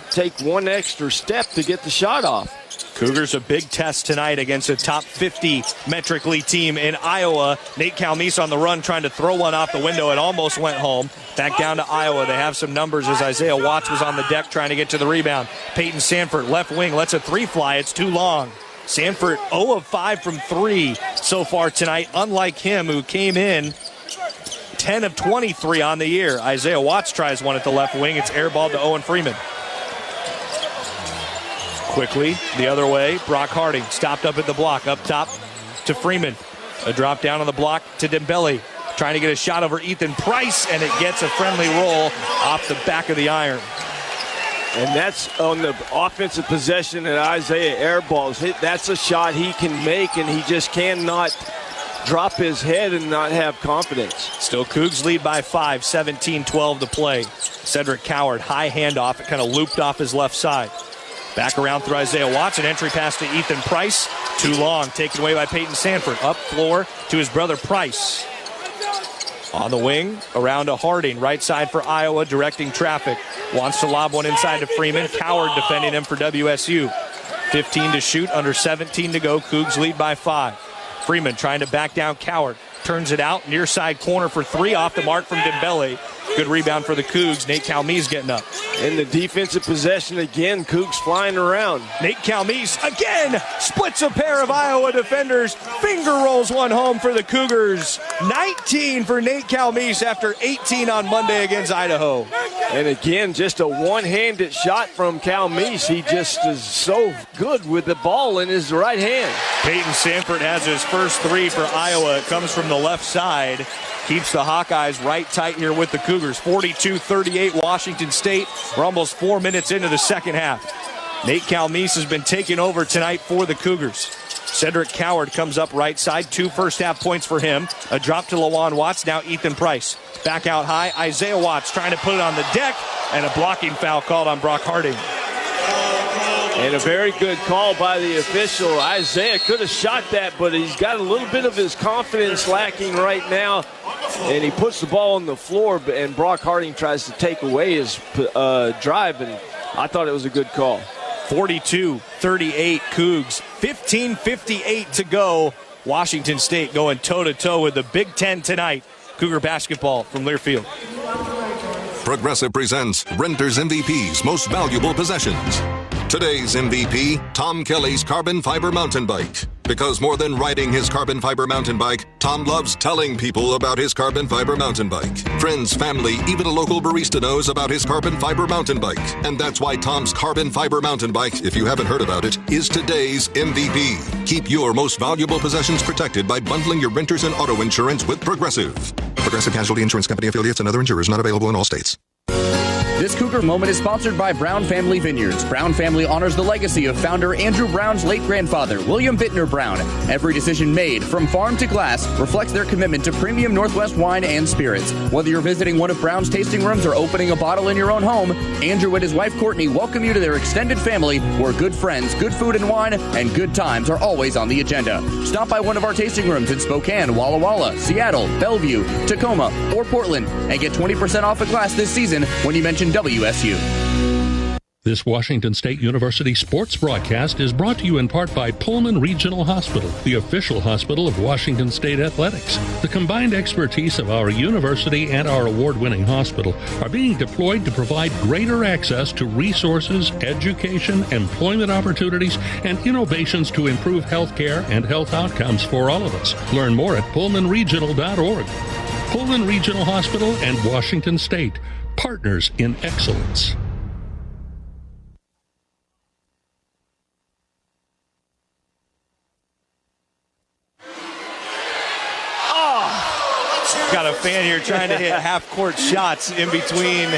take one extra step to get the shot off. Cougars a big test tonight against a top 50 metrically team in Iowa. Nate Calmese on the run trying to throw one off the window. It almost went home. Back down to Iowa. They have some numbers as Isaiah Watts was on the deck trying to get to the rebound. Peyton Sanford, left wing, lets a 3 fly. It's too long. Sanford 0 of 5 from 3 so far tonight, unlike him, who came in 10 of 23 on the year. Isaiah Watts tries one at the left wing. It's airballed to Owen Freeman. Quickly, the other way, Brock Harding stopped up at the block, up top to Freeman. A drop down on the block to Dembele, trying to get a shot over Ethan Price, and it gets a friendly roll off the back of the iron. And that's on the offensive possession that Isaiah airballs. That's a shot he can make, and he just cannot drop his head and not have confidence. Still Cougs lead by 5, 17-12 to play. Cedric Coward, high handoff. It kind of looped off his left side. Back around through Isaiah Watts, an entry pass to Ethan Price. Too long, taken away by Peyton Sanford. Up floor to his brother Price. On the wing, around to Harding, right side for Iowa, directing traffic. Wants to lob one inside to Freeman. Coward defending him for WSU. 15 to shoot, under 17 to go. Cougs lead by 5. Freeman trying to back down Coward. Turns it out, near side corner for 3, off the mark from Dembele. Good rebound for the Cougs. Nate Calmese getting up. In the defensive possession again, Cougs flying around. Nate Calmese again splits a pair of Iowa defenders. Finger rolls one home for the Cougars. 19 for Nate Calmese after 18 on Monday against Idaho. And again, just a one-handed shot from Calmese. He just is so good with the ball in his right hand. Peyton Sanford has his first 3 for Iowa. It comes from the left side. Keeps the Hawkeyes right tight here with the Cougars. 42-38 Washington State. We're almost 4 minutes into the second half. Nate Calmese has been taking over tonight for the Cougars. Cedric Coward comes up right side. 2 first-half points for him. A drop to Lawan Watts. Now Ethan Price. Back out high. Isaiah Watts trying to put it on the deck. And a blocking foul called on Brock Harding. And a very good call by the official. Isaiah could have shot that, but he's got a little bit of his confidence lacking right now. And he puts the ball on the floor, and Brock Harding tries to take away his drive, and I thought it was a good call. 42-38 Cougs. 15:58 to go. Washington State going toe-to-toe with the Big Ten tonight. Cougar basketball from Learfield. Progressive presents Renter's MVP's Most Valuable Possessions. Today's MVP, Tom Kelly's carbon fiber mountain bike. Because more than riding his carbon fiber mountain bike, Tom loves telling people about his carbon fiber mountain bike. Friends, family, even a local barista knows about his carbon fiber mountain bike. And that's why Tom's carbon fiber mountain bike, if you haven't heard about it, is today's MVP. Keep your most valuable possessions protected by bundling your renters and auto insurance with Progressive. Progressive Casualty Insurance Company affiliates and other insurers not available in all states. This Cougar Moment is sponsored by Brown Family Vineyards. Brown Family honors the legacy of founder Andrew Brown's late grandfather, William Bittner Brown. Every decision made, from farm to glass, reflects their commitment to premium Northwest wine and spirits. Whether you're visiting one of Brown's tasting rooms or opening a bottle in your own home, Andrew and his wife Courtney welcome you to their extended family, where good friends, good food and wine, and good times are always on the agenda. Stop by one of our tasting rooms in Spokane, Walla Walla, Seattle, Bellevue, Tacoma, or Portland, and get 20% off a glass this season when you mention WSU. This Washington State University sports broadcast is brought to you in part by Pullman Regional Hospital, the official hospital of Washington State Athletics. The combined expertise of our university and our award-winning hospital are being deployed to provide greater access to resources, education, employment opportunities, and innovations to improve health care and health outcomes for all of us. Learn more at pullmanregional.org. Pullman Regional Hospital and Washington State, partners in excellence. Got a fan here trying to hit half-court shots in between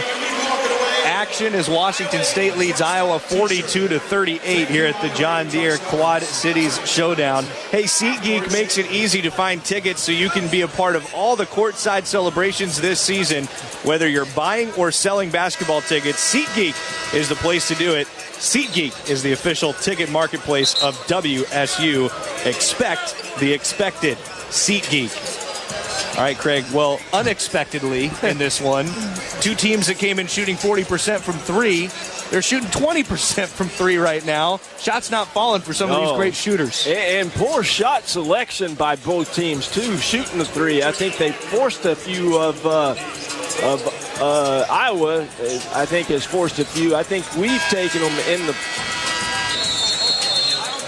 action as Washington State leads Iowa 42-38 here at the John Deere Quad Cities Showdown. Hey, SeatGeek makes it easy to find tickets so you can be a part of all the courtside celebrations this season. Whether you're buying or selling basketball tickets, SeatGeek is the place to do it. SeatGeek is the official ticket marketplace of WSU. Expect the expected. SeatGeek. All right, Craig. Well, unexpectedly in this one, two teams that came in shooting 40% from three. They're shooting 20% from three right now. Shots not falling for some of these great shooters. And poor shot selection by both teams, too, shooting the three. I think they forced a few of Iowa, I think, has forced a few. I think we've taken them in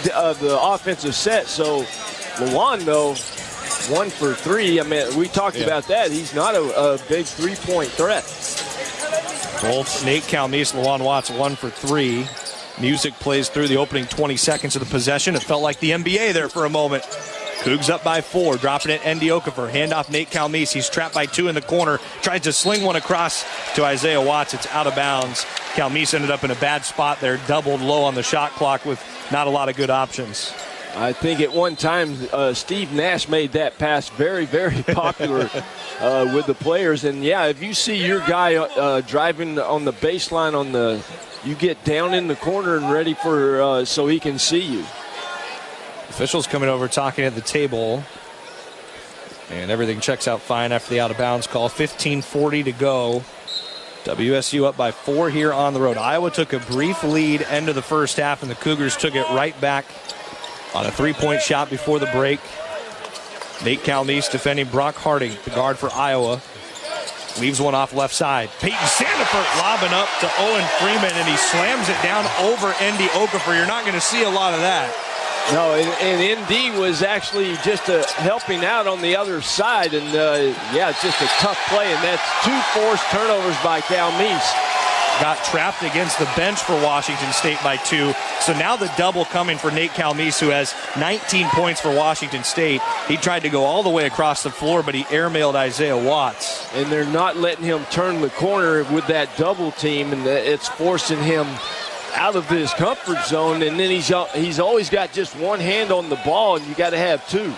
the offensive set. So, Lawan, though, 1 for 3. I mean, we talked about that. He's not a big three-point threat. Both Nate Calmese, Lawan Watts, 1 for 3. Music plays through the opening 20 seconds of the possession. It felt like the NBA there for a moment. Cougs up by 4, dropping it Andy Okafor. Handoff Nate Calmese. He's trapped by 2 in the corner. Tries to sling one across to Isaiah Watts. It's out of bounds. Calmese ended up in a bad spot there, doubled low on the shot clock with not a lot of good options. I think at one time Steve Nash made that pass very, very popular with the players. And, yeah, if you see your guy driving on the baseline you get down in the corner and ready for so he can see you. Officials coming over talking at the table. And everything checks out fine after the out-of-bounds call. 15:40 to go. WSU up by 4 here on the road. Iowa took a brief lead end of the first half, and the Cougars took it right back on a three-point shot before the break. Nate Calmese defending Brock Harding, the guard for Iowa. Leaves one off left side. Peyton Sandiford lobbing up to Owen Freeman, and he slams it down over Andy Okafor. You're not going to see a lot of that. No, and ND was actually just helping out on the other side. And, it's just a tough play, and that's 2 forced turnovers by Calmese. Got trapped against the bench for Washington State by 2. So now the double coming for Nate Calmese, who has 19 points for Washington State. He tried to go all the way across the floor, but he airmailed Isaiah Watts. And they're not letting him turn the corner with that double team, and it's forcing him out of his comfort zone. And then he's always got just one hand on the ball, and you got to have 2.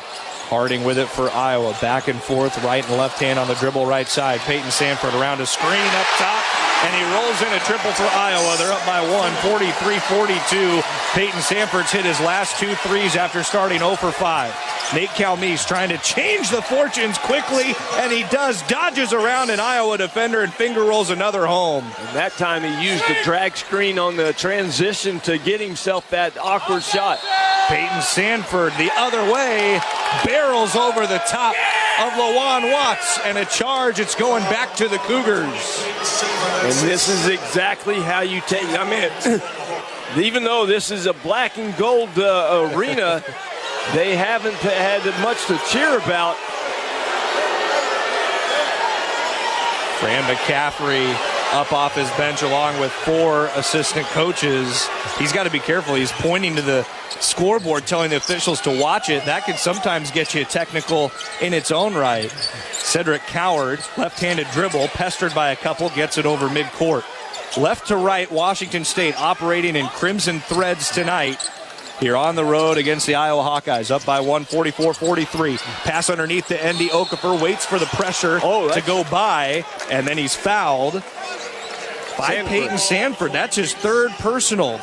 Harding with it for Iowa. Back and forth, right and left hand on the dribble right side. Peyton Sandiford around a screen up top, and he rolls in a triple for Iowa. They're up by 1, 43-42. Peyton Sandiford's hit his last 2 threes after starting 0 for 5. Nate Calmese trying to change the fortunes quickly, and he does. Dodges around an Iowa defender and finger rolls another home. And that time he used the drag screen on the transition to get himself that awkward shot. Peyton Sandiford the other way, barrels over the top of Lawan Watts, and a charge. It's going back to the Cougars. And this is exactly how you take, even though this is a black and gold arena, they haven't had much to cheer about. Fran McCaffrey up off his bench along with 4 assistant coaches. He's got to be careful. He's pointing to the scoreboard, telling the officials to watch it. That can sometimes get you a technical in its own right. Cedric Coward, left-handed dribble, pestered by a couple, gets it over midcourt. Left to right, Washington State operating in crimson threads tonight. Here on the road against the Iowa Hawkeyes, up by 1, 44-43. Pass underneath to Andy Okafor, waits for the pressure to go by, and then he's fouled by Peyton Sanford. That's his 3rd personal.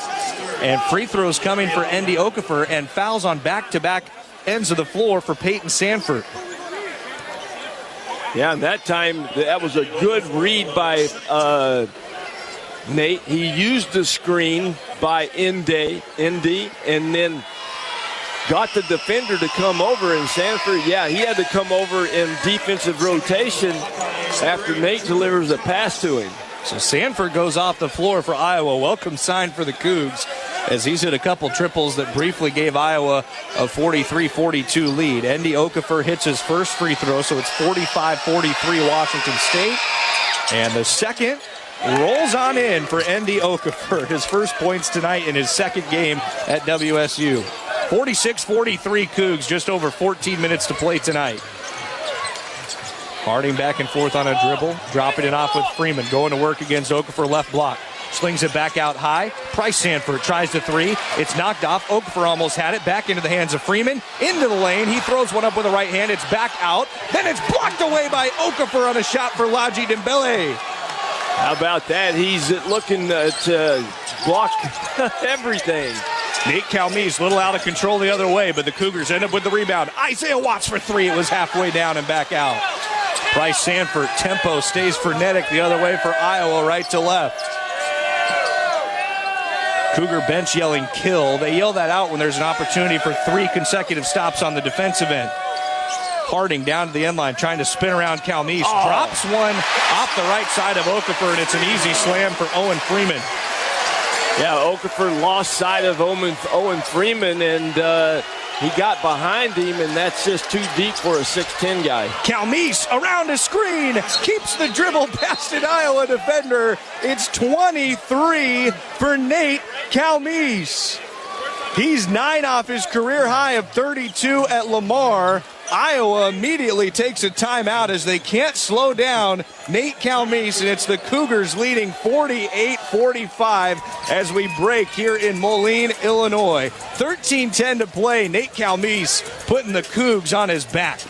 And free throws coming for Andy Okafor, and fouls on back-to-back ends of the floor for Peyton Sanford. Yeah, and that time, that was a good read by Nate. He used the screen by Indy, and then got the defender to come over. And Sanford, he had to come over in defensive rotation after Nate delivers a pass to him. So Sanford goes off the floor for Iowa. Welcome sign for the Cougs, as he's hit a couple triples that briefly gave Iowa a 43-42 lead. Andy Okafor hits his first free throw, so it's 45-43 Washington State. And the second rolls on in for Andy Okafor, his first points tonight in his second game at WSU. 46-43 Cougs, just over 14 minutes to play tonight. Harding back and forth on a dribble, dropping it off with Freeman, going to work against Okafor, left block. Slings it back out high. Price Sanford tries the 3. It's knocked off. Okafor almost had it. Back into the hands of Freeman. Into the lane. He throws one up with the right hand. It's back out. Then it's blocked away by Okafor on a shot for Laji Dembele. How about that? He's looking to block everything. Nate Calmese, a little out of control the other way, but the Cougars end up with the rebound. Isaiah Watts for 3. It was halfway down and back out. Price Sanford, tempo stays frenetic the other way for Iowa, right to left. Cougar bench yelling kill. They yell that out when there's an opportunity for 3 consecutive stops on the defensive end. Harding down to the end line, trying to spin around Calmese. Drops one off the right side of Okafor, and it's an easy slam for Owen Freeman. Yeah, Okafor lost sight of Owen Freeman, and he got behind him, and that's just too deep for a 6'10 guy. Calmese around a screen, keeps the dribble past an Iowa defender. It's 23 for Nate Calmese. He's 9 off his career high of 32 at Lamar. Iowa immediately takes a timeout as they can't slow down Nate Calmese, and it's the Cougars leading 48-45 as we break here in Moline, Illinois. 13-10 to play. Nate Calmese putting the Cougs on his back.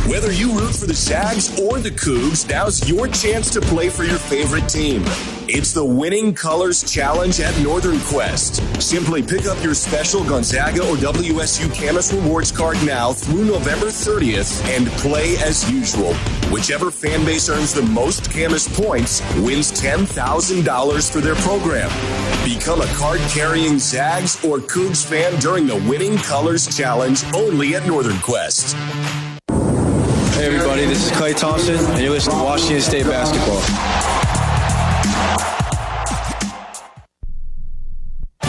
Whether you root for the Zags or the Cougs, now's your chance to play for your favorite team. It's the Winning Colors Challenge at Northern Quest. Simply pick up your special Gonzaga or WSU Camas Rewards card now through November 30th and play as usual. Whichever fan base earns the most Camas points wins $10,000 for their program. Become a card-carrying Zags or Cougs fan during the Winning Colors Challenge only at Northern Quest. Hey everybody, this is Klay Thompson, and you're listening to Washington State Basketball.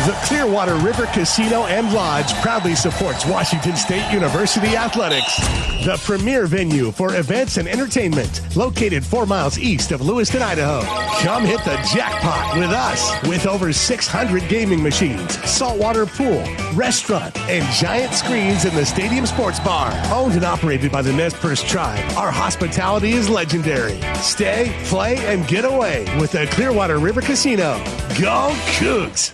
The Clearwater River Casino and Lodge proudly supports Washington State University Athletics, the premier venue for events and entertainment, located 4 miles east of Lewiston, Idaho. Come hit the jackpot with us, with over 600 gaming machines, saltwater pool, restaurant, and giant screens in the Stadium Sports Bar. Owned and operated by the Nez Perce Tribe, our hospitality is legendary. Stay, play, and get away with the Clearwater River Casino. Go Cougs!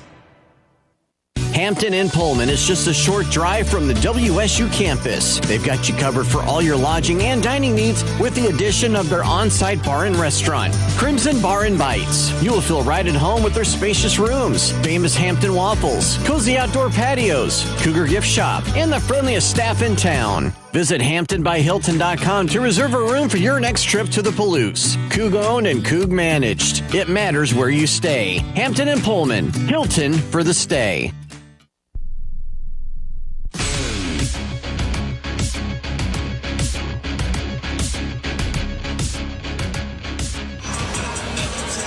Hampton and Pullman is just a short drive from the WSU campus. They've got you covered for all your lodging and dining needs with the addition of their on-site bar and restaurant, Crimson Bar and Bites. You will feel right at home with their spacious rooms, famous Hampton waffles, cozy outdoor patios, Cougar gift shop, and the friendliest staff in town. Visit HamptonByHilton.com to reserve a room for your next trip to the Palouse. Coug owned and Coug managed. It matters where you stay. Hampton and Pullman. Hilton for the stay.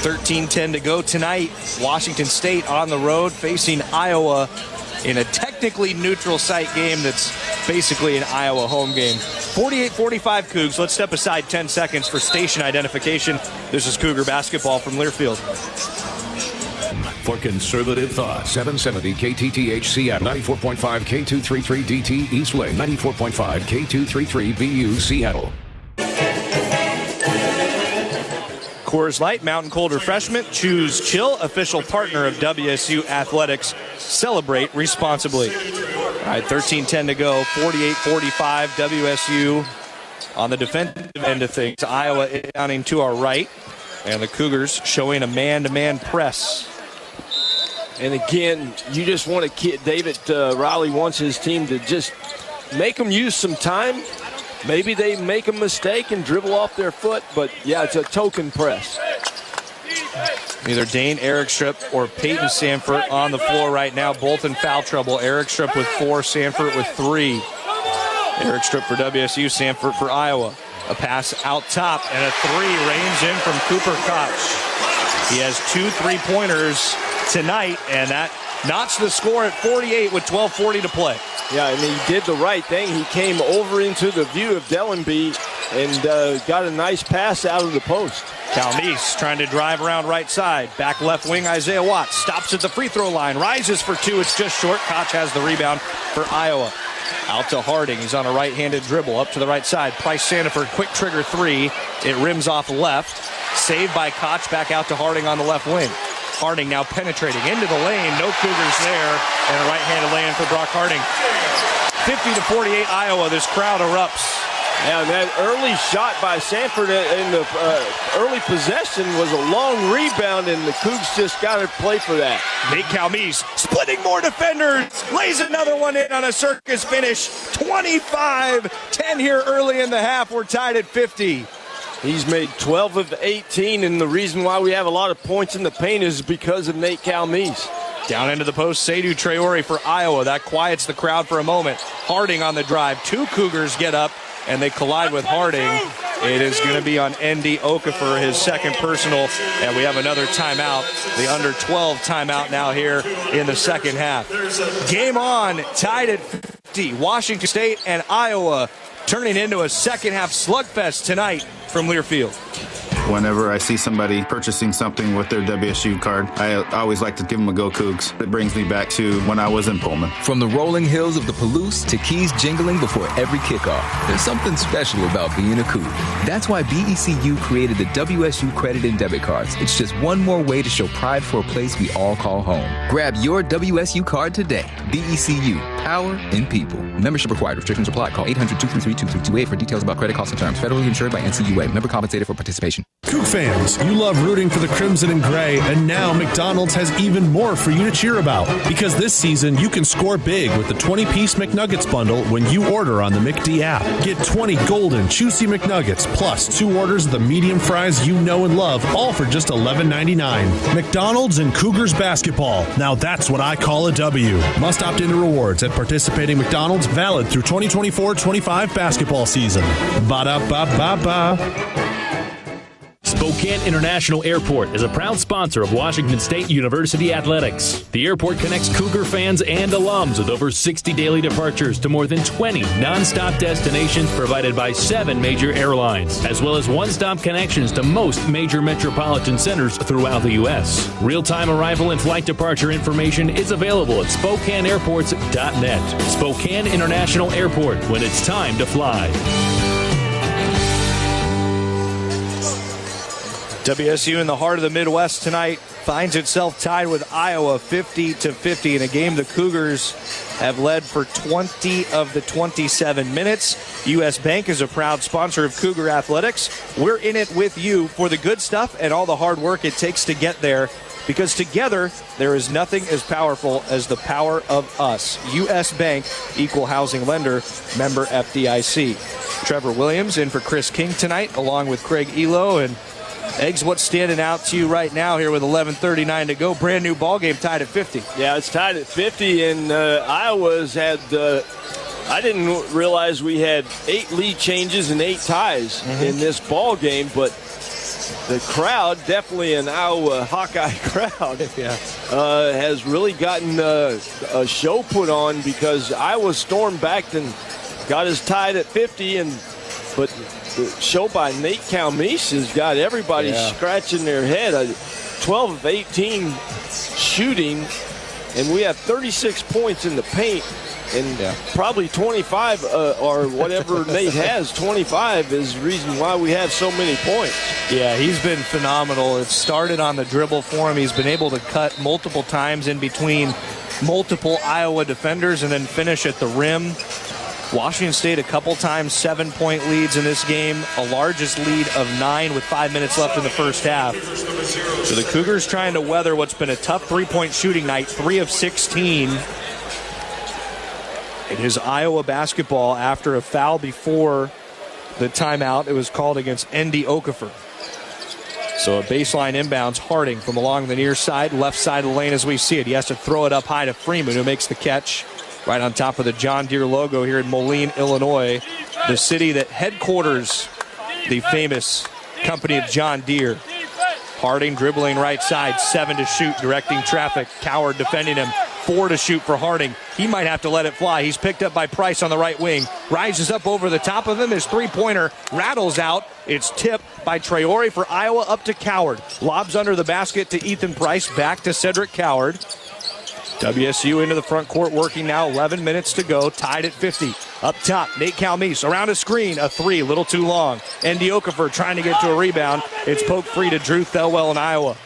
13-10 to go tonight. Washington State on the road facing Iowa in a technically neutral site game that's basically an Iowa home game. 48-45 Cougs. Let's step aside 10 seconds for station identification. This is Cougar basketball from Learfield. For conservative thought, 770 KTTH Seattle, 94.5 K233 DT East Lake, 94.5 K233 VU Seattle. Coors Light, Mountain Cold Refreshment. Choose Chill, official partner of WSU Athletics. Celebrate responsibly. All right, 13-10 to go, 48-45 WSU on the defensive end of things. Iowa inbounding to our right, and the Cougars showing a man-to-man press. And again, you just want to David Riley wants his team to just make them use some time. Maybe they make a mistake and dribble off their foot, but yeah, it's a token press. Either Dane Erikstrup or Peyton Sanford on the floor right now, both in foul trouble. Erikstrup with 4, Sanford with 3. Erikstrup for WSU, Sanford for Iowa. A pass out top and a 3 rains in from Cooper Koch. He has 2 3-pointers tonight, and that notched the score at 48 with 12:40 to play. Yeah, and he did the right thing. He came over into the view of Dellenby and got a nice pass out of the post. Calmise trying to drive around right side. Back left wing, Isaiah Watts stops at the free throw line. Rises for 2. It's just short. Koch has the rebound for Iowa. Out to Harding. He's on a right-handed dribble up to the right side. Price Sandiford, quick trigger 3. It rims off left. Saved by Koch. Back out to Harding on the left wing. Harding now penetrating into the lane. No Cougars there. And a right-handed lay-in for Brock Harding. 50-48 Iowa. This crowd erupts. Yeah, and that early shot by Sanford in the early possession was a long rebound, and the Cougs just got to play for that. Nate Calmise splitting more defenders. Lays another one in on a circus finish. 25-10 here early in the half. We're tied at 50. He's made 12 of 18, and the reason why we have a lot of points in the paint is because of Nate Calmise. Down into the post, Seydou Traore for Iowa. That quiets the crowd for a moment. Harding on the drive. 2 Cougars get up, and they collide with Harding. It is going to be on Ndie Okafor, his second personal, and we have another timeout. The under 12 timeout now here in the second half. Game on, tied at 50. Washington State and Iowa turning into a second half slugfest tonight from Learfield. Whenever I see somebody purchasing something with their WSU card, I always like to give them a go Cougs. It brings me back to when I was in Pullman. From the rolling hills of the Palouse to keys jingling before every kickoff, there's something special about being a Coug. That's why BECU created the WSU credit and debit cards. It's just one more way to show pride for a place we all call home. Grab your WSU card today. BECU, power in people. Membership required. Restrictions apply. Call 800-233-2328 for details about credit costs and terms. Federally insured by NCUA. Member compensated for participation. Coug fans, you love rooting for the Crimson and Gray, and now McDonald's has even more for you to cheer about. Because this season, you can score big with the 20-piece McNuggets bundle when you order on the McD app. Get 20 golden, juicy McNuggets, plus 2 orders of the medium fries you know and love, all for just $11.99. McDonald's and Cougars basketball. Now that's what I call a W. Must opt into rewards at participating McDonald's, valid through 2024-25 basketball season. Ba-da-ba-ba-ba. Spokane International Airport is a proud sponsor of Washington State University Athletics. The airport connects Cougar fans and alums with over 60 daily departures to more than 20 nonstop destinations provided by 7 major airlines, as well as one-stop connections to most major metropolitan centers throughout the U.S. Real-time arrival and flight departure information is available at SpokaneAirports.net. Spokane International Airport, when it's time to fly. WSU in the heart of the Midwest tonight finds itself tied with Iowa 50-50 in a game the Cougars have led for 20 of the 27 minutes. U.S. Bank is a proud sponsor of Cougar Athletics. We're in it with you for the good stuff and all the hard work it takes to get there, because together there is nothing as powerful as the power of us. U.S. Bank, equal housing lender, member FDIC. Trevor Williams in for Chris King tonight, along with Craig Elo. And Eggs, what's standing out to you right now here with 11:39 to go? Brand new ball game, tied at 50. Yeah, it's tied at 50, and Iowa's had. I didn't realize we had 8 lead changes and 8 ties in this ball game, but the crowd, definitely an Iowa Hawkeye crowd, has really gotten a show put on, because Iowa stormed back and got us tied at 50, but the show by Nate Calmise has got everybody scratching their head. 12 of 18 shooting, and we have 36 points in the paint. And probably 25 or whatever Nate has, 25 is the reason why we have so many points. Yeah, he's been phenomenal. It started on the dribble for him. He's been able to cut multiple times in between multiple Iowa defenders and then finish at the rim. Washington State a couple times 7-point leads in this game, a largest lead of 9 with 5 minutes left in the first half. So the Cougars trying to weather what's been a tough three-point shooting night, 3 of 16. It is Iowa basketball after a foul before the timeout. It was called against Andy Okafor. So a baseline inbounds, Harding from along the near side, left side of the lane as we see it. He has to throw it up high to Freeman, who makes the catch right on top of the John Deere logo here in Moline, Illinois, the city that headquarters the famous company of John Deere. Harding dribbling right side, 7 to shoot, directing traffic. Coward defending him, 4 to shoot for Harding. He might have to let it fly. He's picked up by Price on the right wing. Rises up over the top of him. His three-pointer rattles out. It's tipped by Traore for Iowa up to Coward. Lobs under the basket to Ethan Price. Back to Cedric Coward. WSU into the front court working now. 11 minutes to go. Tied at 50. Up top, Nate Calmise around a screen. A 3, a little too long. Andy Okafor trying to get to a rebound. It's poked free to Drew Thelwell in Iowa.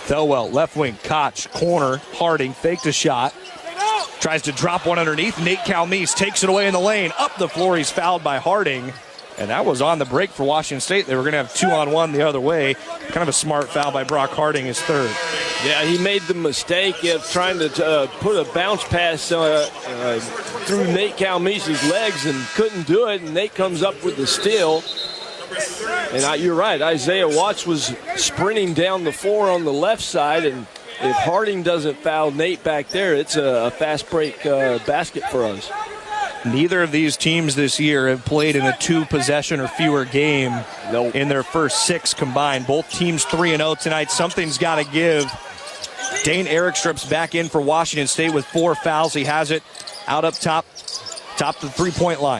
Thelwell, left wing, Koch, corner, Harding, faked a shot. Tries to drop one underneath. Nate Calmise takes it away in the lane. Up the floor, he's fouled by Harding. And that was on the break for Washington State. They were going to have 2-on-1 the other way. Kind of a smart foul by Brock Harding, his third. Yeah, he made the mistake of trying to put a bounce pass through Nate Calmise's legs and couldn't do it. And Nate comes up with the steal. And you're right, Isaiah Watts was sprinting down the floor on the left side, and if Harding doesn't foul Nate back there, it's a fast break basket for us. Neither of these teams this year have played in a 2-possession or fewer game in their first 6 combined. Both teams 3-0 tonight. Something's got to give. Dane Erickstrup's back in for Washington State with 4 fouls. He has it out up top the three-point line.